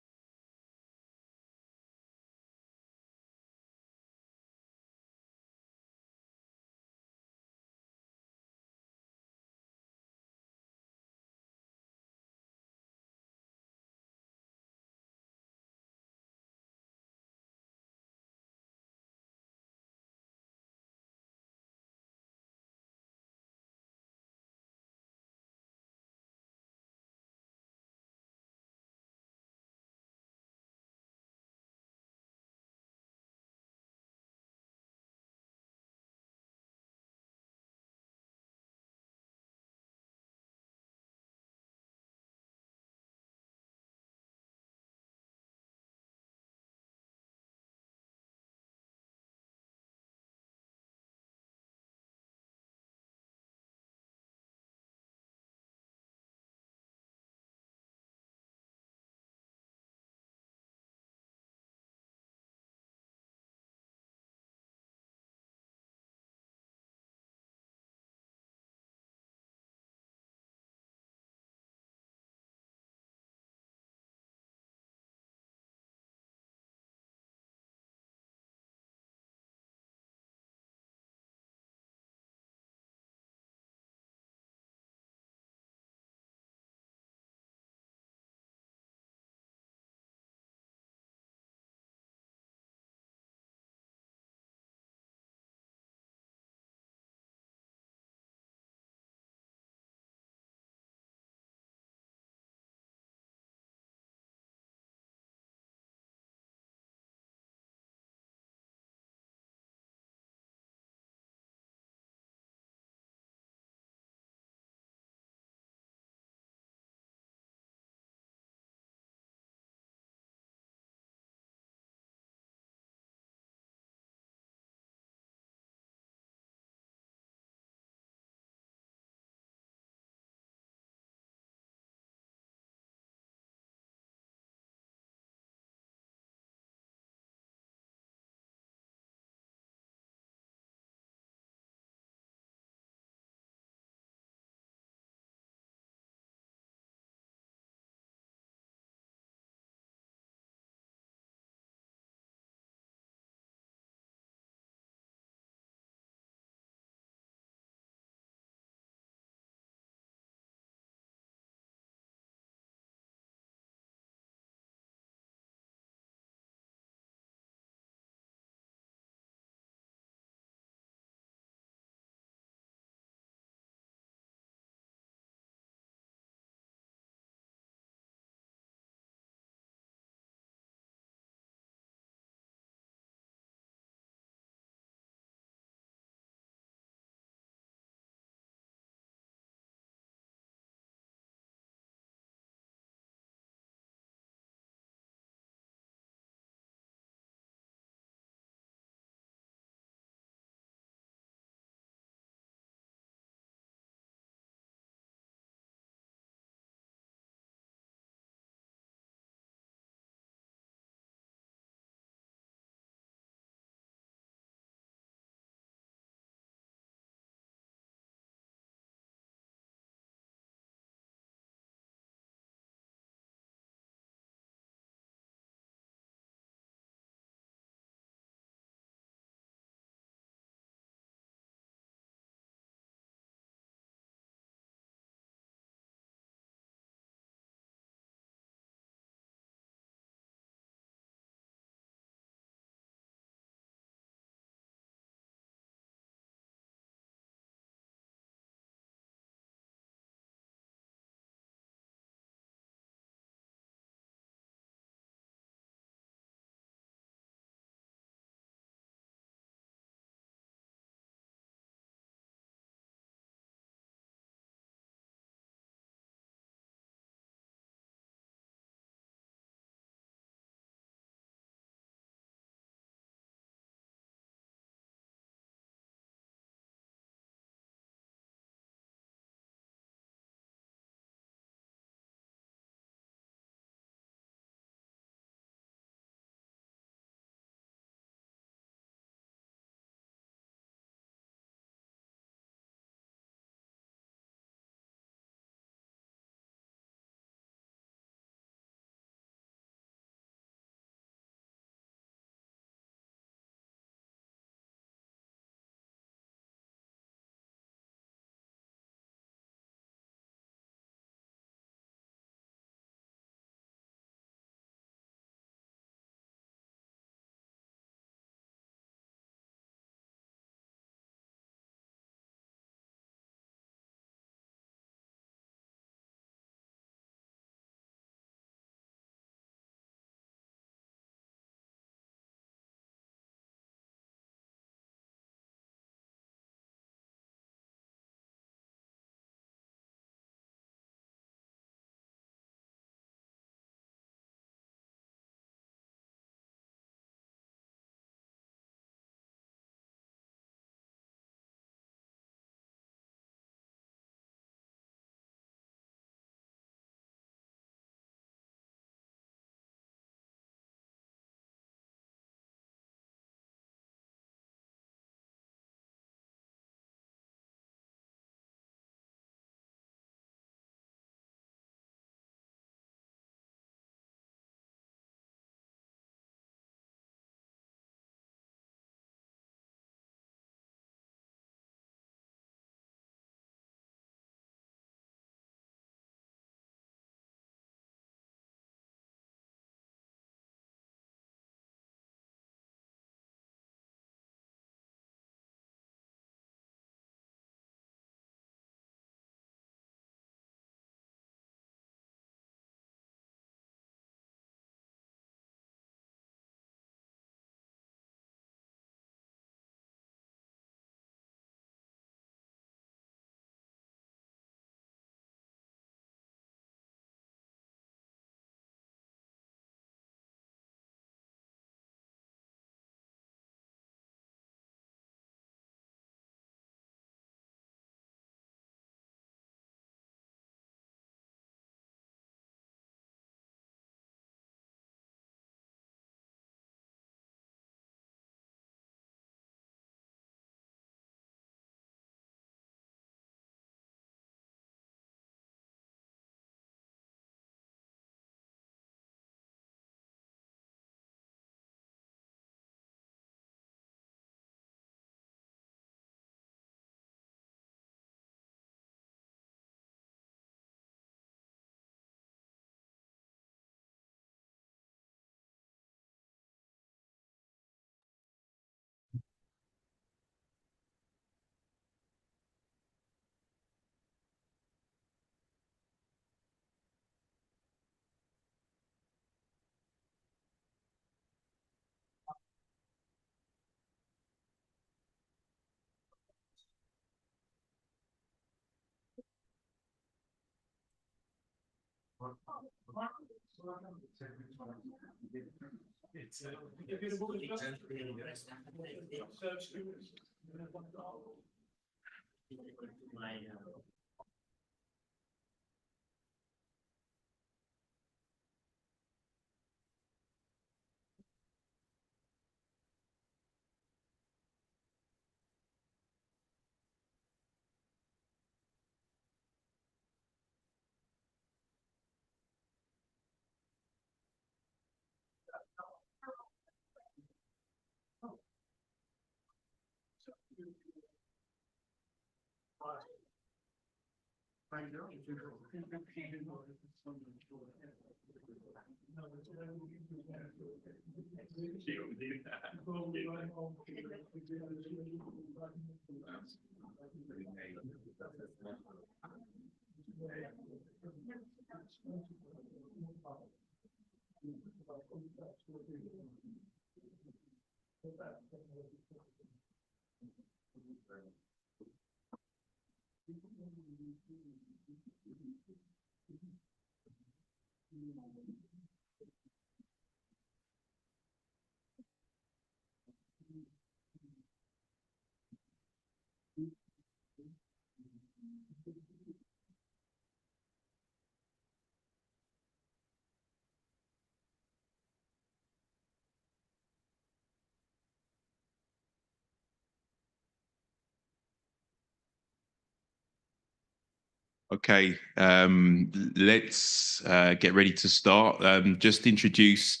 Okay, let's get ready to start. Just introduce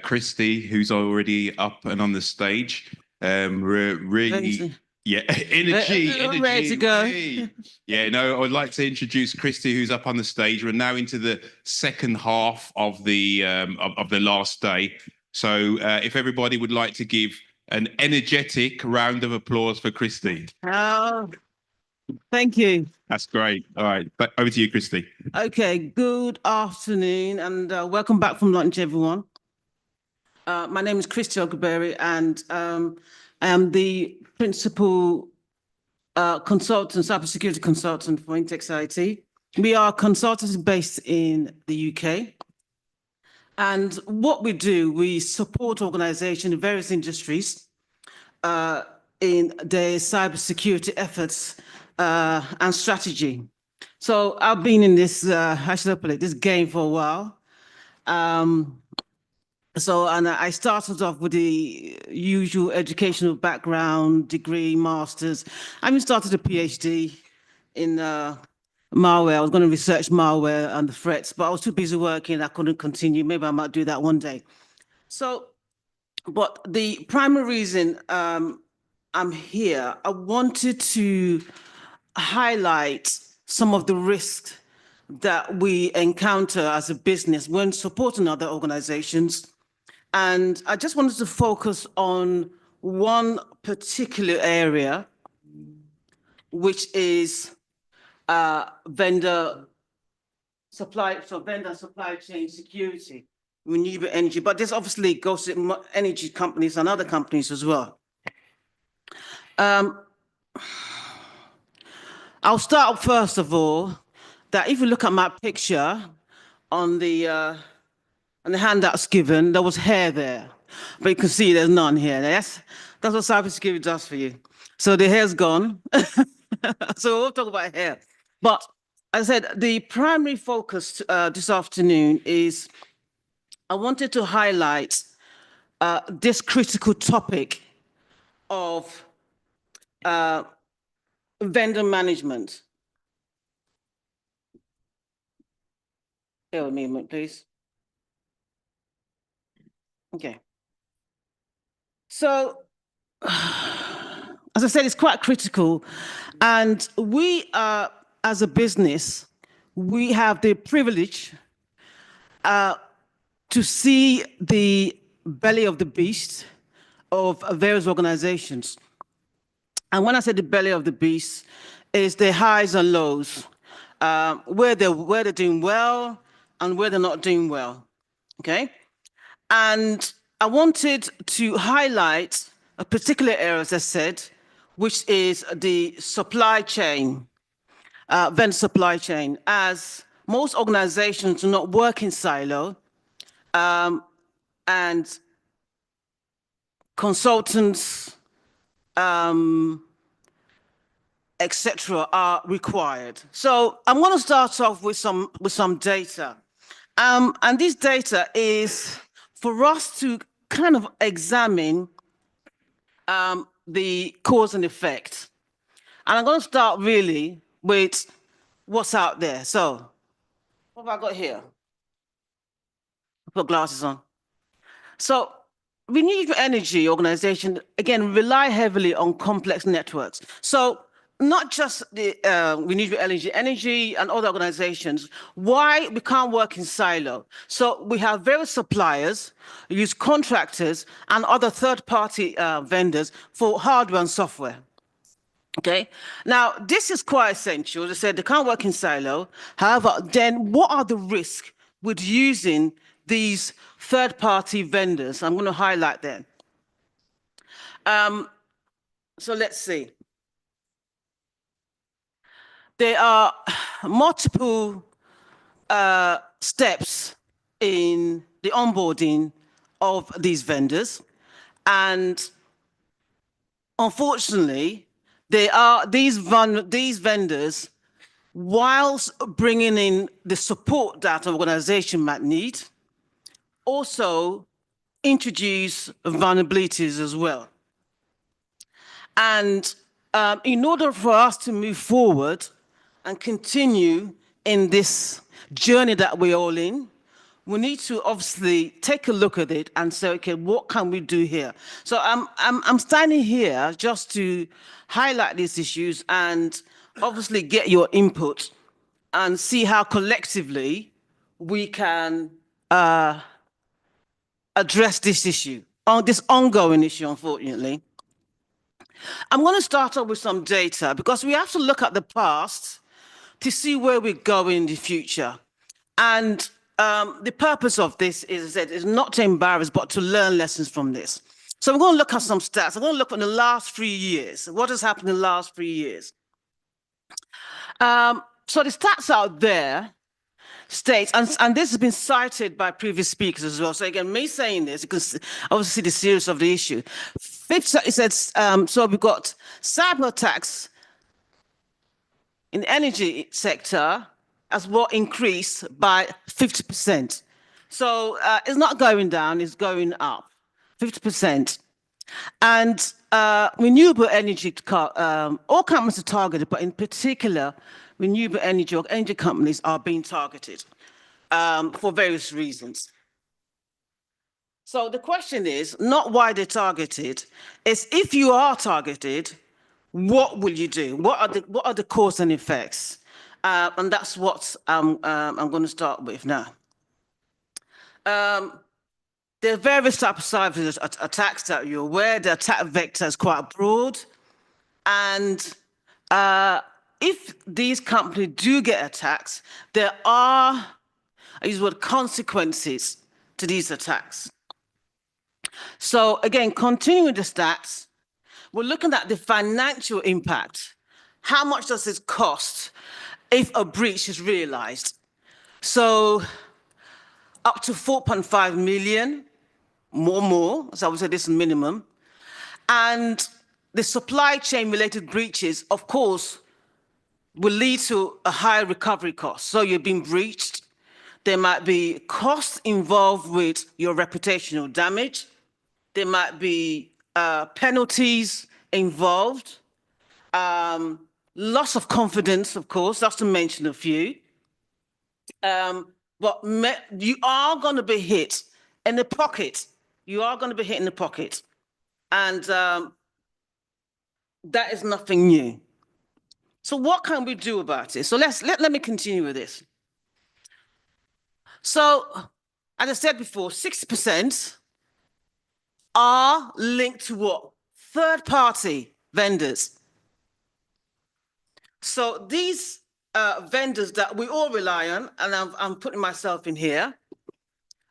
Christy, who's already up and on the stage. Really, yeah, energy. Ready to go. Yeah, no, I'd like to introduce Christy, who's up on the stage. We're now into the second half of the last day. So if everybody would like to give an energetic round of applause for Christy. Oh, thank you. That's great. All right, but over to you, Christy. Okay, good afternoon and welcome back from lunch, everyone. My name is Christy Ogberry and I am the principal consultant, cybersecurity consultant for Intex IT. We are consultants based in the UK. And what we do, we support organizations in various industries in their cybersecurity efforts and strategy. So I've been in this, how should I put it, this game for a while. And I started off with the usual educational background, degree, master's. I even started a PhD in malware. I was going to research malware and the threats, but I was too busy working. I couldn't continue. Maybe I might do that one day. So, but the primary reason I'm here, I wanted to highlight some of the risks that we encounter as a business when supporting other organizations. And I just wanted to focus on one particular area, which is vendor supply chain security, renewable energy. But this obviously goes to energy companies and other companies as well. I'll start first of all, that if you look at my picture on the handouts given, there was hair there, but you can see there's none here. That's what cybersecurity does for you. So the hair's gone. So we'll talk about hair. But as I said, the primary focus this afternoon is I wanted to highlight this critical topic of vendor management. Bear with me a minute, please. Okay. So, as I said, it's quite critical. And we, as a business, we have the privilege to see the belly of the beast of various organizations. And when I say the belly of the beast, is the highs and lows, where they're doing well and where they're not doing well, okay? And I wanted to highlight a particular area, as I said, which is the supply chain, vendor supply chain. As most organizations do not work in silo, and consultants, etc., are required. So I'm going to start off with some data, and this data is for us to kind of examine the cause and effect. And I'm going to start really with what's out there. So, what have I got here? Put glasses on. So, renewable energy organization, again, rely heavily on complex networks. So, not just the renewable energy and other organizations, why we can't work in silo. So we have various suppliers, use contractors and other third-party vendors for hardware and software. Okay, now this is quite essential. As I said, they can't work in silo. However, then what are the risks with using these third-party vendors? I'm going to highlight them. So let's see. There are multiple steps in the onboarding of these vendors, and unfortunately, these vendors, whilst bringing in the support that an organization might need, also introduce vulnerabilities as well. And in order for us to move forward and continue in this journey that we're all in, we need to obviously take a look at it and say, okay, what can we do here? So I'm standing here just to highlight these issues and obviously get your input and see how collectively we can address this issue, this ongoing issue, unfortunately. I'm going to start off with some data because we have to look at the past to see where we're going in the future. And the purpose of this is not to embarrass, but to learn lessons from this. So we're going to look at some stats. I'm going to look at the last 3 years. What has happened in the last 3 years? So the stats out there states, and this has been cited by previous speakers as well. So again, me saying this, you can obviously see the seriousness of the issue. It says, so we've got cyber attacks in the energy sector as well increased by 50%. So it's not going down, it's going up, 50%. And renewable energy, all companies are targeted, but in particular, renewable energy or energy companies are being targeted for various reasons. So the question is not why they're targeted, it's if you are targeted, what will you do? What are the cause and effects? And that's what I'm going to start with now. There are various types of cyber attacks that you're aware. The attack vector is quite broad. And if these companies do get attacks, there are, I use the word, consequences to these attacks. So again, continuing the stats, we're looking at the financial impact. How much does it cost if a breach is realized? So up to 4.5 million, more, so I would say this is minimum. And the supply chain related breaches, of course, will lead to a higher recovery cost. So you're being breached. There might be costs involved with your reputational damage. There might be penalties involved. Loss of confidence, of course, just to mention a few. But you are going to be hit in the pocket. You are going to be hit in the pocket. And that is nothing new. So what can we do about it? So let me continue with this. So, as I said before, 6% are linked to what? Third-party vendors. So these vendors that we all rely on, and I'm putting myself in here,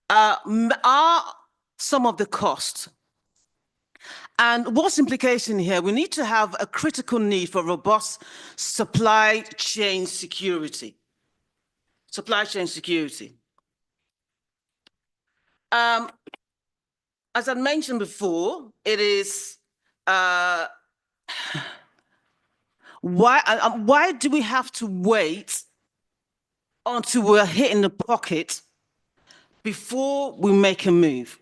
are some of the costs. And what's implication here? We need to have a critical need for robust supply chain security. supply chain security. As I mentioned before, it is why do we have to wait until we're hit in the pocket before we make a move?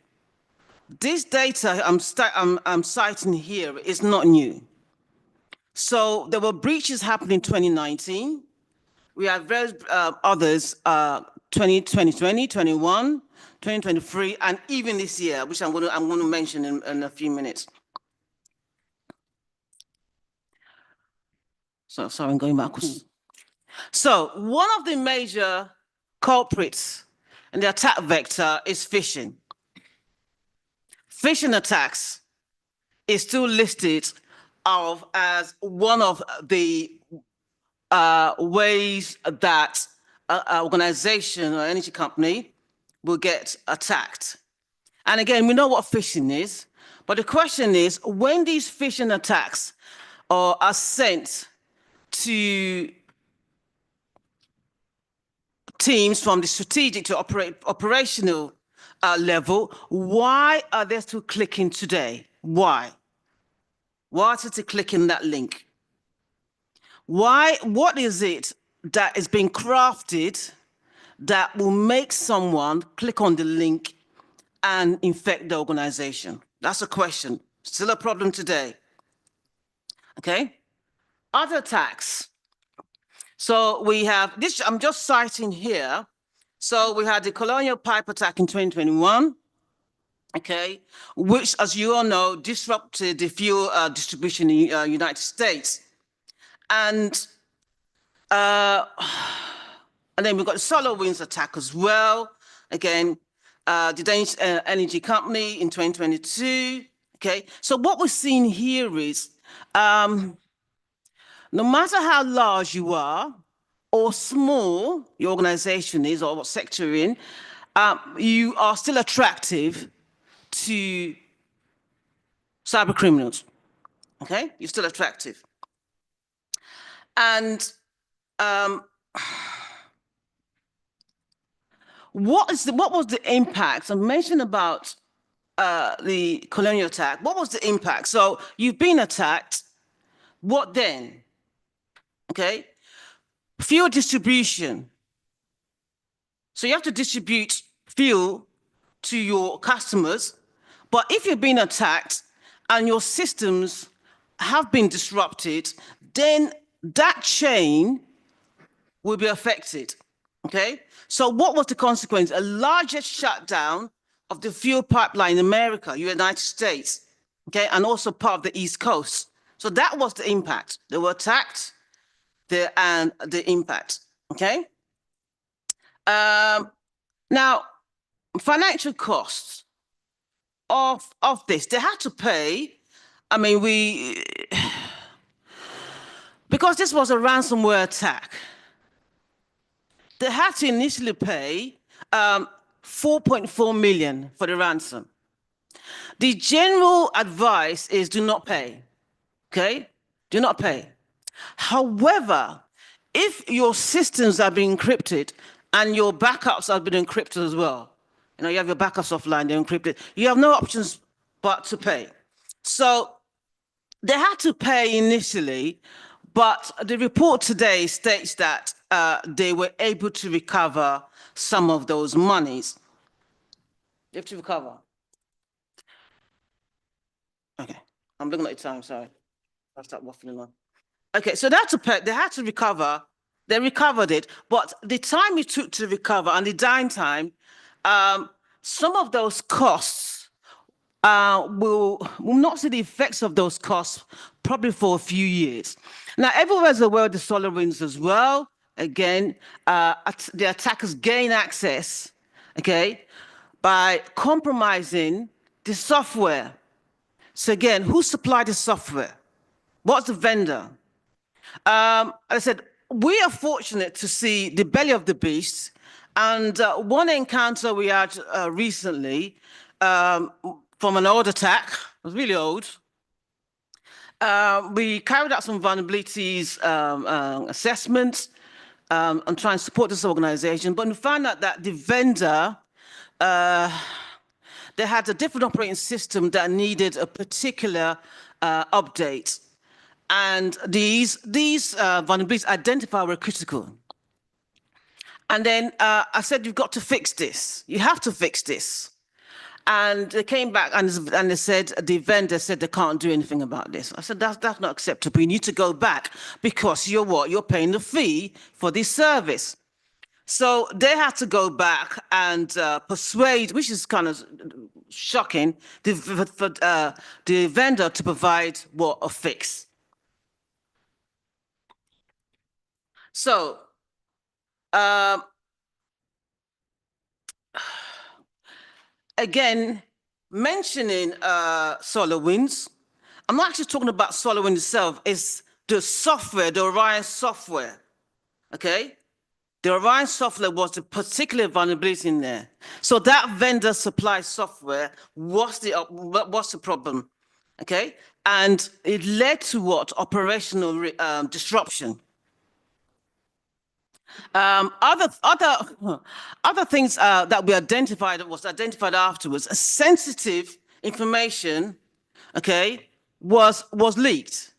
This data I'm citing here is not new. So there were breaches happening in 2019. We had various others, 2020, 21, 2023, and even this year, which I'm going to mention in a few minutes. So sorry, I'm going backwards. So one of the major culprits in the attack vector is phishing. Phishing attacks is still listed as one of the ways that an organization or energy company will get attacked. And again, we know what phishing is, but the question is, when these phishing attacks are sent to teams from the strategic to operational level, why are they still clicking today? Why? Why are they clicking that link? Why? What is it that is being crafted that will make someone click on the link and infect the organization? That's a question. Still a problem today. Okay. Other attacks. So we have this, I'm just citing here. So we had the Colonial Pipe attack in 2021, okay, which, as you all know, disrupted the fuel distribution in the United States. And then we've got the SolarWinds attack as well. Again, the Danish energy company in 2022, okay. So what we're seeing here is, no matter how large you are or small your organization is or what sector you're in, you are still attractive to cyber criminals, okay? You're still attractive. And what was the impact? I mentioned about the Colonial attack. What was the impact? So you've been attacked. What then? Okay, fuel distribution. So you have to distribute fuel to your customers, but if you've been attacked and your systems have been disrupted, then that chain will be affected, okay? So what was the consequence? A larger shutdown of the fuel pipeline in America, United States, okay, and also part of the East Coast. So that was the impact. They were attacked, and the impact, okay? Now, financial costs of this, they had to pay, I mean, because this was a ransomware attack, they had to initially pay 4.4 million for the ransom. The general advice is do not pay, okay? Do not pay. However, if your systems are being encrypted and your backups have been encrypted as well, you know, you have your backups offline, they're encrypted, you have no options but to pay. So they had to pay initially, but the report today states that they were able to recover some of those monies. You have to recover. Okay, I'm looking at the time, sorry. I'll start waffling on. Okay, so they had to recover. They recovered it, but the time it took to recover and the downtime, some of those costs will not see the effects of those costs probably for a few years. Now, everywhere's aware of the SolarWinds as well. Again, the attackers gain access, okay, by compromising the software. So again, who supplied the software? What's the vendor? As I said, we are fortunate to see the belly of the beast. And one encounter we had recently from an old attack, it was really old. We carried out some vulnerabilities assessments, and try and support this organization. But we found out that the vendor, they had a different operating system that needed a particular update. And these vulnerabilities identified were critical. And then I said, you've got to fix this. You have to fix this. And they came back and they said, the vendor said they can't do anything about this. I said, that's not acceptable. You need to go back because you're what? You're paying the fee for this service. So they had to go back and persuade, which is kind of shocking, the vendor to provide what? A fix. So, again, mentioning SolarWinds, I'm not actually talking about SolarWinds itself, it's the software, the Orion software, okay? The Orion software was the particular vulnerability in there. So that vendor supply software was the problem, okay? And it led to what? Operational disruption. Other things that we identified afterwards, sensitive information, okay, was leaked.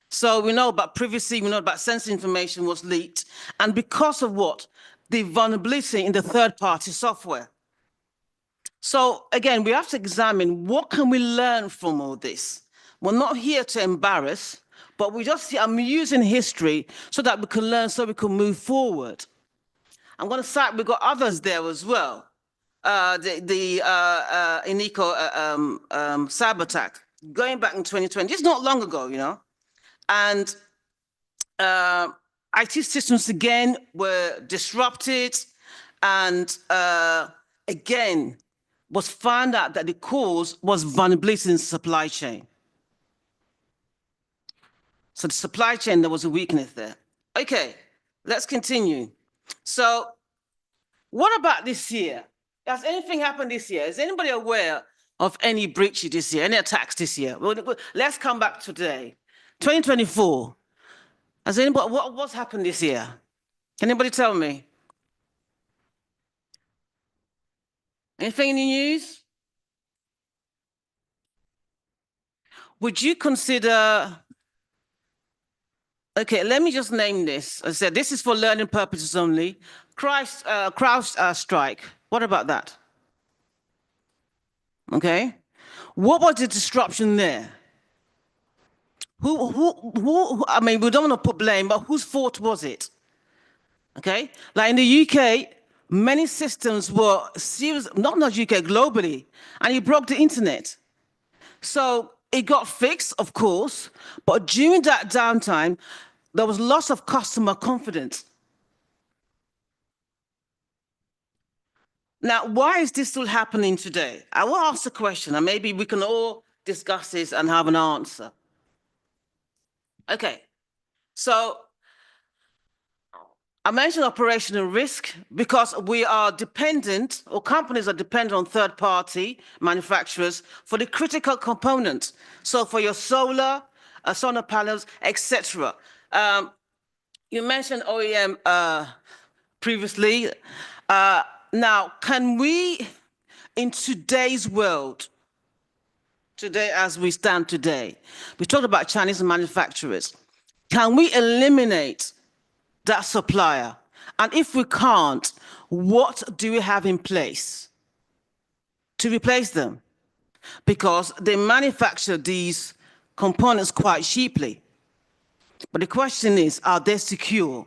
So we know about privacy, we know about sensitive information was leaked, and because of what? The vulnerability in the third-party software. So again, we have to examine what can we learn from all this. We're not here to embarrass, but I'm using history so that we can learn, so we can move forward. I'm going to cite, we've got others there as well. The Iniko cyber attack, going back in 2020, it's not long ago, you know. And IT systems again were disrupted, and again, was found out that the cause was vulnerability in the supply chain. So the supply chain, there was a weakness there. Okay, let's continue. So what about this year? Has anything happened this year? Is anybody aware of any breaches this year, any attacks this year? Well, let's come back to today. 2024. Has anybody, what's happened this year? Can anybody tell me? Anything in the news? Would you consider, okay, let me just name this. I said, this is for learning purposes only. CrowdStrike. What about that? Okay. What was the disruption there? I mean, we don't want to put blame, but whose fault was it? Okay. Like in the UK, many systems were serious, not UK, globally, and it broke the internet. So it got fixed, of course, but during that downtime, there was loss of customer confidence. Now, why is this still happening today? I will ask the question, and maybe we can all discuss this and have an answer. Okay, so I mentioned operational risk because we are dependent, or companies are dependent on third-party manufacturers for the critical components. So for your solar panels, etc. You mentioned OEM previously. Now, can we, in today's world, today as we stand today, we talked about Chinese manufacturers, can we eliminate that supplier? And if we can't, what do we have in place to replace them? Because they manufacture these components quite cheaply. But the question is, are they secure?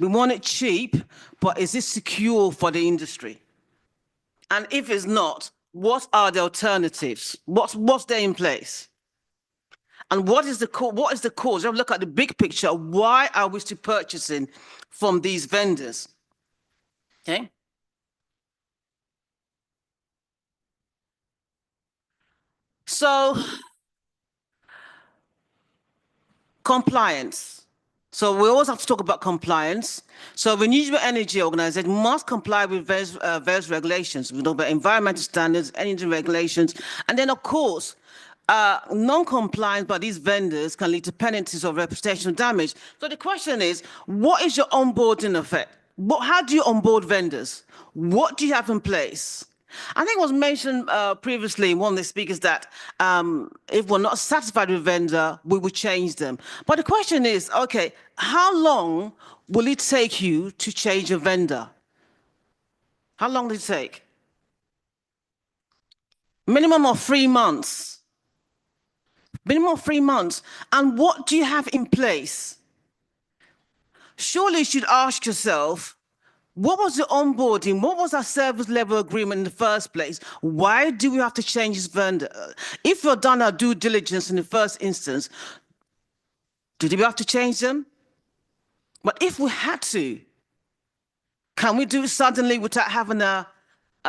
We want it cheap, but is it secure for the industry? And if it's not, what are the alternatives? What's there in place? And what is the cause? You have to look at the big picture. Why are we still purchasing from these vendors? Okay. So, compliance. So we always have to talk about compliance. So renewable energy organization must comply with various regulations. We talk about environmental standards, energy regulations, and then of course, non-compliance by these vendors can lead to penalties or reputational damage. So the question is, what is your onboarding effect? How do you onboard vendors? What do you have in place? I think it was mentioned previously in one of the speakers that if we're not satisfied with vendor, we will change them. But the question is, okay, how long will it take you to change a vendor? How long does it take? Minimum of 3 months. Minimum of 3 months. And what do you have in place? Surely you should ask yourself, what was the onboarding? What was our service level agreement in the first place? Why do we have to change this vendor? If we've done our due diligence in the first instance, did we have to change them? But if we had to, can we do it suddenly without having a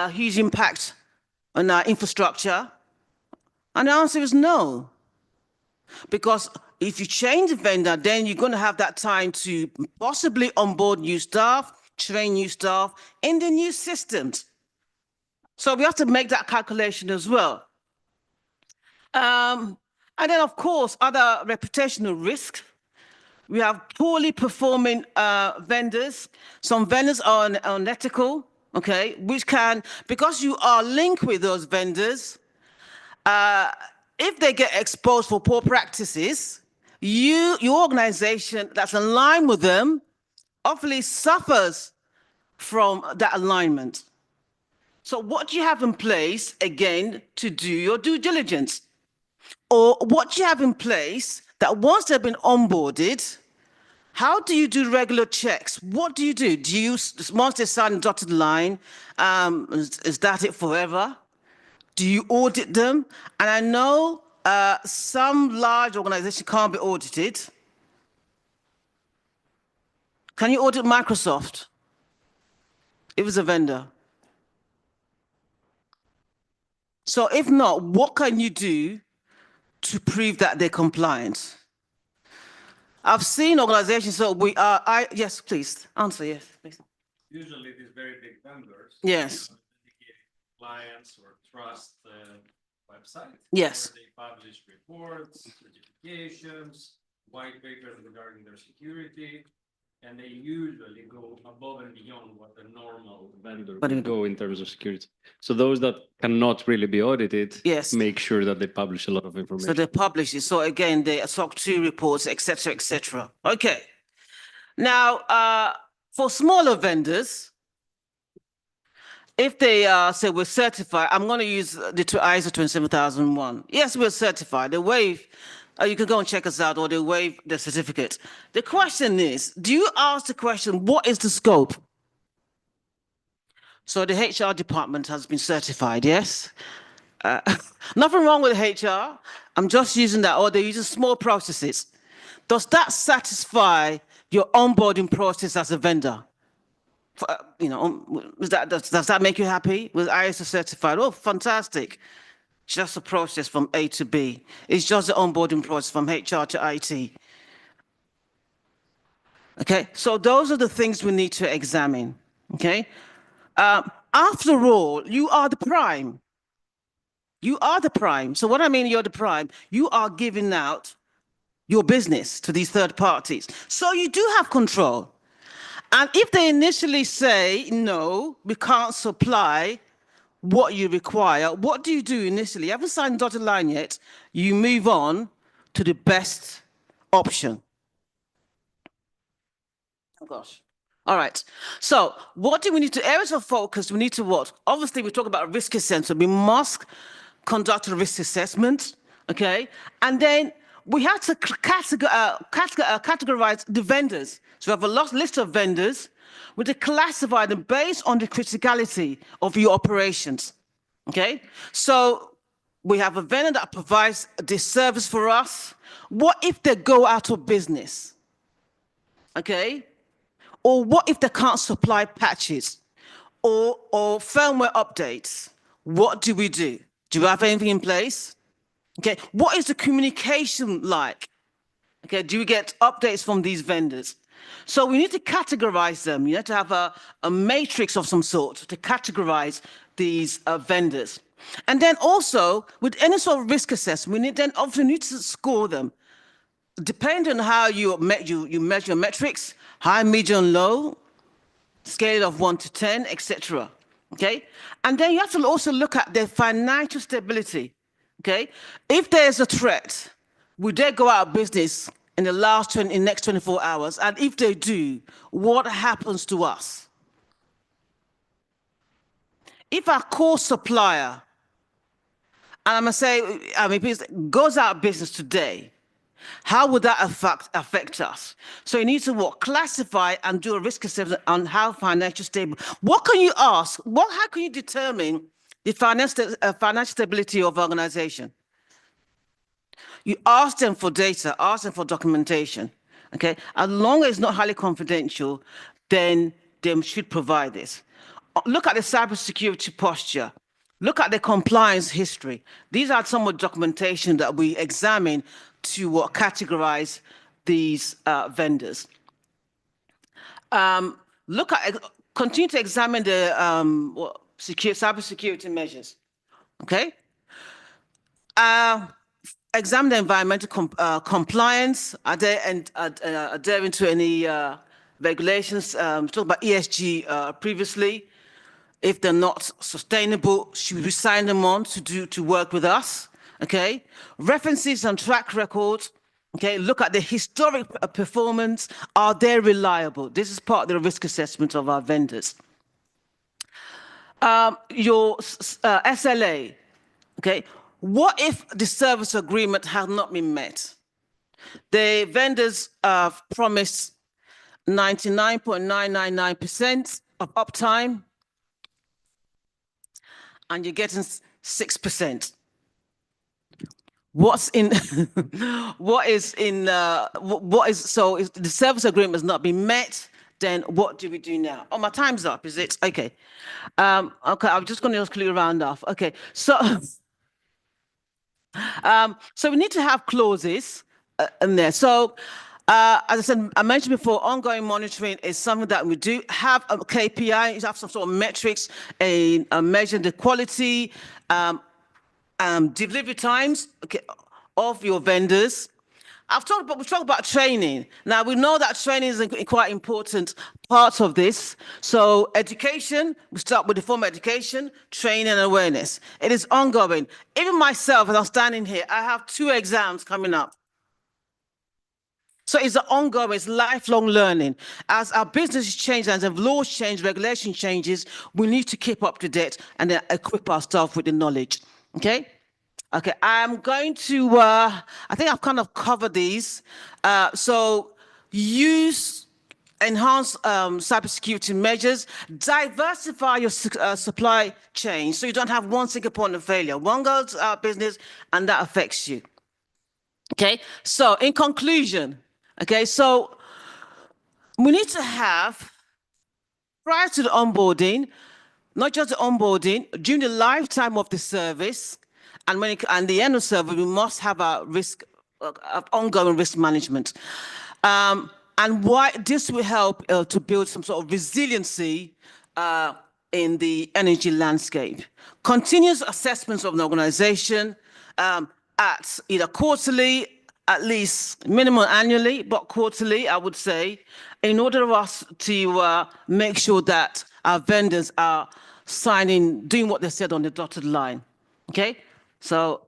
huge impact on our infrastructure? And the answer is no. Because if you change the vendor, then you're going to have that time to possibly onboard new staff, train new staff in the new systems. So we have to make that calculation as well. And then, of course, other reputational risks. We have poorly performing vendors. Some vendors are unethical, okay, which can, because you are linked with those vendors, if they get exposed for poor practices, your organization that's aligned with them obviously suffers from that alignment. So what do you have in place, again, to do your due diligence? Or what do you have in place that once they've been onboarded, how do you do regular checks? What do you do? Do you, once they sign a dotted line, is that it forever? Do you audit them? And I know some large organizations can't be audited. Can you audit Microsoft if it's a vendor? So if not, what can you do to prove that they're compliant? I've seen organizations, so we are, yes, please, answer, yes, please. Usually these very big vendors. Yes. Clients or trust website. Yes. Where they publish reports, certifications, white papers regarding their security, and they usually go above and beyond what the normal vendor would go in terms of security. So those that cannot really be audited, yes, make sure that they publish a lot of information. So they publish it. So again, they SOC 2 reports, etc., etc. Okay. Now, for smaller vendors, if they say we're certified, I'm going to use the ISO 27001. Yes, we're certified. They waive, you can go and check us out, or they waive the certificate. The question is, do you ask the question, what is the scope? So the HR department has been certified, yes? Nothing wrong with HR. I'm just using that, or they're using small processes. Does that satisfy your onboarding process as a vendor? You know, does that make you happy? With ISO certified? Oh, fantastic. Just a process from A to B. It's just the onboarding process from HR to IT. Okay, so those are the things we need to examine. Okay, after all, you are the prime. You are the prime. So what I mean, you're the prime, you are giving out your business to these third parties. So you do have control. And if they initially say, no, we can't supply what you require, what do you do initially? You haven't signed the dotted line yet. You move on to the best option. Oh, gosh. All right. So what do we need to, areas of focus, we need to what? Obviously, we talk about risk assessment. We must conduct a risk assessment, okay? And then we have to categorize the vendors. So we have a list of vendors. We have to classify them based on the criticality of your operations, okay? So we have a vendor that provides this service for us. What if they go out of business, okay? Or what if they can't supply patches or firmware updates? What do we do? Do we have anything in place? Okay, what is the communication like? Okay, do we get updates from these vendors? So we need to categorize them. You have to have a matrix of some sort to categorize these vendors. And then also with any sort of risk assessment, we often need to score them. Depending on how you measure metrics, high, medium, low, scale of 1 to 10, etc. Okay, and then you have to also look at their financial stability. Okay, if there's a threat, will they go out of business in the next 24 hours? And if they do, what happens to us? If our core supplier, and I'm gonna say, goes out of business today, how would that affect us? So you need to classify and do a risk assessment on how financially stable. What can you ask? How can you determine the financial stability of organization? You ask them for data, ask them for documentation. Okay, as long as it's not highly confidential, then they should provide this. Look at the cybersecurity posture. Look at the compliance history. These are some of the documentation that we examine to categorize these vendors. Continue to examine the cybersecurity measures. Okay. Examine the environmental compliance. Are they adhering to any regulations? Talked about ESG previously. If they're not sustainable, should we sign them on to work with us? Okay, references and track records. Okay, look at the historic performance. Are they reliable? This is part of the risk assessment of our vendors. Your SLA. Okay, what if the service agreement has not been met? The vendors promised 99.999% of uptime, and you're getting 6%. So if the service agreement has not been met, then what do we do now? Oh, my time's up, is it? Okay. Okay, I'm just going to quickly round off. Okay, so we need to have clauses in there. So as I said, I mentioned before, ongoing monitoring is something that we do. Have a KPI, you have some sort of metrics, measure the quality, delivery times of your vendors. We've talked about training. Now we know that training is a quite important part of this. So education, we start with the formal education, training and awareness. It is ongoing. Even myself, as I'm standing here, I have 2 exams coming up. So it's ongoing, it's lifelong learning. As our business changes, as the laws change, regulation changes, we need to keep up to date and then equip our staff with the knowledge. Okay? Okay, I'm going to, I think I've kind of covered these. So use enhanced cybersecurity measures, diversify your supply chain so you don't have one single point of failure. One goes out of business and that affects you. Okay, so in conclusion, okay, so we need to have, prior to the onboarding, not just the onboarding, during the lifetime of the service, and the end of service, we must have a risk, ongoing risk management. And why this will help to build some sort of resiliency in the energy landscape. Continuous assessments of an organization at either quarterly, at least minimum annually, but quarterly, I would say, in order for us to make sure that our vendors are doing what they said on the dotted line. Okay, so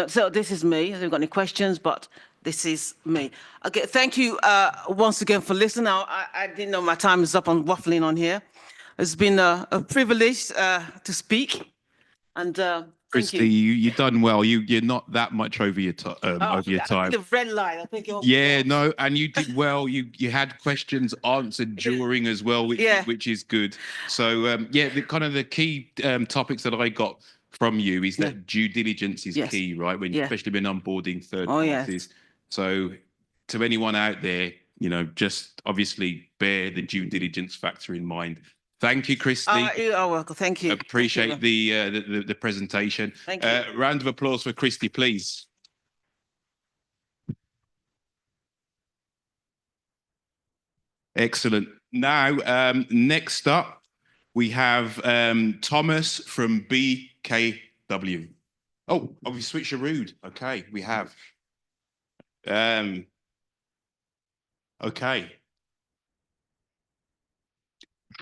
so this is me. I haven't got any questions, but this is me. Okay, thank you once again for listening. Now, I didn't know my time is up on waffling on here. It's been a privilege to speak, and Christy, you've done well. You're not that much over your time. The red line, I think. Yeah, no, and you did well. You had questions answered during as well, which is good. So yeah, the key topics that I got from you is that due diligence is key, right? Especially when onboarding third parties. So to anyone out there, just obviously bear the due diligence factor in mind. Thank you, Christy. You are welcome. Thank you. Appreciate the presentation. Thank you. Round of applause for Christy, please. Excellent. Now, next up, we have Thomas from BKK. W. Oh, we switcherooed. Okay, we have. Okay.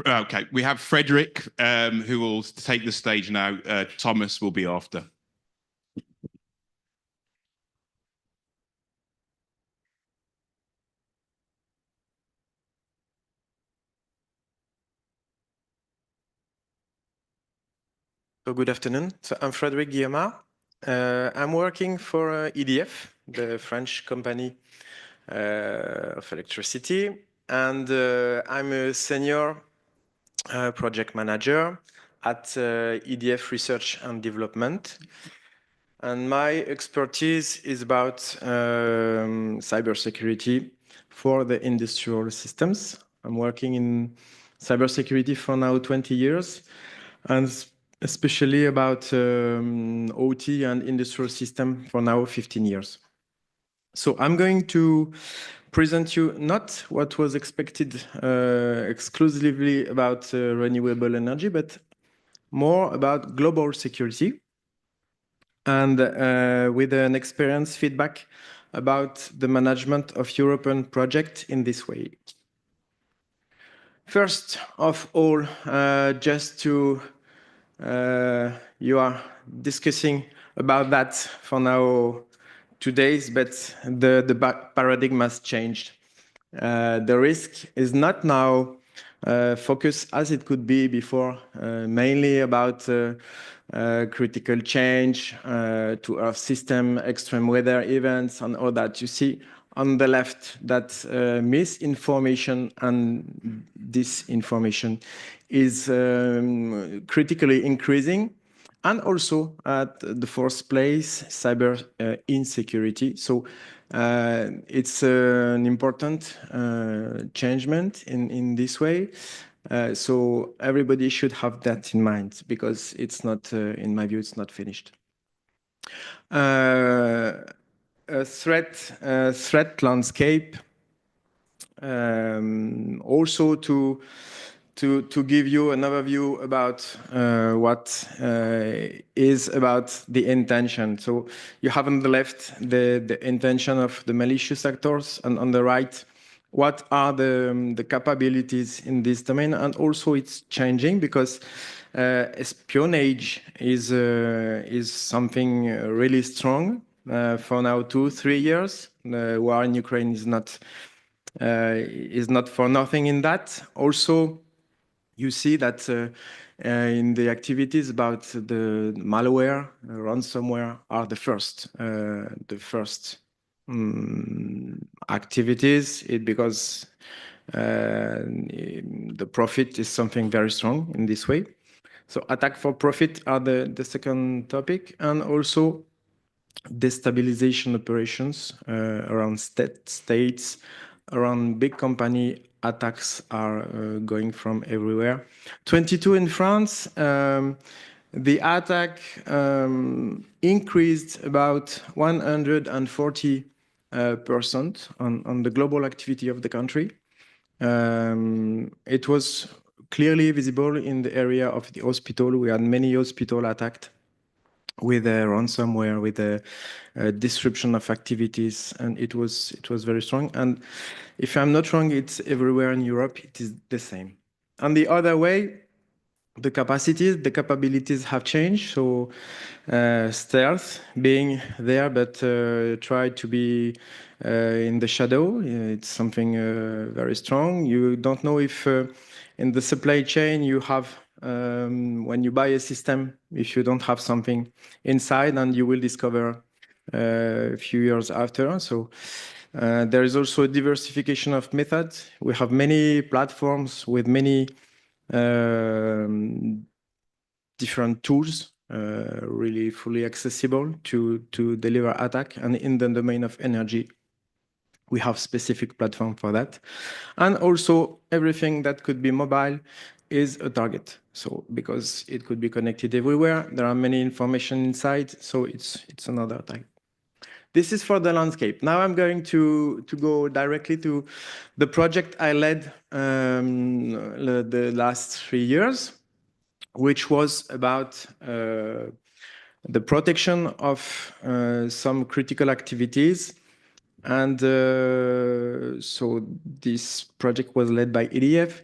Okay, we have Frederick, who will take the stage now. Thomas will be after. So good afternoon. So I'm Frédéric Guillemard. I'm working for EDF, the French company of electricity, and I'm a senior project manager at EDF Research and Development. And my expertise is about cybersecurity for the industrial systems. I'm working in cybersecurity for now 20 years, and especially about OT and industrial system for now 15 years. So I'm going to present you not what was expected exclusively about renewable energy, but more about global security, and with an experience feedback about the management of European projects in this way. First of all, just to you are discussing about that for now 2 days, but the paradigm has changed. The risk is not now focused as it could be before, mainly about critical change to our system, extreme weather events, and all that. You see on the left that misinformation and disinformation is critically increasing, and also at the fourth place, cyber insecurity. So it's an important changement in this way. So everybody should have that in mind, because it's not, in my view, it's not finished. A threat landscape. Also to give you an overview about what is about the intention. So you have on the left the intention of the malicious actors, and on the right, what are the capabilities in this domain. And also it's changing, because espionage is something really strong for now 2-3 years. The war in Ukraine is not for nothing in that. Also, you see that in the activities about the malware, ransomware are the first activities, because the profit is something very strong in this way. So attack for profit are the second topic, and also destabilization operations around states, around big company. Attacks are going from everywhere. 22 in France. The attack increased about 140% on the global activity of the country. It was clearly visible in the area of the hospital. We had many hospitals attacked with a ransomware, with a disruption of activities, and it was very strong. And if I'm not wrong, it's everywhere in Europe. It is the same. On the other way, the capabilities have changed. So stealth being there, but try to be in the shadow. It's something very strong. You don't know if in the supply chain you have, when you buy a system, if you don't have something inside, and you will discover a few years after. So there is also a diversification of methods. We have many platforms with many different tools, really fully accessible to deliver attack. And in the domain of energy, we have specific platform for that. And also everything that could be mobile is a target. So because it could be connected everywhere, there are many information inside. So it's another attack. This is for the landscape. Now I'm going to go directly to the project I led the last 3 years, which was about the protection of some critical activities. And so this project was led by EDF.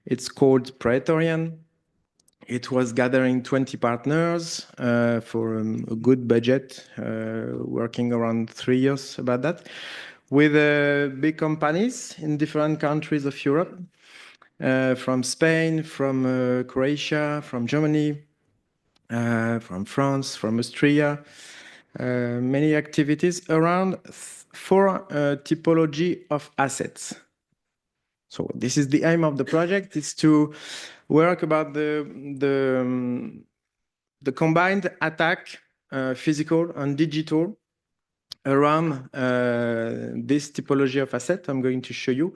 It's called Praetorian. It was gathering 20 partners for a good budget, working around 3 years about that, with big companies in different countries of Europe, from Spain, from Croatia, from Germany, from France, from Austria, many activities around 4 typology of assets. So this is the aim of the project, is to work about the combined attack, physical and digital, around this typology of asset I'm going to show you,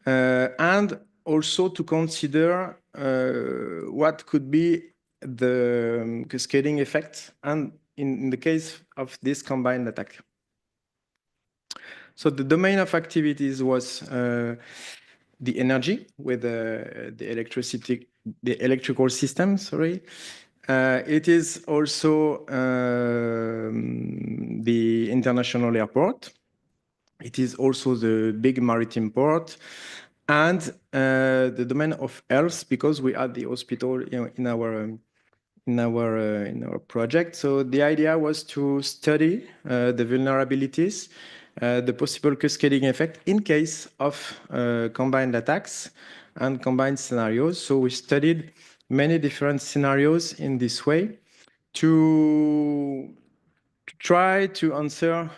and also to consider what could be the cascading effect and in the case of this combined attack. So the domain of activities was the energy with the electrical system, sorry. It is also the international airport. It is also the big maritime port and the domain of health, because we had the hospital in our project. So the idea was to study the vulnerabilities, the possible cascading effect in case of combined attacks and combined scenarios. So we studied many different scenarios in this way to try to answer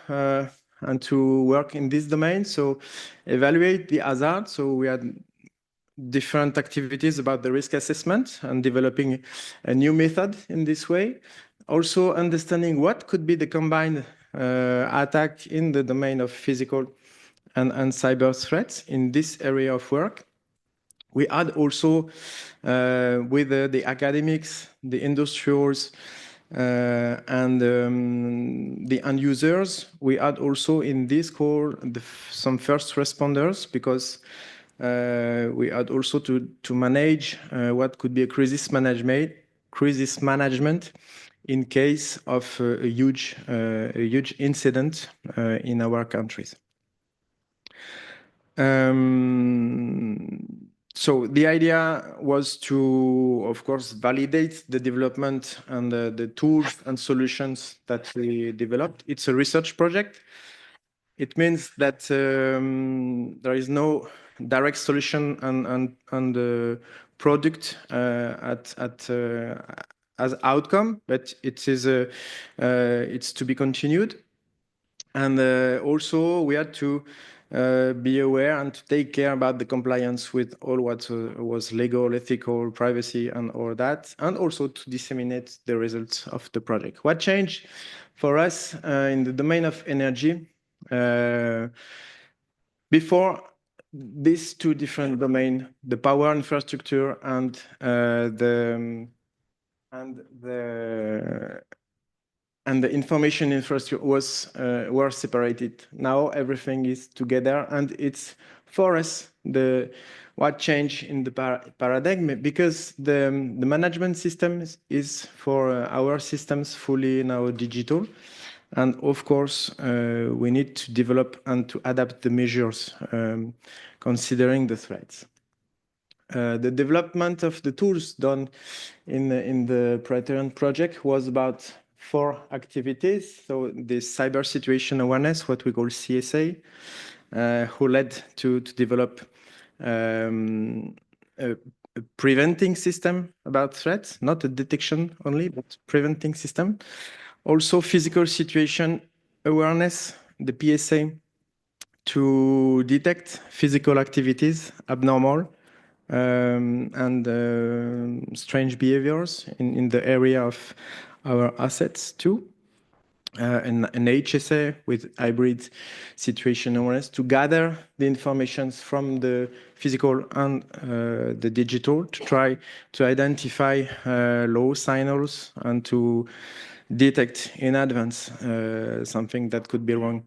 and to work in this domain. So evaluate the hazard. So we had different activities about the risk assessment and developing a new method in this way. Also understanding what could be the combined attack in the domain of physical and cyber threats in this area of work. We had also with the academics, the industrials, and the end users, we had also in this call some first responders, because we had also to manage what could be a crisis management in case of a huge incident in our countries. So the idea was to, of course, validate the development and the tools and solutions that we developed. It's a research project. It means that there is no direct solution and product as outcome, but it is it's to be continued. And also we had to be aware and to take care about the compliance with all what was legal, ethical, privacy, and all that, and also to disseminate the results of the project. What changed for us in the domain of energy? Before these 2 different domains, the power infrastructure and the information infrastructure were separated. Now everything is together, and it's for us what changed in the paradigm, because the management system is for our systems fully now digital, and of course we need to develop and to adapt the measures considering the threats. The development of the tools done in the Praetorian project was about 4 activities. So the cyber situation awareness, what we call CSA, who led to develop a preventing system about threats, not a detection only, but preventing system. Also physical situation awareness, the PSA, to detect physical activities, abnormal, and strange behaviors in the area of our assets too. An HSA with hybrid situation awareness to gather the information from the physical and the digital to try to identify low signals and to detect in advance something that could be wrong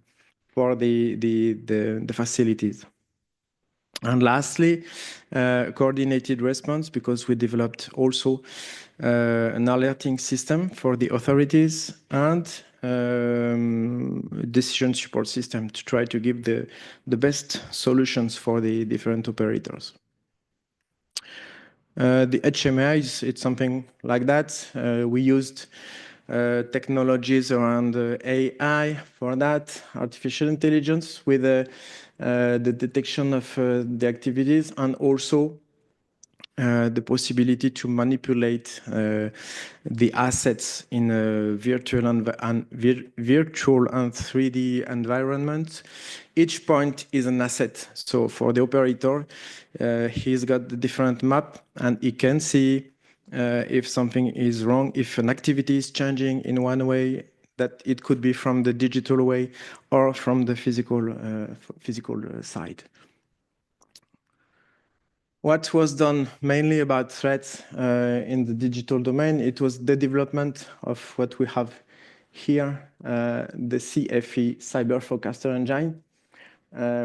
for the facilities. And lastly, coordinated response, because we developed also an alerting system for the authorities, and decision support system to try to give the best solutions for the different operators. The HMI, it's something like that. We used technologies around AI for that, artificial intelligence with the detection of the activities, and also the possibility to manipulate the assets in a virtual and 3D environment. Each point is an asset. So for the operator, he's got the different map, and he can see if something is wrong, if an activity is changing in one way, that it could be from the digital way or from the physical side. What was done mainly about threats in the digital domain, it was the development of what we have here, the CFE Cyber Forecaster Engine,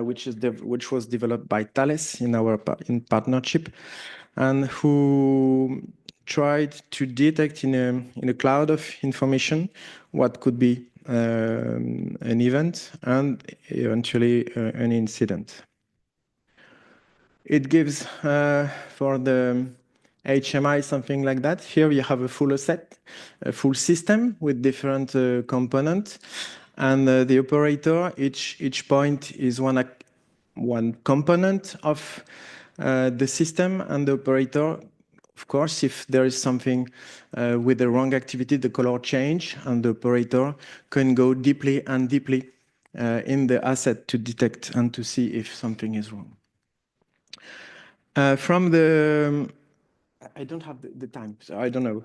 which was developed by Thales in partnership, and who tried to detect in a cloud of information what could be an event and eventually an incident. It gives for the HMI something like that. Here you have a full asset, a full system with different components, and the operator, each point is one component of the system, and the operator, of course, if there is something with the wrong activity, the color change, and the operator can go deeply and deeply in the asset to detect and to see if something is wrong. From the, I don't have the time, so I don't know.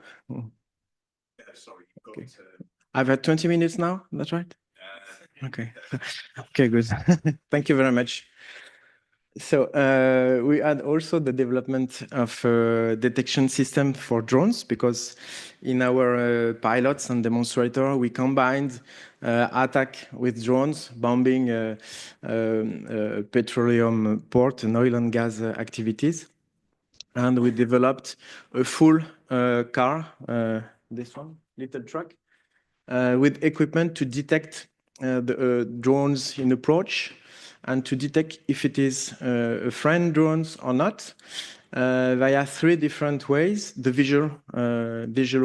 Sorry, okay. I've had 20 minutes now, that's right? Okay, okay, good. Thank you very much. So we had also the development of a detection system for drones, because in our pilots and demonstrator, we combined attack with drones, bombing petroleum port and oil and gas activities. And we developed a full car, this one, little truck, with equipment to detect the drones in approach, and to detect if it is a friend drones or not, via 3 different ways: the visual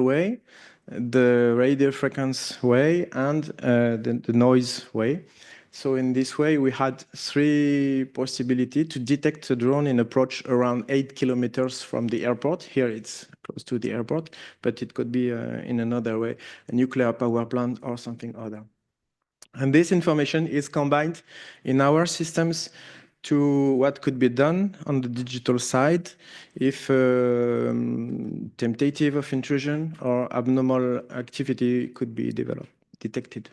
way, the radio frequency way, and the noise way. So in this way, we had 3 possibilities to detect a drone in approach around 8 kilometers from the airport. Here it's close to the airport, but it could be in another way, a nuclear power plant or something other. And this information is combined in our systems to what could be done on the digital side if tentative of intrusion or abnormal activity could be detected.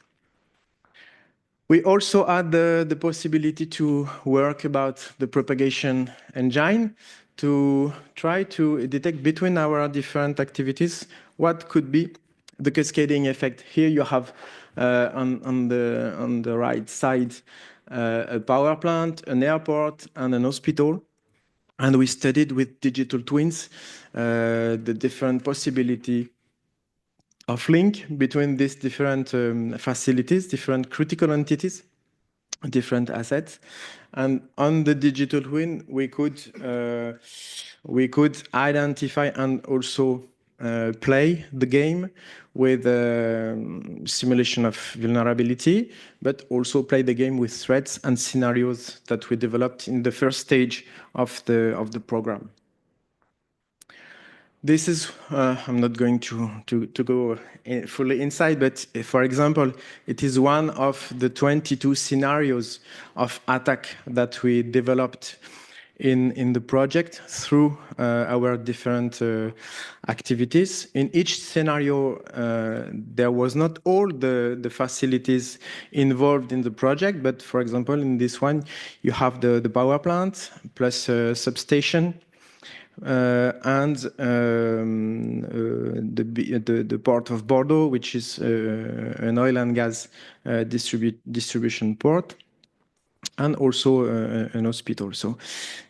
We also had the possibility to work about the propagation engine to try to detect between our different activities what could be the cascading effect. Here you have on the right side a power plant, an airport, and an hospital. And we studied with digital twins the different possibility of link between these different facilities, different critical entities, different assets. And on the digital twin, we could identify and also play the game with simulation of vulnerability, but also play the game with threats and scenarios that we developed in the first stage of the program. This is, I'm not going to go fully inside, but for example, it is one of the 22 scenarios of attack that we developed in the project through our different activities. In each scenario, there was not all the facilities involved in the project, but for example, in this one, you have the power plant plus a substation, and the port of Bordeaux, which is an oil and gas distribution port, and also an hospital. So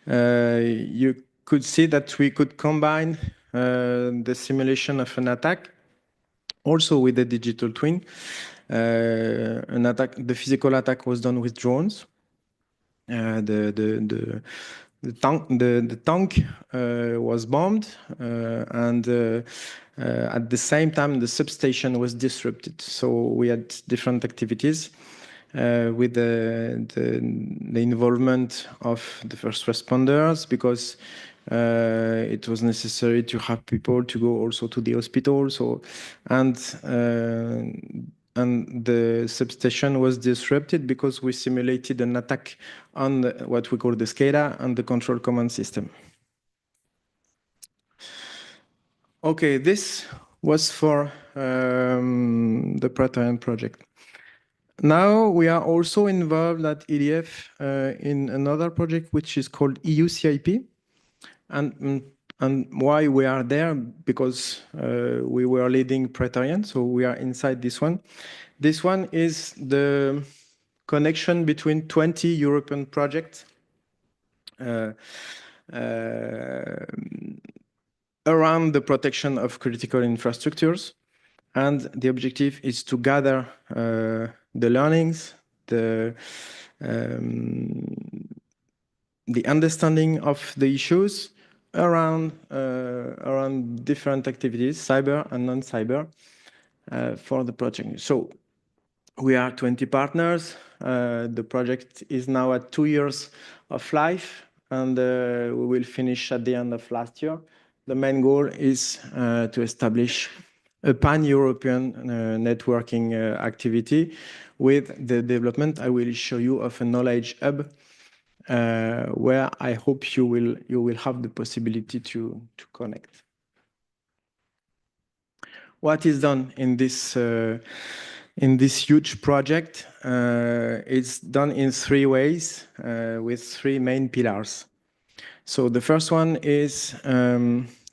you could see that we could combine the simulation of an attack, also with a digital twin. The physical attack was done with drones. The tank was bombed, and at the same time the substation was disrupted. So we had different activities with the involvement of the first responders, because it was necessary to have people to go also to the hospital. So and the substation was disrupted because we simulated an attack on what we call the SCADA and the control command system. Okay, this was for the Praetorian project. Now we are also involved at EDF in another project which is called EUCIP. And why we are there? Because we were leading Praetorian, so we are inside this one. This one is the connection between 20 European projects around the protection of critical infrastructures. And the objective is to gather the learnings, the understanding of the issues around different activities, cyber and non-cyber, for the project. So we are 20 partners. The project is now at 2 years of life, and we will finish at the end of last year. The main goal is to establish a pan-European networking activity with the development, I will show you, of a knowledge hub, where I hope you will have the possibility to connect. What is done in this huge project? It's done in 3 ways, with 3 main pillars. So the first one is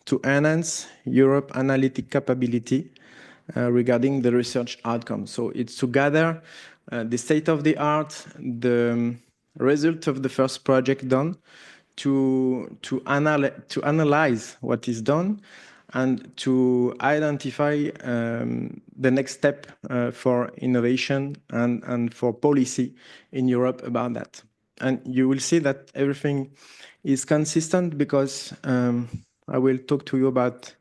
to enhance Europe analytic capability regarding the research outcomes. So it's to gather the state of the art, the result of the first project done, to analyze what is done, and to identify the next step for innovation and for policy in Europe about that. And you will see that everything is consistent, because I will talk to you about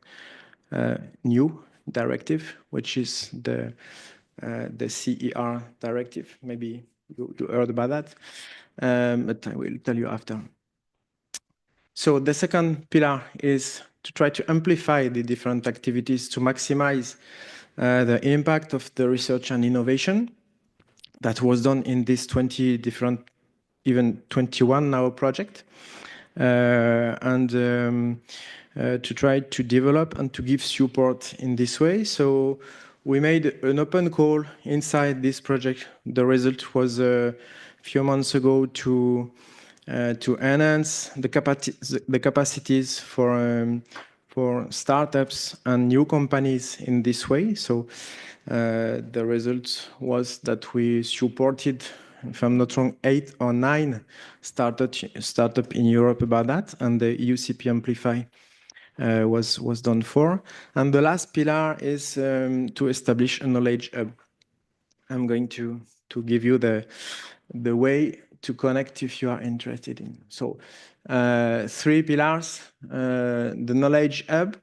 new directive, which is the CER directive. Maybe you heard about that, but I will tell you after. So the second pillar is to try to amplify the different activities to maximize the impact of the research and innovation that was done in this 20 different, even 21 now project, and to try to develop and to give support in this way. So we made an open call inside this project. The result was a few months ago to enhance the capacities for startups and new companies in this way. So the result was that we supported, if I'm not wrong, 8 or 9 startup in Europe about that, and the EUCP Amplify was done for. And the last pillar is to establish a knowledge hub. I'm going to give you the way to connect if you are interested in. So 3 pillars: the knowledge hub,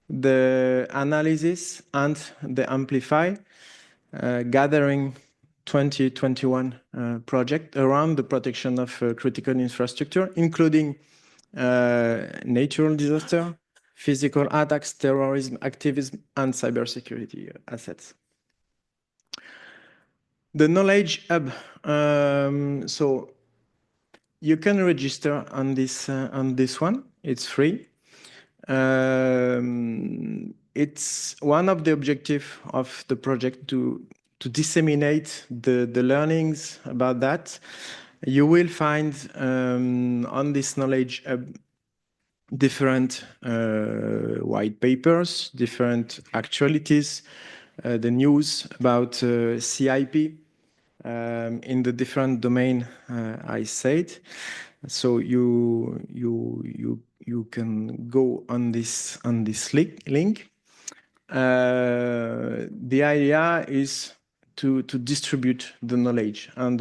the analysis, and the Amplify, gathering 2021 project around the protection of critical infrastructure, including natural disaster, physical attacks, terrorism, activism, and cybersecurity assets. The knowledge hub. So you can register on this one. It's free. It's one of the objectives of the project to disseminate the learnings about that. You will find on this knowledge hub different white papers, different actualities, the news about CIP in the different domain I said. So you can go on this link. The idea is to distribute the knowledge and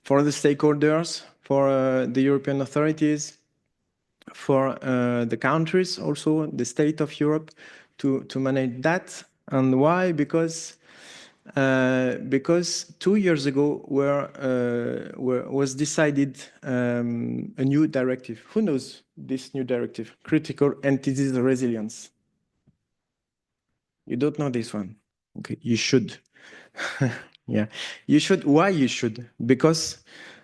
for the stakeholders, for the European authorities, for the countries, also the state of Europe, to manage that. And why? Because 2 years ago was decided a new directive. Who knows this new directive? Critical entities resilience. You don't know this one? Okay, you should. Yeah, you should. Why you should? Because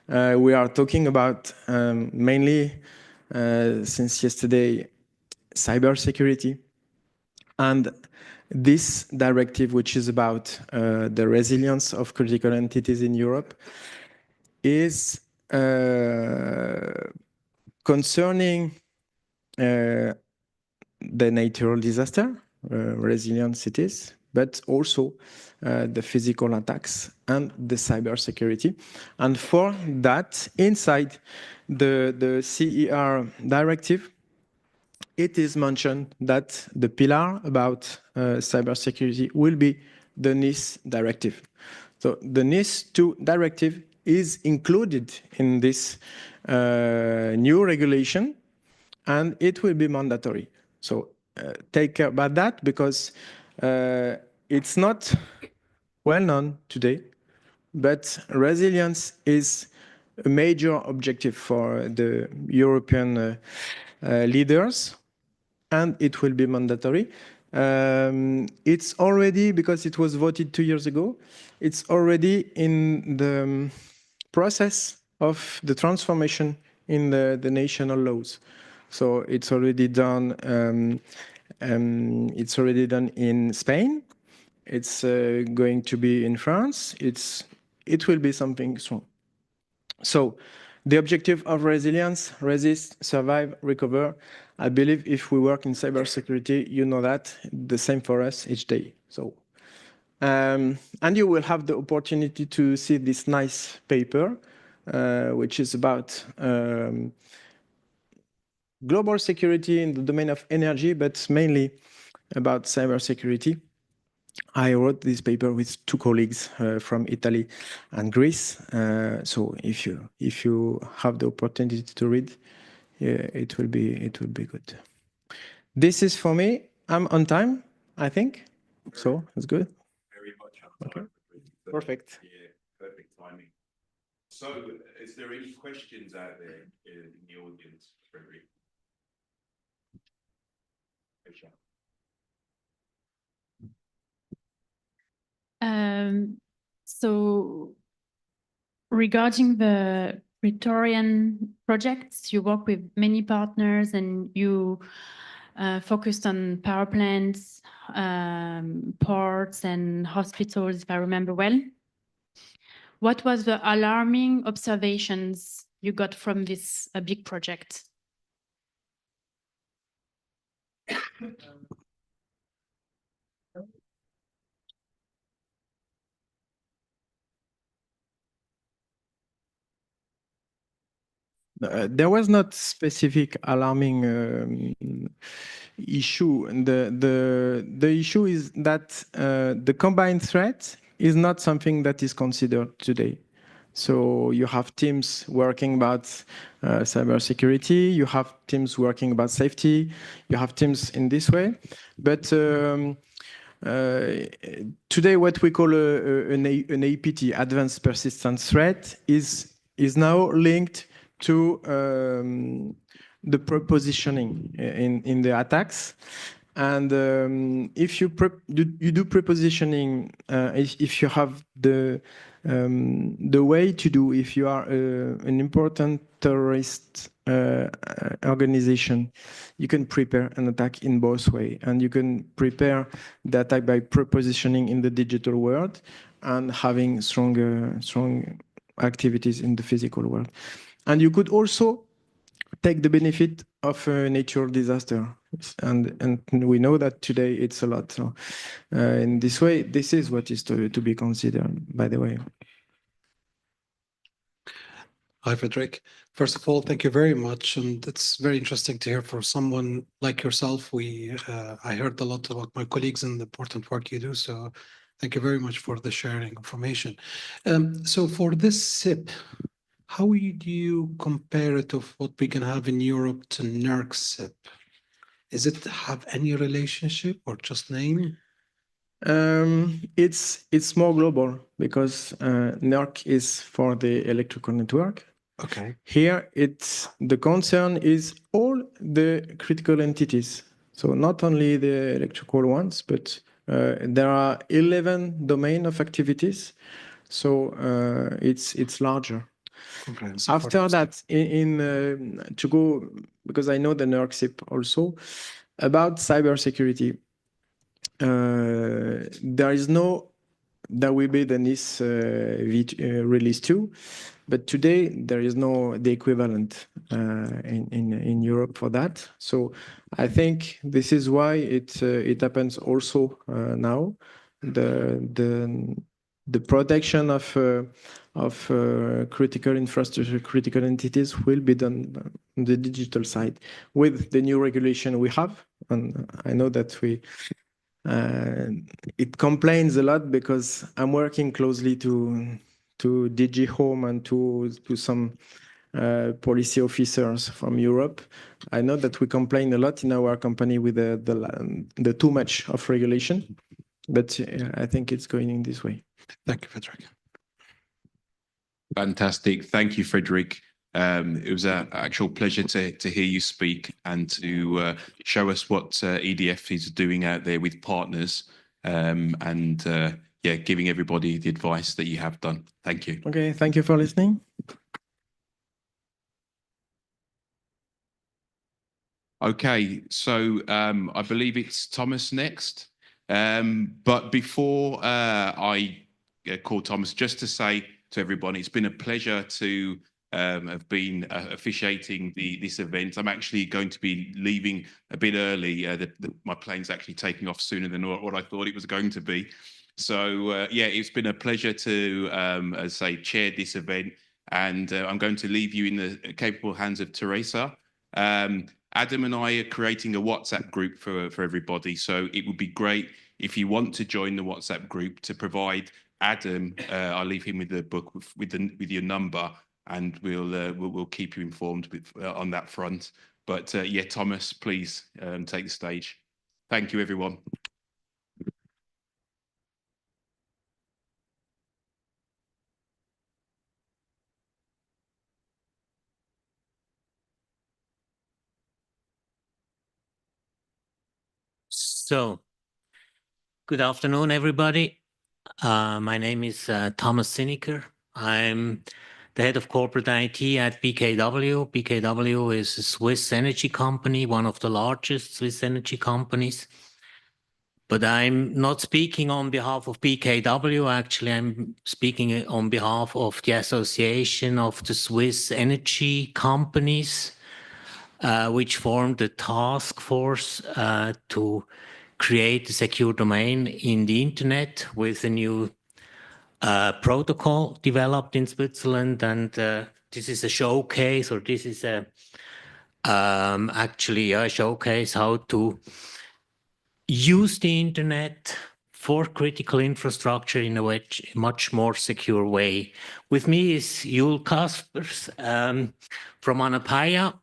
we are talking about mainly since yesterday cybersecurity, and this directive, which is about the resilience of critical entities in Europe, is concerning the natural disaster, resilient cities, but also the physical attacks and the cybersecurity. And for that, inside the CER directive, it is mentioned that the pillar about cybersecurity will be the NIS directive. So the NIS 2 directive is included in this new regulation, and it will be mandatory. So take care about that, because it's not well known today, but resilience is a major objective for the European leaders, and it will be mandatory. It's already, because it was voted 2 years ago, it's already in the process of the transformation in the national laws. So it's already done. It's already done in Spain. It's going to be in France. It will be something strong. So the objective of resilience: resist, survive, recover. I believe if we work in cybersecurity, you know that, the same for us each day. So, and you will have the opportunity to see this nice paper, which is about global security in the domain of energy, but mainly about cybersecurity. I wrote this paper with 2 colleagues from Italy and Greece. So if you have the opportunity to read, it will be good. This is for me. I'm on time, I think. So it's good. Very much on Okay. time. Perfect. Yeah, perfect timing. So, is there any questions out there in the audience, Frederic? So regarding the Praetorian projects, you work with many partners and you focused on power plants, ports and hospitals, if I remember well. What was the alarming observations you got from this big project? There was not specific alarming issue. The issue is that the combined threat is not something that is considered today. So you have teams working about cybersecurity, you have teams working about safety, you have teams in this way. But today, what we call an APT, Advanced Persistent Threat, is now linked to the prepositioning in the attacks. And if you do prepositioning, if you have the way to do, if you are an important terrorist organization, you can prepare an attack in both ways, and you can prepare the attack by prepositioning in the digital world and having strong activities in the physical world. And you could also take the benefit of a natural disaster. And we know that today it's a lot. So in this way, this is what is to be considered, by the way. Hi, Frederick. First of all, thank you very much. And it's very interesting to hear from someone like yourself. I heard a lot about my colleagues and the important work you do. So thank you very much for the sharing information. So for this SIP, how do you compare it of what we can have in Europe to NERC SIP? Is it have any relationship or just name? It's more global because NERC is for the electrical network. Okay. Here, the concern is all the critical entities. So not only the electrical ones, but there are 11 domain of activities. So it's larger. After that, to go, because I know the NERC SIP also, about cybersecurity. There will be the NIS release 2, but today there is no the equivalent in Europe for that. So I think this is why it happens also now. The protection of critical infrastructure, critical entities will be done on the digital side with the new regulation we have, and I know that it complains a lot because I'm working closely to DG Home and to some policy officers from Europe. I know that we complain a lot in our company with the too much of regulation, but I think it's going in this way. Thank you, Frederick. Fantastic. Thank you, Frederick. It was an actual pleasure to hear you speak and to show us what EDF is doing out there with partners and giving everybody the advice that you have done. Thank you. Okay, thank you for listening. Okay, so I believe it's Thomas next. But before I call Thomas, just to say to everybody, it's been a pleasure to have been officiating this event. I'm actually going to be leaving a bit early. My plane's actually taking off sooner than what I thought it was going to be. So it's been a pleasure to, as I say, chair this event. And I'm going to leave you in the capable hands of Teresa. Adam and I are creating a WhatsApp group for everybody. So it would be great if you want to join the WhatsApp group to provide Adam. I'll leave him with the book with your number, and we'll keep you informed on that front. But Thomas, please take the stage. Thank you, everyone. So, good afternoon, everybody. My name is Thomas Siniker. I'm the head of corporate IT at BKW. BKW is a Swiss energy company, one of the largest Swiss energy companies. But I'm not speaking on behalf of BKW. Actually, I'm speaking on behalf of the Association of the Swiss Energy Companies, which formed a task force to create a secure domain in the internet with a new protocol developed in Switzerland. And this is a showcase, or this is actually a showcase how to use the internet for critical infrastructure in a much more secure way. With me is Yul Kaspers from Anapaya,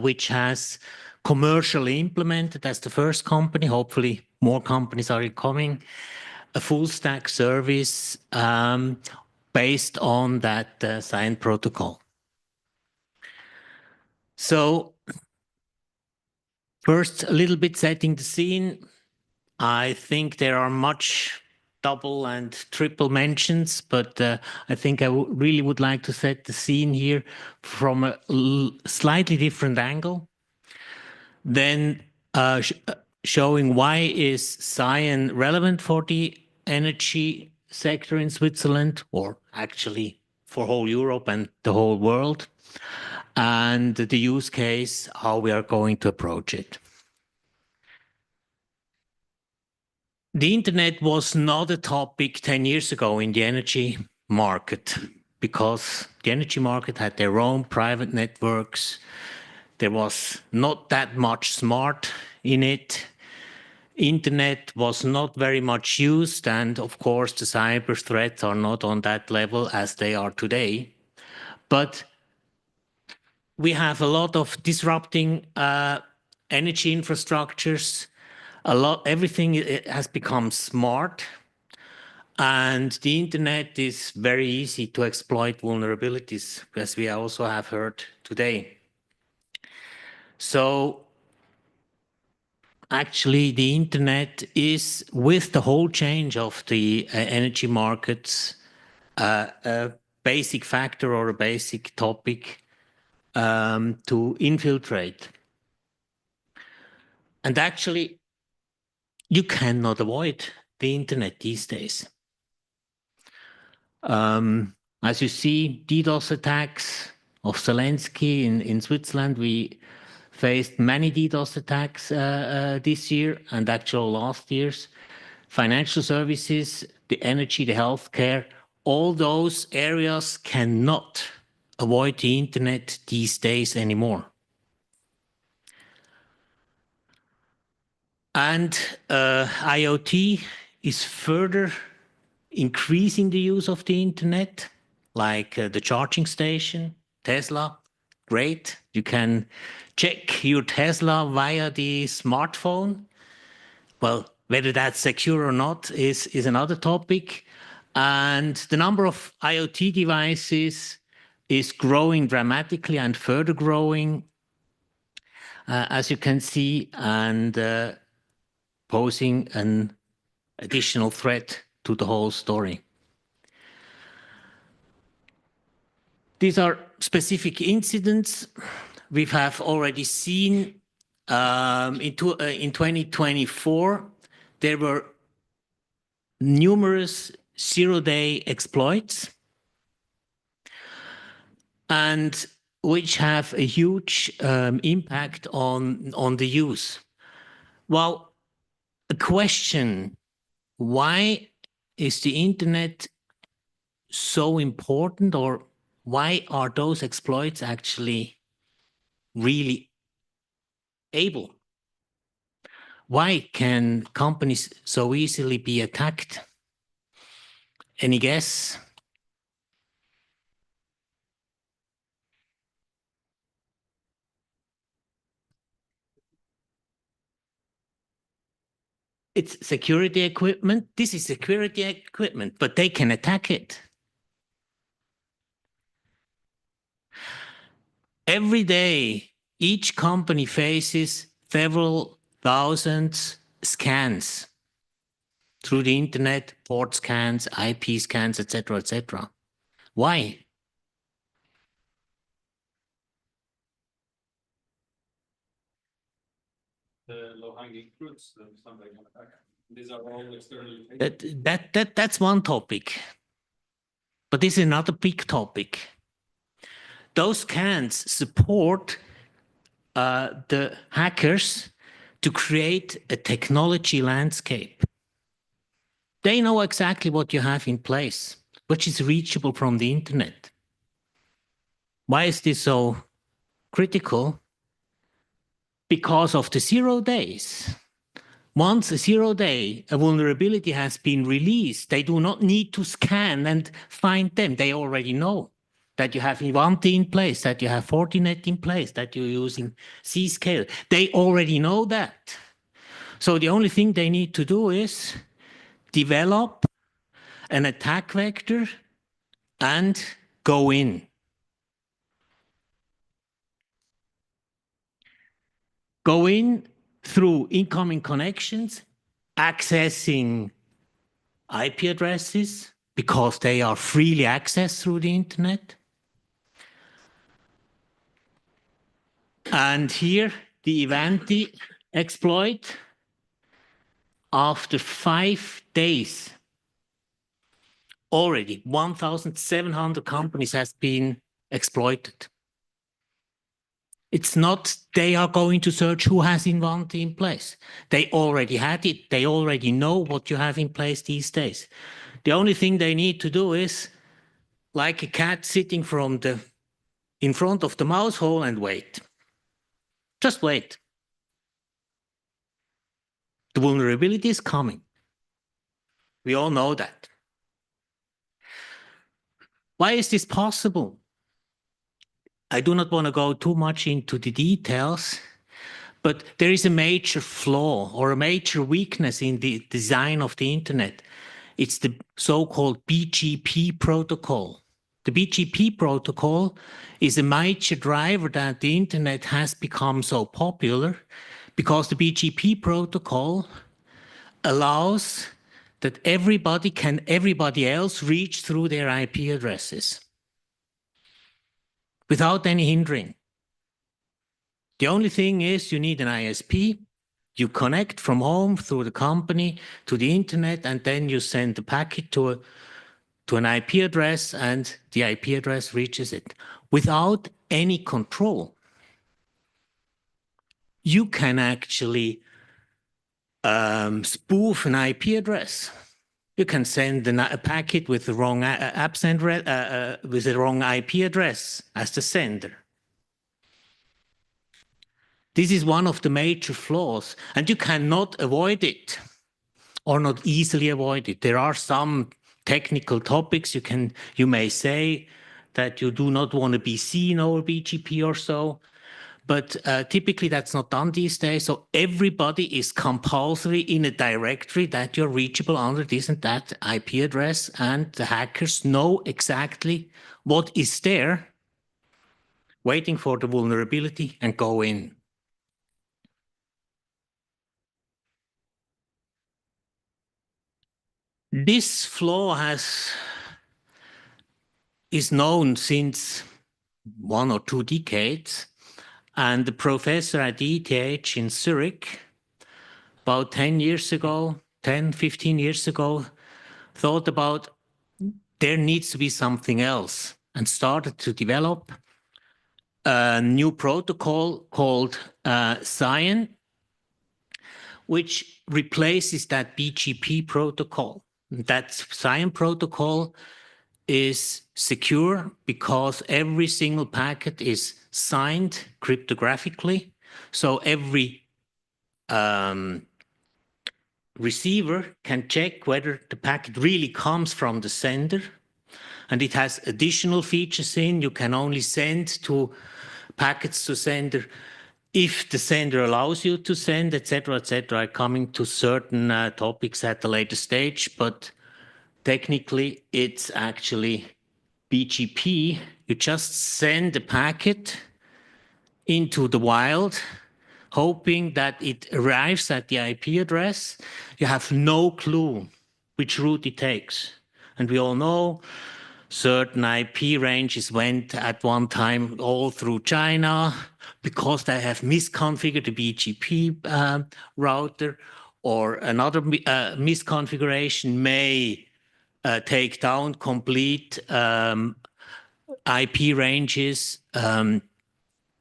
which has commercially implemented as the first company, hopefully more companies are coming, a full stack service based on that signed protocol. So first, a little bit setting the scene. I think there are much double and triple mentions, but I think I really would like to set the scene here from a slightly different angle. Then showing why is SCIEN relevant for the energy sector in Switzerland, or actually for whole Europe and the whole world, and the use case, how we are going to approach it. The internet was not a topic 10 years ago in the energy market. because the energy market had their own private networks. There was not that much smart in it. Internet was not very much used, and of course the cyber threats are not on that level as they are today. But we have a lot of disrupting energy infrastructures. Everything has become smart, and the internet is very easy to exploit vulnerabilities, as we also have heard today. So actually, the internet is, with the whole change of the energy markets, a basic factor or a basic topic to infiltrate. And actually, you cannot avoid the internet these days. As you see, DDoS attacks of Zelensky in Switzerland, we faced many DDoS attacks this year and actual last year's. Financial services, the energy, the healthcare, all those areas cannot avoid the internet these days anymore. And IoT is further increasing the use of the internet, like the charging station, Tesla, great. You can check your Tesla via the smartphone. Well, whether that's secure or not is another topic. And the number of IoT devices is growing dramatically and further growing, as you can see, and posing an additional threat to the whole story. These are specific incidents we have already seen. In 2024, there were numerous zero-day exploits, and which have a huge impact on the use. Well, a question: why is the internet so important, or why are those exploits actually really able? Why can companies so easily be attacked? Any guess? It's security equipment. This is security equipment, but they can attack it. Every day, each company faces several thousand scans through the internet, port scans, IP scans, etc., etc. Why? The low-hanging fruits, something like that. These are all externally. That's one topic. But this is another big topic. Those scans support the hackers to create a technology landscape. They know exactly what you have in place, which is reachable from the internet. Why is this so critical? Because of the 0 days. Once a 0 day, a vulnerability has been released, they do not need to scan and find them. They already know that you have Ivanti in place, that you have Fortinet in place, that you're using Zscaler. They already know that. So the only thing they need to do is develop an attack vector and go in. Go in through incoming connections, accessing IP addresses because they are freely accessed through the internet. And here, the Ivanti exploit, after 5 days, already 1,700 companies has been exploited. It's not they are going to search who has Ivanti in place. They already had it. They already know what you have in place these days. The only thing they need to do is like a cat sitting in front of the mouse hole and wait. Just wait. The vulnerability is coming. We all know that. Why is this possible? I do not want to go too much into the details, but there is a major flaw or a major weakness in the design of the internet. It's the so-called BGP protocol. The BGP protocol is a major driver that the internet has become so popular because the BGP protocol allows that everybody else reach through their IP addresses without any hindering. The only thing is you need an ISP. You connect from home through the company to the internet, and then you send the packet to an IP address, and the IP address reaches it without any control. You can actually spoof an IP address. You can send a packet with the wrong with the wrong IP address as the sender. This is one of the major flaws, and you cannot avoid it or not easily avoid it. There are some technical topics you may say that you do not want to be seen over BGP or so, but typically that's not done these days. So everybody is compulsory in a directory that you're reachable under this and that IP address, and the hackers know exactly what is there, waiting for the vulnerability and go in. This flaw is known since 1 or 2 decades, and the professor at ETH in Zurich, about 10 years ago, 10, 15 years ago, thought about there needs to be something else and started to develop a new protocol called SCIEN, which replaces that BGP protocol. That SCIEN protocol is secure because every single packet is signed cryptographically. So every receiver can check whether the packet really comes from the sender. And it has additional features in. You can only send packets to sender if the sender allows you to send, etc., etc. Coming to certain topics at a later stage, but technically it's actually BGP. You just send a packet into the wild, hoping that it arrives at the IP address. You have no clue which route it takes. And we all know certain IP ranges went at one time all through China because they have misconfigured the BGP router, or another misconfiguration may take down complete IP ranges, and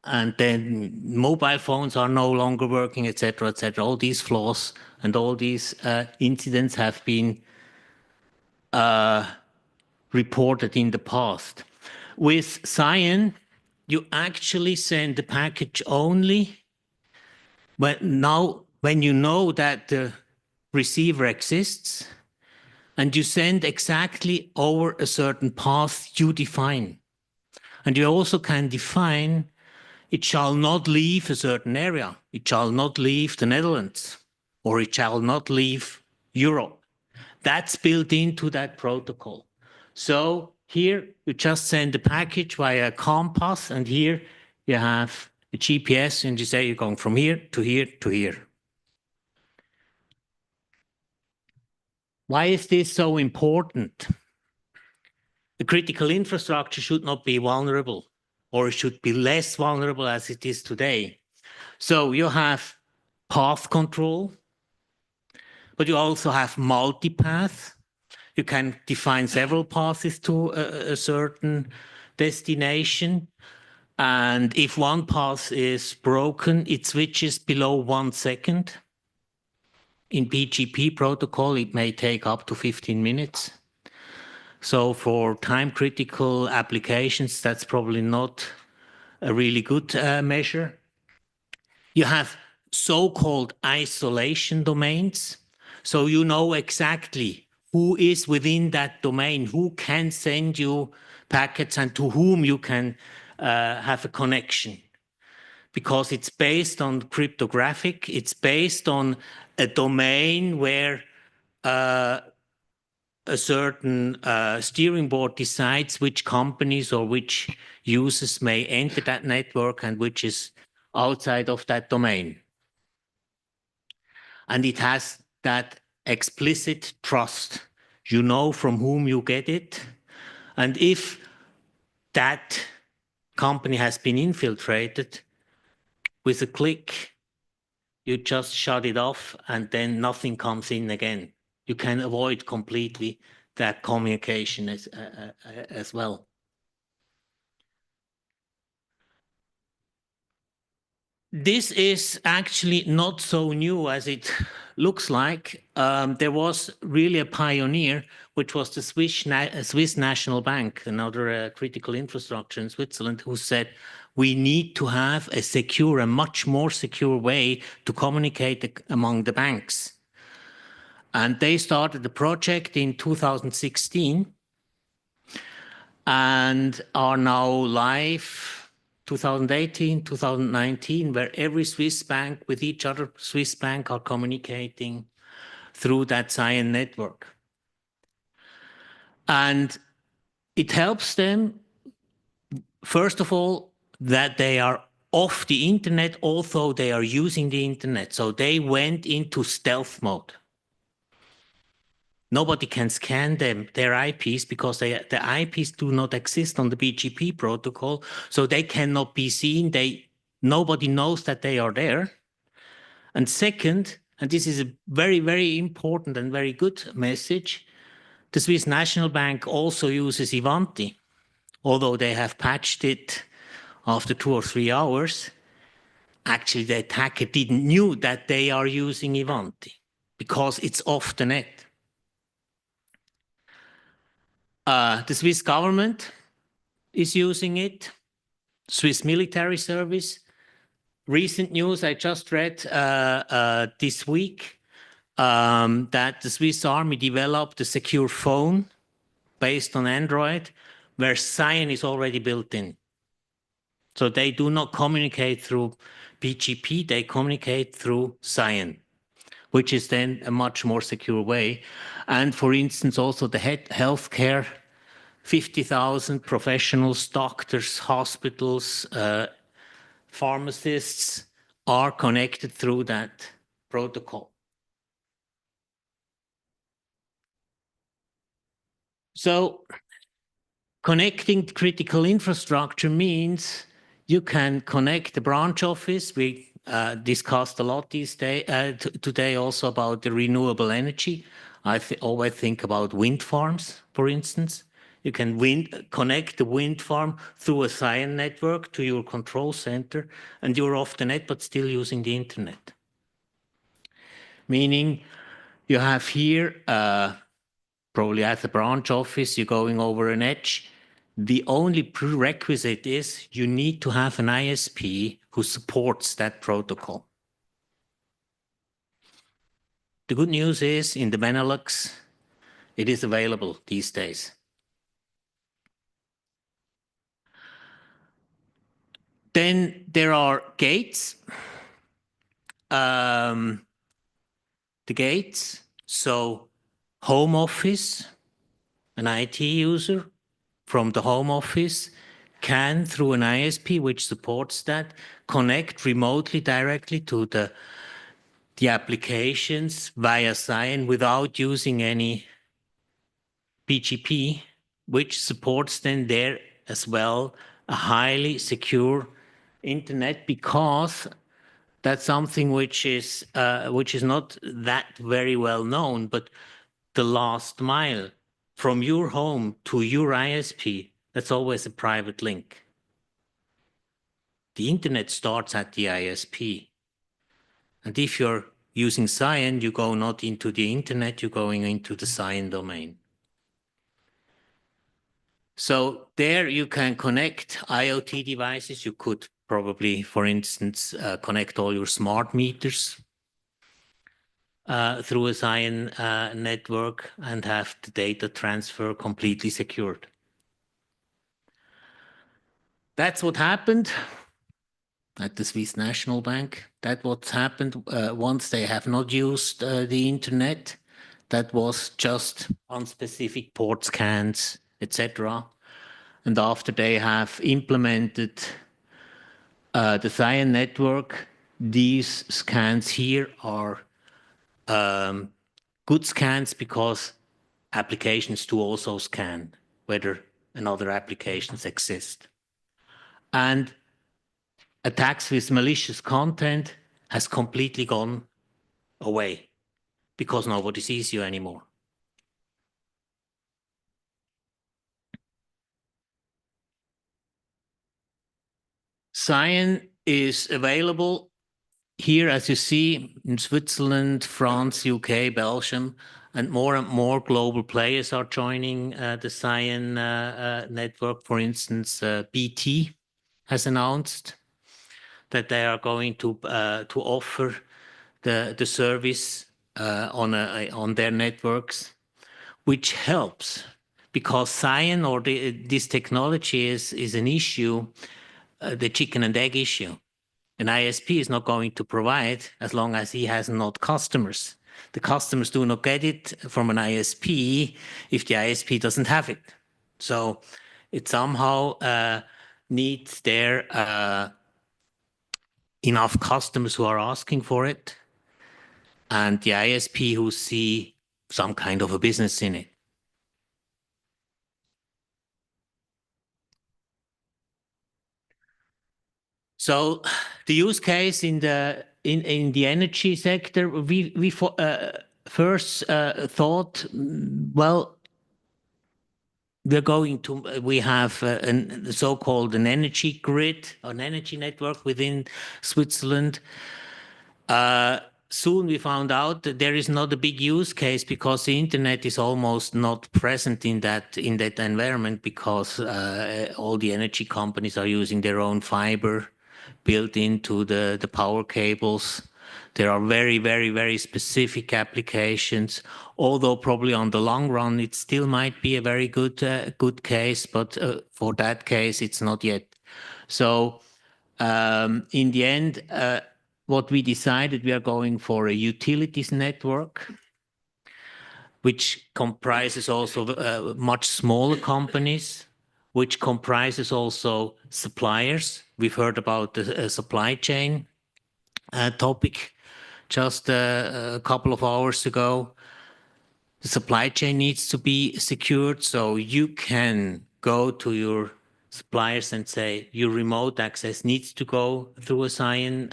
then mobile phones are no longer working, etc., etc. All these flaws and all these incidents have been reported in the past. With SCIEN, you actually send the package only when you know that the receiver exists, and you send exactly over a certain path you define. And you also can define it shall not leave a certain area. It shall not leave the Netherlands, or it shall not leave Europe. That's built into that protocol. So here you just send the package via a compass, and here you have a GPS, and you say you're going from here to here to here. Why is this so important? The critical infrastructure should not be vulnerable, or it should be less vulnerable as it is today. So you have path control, but you also have multipath. You can define several paths to a certain destination. And if one path is broken, it switches below 1 second. In BGP protocol, it may take up to 15 minutes. So for time-critical applications, that's probably not a really good measure. You have so-called isolation domains. So you know exactly who is within that domain, who can send you packets and to whom you can have a connection. Because it's based on cryptographic, it's based on a domain where a certain steering board decides which companies or which users may enter that network and which is outside of that domain. And it has that explicit trust. You know from whom you get it. And if that company has been infiltrated, with a click, you just shut it off and then nothing comes in again. You can avoid completely that communication as well. This is actually not so new as it looks like. There was really a pioneer, which was the Swiss National Bank, another critical infrastructure in Switzerland, who said, we need to have a secure, a much more secure way to communicate among the banks. And they started the project in 2016 and are now live 2018, 2019, where every Swiss bank with each other Swiss bank are communicating through that SCIEN network. And it helps them, first of all, that they are off the internet, although they are using the internet. So they went into stealth mode. Nobody can scan their IPs because the IPs do not exist on the BGP protocol, so they cannot be seen. Nobody knows that they are there. And second, and this is a very, very important and very good message, the Swiss National Bank also uses Ivanti, although they have patched it after 2 or 3 hours. Actually, the attacker didn't knew that they are using Ivanti because it's off the net. The Swiss government is using it, Swiss military service. Recent news I just read this week that the Swiss Army developed a secure phone based on Android where SCIEN is already built in. So they do not communicate through BGP, they communicate through SCIEN, which is then a much more secure way. And for instance, also the healthcare, 50,000 professionals, doctors, hospitals, pharmacists are connected through that protocol. So connecting critical infrastructure means you can connect the branch office. We discussed a lot today also about the renewable energy. I always think about wind farms, for instance. You can connect the wind farm through a SCIEN network to your control center, and you're off the net, but still using the internet. Meaning you have here, probably at the branch office, you're going over an edge. The only prerequisite is you need to have an ISP who supports that protocol. The good news is in the Benelux, it is available these days. Then there are gates. The gates, so home office, an IT user from the home office can, through an ISP which supports that, connect remotely directly to the applications via SCIEN without using any BGP, which supports then there as well a highly secure internet, because that's something which is not that very well known, but the last mile from your home to your ISP, that's always a private link. The internet starts at the ISP. And if you're using SCIEN, you go not into the internet, you're going into the SCIEN domain. So there you can connect IoT devices. You could probably, for instance, connect all your smart meters through a Cyan network and have the data transfer completely secured. That's what happened at the Swiss National Bank. That's what happened once they have not used the internet. That was just on specific port scans, etc. And after they have implemented the Cyan network, these scans here are good scans because applications do also scan whether another applications exist. And attacks with malicious content has completely gone away because nobody sees you anymore. Cyan is available here, as you see, in Switzerland, France, UK, Belgium, and more global players are joining the Cyan network. For instance, BT has announced that they are going to offer the service on their networks, which helps because Cyan or this technology is an issue, the chicken and egg issue. An ISP is not going to provide as long as he has not customers. The customers do not get it from an ISP if the ISP doesn't have it. So it somehow needs there enough customers who are asking for it and the ISP who see some kind of a business in it. So the use case in the energy sector, we first thought, well, we have a so-called an energy grid, an energy network within Switzerland. Soon we found out that there is not a big use case because the internet is almost not present in that environment because all the energy companies are using their own fiber built into the power cables. There are very, very, very specific applications, although probably on the long run, it still might be a very good case, but for that case, it's not yet. So in the end, what we decided, we are going for a utilities network, which comprises also much smaller companies, which comprises also suppliers. We've heard about the supply chain topic just a couple of hours ago. The supply chain needs to be secured, so you can go to your suppliers and say your remote access needs to go through a Cyan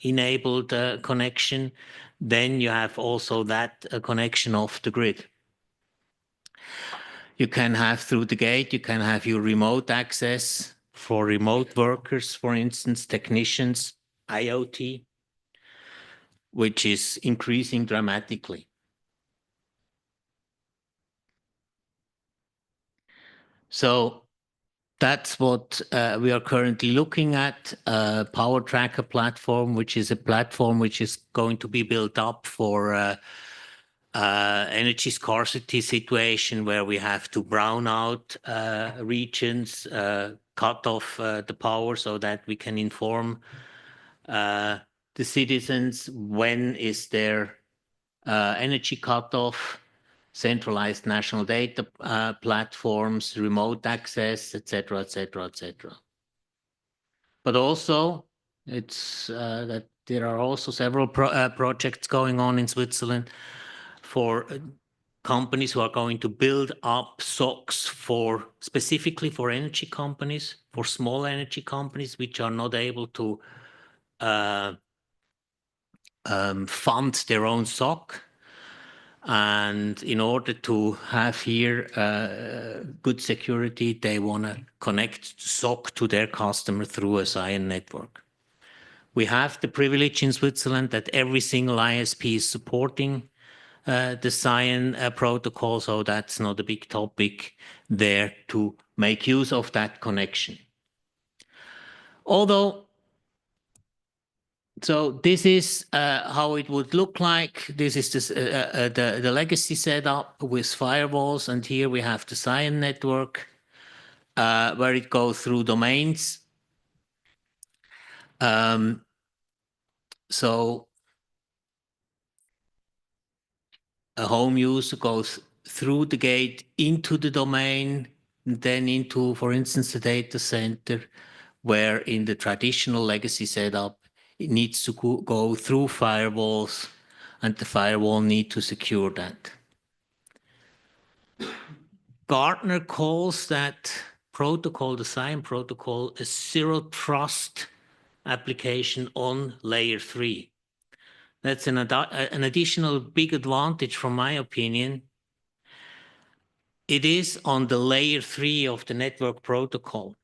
enabled connection. Then you have also that connection off the grid. You can have through the gate, you can have your remote access for remote workers, for instance, technicians, IoT, which is increasing dramatically. So that's what we are currently looking at, Power Tracker platform, which is a platform which is going to be built up for energy scarcity situation where we have to brown out regions, cut off the power so that we can inform the citizens when is their energy cutoff, centralized national data platforms, remote access, etc., etc., etc. But also, it's that there are also several projects going on in Switzerland for companies who are going to build up SOCs specifically for energy companies, for small energy companies which are not able to fund their own SOC. And in order to have here good security, they want to connect SOC to their customer through a Cyan network. We have the privilege in Switzerland that every single ISP is supporting the SIAN protocol, so that's not a big topic there to make use of that connection. Although, so this is how it would look like. This is the legacy setup with firewalls, and here we have the SIAN network where it goes through domains. So a home user goes through the gate into the domain, then into, for instance, the data center, where in the traditional legacy setup, it needs to go through firewalls, and the firewall needs to secure that. Gartner calls that protocol, the SIAN protocol, a zero trust application on layer 3. That's an additional big advantage from my opinion. It is on the layer 3 of the network protocol.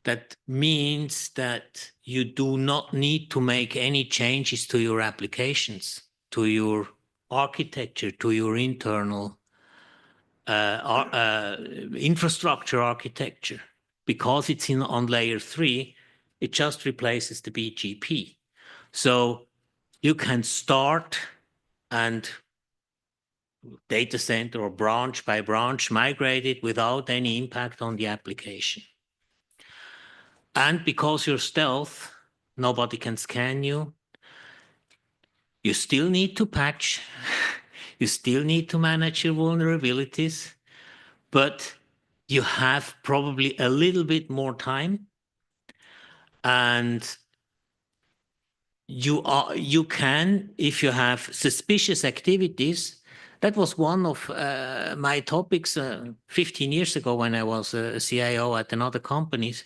That means that you do not need to make any changes to your applications, to your architecture, to your internal infrastructure architecture. Because it's on layer 3, it just replaces the BGP. So you can start and data center or branch by branch migrate it without any impact on the application. And because you're stealth, nobody can scan you. You still need to patch. You still need to manage your vulnerabilities, but you have probably a little bit more time, and you can, if you have suspicious activities. That was one of my topics 15 years ago when I was a CIO at another companies.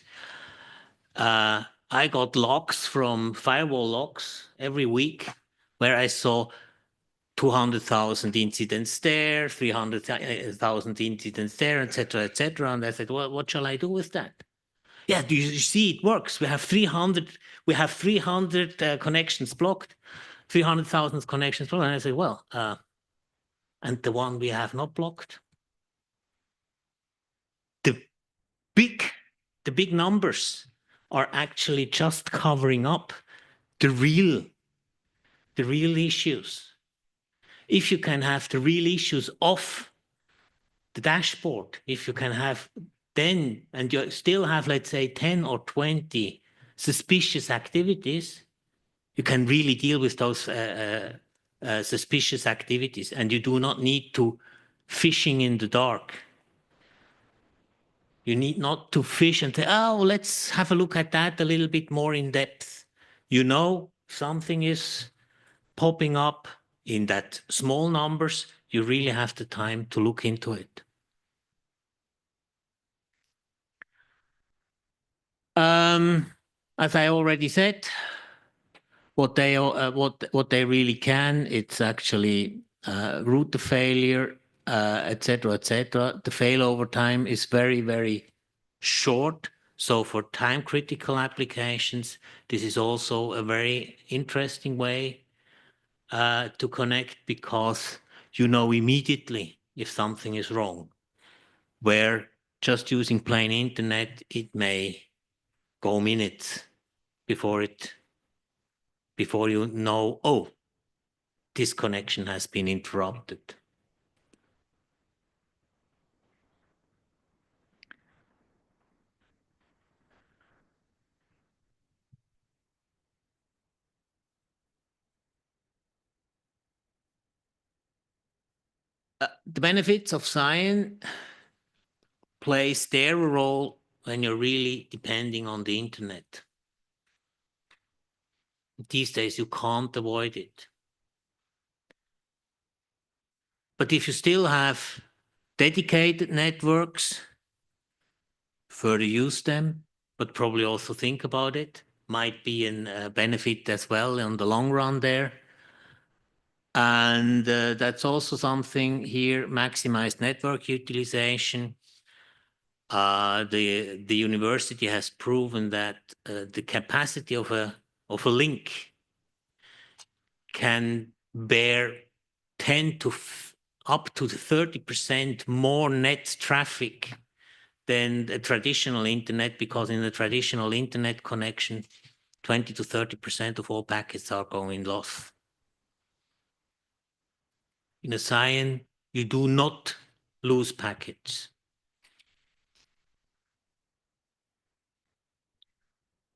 I got logs from firewall logs every week where I saw 200,000 incidents there, 300,000 incidents there, etc., etc. And I said, well, what shall I do with that? Yeah, do you see it works? We have 300 connections blocked, 300,000 connections blocked. And I said, well, and the one we have not blocked. The big numbers are actually just covering up the real issues. If you can have the real issues off the dashboard, if you can have then, and you still have, let's say, 10 or 20 suspicious activities, you can really deal with those suspicious activities, and you do not need to fishing in the dark. You need not to fish and say, oh, let's have a look at that a little bit more in depth. You know, something is popping up in that small numbers. You really have the time to look into it. As I already said, what they really can, it's actually route the failure, etc., etc. The failover time is very, very short. So for time critical applications, this is also a very interesting way to connect, because you know immediately if something is wrong. Where just using plain internet, it may go minutes before you know, oh, this connection has been interrupted. The benefits of SIAN plays their role when you're really depending on the internet. These days you can't avoid it. But if you still have dedicated networks, further use them, but probably also think about it. Might be a benefit as well in the long run there. And that's also something here, maximized network utilization. The university has proven that the capacity of a link can bear up to 30% more net traffic than the traditional internet, because in the traditional internet connection, 20 to 30% of all packets are going lost. In a SCIEN, you do not lose packets.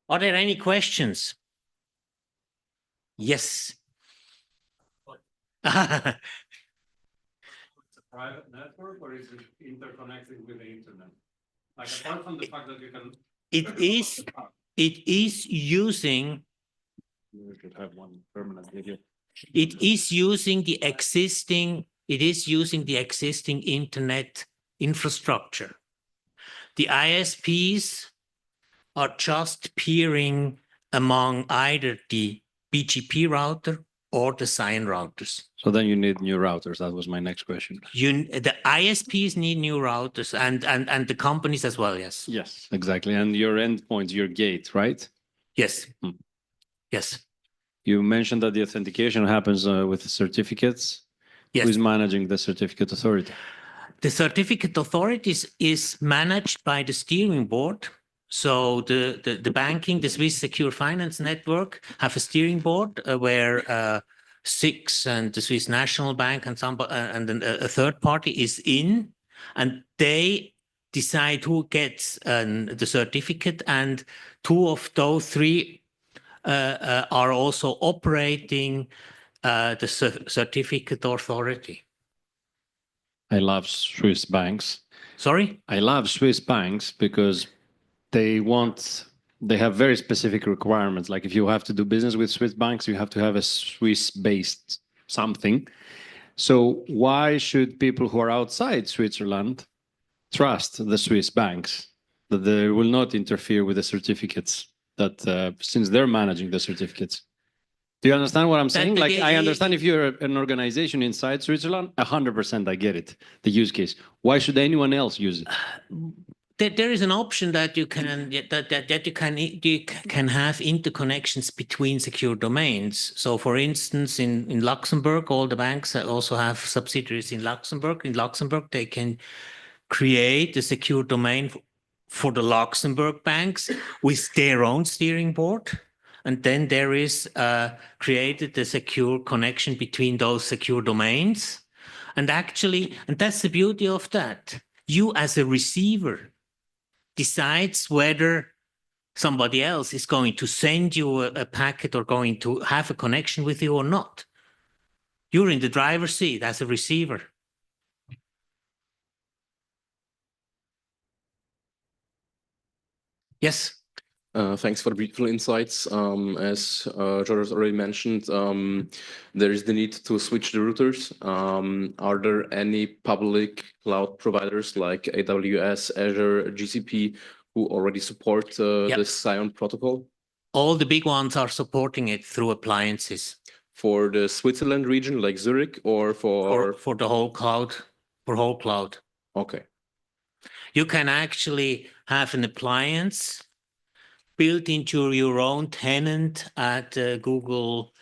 Are there any questions? Yes. It's a private network, or is it interconnected with the internet? Like, apart from the fact that you can. It is using. You should have one permanent video. It is using the existing internet infrastructure. The ISPs are just peering among either the BGP router or the SCIEN routers. So then you need new routers. That was my next question. The ISPs need new routers and the companies as well, yes. Yes, exactly. And your endpoint, your gate, right? Yes. Yes. You mentioned that the authentication happens with the certificates. Yes. Who is managing the certificate authority? The certificate authorities is managed by the steering board. So the banking, the Swiss Secure Finance Network have a steering board where SIX and the Swiss National Bank and then a third party is in, and they decide who gets the certificate, and two of those three are also operating the certificate authority. I love Swiss banks. Sorry? I love Swiss banks because they have very specific requirements. Like if you have to do business with Swiss banks, you have to have a Swiss-based something. So why should people who are outside Switzerland trust the Swiss banks that they will not interfere with the certificates, that since they're managing the certificates? Do you understand what I'm saying? Like, I understand if you're an organization inside Switzerland, 100% I get it, the use case. Why should anyone else use it? There is an option that you can have interconnections between secure domains. So, for instance, in Luxembourg, all the banks also have subsidiaries in Luxembourg. In Luxembourg, they can create a secure domain for the Luxembourg banks with their own steering board. And then there is created a secure connection between those secure domains. And that's the beauty of that. You as a receiver decides whether somebody else is going to send you a packet or going to have a connection with you or not. You're in the driver's seat as a receiver. Yes. Thanks for the beautiful insights. As George already mentioned, there is the need to switch the routers. Are there any public cloud providers like AWS, Azure, GCP who already support the SCIEN protocol? All the big ones are supporting it through appliances. For the Switzerland region, like Zurich, or for the whole cloud? For whole cloud. Okay. You can actually have an appliance built into your own tenant at Google,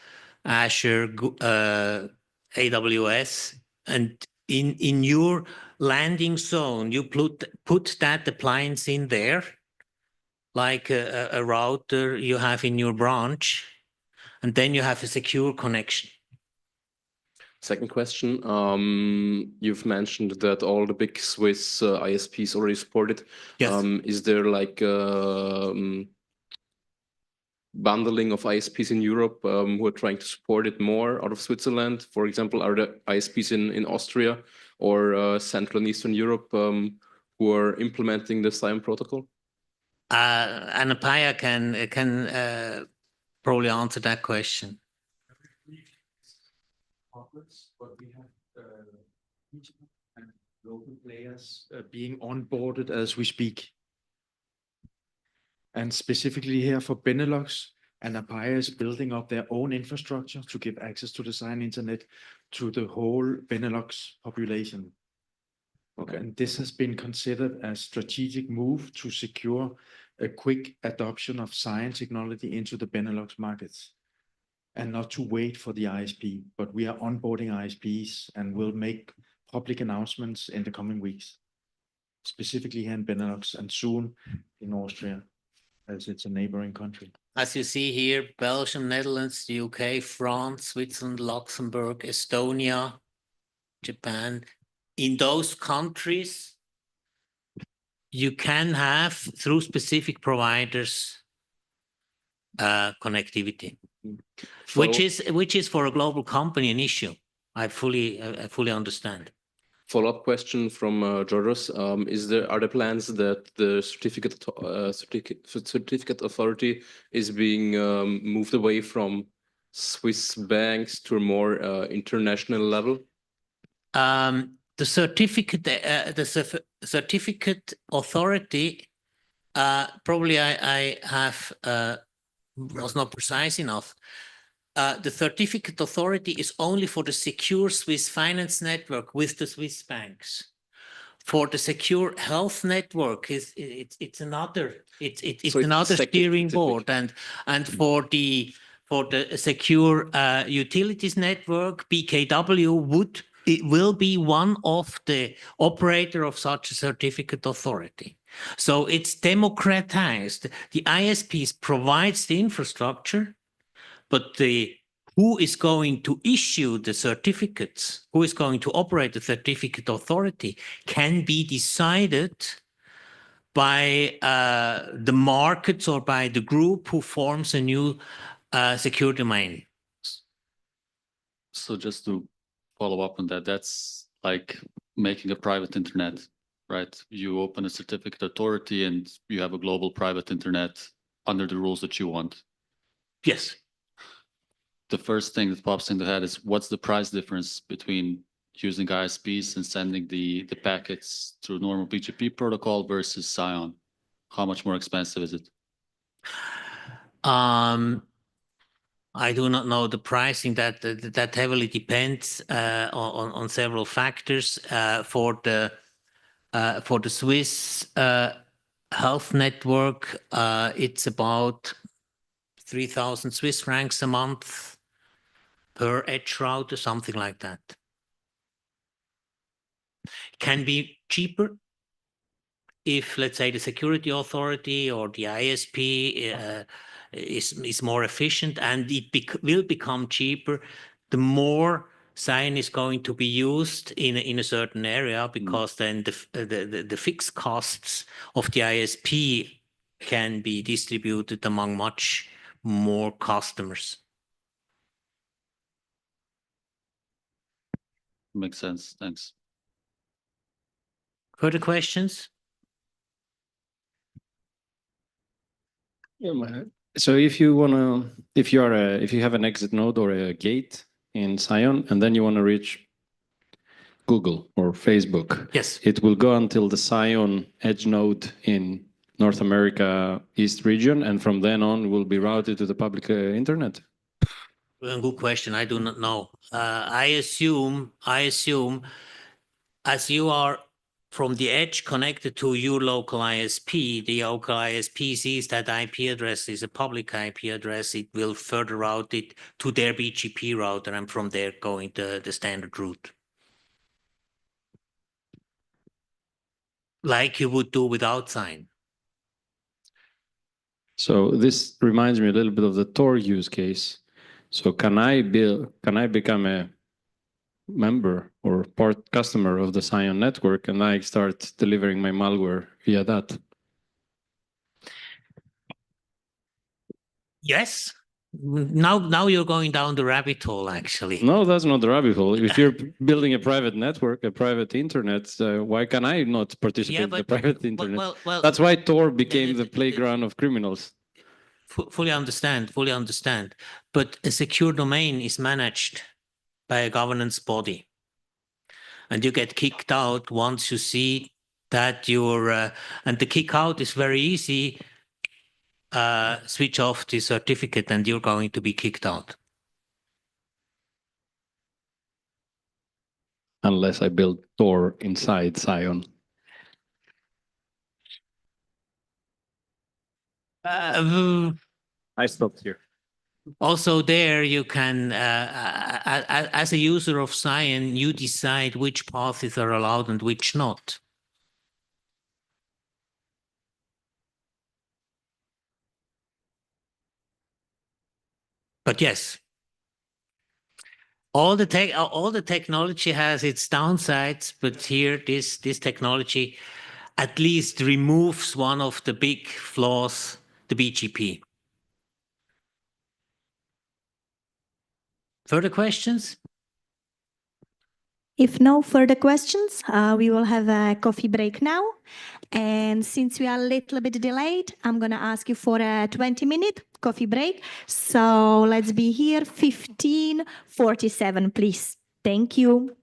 Azure, AWS, and in your landing zone, you put that appliance in there, like a router you have in your branch, and then you have a secure connection. Second question, you've mentioned that all the big Swiss ISPs already support it. Yes. Is there like bundling of ISPs in Europe who are trying to support it more out of Switzerland? For example, are the ISPs in Austria or Central and Eastern Europe who are implementing the SCIEN protocol? Anapaya can probably answer that question. But we have regional and local players being onboarded as we speak. And specifically here for Benelux, Anapaya is building up their own infrastructure to give access to the SCIEN internet to the whole Benelux population. Okay. And this has been considered a strategic move to secure a quick adoption of SCIEN technology into the Benelux markets. and not to wait for the ISP. But we are onboarding ISPs and will make public announcements in the coming weeks, specifically here in Benelux and soon in Austria, as it's a neighboring country. As you see here, Belgium, Netherlands, the UK, France, Switzerland, Luxembourg, Estonia, Japan. In those countries, you can have, through specific providers, connectivity, which is for a global company an issue. I fully understand. Follow-up question from Georgios. Are there plans that the certificate authority is being moved away from Swiss banks to a more international level? The certificate authority, probably I have was not precise enough. The certificate authority is only for the secure Swiss finance network with the Swiss banks. For the secure health network, it's another steering board, and for the secure utilities network, BKW will be one of the operator of such a certificate authority. So it's democratized. The ISPs provides the infrastructure, but who is going to issue the certificates, who is going to operate the certificate authority, can be decided by the markets or by the group who forms a new secure domain. So just to follow up on that, that's like making a private internet, right? You open a certificate authority and you have a global private internet under the rules that you want. Yes. The first thing that pops into the head is what's the price difference between using ISPs and sending the packets through normal BGP protocol versus SION? How much more expensive is it? I do not know the pricing. That heavily depends on several factors. For the Swiss health network, it's about 3,000 Swiss francs a month per edge router, something like that. Can be cheaper if, let's say, the security authority or the ISP is more efficient, and it will become cheaper the more SION is going to be used in a certain area, because then the fixed costs of the ISP can be distributed among much more customers. Makes sense. Thanks. Further questions? So if you have an exit node or a gate in SION, and then you want to reach Google or Facebook, yes, it will go until the SION edge node in North America East region, and from then on will be routed to the public internet. Well, good question. I do not know. I assume as you are from the edge connected to your local ISP, the local ISP sees that IP address is a public IP address. It will further route it to their BGP router, and from there going the standard route, like you would do without SION. So this reminds me a little bit of the Tor use case. So can I become a member or part customer of the SION network, and I start delivering my malware via that? Yes. Now you're going down the rabbit hole, actually. No, that's not the rabbit hole. If you're building a private network, a private internet, why can I not participate in the private internet? Well, that's why Tor became the playground of criminals. Fully understand. But a secure domain is managed by a governance body, and you get kicked out once you see that you're, and the kick out is very easy. Switch off the certificate and you're going to be kicked out. Unless I build Tor inside SION. I stopped here. Also there you can, as a user of Cyan, you decide which paths are allowed and which not. But yes, all the technology has its downsides, but here this technology at least removes one of the big flaws, the BGP. Further questions? If no further questions, we will have a coffee break now. And since we are a little bit delayed, I'm going to ask you for a 20-minute coffee break. So let's be here 15:47, please. Thank you.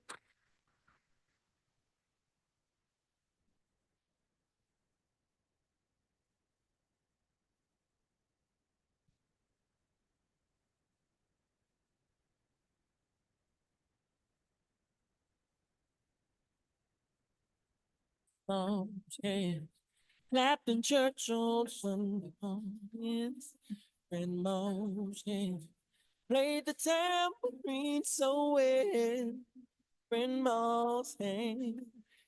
Mountain, Clapton Church on Sunday mornings, and mountain played the tambourine so well. Friend Moss hand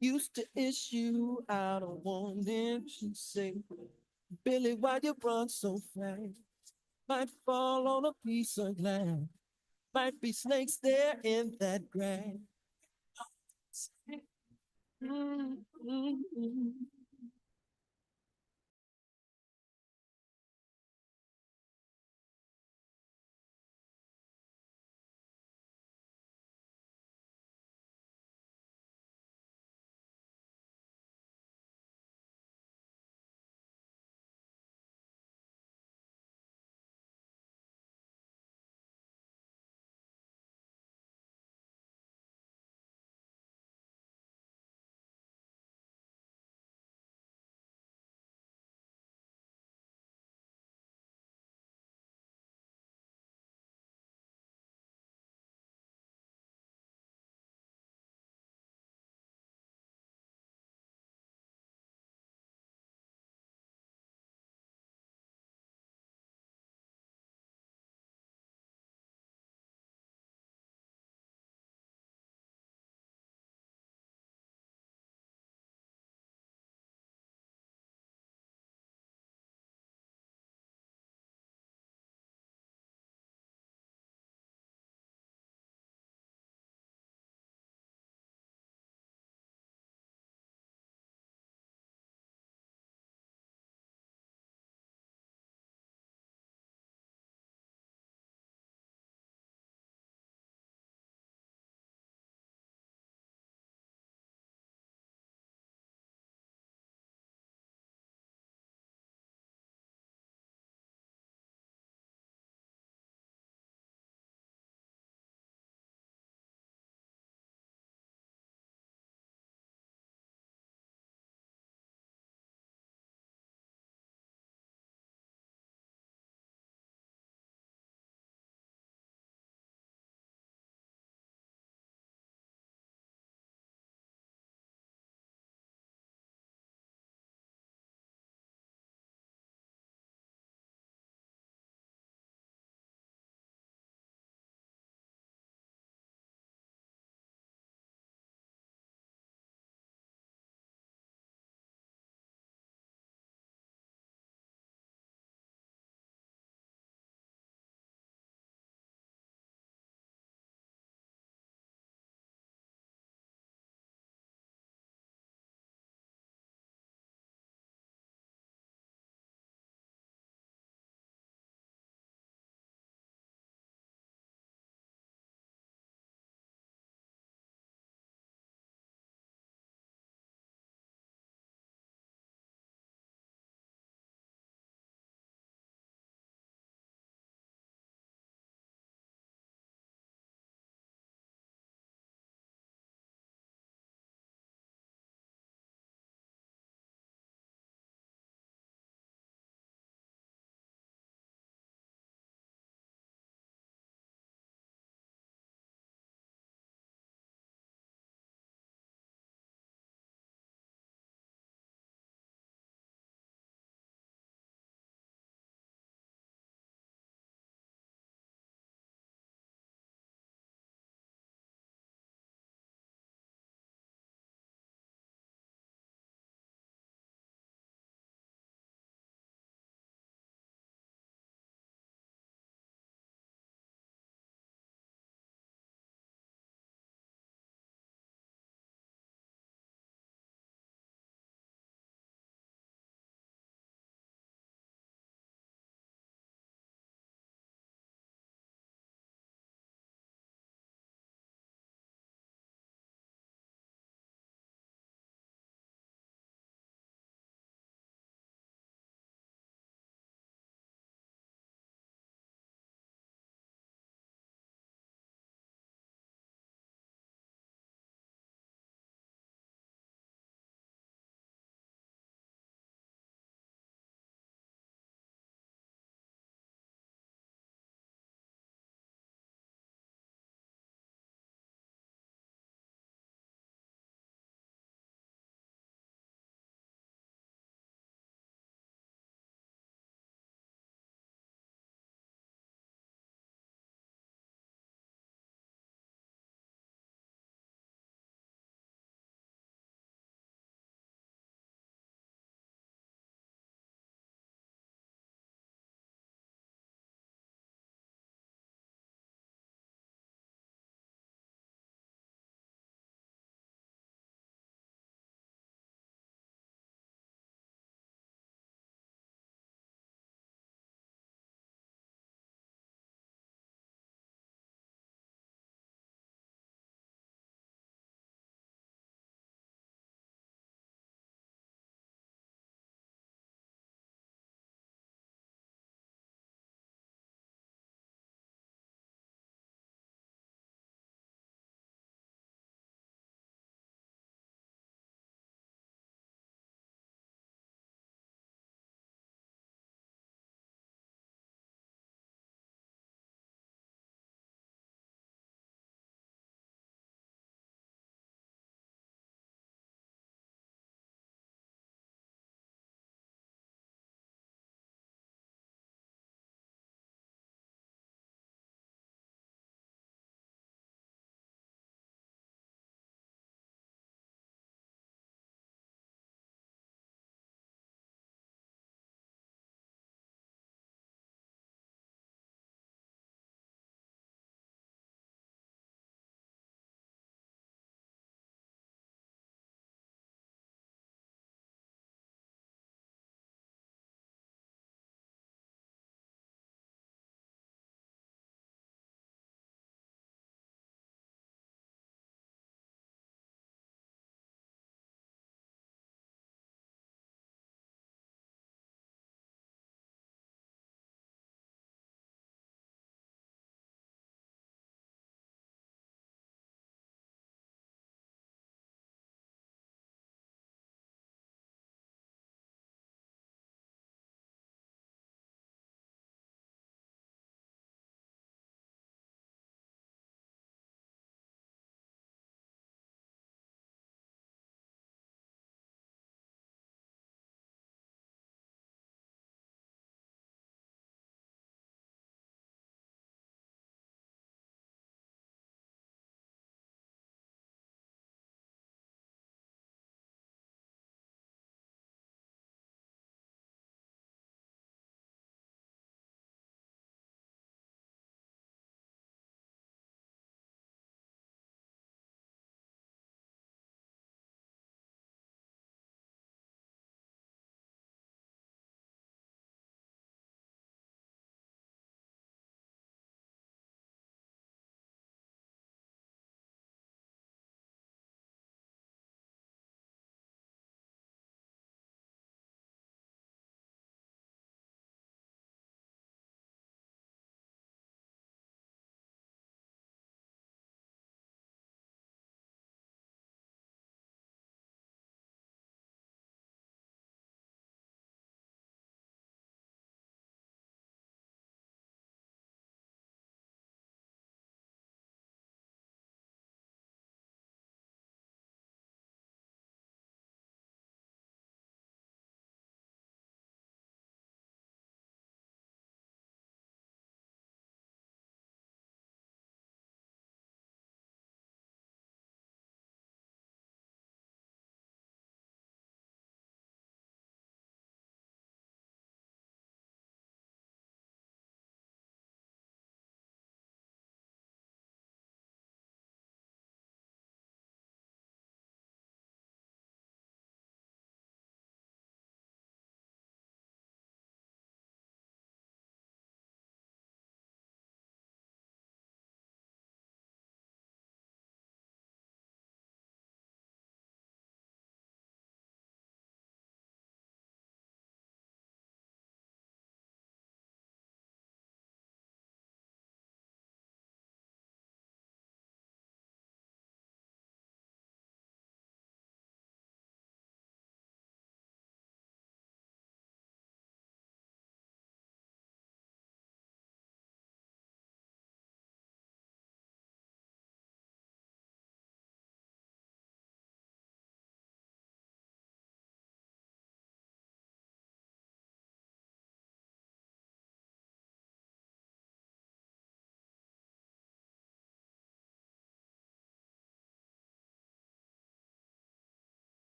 used to issue out a warning. She'd say, Billy, why you run so fast? Might fall on a piece of glass. Might be snakes there in that grass.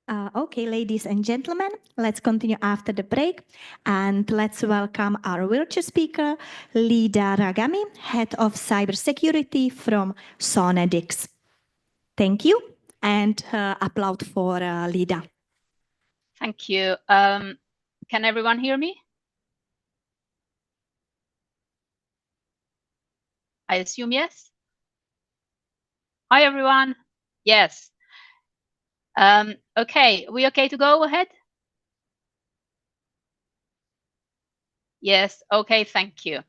Okay, ladies and gentlemen, let's continue after the break and let's welcome our virtual speaker, Lida Ragami, Head of Cybersecurity from Sonedix. Thank you and applaud for Lida. Thank you. Can everyone hear me? I assume yes. Hi, everyone. Yes. Okay, we okay to go ahead? Yes, okay, thank you.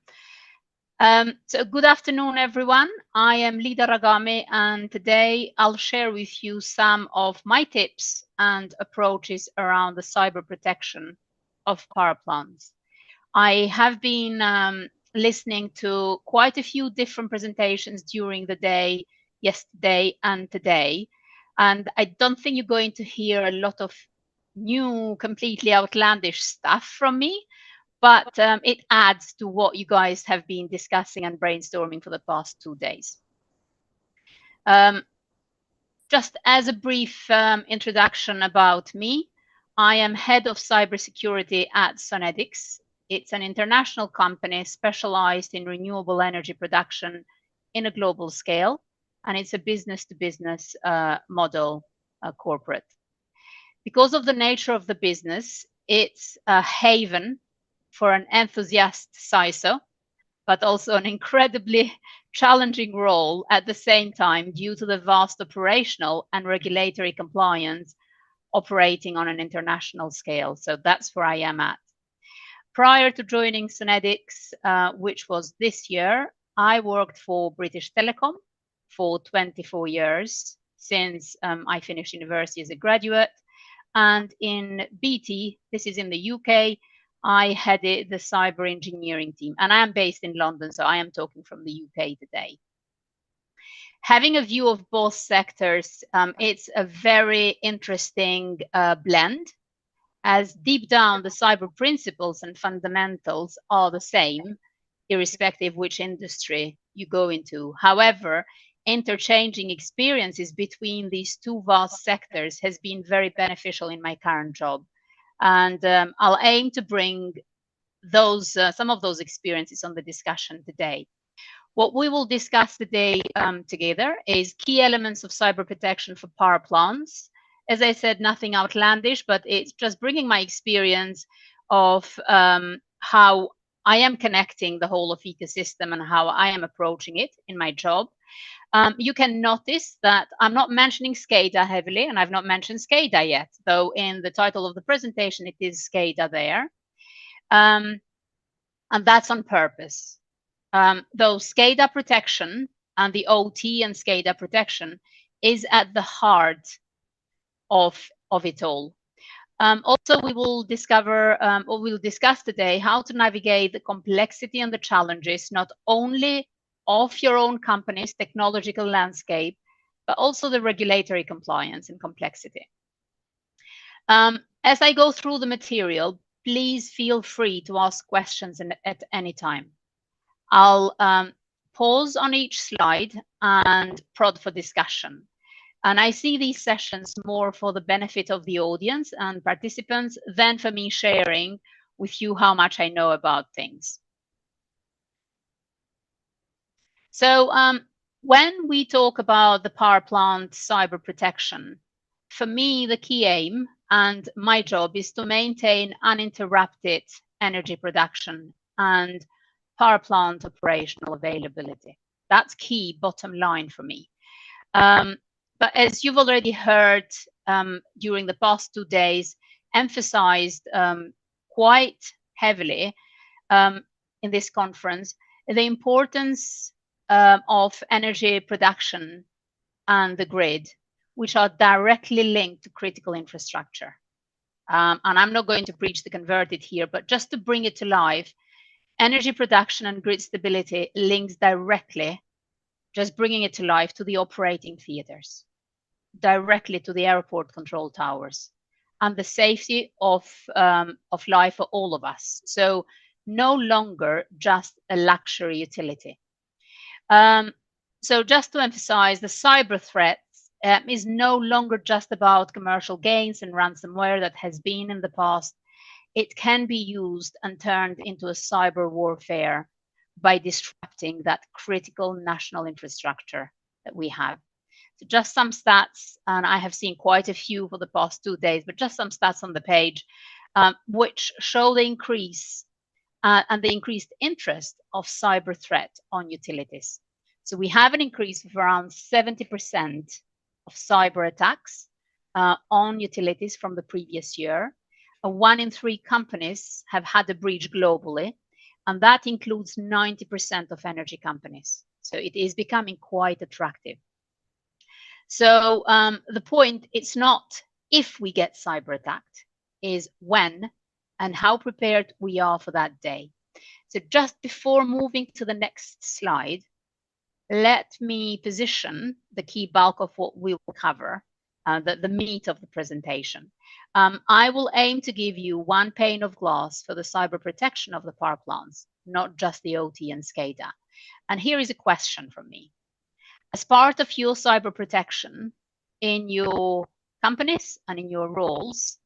So good afternoon, everyone. I am Lida Ragami, and today I'll share with you some of my tips and approaches around the cyber protection of power plants. I have been listening to quite a few different presentations during the day, yesterday and today, and I don't think you're going to hear a lot of new, completely outlandish stuff from me, but it adds to what you guys have been discussing and brainstorming for the past 2 days. Just as a brief introduction about me, I am head of cybersecurity at Sonedix. It's an international company specialized in renewable energy production in a global scale, and it's a business-to-business model corporate. Because of the nature of the business, it's a haven for an enthusiast CISO, but also an incredibly challenging role at the same time due to the vast operational and regulatory compliance operating on an international scale. So that's where I am at. Prior to joining Sonedix, which was this year, I worked for British Telecom for 24 years since I finished university as a graduate. And in BT, this is in the UK, I headed the cyber engineering team, and I am based in London, so I am talking from the UK today. Having a view of both sectors, it's a very interesting blend, as deep down the cyber principles and fundamentals are the same, irrespective which industry you go into. However, interchanging experiences between these two vast sectors has been very beneficial in my current job. And I'll aim to bring those some of those experiences on the discussion today. What we will discuss today together is key elements of cyber protection for power plants. As I said, nothing outlandish, but it's just bringing my experience of how I am connecting the whole of ecosystem and how I am approaching it in my job. You can notice that I'm not mentioning SCADA heavily, and I've not mentioned SCADA yet, though in the title of the presentation, it is SCADA there. And that's on purpose. Though SCADA protection and the OT and SCADA protection is at the heart of it all. Also, we will discover, or we'll discuss today how to navigate the complexity and the challenges, not only of your own company's technological landscape, but also the regulatory compliance and complexity. As I go through the material, please feel free to ask questions at any time. I'll pause on each slide and prod for discussion. And I see these sessions more for the benefit of the audience and participants than for me sharing with you how much I know about things. So when we talk about the power plant cyber protection, for me, the key aim and my job is to maintain uninterrupted energy production and power plant operational availability. That's key bottom line for me. But as you've already heard during the past 2 days, emphasized quite heavily in this conference, the importance of energy production and the grid, which are directly linked to critical infrastructure. And I'm not going to preach the converted here, but just to bring it to life, energy production and grid stability links directly, just bringing it to life, to the operating theaters, directly to the airport control towers, and the safety of life for all of us. So no longer just a luxury utility. So just to emphasize, the cyber threats is no longer just about commercial gains and ransomware that has been in the past. It can be used and turned into a cyber warfare by disrupting that critical national infrastructure that we have. So just some stats, and I have seen quite a few for the past 2 days, but just some stats on the page, which show the increase and the increased interest of cyber threat on utilities. So we have an increase of around 70% of cyber attacks on utilities from the previous year. 1 in 3 companies have had a breach globally, and that includes 90% of energy companies. So it is becoming quite attractive. So the point, it's not if we get cyber attacked, is when and how prepared we are for that day. So just before moving to the next slide, let me position the key bulk of what we will cover, the meat of the presentation. I will aim to give you 1 pane of glass for the cyber protection of the power plants, not just the OT and SCADA. And here is a question from me. As part of your cyber protection in your companies and in your roles,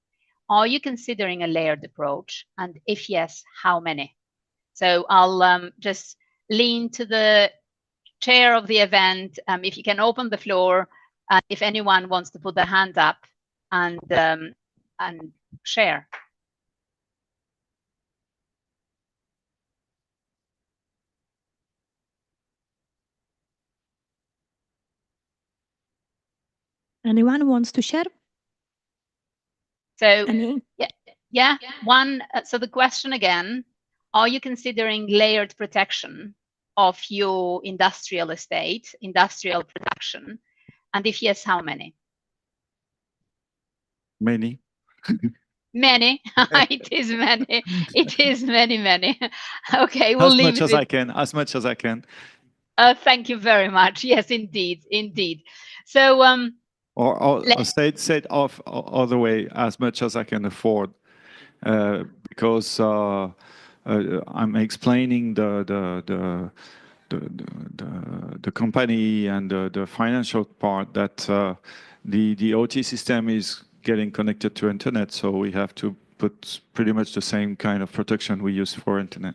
are you considering a layered approach? And if yes, how many? So I'll just lean to the chair of the event. If you can open the floor, if anyone wants to put their hand up and share. Anyone wants to share? So yeah, one. So the question again: are you considering layered protection of your industrial estate, industrial production, and if yes, how many? Many. Many. It is many. It is many. Okay, we'll leave it. As much as I can. Thank you very much. Yes, indeed. So Or said off other way, as much as I can afford, because I'm explaining the company and the financial part that the OT system is getting connected to internet, so we have to put pretty much the same kind of protection we use for internet.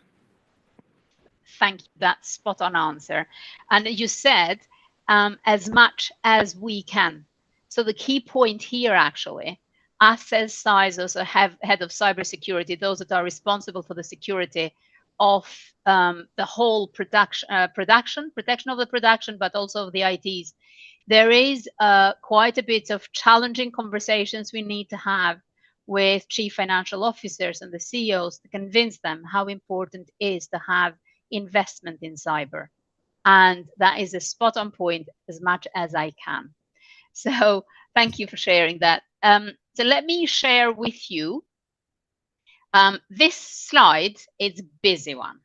Thank you. That's spot on answer. And you said as much as we can. So the key point here, actually, us as CISOs, or head of cybersecurity, those that are responsible for the security of the whole protection of the production, but also of the ITs, there is quite a bit of challenging conversations we need to have with chief financial officers and the CEOs to convince them how important it is to have investment in cyber. And that is a spot on point as much as I can. So thank you for sharing that. So let me share with you this slide. It's a busy one,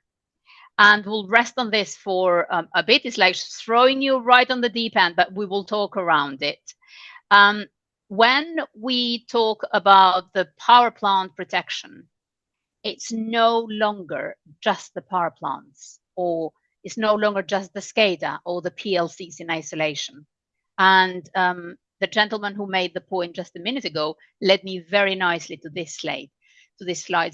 and we'll rest on this for a bit. It's like throwing you right on the deep end, but we will talk around it. When we talk about the power plant protection, it's no longer just the power plants, or it's no longer just the SCADA or the PLCs in isolation. And the gentleman who made the point just a minute ago led me very nicely to this slide.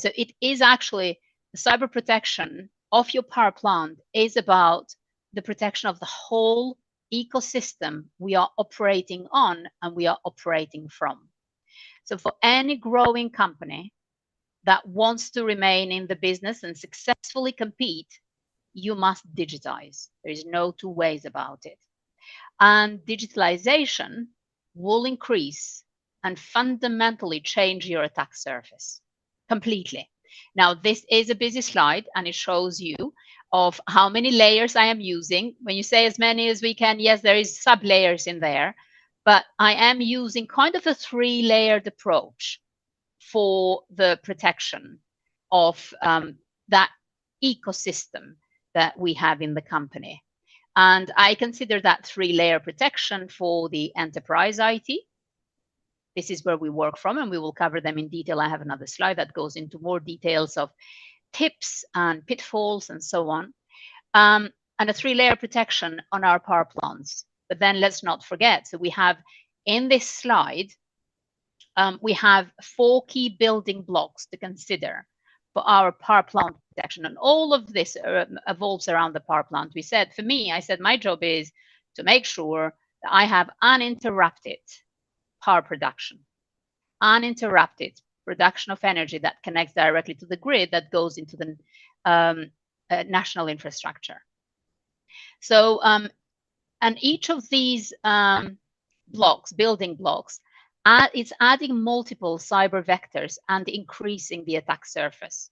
So it is actually the cyber protection of your power plant is about the protection of the whole ecosystem we are operating on and we are operating from. So for any growing company that wants to remain in the business and successfully compete, you must digitize. There is no 2 ways about it. And digitalization will increase and fundamentally change your attack surface completely. Now, this is a busy slide, and it shows you of how many layers I am using. When you say as many as we can, yes, there is sub-layers in there, but I am using kind of a 3-layered approach for the protection of that ecosystem that we have in the company. And I consider that 3-layer protection for the enterprise IT. This is where we work from, and we will cover them in detail. I have another slide that goes into more details of tips and pitfalls and so on. And a 3-layer protection on our power plants. But then let's not forget, so we have in this slide, we have 4 key building blocks to consider for our power plant protection. And all of this evolves around the power plant. We said, for me, I said my job is to make sure that I have uninterrupted power production, uninterrupted production of energy that connects directly to the grid that goes into the national infrastructure. So, and each of these blocks, building blocks, it's adding multiple cyber vectors and increasing the attack surface.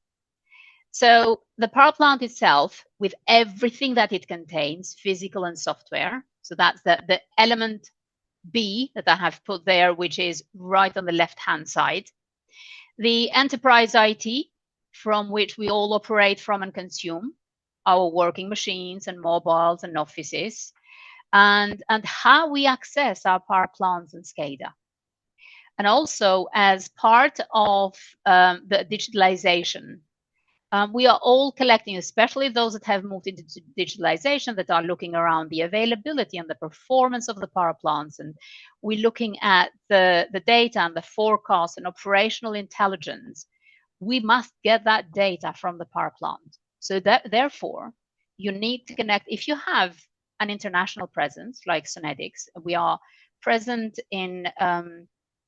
So the power plant itself, with everything that it contains, physical and software, so that's the element B that I have put there, which is right on the left-hand side. The enterprise IT, from which we all operate from and consume, our working machines and mobiles and offices, and how we access our power plants and SCADA. And also, as part of the digitalization, we are all collecting, especially those that have moved into digitalization, that are looking around the availability and the performance of the power plants. And we're looking at the data and the forecast and operational intelligence. We must get that data from the power plant. So that, therefore, you need to connect. If you have an international presence like Sonedix, we are present in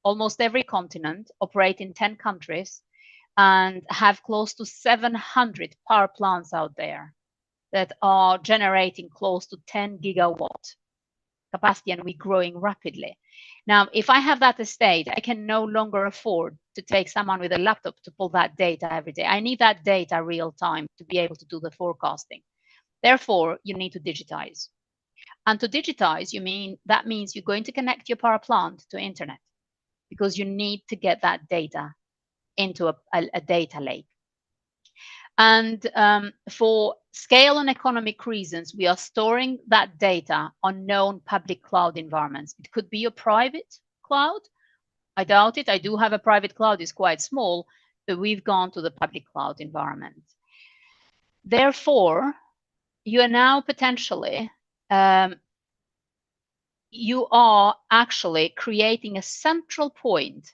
almost every continent, operate in 10 countries, and have close to 700 power plants out there that are generating close to 10 gigawatt capacity, and we're growing rapidly. Now, if I have that estate, I can no longer afford to take someone with a laptop to pull that data every day. I need that data real time to be able to do the forecasting. Therefore, you need to digitize. And to digitize, that means you're going to connect your power plant to internet, because you need to get that data into a data lake. And for scale and economic reasons, we are storing that data on known public cloud environments. It could be a private cloud. I doubt it. I do have a private cloud, it's quite small, but we've gone to the public cloud environment. Therefore, you are now potentially, you are actually creating a central point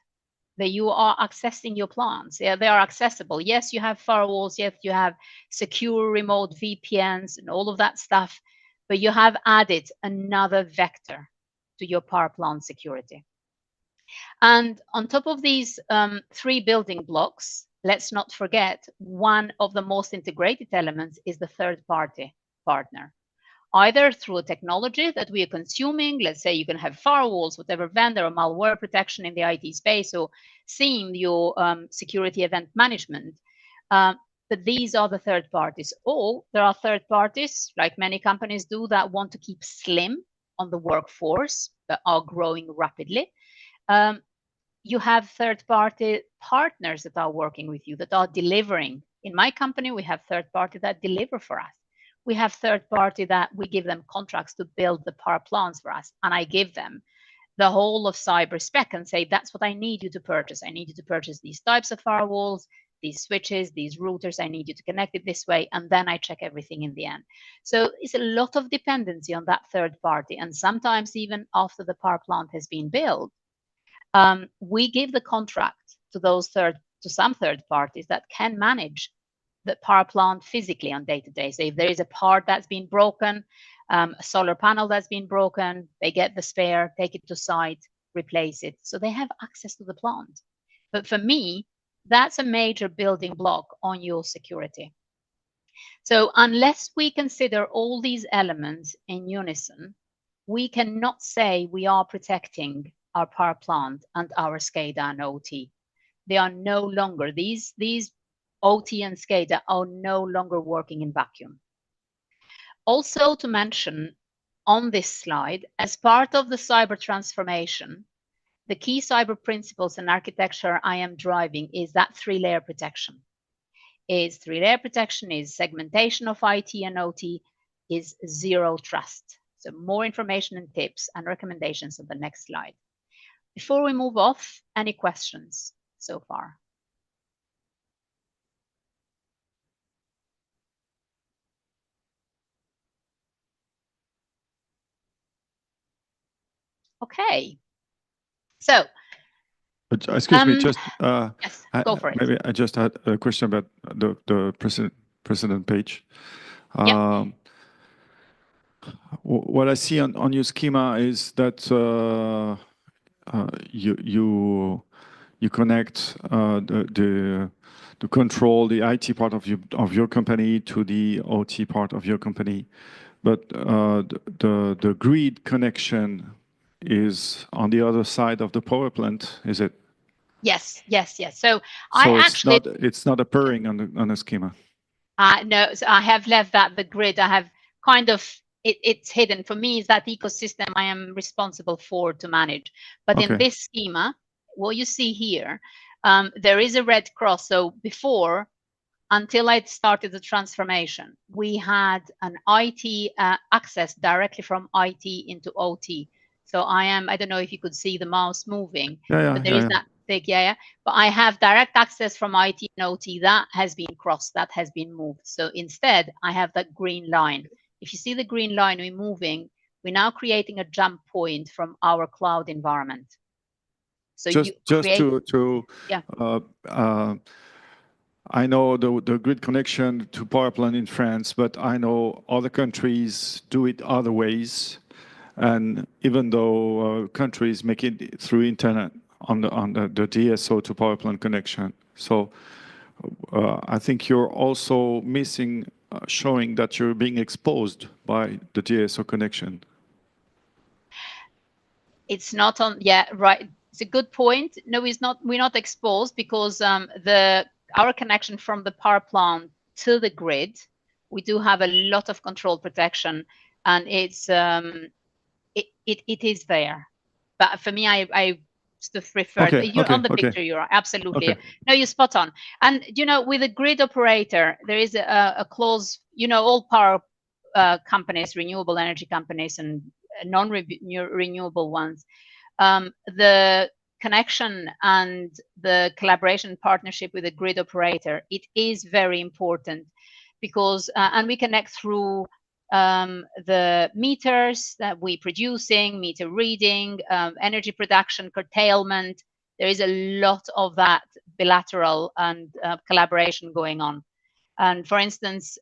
that you are accessing your plants. Yeah, they are accessible. Yes, you have firewalls. Yes, you have secure remote VPNs and all of that stuff, but you have added another vector to your power plant security. And on top of these 3 building blocks, let's not forget, one of the most integrated elements is the third-party partner. Either through a technology that we are consuming, let's say you can have firewalls, whatever vendor, or malware protection in the IT space, or seeing your security event management. But these are the third parties. Or there are third parties, like many companies do, that want to keep slim on the workforce, that are growing rapidly. You have third-party partners that are working with you, that are delivering. In my company, we have third-party that deliver for us. We have third party that we give them contracts to build the power plants for us. And I give them the whole of cyber spec and say, that's what I need you to purchase. I need you to purchase these types of firewalls, these switches, these routers. I need you to connect it this way. And then I check everything in the end. So it's a lot of dependency on that third party. And sometimes even after the power plant has been built, we give the contract to some third parties that can manage the power plant physically on day-to-day. So if there is a part that's been broken, a solar panel that's been broken, they get the spare, take it to site, replace it. So they have access to the plant. But for me, that's a major building block on your security. So unless we consider all these elements in unison, we cannot say we are protecting our power plant and our SCADA and OT. They are no longer, these OT and SCADA are no longer working in vacuum. Also to mention on this slide, as part of the cyber transformation, the key cyber principles and architecture I am driving is that 3-layer protection. Is 3-layer protection, is segmentation of IT and OT, is zero trust. So more information and tips and recommendations on the next slide. Before we move off, any questions so far? Okay. So, excuse me, just yes, go for it. maybe I just had a question about the precedent page. What I see on your schema is that you connect the control, the IT part of your company to the OT part of your company, but the grid connection is on the other side of the power plant, is it? Yes, yes, yes. So it's not appearing on the schema. No, so I have left that the grid. I have kind of it's hidden. For me, is that ecosystem I am responsible for to manage. But in this schema, what you see here, there is a red cross. So before, until I started the transformation, we had an IT access directly from IT into OT. So I don't know if you could see the mouse moving, but there is that big, but I have direct access from IT and OT. That has been crossed, that has been moved. So instead, I have that green line. If you see the green line, we're moving, we're now creating a jump point from our cloud environment. So I know the grid connection to power plant in France, but I know other countries do it other ways. And even though countries make it through internet on the DSO to power plant connection. So I think you're also missing showing that you're being exposed by the DSO connection. It's not on, right. It's a good point. No, it's not. We're not exposed because our connection from the power plant to the grid, we do have a lot of control protection, and it's it is there. But for me, I just referred. You're on the picture. You're absolutely no. You're spot on. And with a grid operator, there is a clause. All power companies, renewable energy companies, and non-renewable ones. The connection and the collaboration partnership with a grid operator, it is very important because, and we connect through the meters that we're producing, meter reading, energy production, curtailment. There is a lot of that bilateral and collaboration going on. And for instance,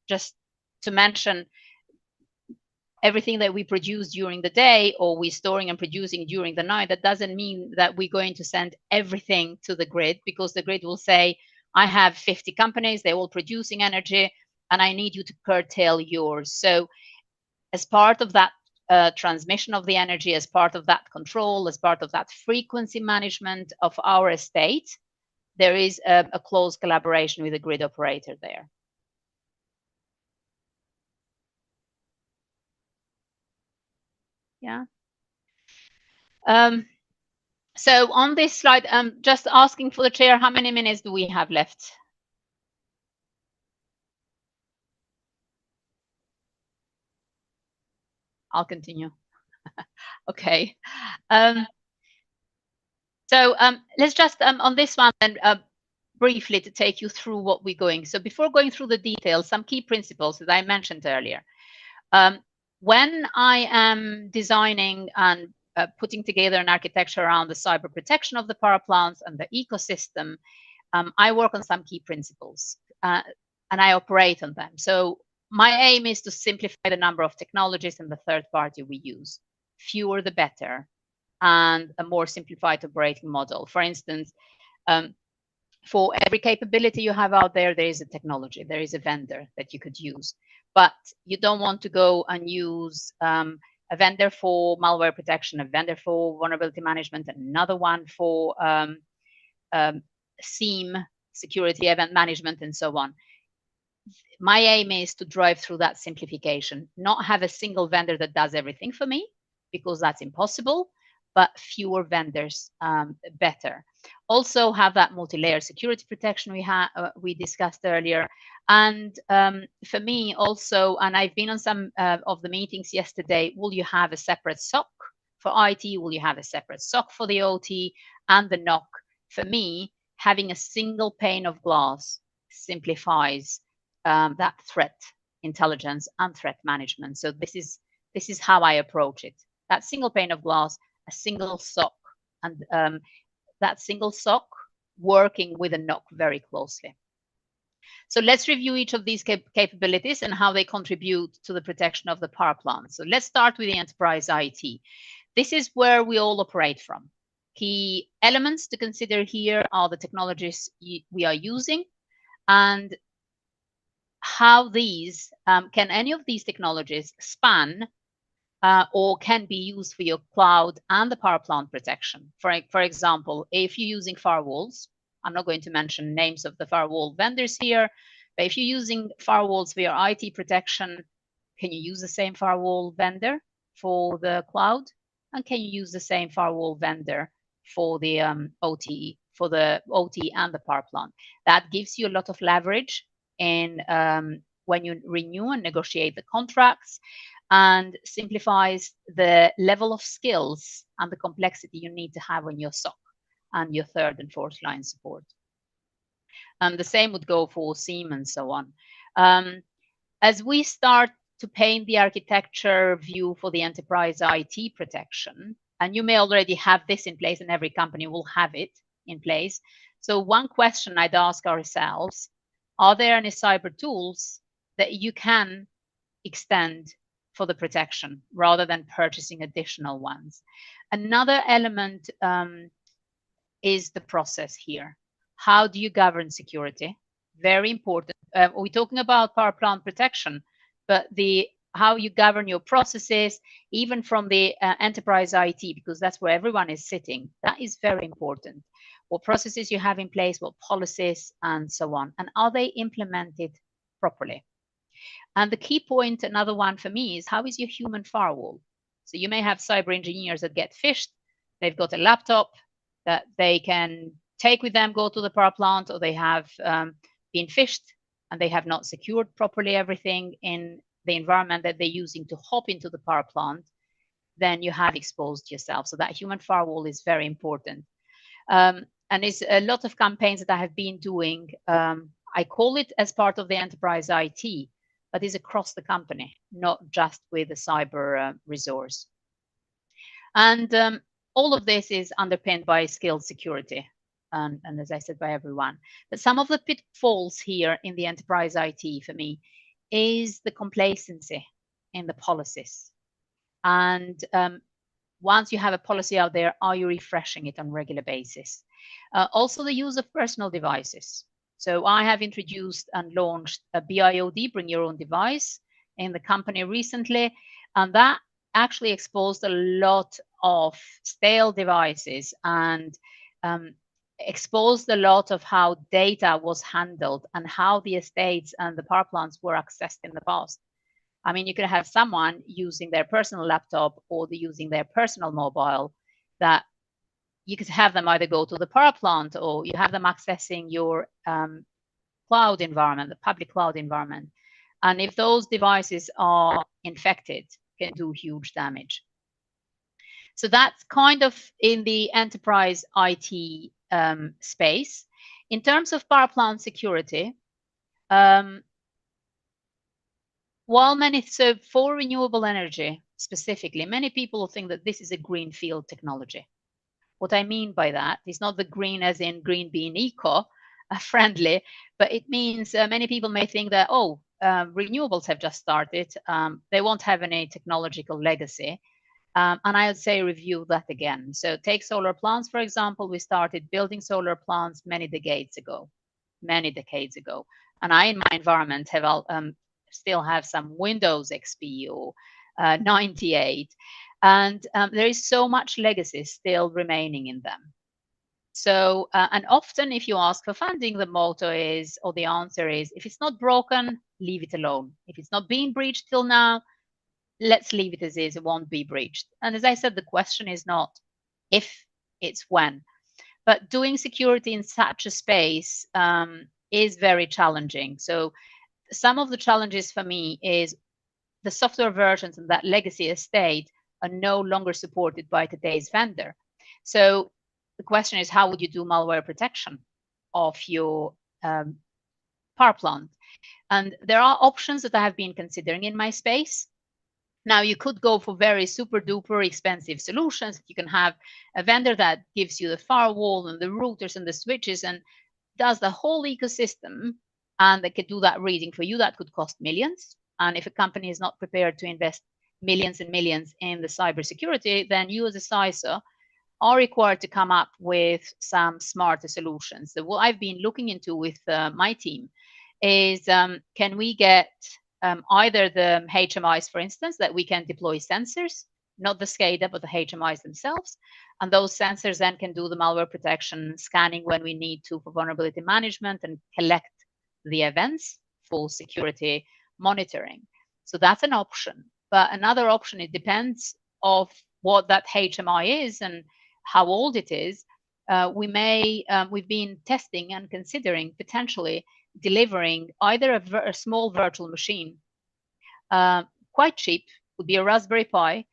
just to mention, everything that we produce during the day or we're storing and producing during the night, that doesn't mean that we're going to send everything to the grid, because the grid will say, I have 50 companies, they're all producing energy, and I need you to curtail yours. So as part of that transmission of the energy, as part of that control, as part of that frequency management of our estate, there is a close collaboration with the grid operator there. Yeah. So on this slide, I'm just asking for the chair, how many minutes do we have left? I'll continue. Okay. So let's just on this one and briefly to take you through what we're going. So before going through the details, some key principles that I mentioned earlier. When I am designing and putting together an architecture around the cyber protection of the power plants and the ecosystem, I work on some key principles and I operate on them. So my aim is to simplify the number of technologies and the third party we use. Fewer the better, and a more simplified operating model. For instance, for every capability you have out there, there is a technology, there is a vendor that you could use. But you don't want to go and use a vendor for malware protection, a vendor for vulnerability management, and another one for SIEM, security event management, and so on. My aim is to drive through that simplification, not have a single vendor that does everything for me, because that's impossible, but fewer vendors, better. Also have that multi-layer security protection we discussed earlier. And for me also, and I've been on some of the meetings yesterday, will you have a separate SOC for IT? Will you have a separate SOC for the OT and the NOC? For me, having a single pane of glass simplifies that threat intelligence and threat management. So this is how I approach it. that single pane of glass, a single SOC, and that single SOC working with a NOC very closely. So let's review each of these capabilities and how they contribute to the protection of the power plant. So let's start with the enterprise IT. This is where we all operate from. Key elements to consider here are the technologies we are using and how these, can any of these technologies span or can be used for your cloud and the power plant protection. For example, if you're using firewalls, I'm not going to mention names of the firewall vendors here, but if you're using firewalls for your IT protection, can you use the same firewall vendor for the cloud? And can you use the same firewall vendor for the OT and the power plant? That gives you a lot of leverage in when you renew and negotiate the contracts, and simplifies the level of skills and the complexity you need to have on your SOC and your third and fourth line support. And the same would go for SIEM and so on. As we start to paint the architecture view for the enterprise IT protection, and you may already have this in place and every company will have it in place. So one question I'd ask ourselves, are there any cyber tools that you can extend for the protection rather than purchasing additional ones? Another element is the process here. How do you govern security? Very important. We're talking about power plant protection, but how you govern your processes, even from the enterprise IT, because that's where everyone is sitting, that is very important. What processes you have in place, what policies, and so on. And are they implemented properly? And the key point, another one for me, is how is your human firewall? So you may have cyber engineers that get phished. They've got a laptop that they can take with them, go to the power plant, or they have been phished and they have not secured properly everything in the environment that they're using to hop into the power plant. Then you have exposed yourself. So that human firewall is very important. And it's a lot of campaigns that I have been doing. I call it as part of the enterprise IT, but is across the company, not just with the cyber resource. And all of this is underpinned by skilled security, and as I said, by everyone. But some of the pitfalls here in the enterprise IT for me is the complacency in the policies. And once you have a policy out there, are you refreshing it on a regular basis? Also, the use of personal devices. So I have introduced and launched a BIOD, bring your own device, in the company recently, and that actually exposed a lot of stale devices and exposed a lot of how data was handled and how the estates and the power plants were accessed in the past. I mean, you could have someone using their personal laptop or using their personal mobile, that you could have them either go to the power plant or you have them accessing your cloud environment, the public cloud environment. And if those devices are infected, can do huge damage. So that's kind of in the enterprise IT space. In terms of power plant security, so for renewable energy specifically, many people think that this is a greenfield technology. What I mean by that is not the green as in green being eco-friendly, but it means many people may think that, renewables have just started. They won't have any technological legacy. And I would say review that again. So take solar plants, for example. We started building solar plants many decades ago. And I, in my environment, have still have some Windows XP or 98. And there is so much legacy still remaining in them. So, and often if you ask for funding, the motto is, or the answer is, if it's not broken, leave it alone. If it's not been breached till now, let's leave it as is, it won't be breached. And as I said, the question is not if, it's when. But doing security in such a space is very challenging. So some of the challenges for me is the software versions and that legacy estate are no longer supported by today's vendor. So the question is, how would you do malware protection of your power plant? And there are options that I have been considering in my space. Now, you could go for very super duper expensive solutions. You can have a vendor that gives you the firewall and the routers and the switches and does the whole ecosystem, and they could do that reading for you. That could cost millions. And if a company is not prepared to invest millions and millions in the cybersecurity, then you as a CISO are required to come up with some smarter solutions. So what I've been looking into with my team is, can we get either the HMIs, for instance, that we can deploy sensors, not the SCADA, but the HMIs themselves. And those sensors then can do the malware protection scanning when we need to for vulnerability management and collect the events for security monitoring. So that's an option. But another option, it depends of what that HMI is and how old it is. We've been testing and considering potentially delivering either a small virtual machine, quite cheap, would be a Raspberry Pi,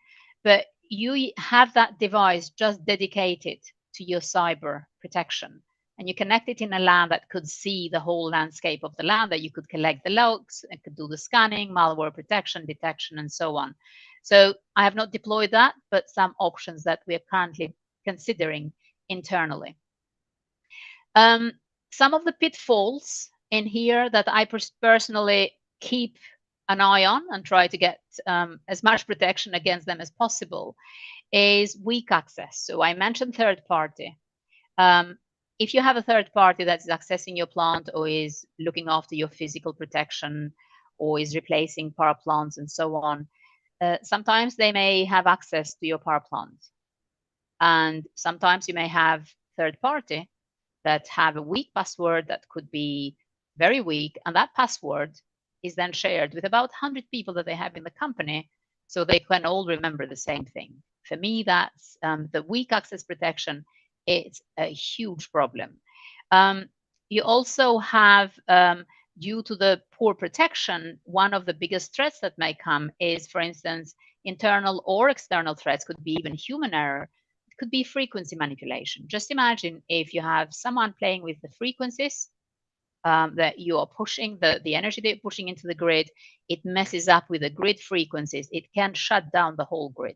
but you have that device just dedicated to your cyber protection. And you connect it in a LAN that could see the whole landscape of the LAN, that you could collect the logs, it could do the scanning, malware protection, detection, and so on. So I have not deployed that, but some options that we are currently considering internally. Some of the pitfalls in here that I personally keep an eye on and try to get as much protection against them as possible is weak access. So I mentioned third party. If you have a third party that's accessing your plant or is looking after your physical protection or is replacing power plants and so on, sometimes they may have access to your power plant. And sometimes you may have third party that have a weak password that could be very weak, and that password is then shared with about 100 people that they have in the company, so they can all remember the same thing. For me, that's the weak access protection. It's a huge problem. You also have, due to the poor protection, one of the biggest threats that may come is, for instance, internal or external threats, could be even human error, it could be frequency manipulation. Just imagine if you have someone playing with the frequencies that you are pushing, the energy that you're pushing into the grid, it messes up with the grid frequencies. It can shut down the whole grid.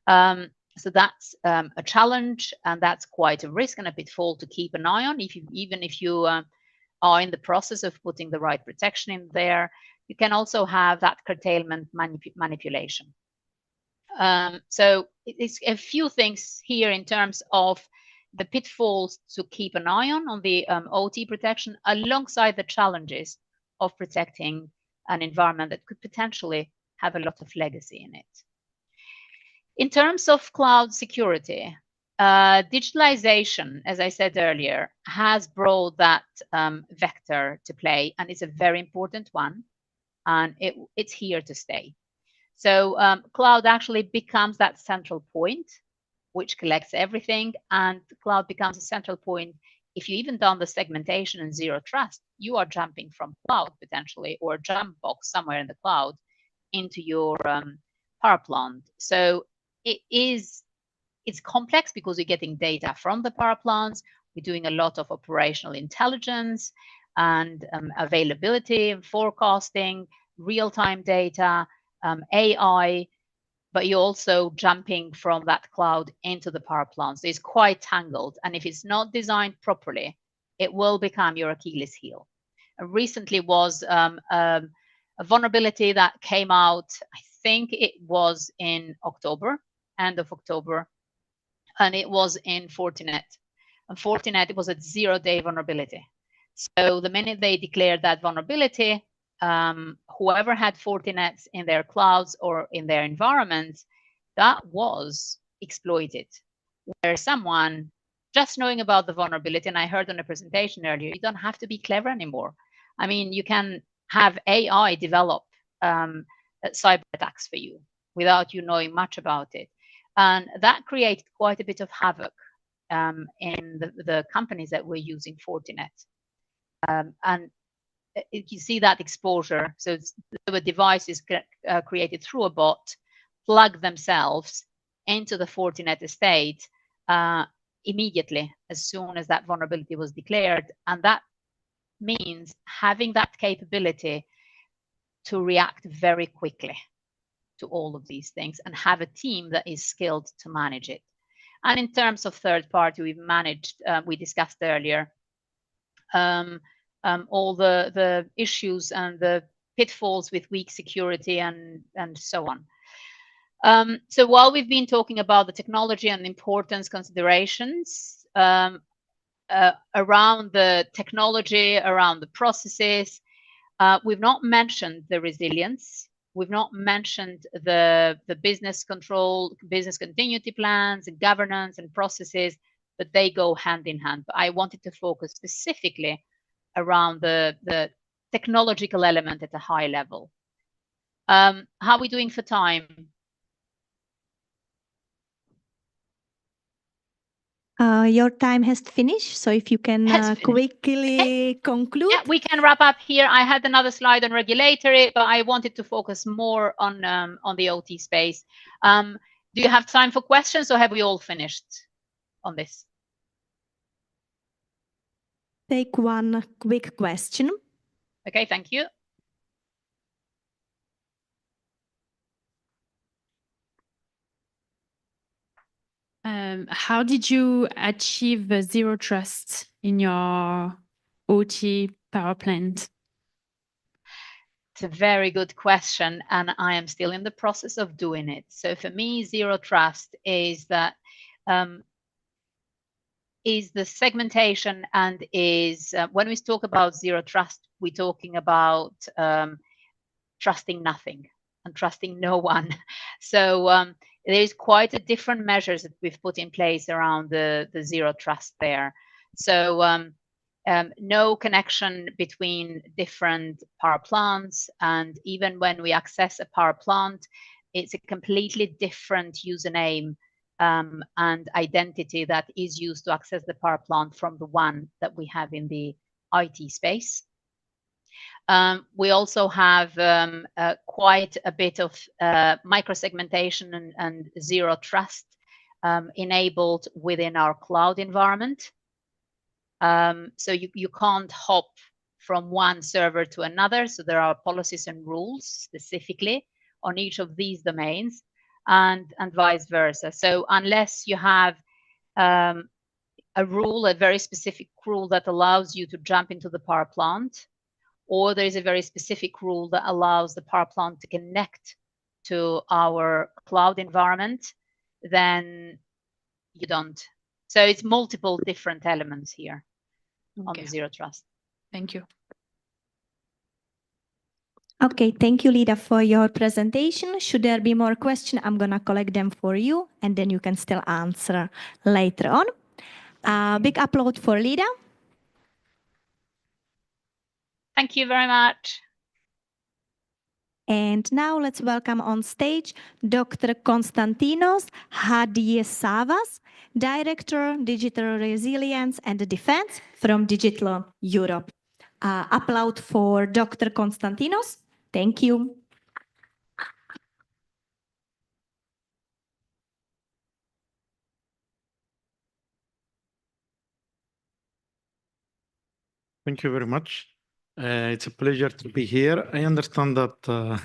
So that's a challenge, and that's quite a risk and a pitfall to keep an eye on. Even if you are in the process of putting the right protection in there, you can also have that curtailment manipulation. So it's a few things here in terms of the pitfalls to keep an eye on the OT protection, alongside the challenges of protecting an environment that could potentially have a lot of legacy in it. In terms of cloud security, digitalization, as I said earlier, has brought that vector to play, and it's a very important one, and it's here to stay. So cloud actually becomes that central point which collects everything, and the cloud becomes a central point. If you even done the segmentation and zero trust, you are jumping from cloud potentially, or a jump box somewhere in the cloud into your power plant. So it's complex because you're getting data from the power plants. We're doing a lot of operational intelligence and availability and forecasting, real-time data, AI, but you're also jumping from that cloud into the power plants. So it's quite tangled. And if it's not designed properly, it will become your Achilles heel. Recently was a vulnerability that came out, I think it was in October, end of October, and it was in Fortinet. And Fortinet, it was a 0-day vulnerability. So the minute they declared that vulnerability, whoever had Fortinets in their clouds or in their environments, that was exploited. Where someone, just knowing about the vulnerability, and I heard on a presentation earlier, you don't have to be clever anymore. I mean, you can have AI develop cyber attacks for you without you knowing much about it. And that created quite a bit of havoc in the companies that were using Fortinet. And you see that exposure. So the devices created through a bot plug themselves into the Fortinet estate immediately as soon as that vulnerability was declared. And that means having that capability to react very quickly. to all of these things and have a team that is skilled to manage it. And in terms of third party, we've managed, we discussed earlier, all the issues and the pitfalls with weak security and so on. So while we've been talking about the technology and the importance considerations around the technology, around the processes, we've not mentioned the resilience. We've not mentioned the business control, business continuity plans, and governance and processes, but they go hand in hand. But I wanted to focus specifically around the technological element at a high level. How are we doing for time? Your time has finished, so if you can quickly conclude. Yeah, we can wrap up here. I had another slide on regulatory, but I wanted to focus more on the OT space. Do you have time for questions, or have we all finished on this? Take one quick question. Okay, thank you. How did you achieve zero trust in your OT power plant? It's a very good question, and I am still in the process of doing it. So for me, zero trust is that is the segmentation and is when we talk about zero trust, we're talking about trusting nothing and trusting no one. So there's quite a different measures that we've put in place around the zero trust there. So no connection between different power plants, and even when we access a power plant, it's a completely different username and identity that is used to access the power plant from the one that we have in the IT space. We also have quite a bit of microsegmentation and zero trust enabled within our cloud environment. So you can't hop from one server to another. So there are policies and rules specifically on each of these domains, and vice versa. So unless you have a rule, a very specific rule that allows you to jump into the power plant, or there is a very specific rule that allows the power plant to connect to our cloud environment, then you don't. So it's multiple different elements here on the zero trust. Thank you. Okay, thank you, Lida, for your presentation. Should there be more questions, I'm going to collect them for you, and then you can still answer later on. Big applaud for Lida. Thank you very much. And now let's welcome on stage Dr. Konstantinos Hadjisaavas, Director, Digital Resilience and Defense from Digital Europe. Applaud for Dr. Konstantinos. Thank you. Thank you very much. It's a pleasure to be here. I understand that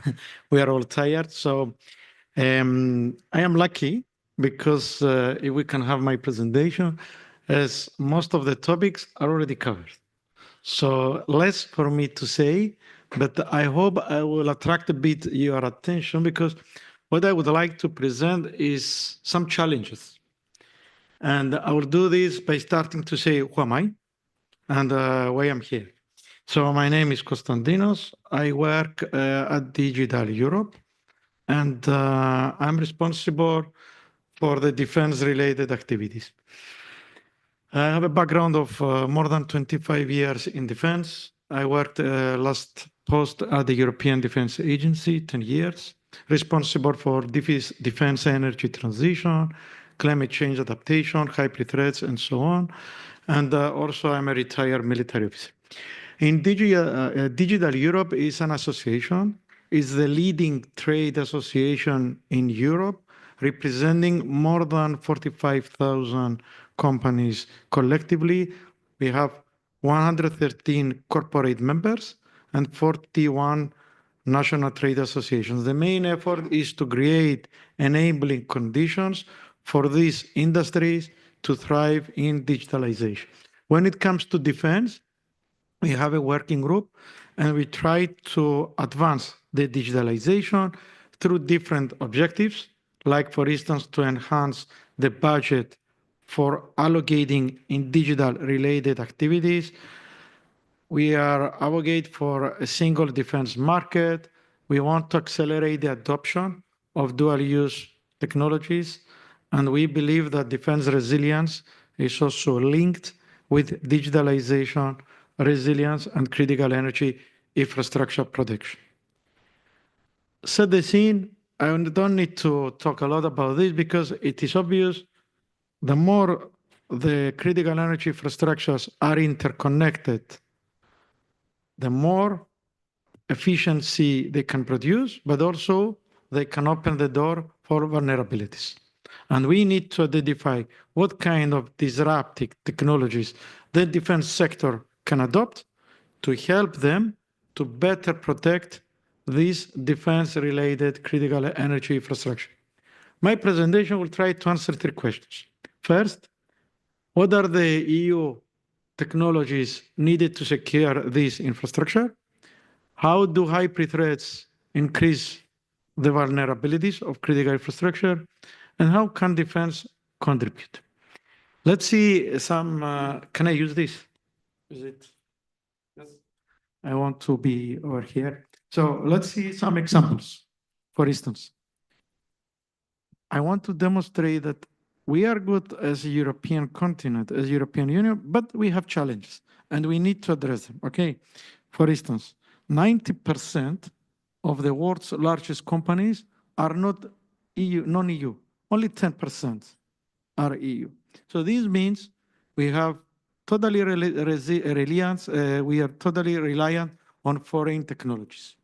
we are all tired, so I am lucky because if we can have my presentation, as most of the topics are already covered. So less for me to say, but I hope I will attract a bit your attention, because what I would like to present is some challenges. And I will do this by starting to say, who am I and why I'm here. So my name is Konstantinos. I work at Digital Europe, and I'm responsible for the defense-related activities. I have a background of more than 25 years in defense. I worked last post at the European Defense Agency, 10 years, responsible for defense energy transition, climate change adaptation, hybrid threats, and so on. And also I'm a retired military officer. In Digital Europe is an association, is the leading trade association in Europe, representing more than 45,000 companies collectively. We have 113 corporate members and 41 national trade associations. The main effort is to create enabling conditions for these industries to thrive in digitalization. When it comes to defense, we have a working group and we try to advance the digitalization through different objectives, like for instance, to enhance the budget for allocating in digital related activities. We are advocate for a single defense market. We want to accelerate the adoption of dual use technologies. And we believe that defense resilience is also linked with digitalization, resilience, and critical energy infrastructure protection. Set the scene. I don't need to talk a lot about this because it is obvious the more the critical energy infrastructures are interconnected, the more efficiency they can produce, but also they can open the door for vulnerabilities. And we need to identify what kind of disruptive technologies the defense sector can adopt to help them to better protect this defense-related critical energy infrastructure. My presentation will try to answer 3 questions. First, what are the EU technologies needed to secure this infrastructure? How do hybrid threats increase the vulnerabilities of critical infrastructure? And how can defense contribute? Let's see some, can I use this? Is it? Yes. I want to be over here. So let's see some examples. For instance, I want to demonstrate that we are good as a European continent, as European Union, but we have challenges and we need to address them, okay? For instance, 90% of the world's largest companies are not EU, non-EU. Only 10% are EU. So this means we have totally we are totally reliant on foreign technologies.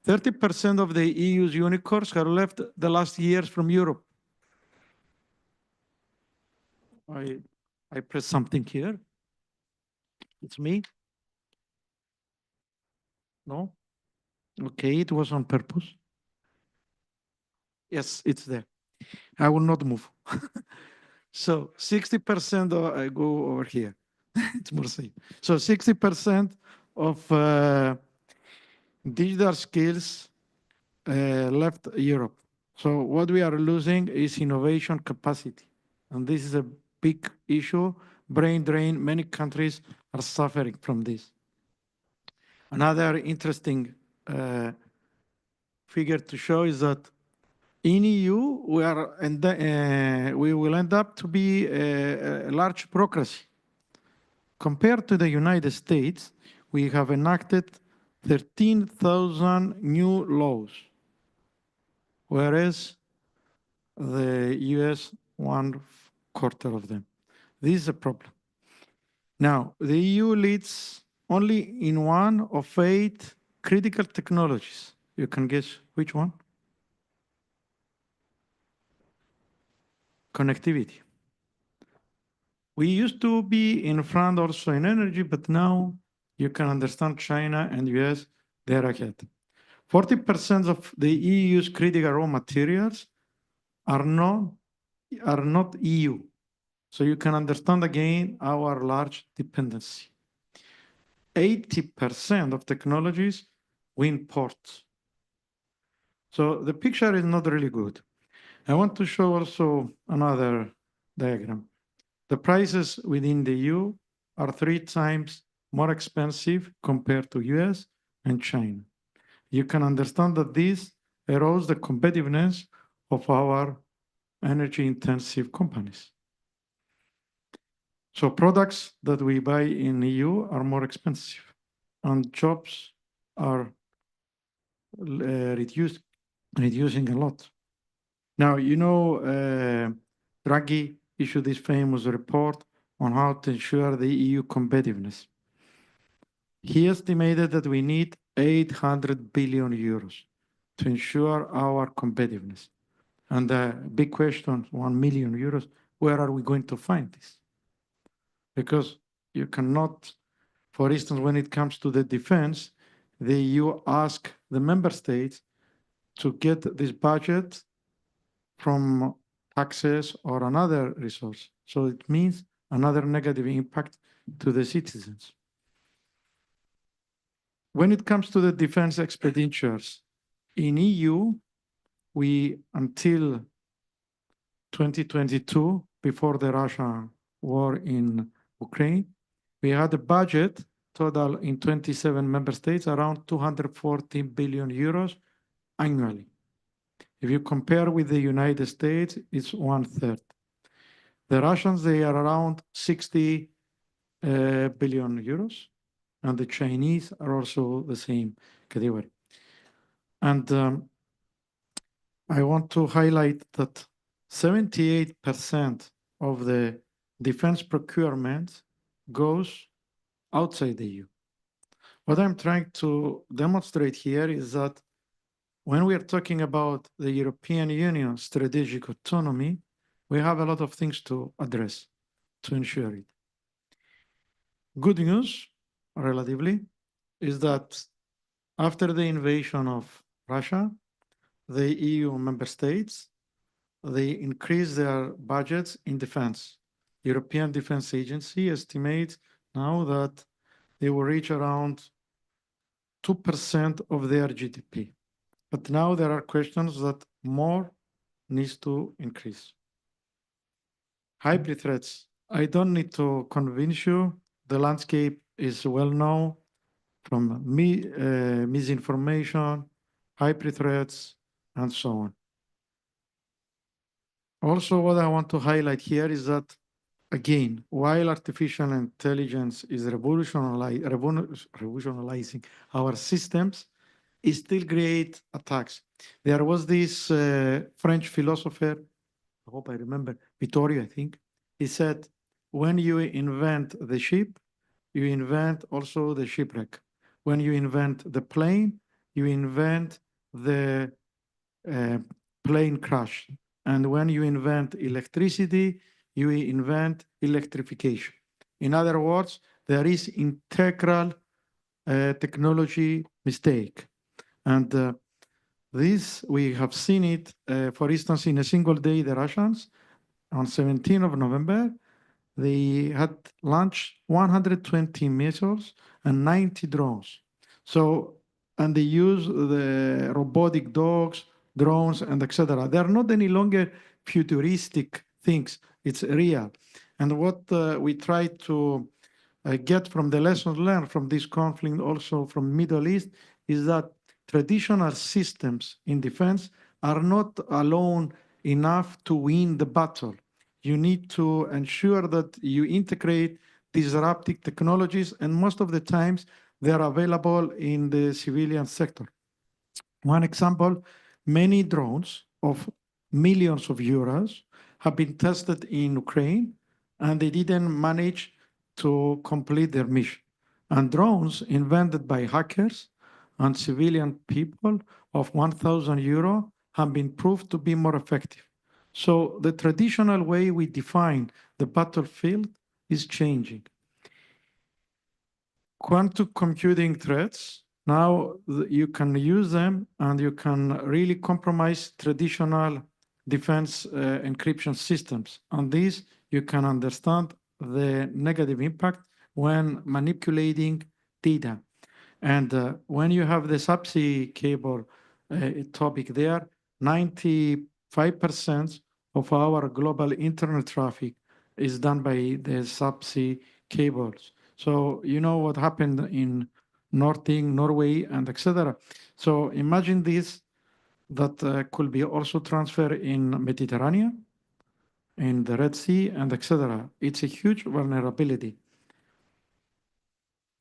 30% of the EU's unicorns have left the last years from Europe. I press something here. It's me. No? Okay, it was on purpose. Yes, it's there. I will not move. So 60% I go over here. It's more safe. So 60% of digital skills left Europe. So what we are losing is innovation capacity. And this is a big issue, brain drain. Many countries are suffering from this. Another interesting figure to show is that in EU, we will end up to be a large bureaucracy. Compared to the United States, we have enacted 13,000 new laws, whereas the US, 1/4 of them. This is a problem. Now, the EU leads only in 1 of 8 critical technologies. You can guess which one? Connectivity. We used to be in front also in energy, but now you can understand China and US, they're ahead. 40% of the EU's critical raw materials are not EU. So you can understand again our large dependency. 80% of technologies we import. So the picture is not really good. I want to show also another diagram. The prices within the EU are 3 times more expensive compared to US and China. You can understand that this erodes the competitiveness of our energy-intensive companies. So products that we buy in EU are more expensive, and jobs are reducing a lot. Now, you know, Draghi issued this famous report on how to ensure the EU competitiveness. He estimated that we need 800 billion euros to ensure our competitiveness. And the big question, 1 million euros, where are we going to find this? Because you cannot, for instance, when it comes to the defense, the EU asked the member states to get this budget from taxes or another resource. So it means another negative impact to the citizens. When it comes to the defense expenditures, in EU, we, until 2022, before the Russian war in Ukraine, we had a budget total in 27 member states around 240 billion euros annually. If you compare with the United States, it's 1/3. The Russians, they are around 60 billion euros, and the Chinese are also the same category. And I want to highlight that 78% of the defense procurement goes outside the EU. What I'm trying to demonstrate here is that when we are talking about the European Union strategic autonomy, we have a lot of things to address to ensure it. Good news, relatively, is that after the invasion of Russia, the EU member states, they increase their budgets in defense. European Defense Agency estimates now that they will reach around 2% of their GDP. But now there are questions that more needs to increase. Hybrid threats. I don't need to convince you. The landscape is well known from misinformation, hybrid threats, and so on. Also, what I want to highlight here is that, again, while artificial intelligence is revolutionizing our systems, it still creates attacks. There was this French philosopher, I hope I remember, Vittorio, I think. He said, when you invent the ship, you invent also the shipwreck. When you invent the plane, you invent the plane crash. And when you invent electricity, you invent electrification. In other words, there is integral technology mistake. And this, we have seen it, for instance, in a single day, the Russians, on 17th of November, they had launched 120 missiles and 90 drones. So, and they use the robotic dogs, drones, and etc. They're not any longer futuristic things. It's real. And what we try to get from the lessons learned from this conflict, also from Middle East, is that traditional systems in defense are not alone enough to win the battle. You need to ensure that you integrate disruptive technologies, and most of the times they are available in the civilian sector. One example, many drones of millions of euros have been tested in Ukraine, and they didn't manage to complete their mission. And drones invented by hackers and civilian people of 1,000 euro have been proved to be more effective. So the traditional way we define the battlefield is changing. Quantum computing threats, now you can use them and you can really compromise traditional defense encryption systems. On this, you can understand the negative impact when manipulating data. And when you have the subsea cable topic there, 95% of our global internet traffic is done by the subsea cables. So you know what happened in Northern Norway and etc. So imagine this, that could be also transferred in Mediterranean, in the Red Sea, and etc. It's a huge vulnerability.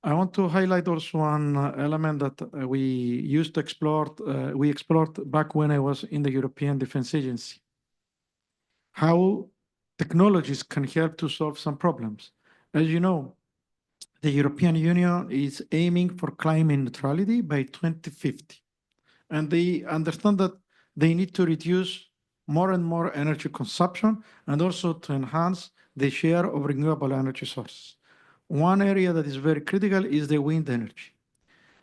I want to highlight also one element that we used to explore, we explored back when I was in the European Defense Agency. How technologies can help to solve some problems. As you know, the European Union is aiming for climate neutrality by 2050. And they understand that they need to reduce more and more energy consumption and also to enhance the share of renewable energy sources. One area that is very critical is the wind energy.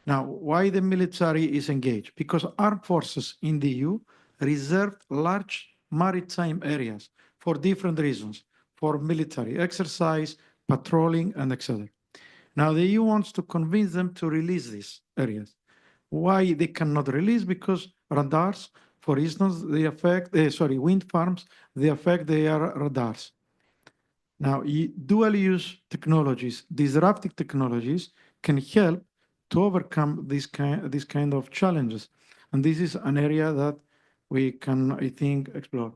Now, why the military is engaged? Because armed forces in the EU reserved large maritime areas for different reasons, for military exercise, patrolling, and etc. Now, the EU wants to convince them to release these areas. Why they cannot release? Because radars, for instance, they affect, wind farms, they affect their radars. Now, dual-use technologies, disruptive technologies can help to overcome these kind of challenges. And this is an area that we can, I think, explore.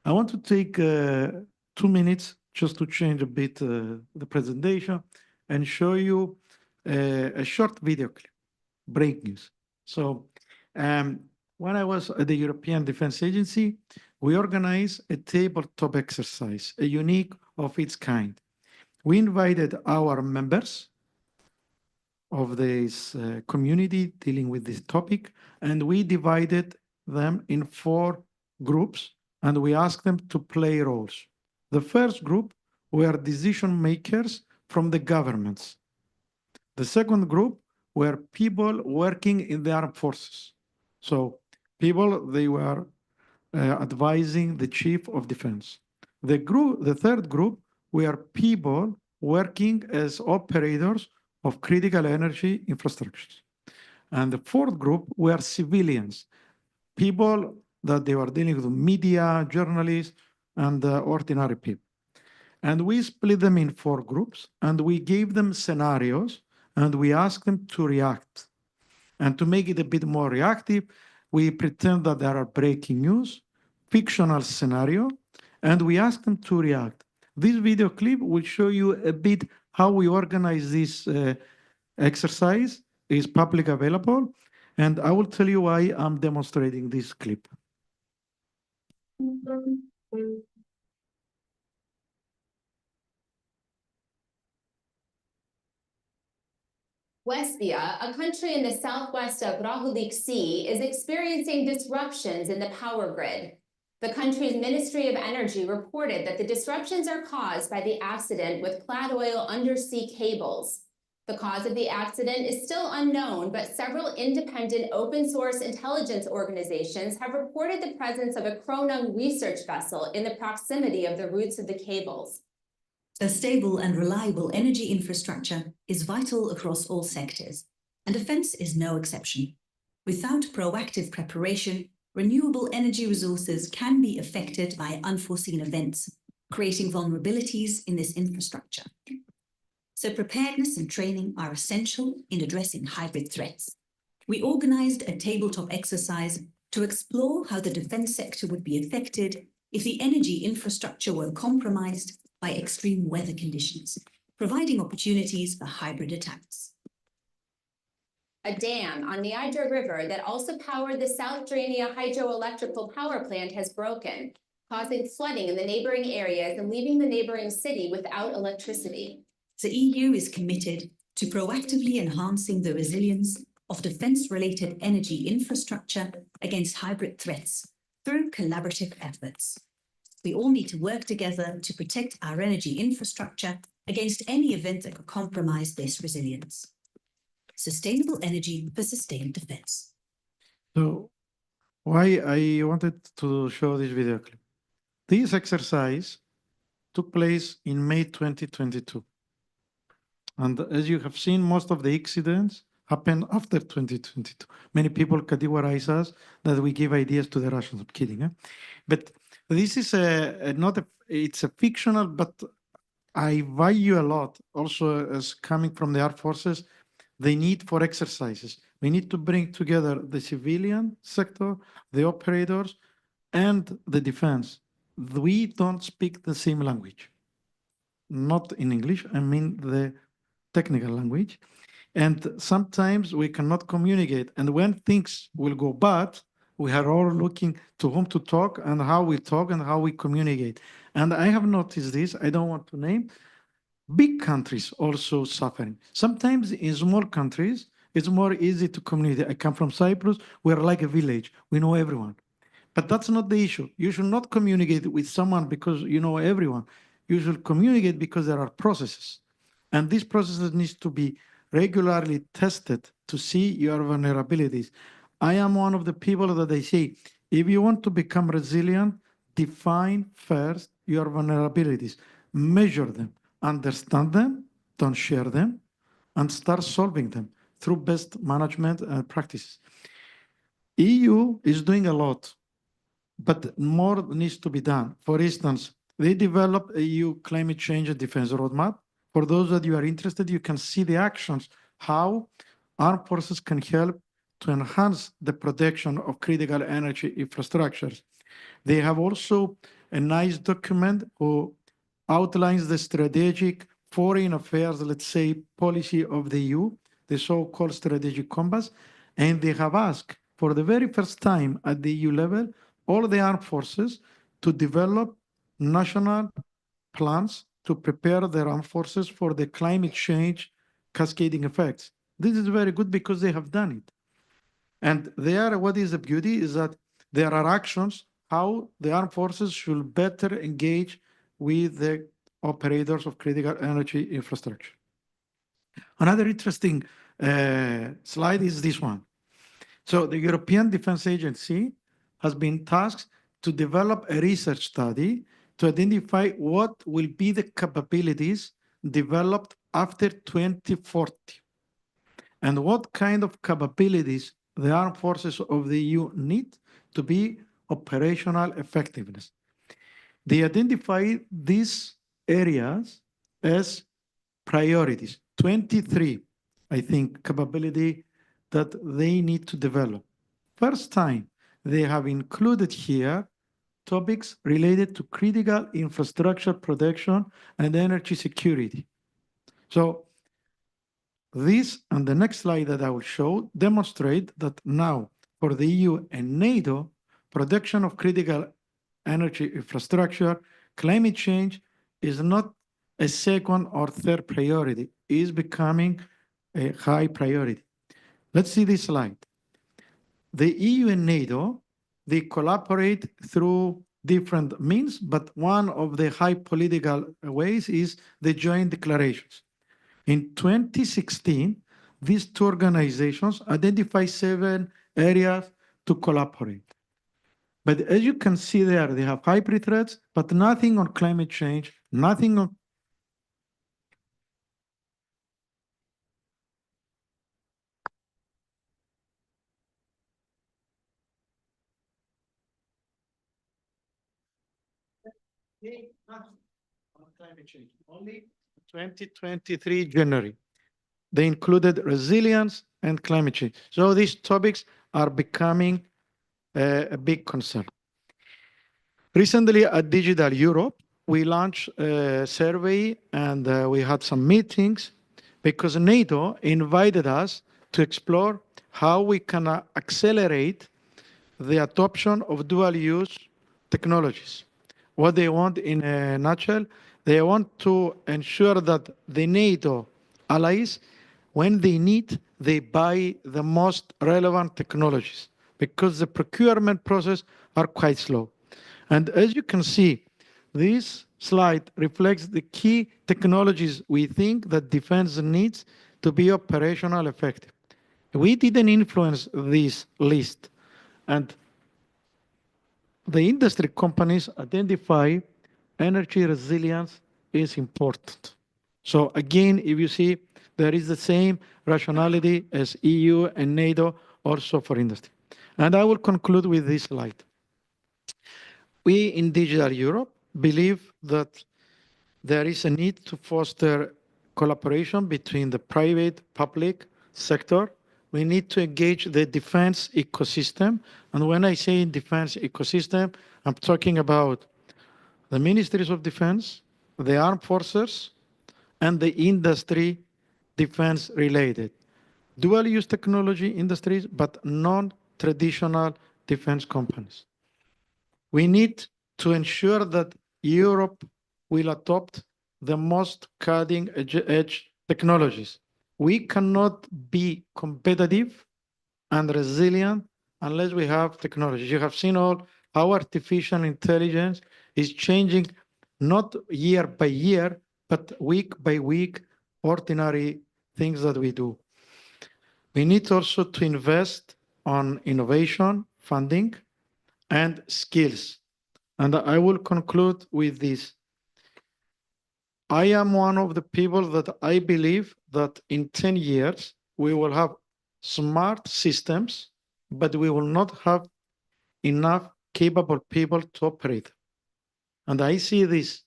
I want to take 2 minutes just to change a bit the presentation and show you a short video clip, break news. So when I was at the European Defence Agency, we organized a tabletop exercise, a unique of its kind. We invited our members of this community dealing with this topic, and we divided them in 4 groups, and we asked them to play roles. The first group were decision makers from the governments. The second group were people working in the armed forces. So people, they were advising the chief of defense. The third group were people working as operators of critical energy infrastructures. And the fourth group were civilians, people that they were dealing with media, journalists, and ordinary people. And we split them in 4 groups, and we gave them scenarios, and we asked them to react. And to make it a bit more reactive, we pretend that there are breaking news, fictional scenario, and we ask them to react. This video clip will show you a bit how we organize this exercise. It's public available, and I will tell you why I'm demonstrating this clip. Westia, a country in the southwest of Rahulik Sea, is experiencing disruptions in the power grid. The country's Ministry of Energy reported that the disruptions are caused by the accident with clad oil undersea cables. The cause of the accident is still unknown, but several independent open source intelligence organizations have reported the presence of a Kronung research vessel in the proximity of the roots of the cables. A stable and reliable energy infrastructure is vital across all sectors, and defense is no exception. Without proactive preparation, renewable energy resources can be affected by unforeseen events, creating vulnerabilities in this infrastructure. So preparedness and training are essential in addressing hybrid threats. We organized a tabletop exercise to explore how the defense sector would be affected if the energy infrastructure were compromised by extreme weather conditions, providing opportunities for hybrid attacks. A dam on the Niger River that also powered the South Drania hydroelectrical power plant has broken, causing flooding in the neighboring areas and leaving the neighboring city without electricity. The EU is committed to proactively enhancing the resilience of defense-related energy infrastructure against hybrid threats through collaborative efforts. We all need to work together to protect our energy infrastructure against any event that could compromise this resilience. Sustainable energy for sustained defense. So why I wanted to show this video clip. This exercise took place in May 2022. And as you have seen, most of the incidents happened after 2022. Many people categorize us that we give ideas to the Russians. I'm kidding, eh? But this is it's a fictional, but I value a lot also as coming from the armed forces, the need for exercises. We need to bring together the civilian sector, the operators, and the defense. We don't speak the same language. Not in English, I mean the technical language. And sometimes we cannot communicate. And when things will go bad, we are all looking to whom to talk and how we talk and how we communicate. And I have noticed this, I don't want to name, big countries also suffering. Sometimes in small countries, it's more easy to communicate. I come from Cyprus, we're like a village, we know everyone. But that's not the issue. You should not communicate with someone because you know everyone. You should communicate because there are processes. And these processes need to be regularly tested to see your vulnerabilities. I am one of the people that they say, if you want to become resilient, define first your vulnerabilities, measure them, understand them, don't share them, and start solving them through best management practices. EU is doing a lot, but more needs to be done. For instance, they developed a EU climate change and defense roadmap. For those that you are interested, you can see the actions, how armed forces can help to enhance the protection of critical energy infrastructures. They have also a nice document who outlines the strategic foreign affairs, let's say, policy of the EU, the so-called strategic compass, and they have asked for the very first time at the EU level, all the armed forces to develop national plans to prepare their armed forces for the climate change cascading effects. This is very good because they have done it. And there, what is the beauty is that there are actions how the armed forces should better engage with the operators of critical energy infrastructure. Another interesting slide is this one. So the European Defence Agency has been tasked to develop a research study to identify what will be the capabilities developed after 2040 and what kind of capabilities the armed forces of the EU need to be operational effectiveness. They identify these areas as priorities, 23, I think, capability that they need to develop. First time, they have included here topics related to critical infrastructure protection and energy security. So this and the next slide that I will show demonstrate that now for the EU and NATO, protection of critical energy infrastructure, climate change is not a second or third priority, it is becoming a high priority. Let's see this slide. The EU and NATO, they collaborate through different means, but one of the high political ways is the joint declarations. In 2016, these two organizations identified 7 areas to collaborate. But as you can see there, they have hybrid threats, but nothing on climate change, nothing on climate change. Only 2023 January. They included resilience and climate change. So these topics are becoming a big concern. Recently at Digital Europe, we launched a survey and we had some meetings because NATO invited us to explore how we can accelerate the adoption of dual-use technologies. What they want in a nutshell, they want to ensure that the NATO allies, when they need, they buy the most relevant technologies because the procurement process are quite slow. And as you can see, this slide reflects the key technologies we think that defense needs to be operational effective. We didn't influence this list, and the industry companies identify energy resilience is important. So again, if you see, there is the same rationality as EU and NATO also for industry. And I will conclude with this slide. We in Digital Europe believe that there is a need to foster collaboration between the private, public sector. We need to engage the defense ecosystem. And when I say defense ecosystem, I'm talking about the ministries of defense, the armed forces, and the industry defense related. Dual-use technology industries, but non-traditional defense companies. We need to ensure that Europe will adopt the most cutting-edge technologies. We cannot be competitive and resilient unless we have technology. You have seen all how artificial intelligence is changing not year by year, but week by week, ordinary things that we do. We need also to invest on innovation, funding, and skills. And I will conclude with this. I am one of the people that I believe that in 10 years, we will have smart systems, but we will not have enough capable people to operate. And I see this.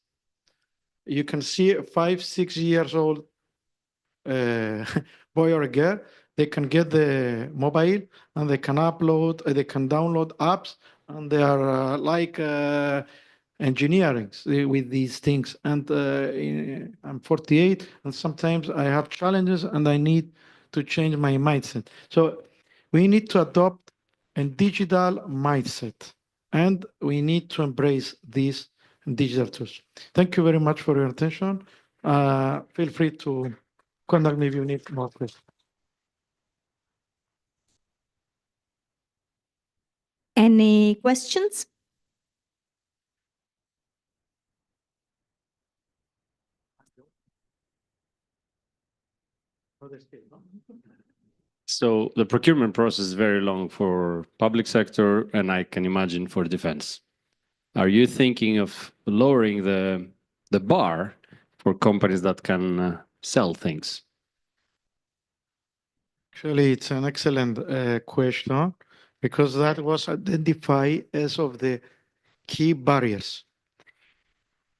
You can see a 5, 6 years old boy or a girl, they can get the mobile and they can upload, they can download apps, and they are engineering with these things. And I'm 48, and sometimes I have challenges and I need to change my mindset. So we need to adopt a digital mindset, and we need to embrace these digital tools. Thank you very much for your attention. Feel free to contact me if you need more questions. Any questions? So the procurement process is very long for public sector, and I can imagine for defense. Are you thinking of lowering the bar for companies that can sell things? Actually, it's an excellent question, because that was identified as of the key barriers.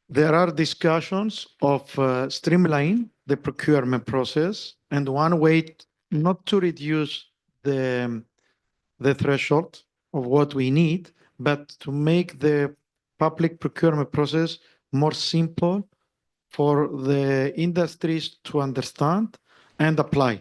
There are discussions of streamline the procurement process, and one way not to reduce the threshold of what we need, but to make the public procurement process more simple for the industries to understand and apply.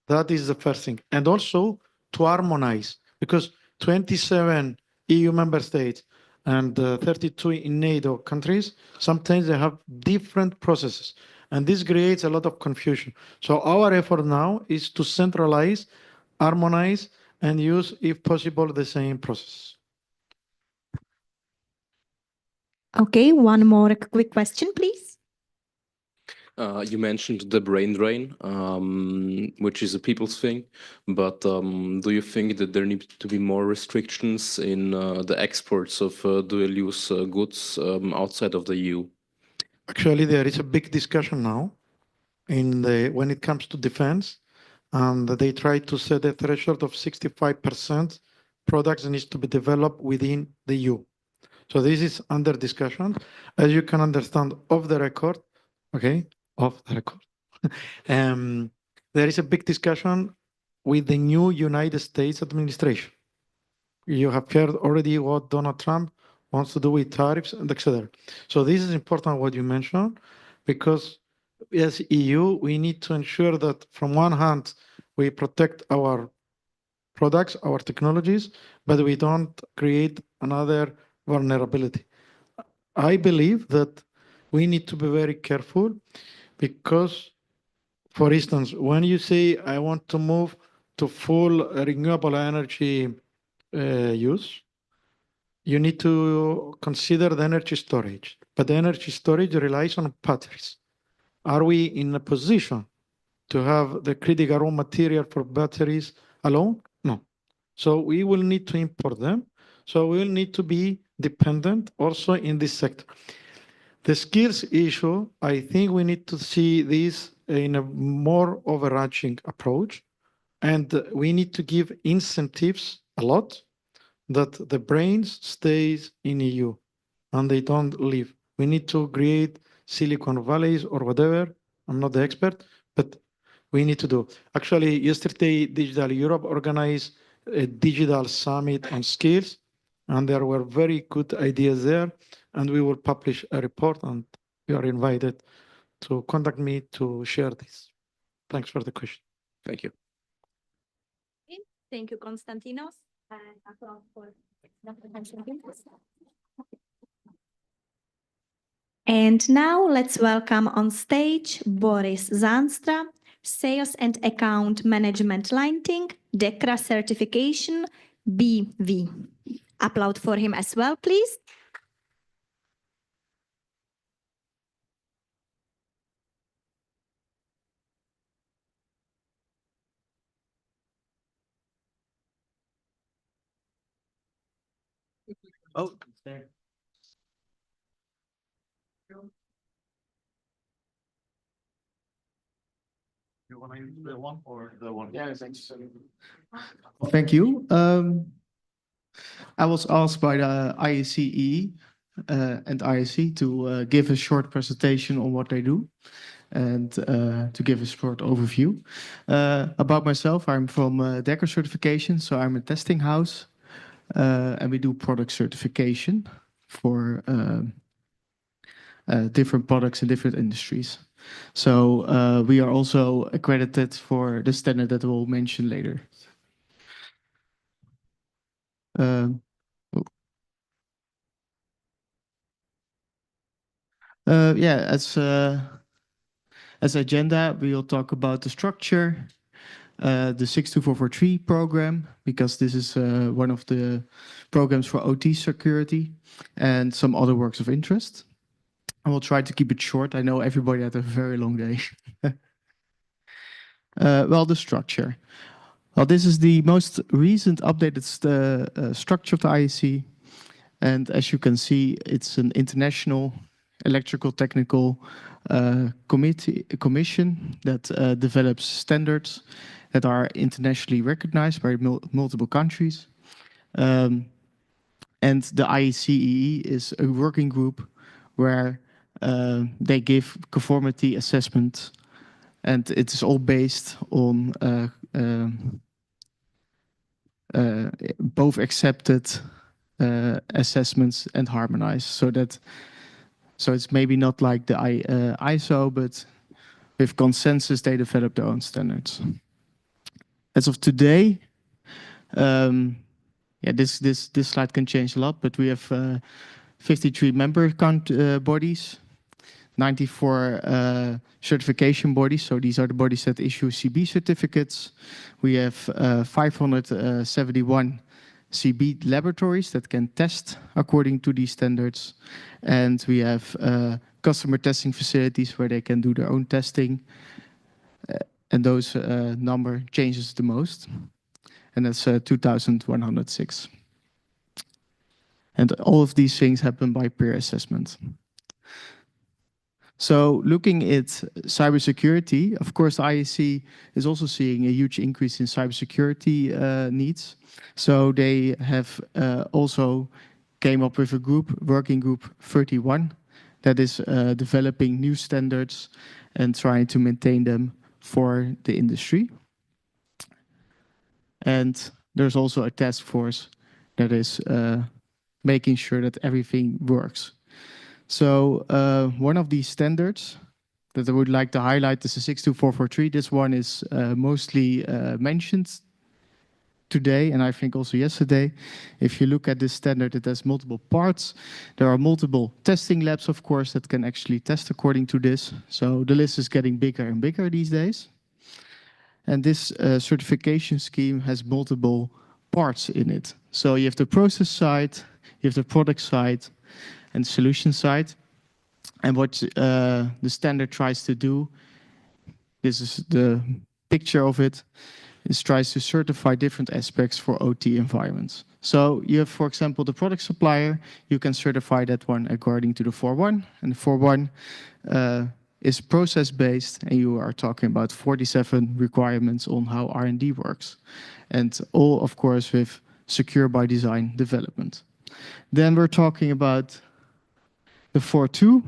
That is the first thing. And also to harmonize, because 27 EU member states and 32 in NATO countries, sometimes they have different processes. And this creates a lot of confusion. So our effort now is to centralize, harmonize, and use, if possible, the same process. Okay, one more quick question, please. You mentioned the brain drain, which is a people's thing, but do you think that there need to be more restrictions in the exports of dual-use goods outside of the EU? Actually, there is a big discussion now when it comes to defense, and they try to set a threshold of 65% products needs to be developed within the EU. So this is under discussion. As you can understand, off the record, there is a big discussion with the new United States administration. You have heard already what Donald Trump wants to do with tariffs and etc. So this is important what you mentioned, because as EU, we need to ensure that from one hand, we protect our products, our technologies, but we don't create another vulnerability. I believe that we need to be very careful, because, for instance, when you say, I want to move to full renewable energy use, you need to consider the energy storage. But the energy storage relies on batteries. Are we in a position to have the critical raw material for batteries alone? No. So we will need to import them. So we will need to be dependent also in this sector. The skills issue, I think we need to see this in a more overarching approach, and we need to give incentives a lot that the brains stays in EU and they don't leave. We need to create Silicon Valleys or whatever. I'm not the expert, but we need to do. Actually, yesterday, Digital Europe organized a digital summit on skills, and there were very good ideas there, and we will publish a report, and you are invited to contact me to share this. Thanks for the question. Thank you. Thank you, Konstantinos. And now let's welcome on stage Boris Zanstra, Sales and Account Management Lighting, DEKRA certification, BV. Applaud for him as well, please. Oh, it's there. You want to use the one or the one? Yeah, thanks. Thank you. I was asked by the IECE and IEC to give a short presentation on what they do and to give a short overview. About myself, I'm from Decker Certification, so I'm a testing house and we do product certification for different products in different industries. So we are also accredited for the standard that we'll mention later. Yeah, as agenda, we will talk about the structure, the 62443 program, because this is one of the programs for OT security, and some other works of interest. I will try to keep it short. I know everybody had a very long day. Well, the structure. Well, this is the most recent updated structure of the IEC. And as you can see, it's an international electrical technical commission that develops standards that are internationally recognized by multiple countries. And the IECE is a working group where they give conformity assessment, and it is all based on both accepted assessments and harmonized, so it's maybe not like the ISO, but with consensus they develop their own standards. As of today, yeah, this slide can change a lot, but we have 53 member bodies, 94 certification bodies. So these are the bodies that issue CB certificates. We have 571 CB laboratories that can test according to these standards. And we have customer testing facilities where they can do their own testing. And those number changes the most. And that's 2,106. And all of these things happen by peer assessment. So looking at cybersecurity, of course, IEC is also seeing a huge increase in cybersecurity needs. So they have also came up with a working group 31, that is developing new standards and trying to maintain them for the industry. And there's also a task force that is making sure that everything works. So one of these standards that I would like to highlight is the 62443. This one is mostly mentioned today, and I think also yesterday. If you look at this standard, it has multiple parts. There are multiple testing labs, of course, that can actually test according to this. So the list is getting bigger and bigger these days. And this certification scheme has multiple parts in it. So you have the process side, you have the product side, and solution side. And what the standard tries to do, this is the picture of it, is tries to certify different aspects for OT environments. So you have, for example, the product supplier, you can certify that one according to the 4.1, and the 4.1 is process-based, and you are talking about 47 requirements on how R&D works. And all, of course, with secure by design development. Then we're talking about the 4.2.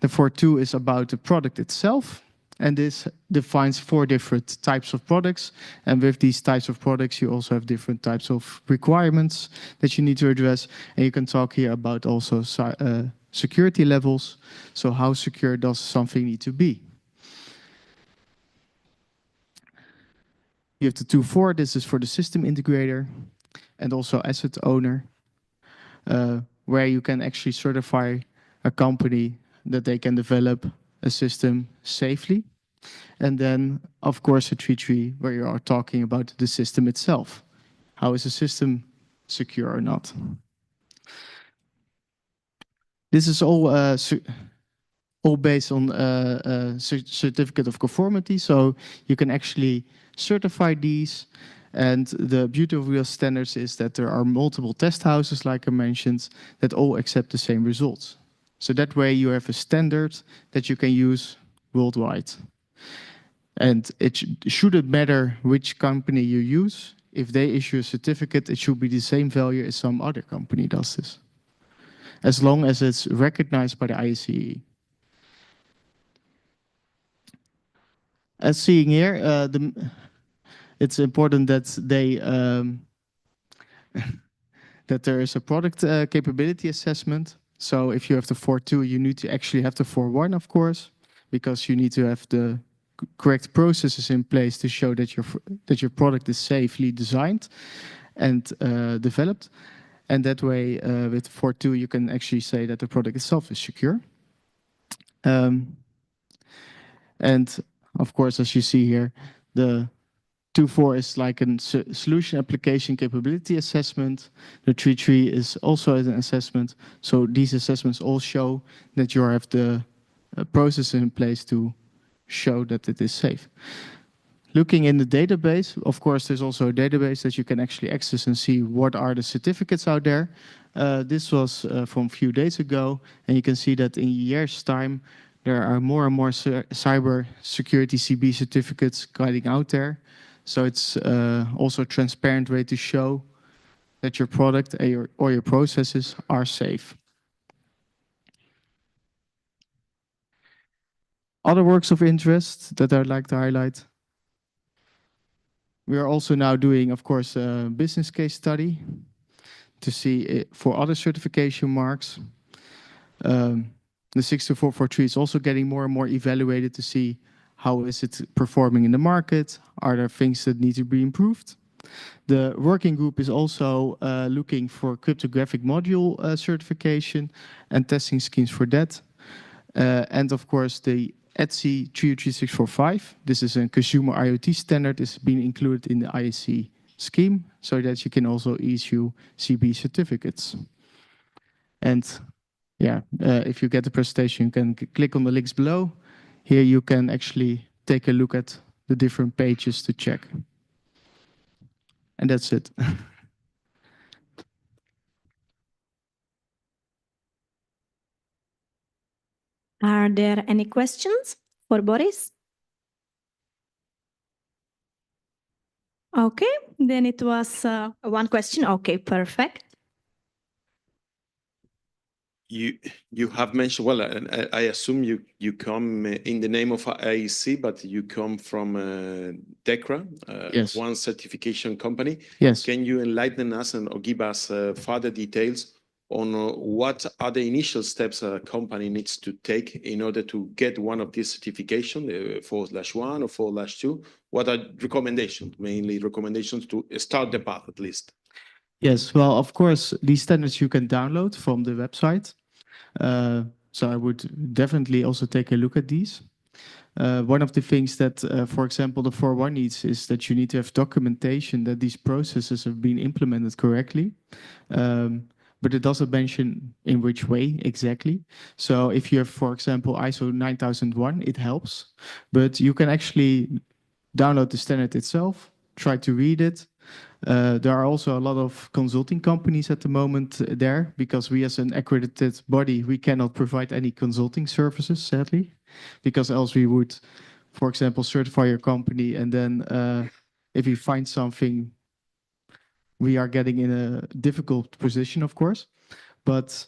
The 4.2 is about the product itself, and this defines 4 different types of products. And with these types of products, you also have different types of requirements that you need to address. And you can talk here about also security levels. So how secure does something need to be? You have the 2.4. This is for the system integrator and also asset owner, where you can actually certify a company that they can develop a system safely. And then, of course, a 3.3, where you are talking about the system itself. How is the system secure or not? This is all based on a certificate of conformity. So you can actually certify these, And the beauty of real standards is that there are multiple test houses, like I mentioned, that all accept the same results. So that way you have a standard that you can use worldwide. And it shouldn't matter which company you use. If they issue a certificate, it should be the same value as some other company does this, as long as it's recognized by the ISCE. As seeing here, it's important that they that there is a product capability assessment. So if you have the 4.2, you need to actually have the 4.1, of course, because you need to have the correct processes in place to show that your product is safely designed and developed. And that way, with 4.2, you can actually say that the product itself is secure. And of course, as you see here, the 2.4 is like a solution application capability assessment. The 3.3 is also an assessment. So these assessments all show that you have the process in place to show that it is safe. Looking in the database, of course, there's also a database that you can actually access and see what are the certificates out there. This was from a few days ago, and you can see that in a year's time, there are more and more cyber security CB certificates guiding out there. So it's also a transparent way to show that your product or your processes are safe. Other works of interest that I'd like to highlight. We are also now doing, of course, a business case study to see for other certification marks. The 62443 is also getting more and more evaluated to see how is it performing in the market? Are there things that need to be improved? The working group is also looking for cryptographic module certification and testing schemes for that. And of course, the ETSI 33645, this is a consumer IoT standard, is being included in the ISC scheme so that you can also issue CB certificates. And yeah, if you get the presentation, you can click on the links below. Here you can actually take a look at the different pages to check. And that's it. Are there any questions for Boris? Okay, then it was one question. Okay, perfect. You have mentioned, well, I assume you come in the name of IEC, but you come from DECRA, Yes. one certification company. Yes. Can you enlighten us or give us further details on what are the initial steps a company needs to take in order to get one of these certifications, 4/1 or 4/2? What are recommendations, mainly recommendations to start the path at least? Yes, well, of course, these standards you can download from the website. So I would definitely also take a look at these. One of the things that, for example, the 4.1 needs is that you need to have documentation that these processes have been implemented correctly. But it doesn't mention in which way exactly. So if you have, for example, ISO 9001, it helps. But you can actually download the standard itself, try to read it. There are also a lot of consulting companies at the moment there, because we as an accredited body, we cannot provide any consulting services, sadly, because else we would, for example, certify your company, and then if you find something, we are getting in a difficult position, of course. But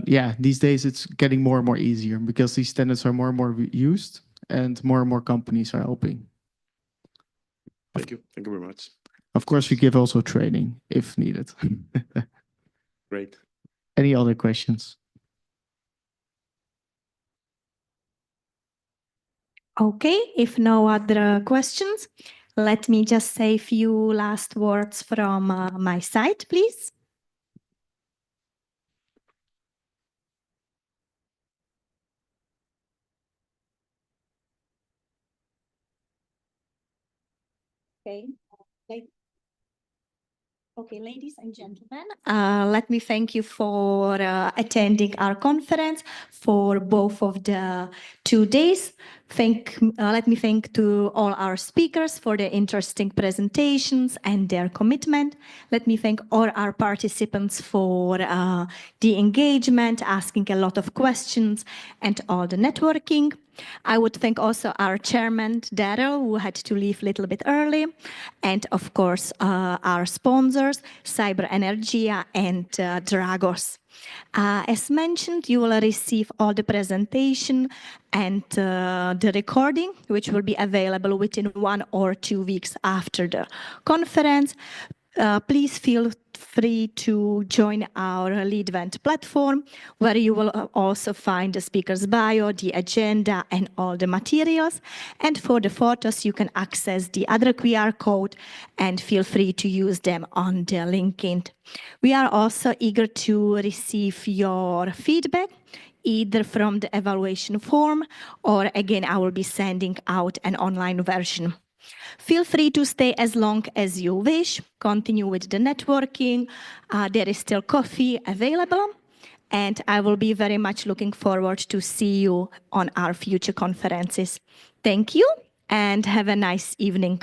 yeah, these days it's getting more and more easier because these standards are more and more used and more companies are helping. Thank you. Thank you very much. Of course, we give also training if needed. Great. Any other questions? Okay, if no other questions, let me just say a few last words from my side, please. Okay, ladies and gentlemen, let me thank you for attending our conference for both of the 2 days. Let me thank to all our speakers for their interesting presentations and their commitment. Let me thank all our participants for the engagement, asking a lot of questions, and all the networking. I would thank also our chairman, Daryl, who had to leave a little bit early, and of course our sponsors, Cyber Energia and Dragos. As mentioned, you will receive all the presentation and the recording, which will be available within 1 or 2 weeks after the conference. Please feel free to join our Leadvent platform, where you will also find the speaker's bio, the agenda, and all the materials. And for the photos, you can access the other QR code and feel free to use them on the LinkedIn. We are also eager to receive your feedback, either from the evaluation form, or again, I will be sending out an online version. Feel free to stay as long as you wish, continue with the networking. There is still coffee available, and I will be very much looking forward to see you on our future conferences. Thank you, and have a nice evening.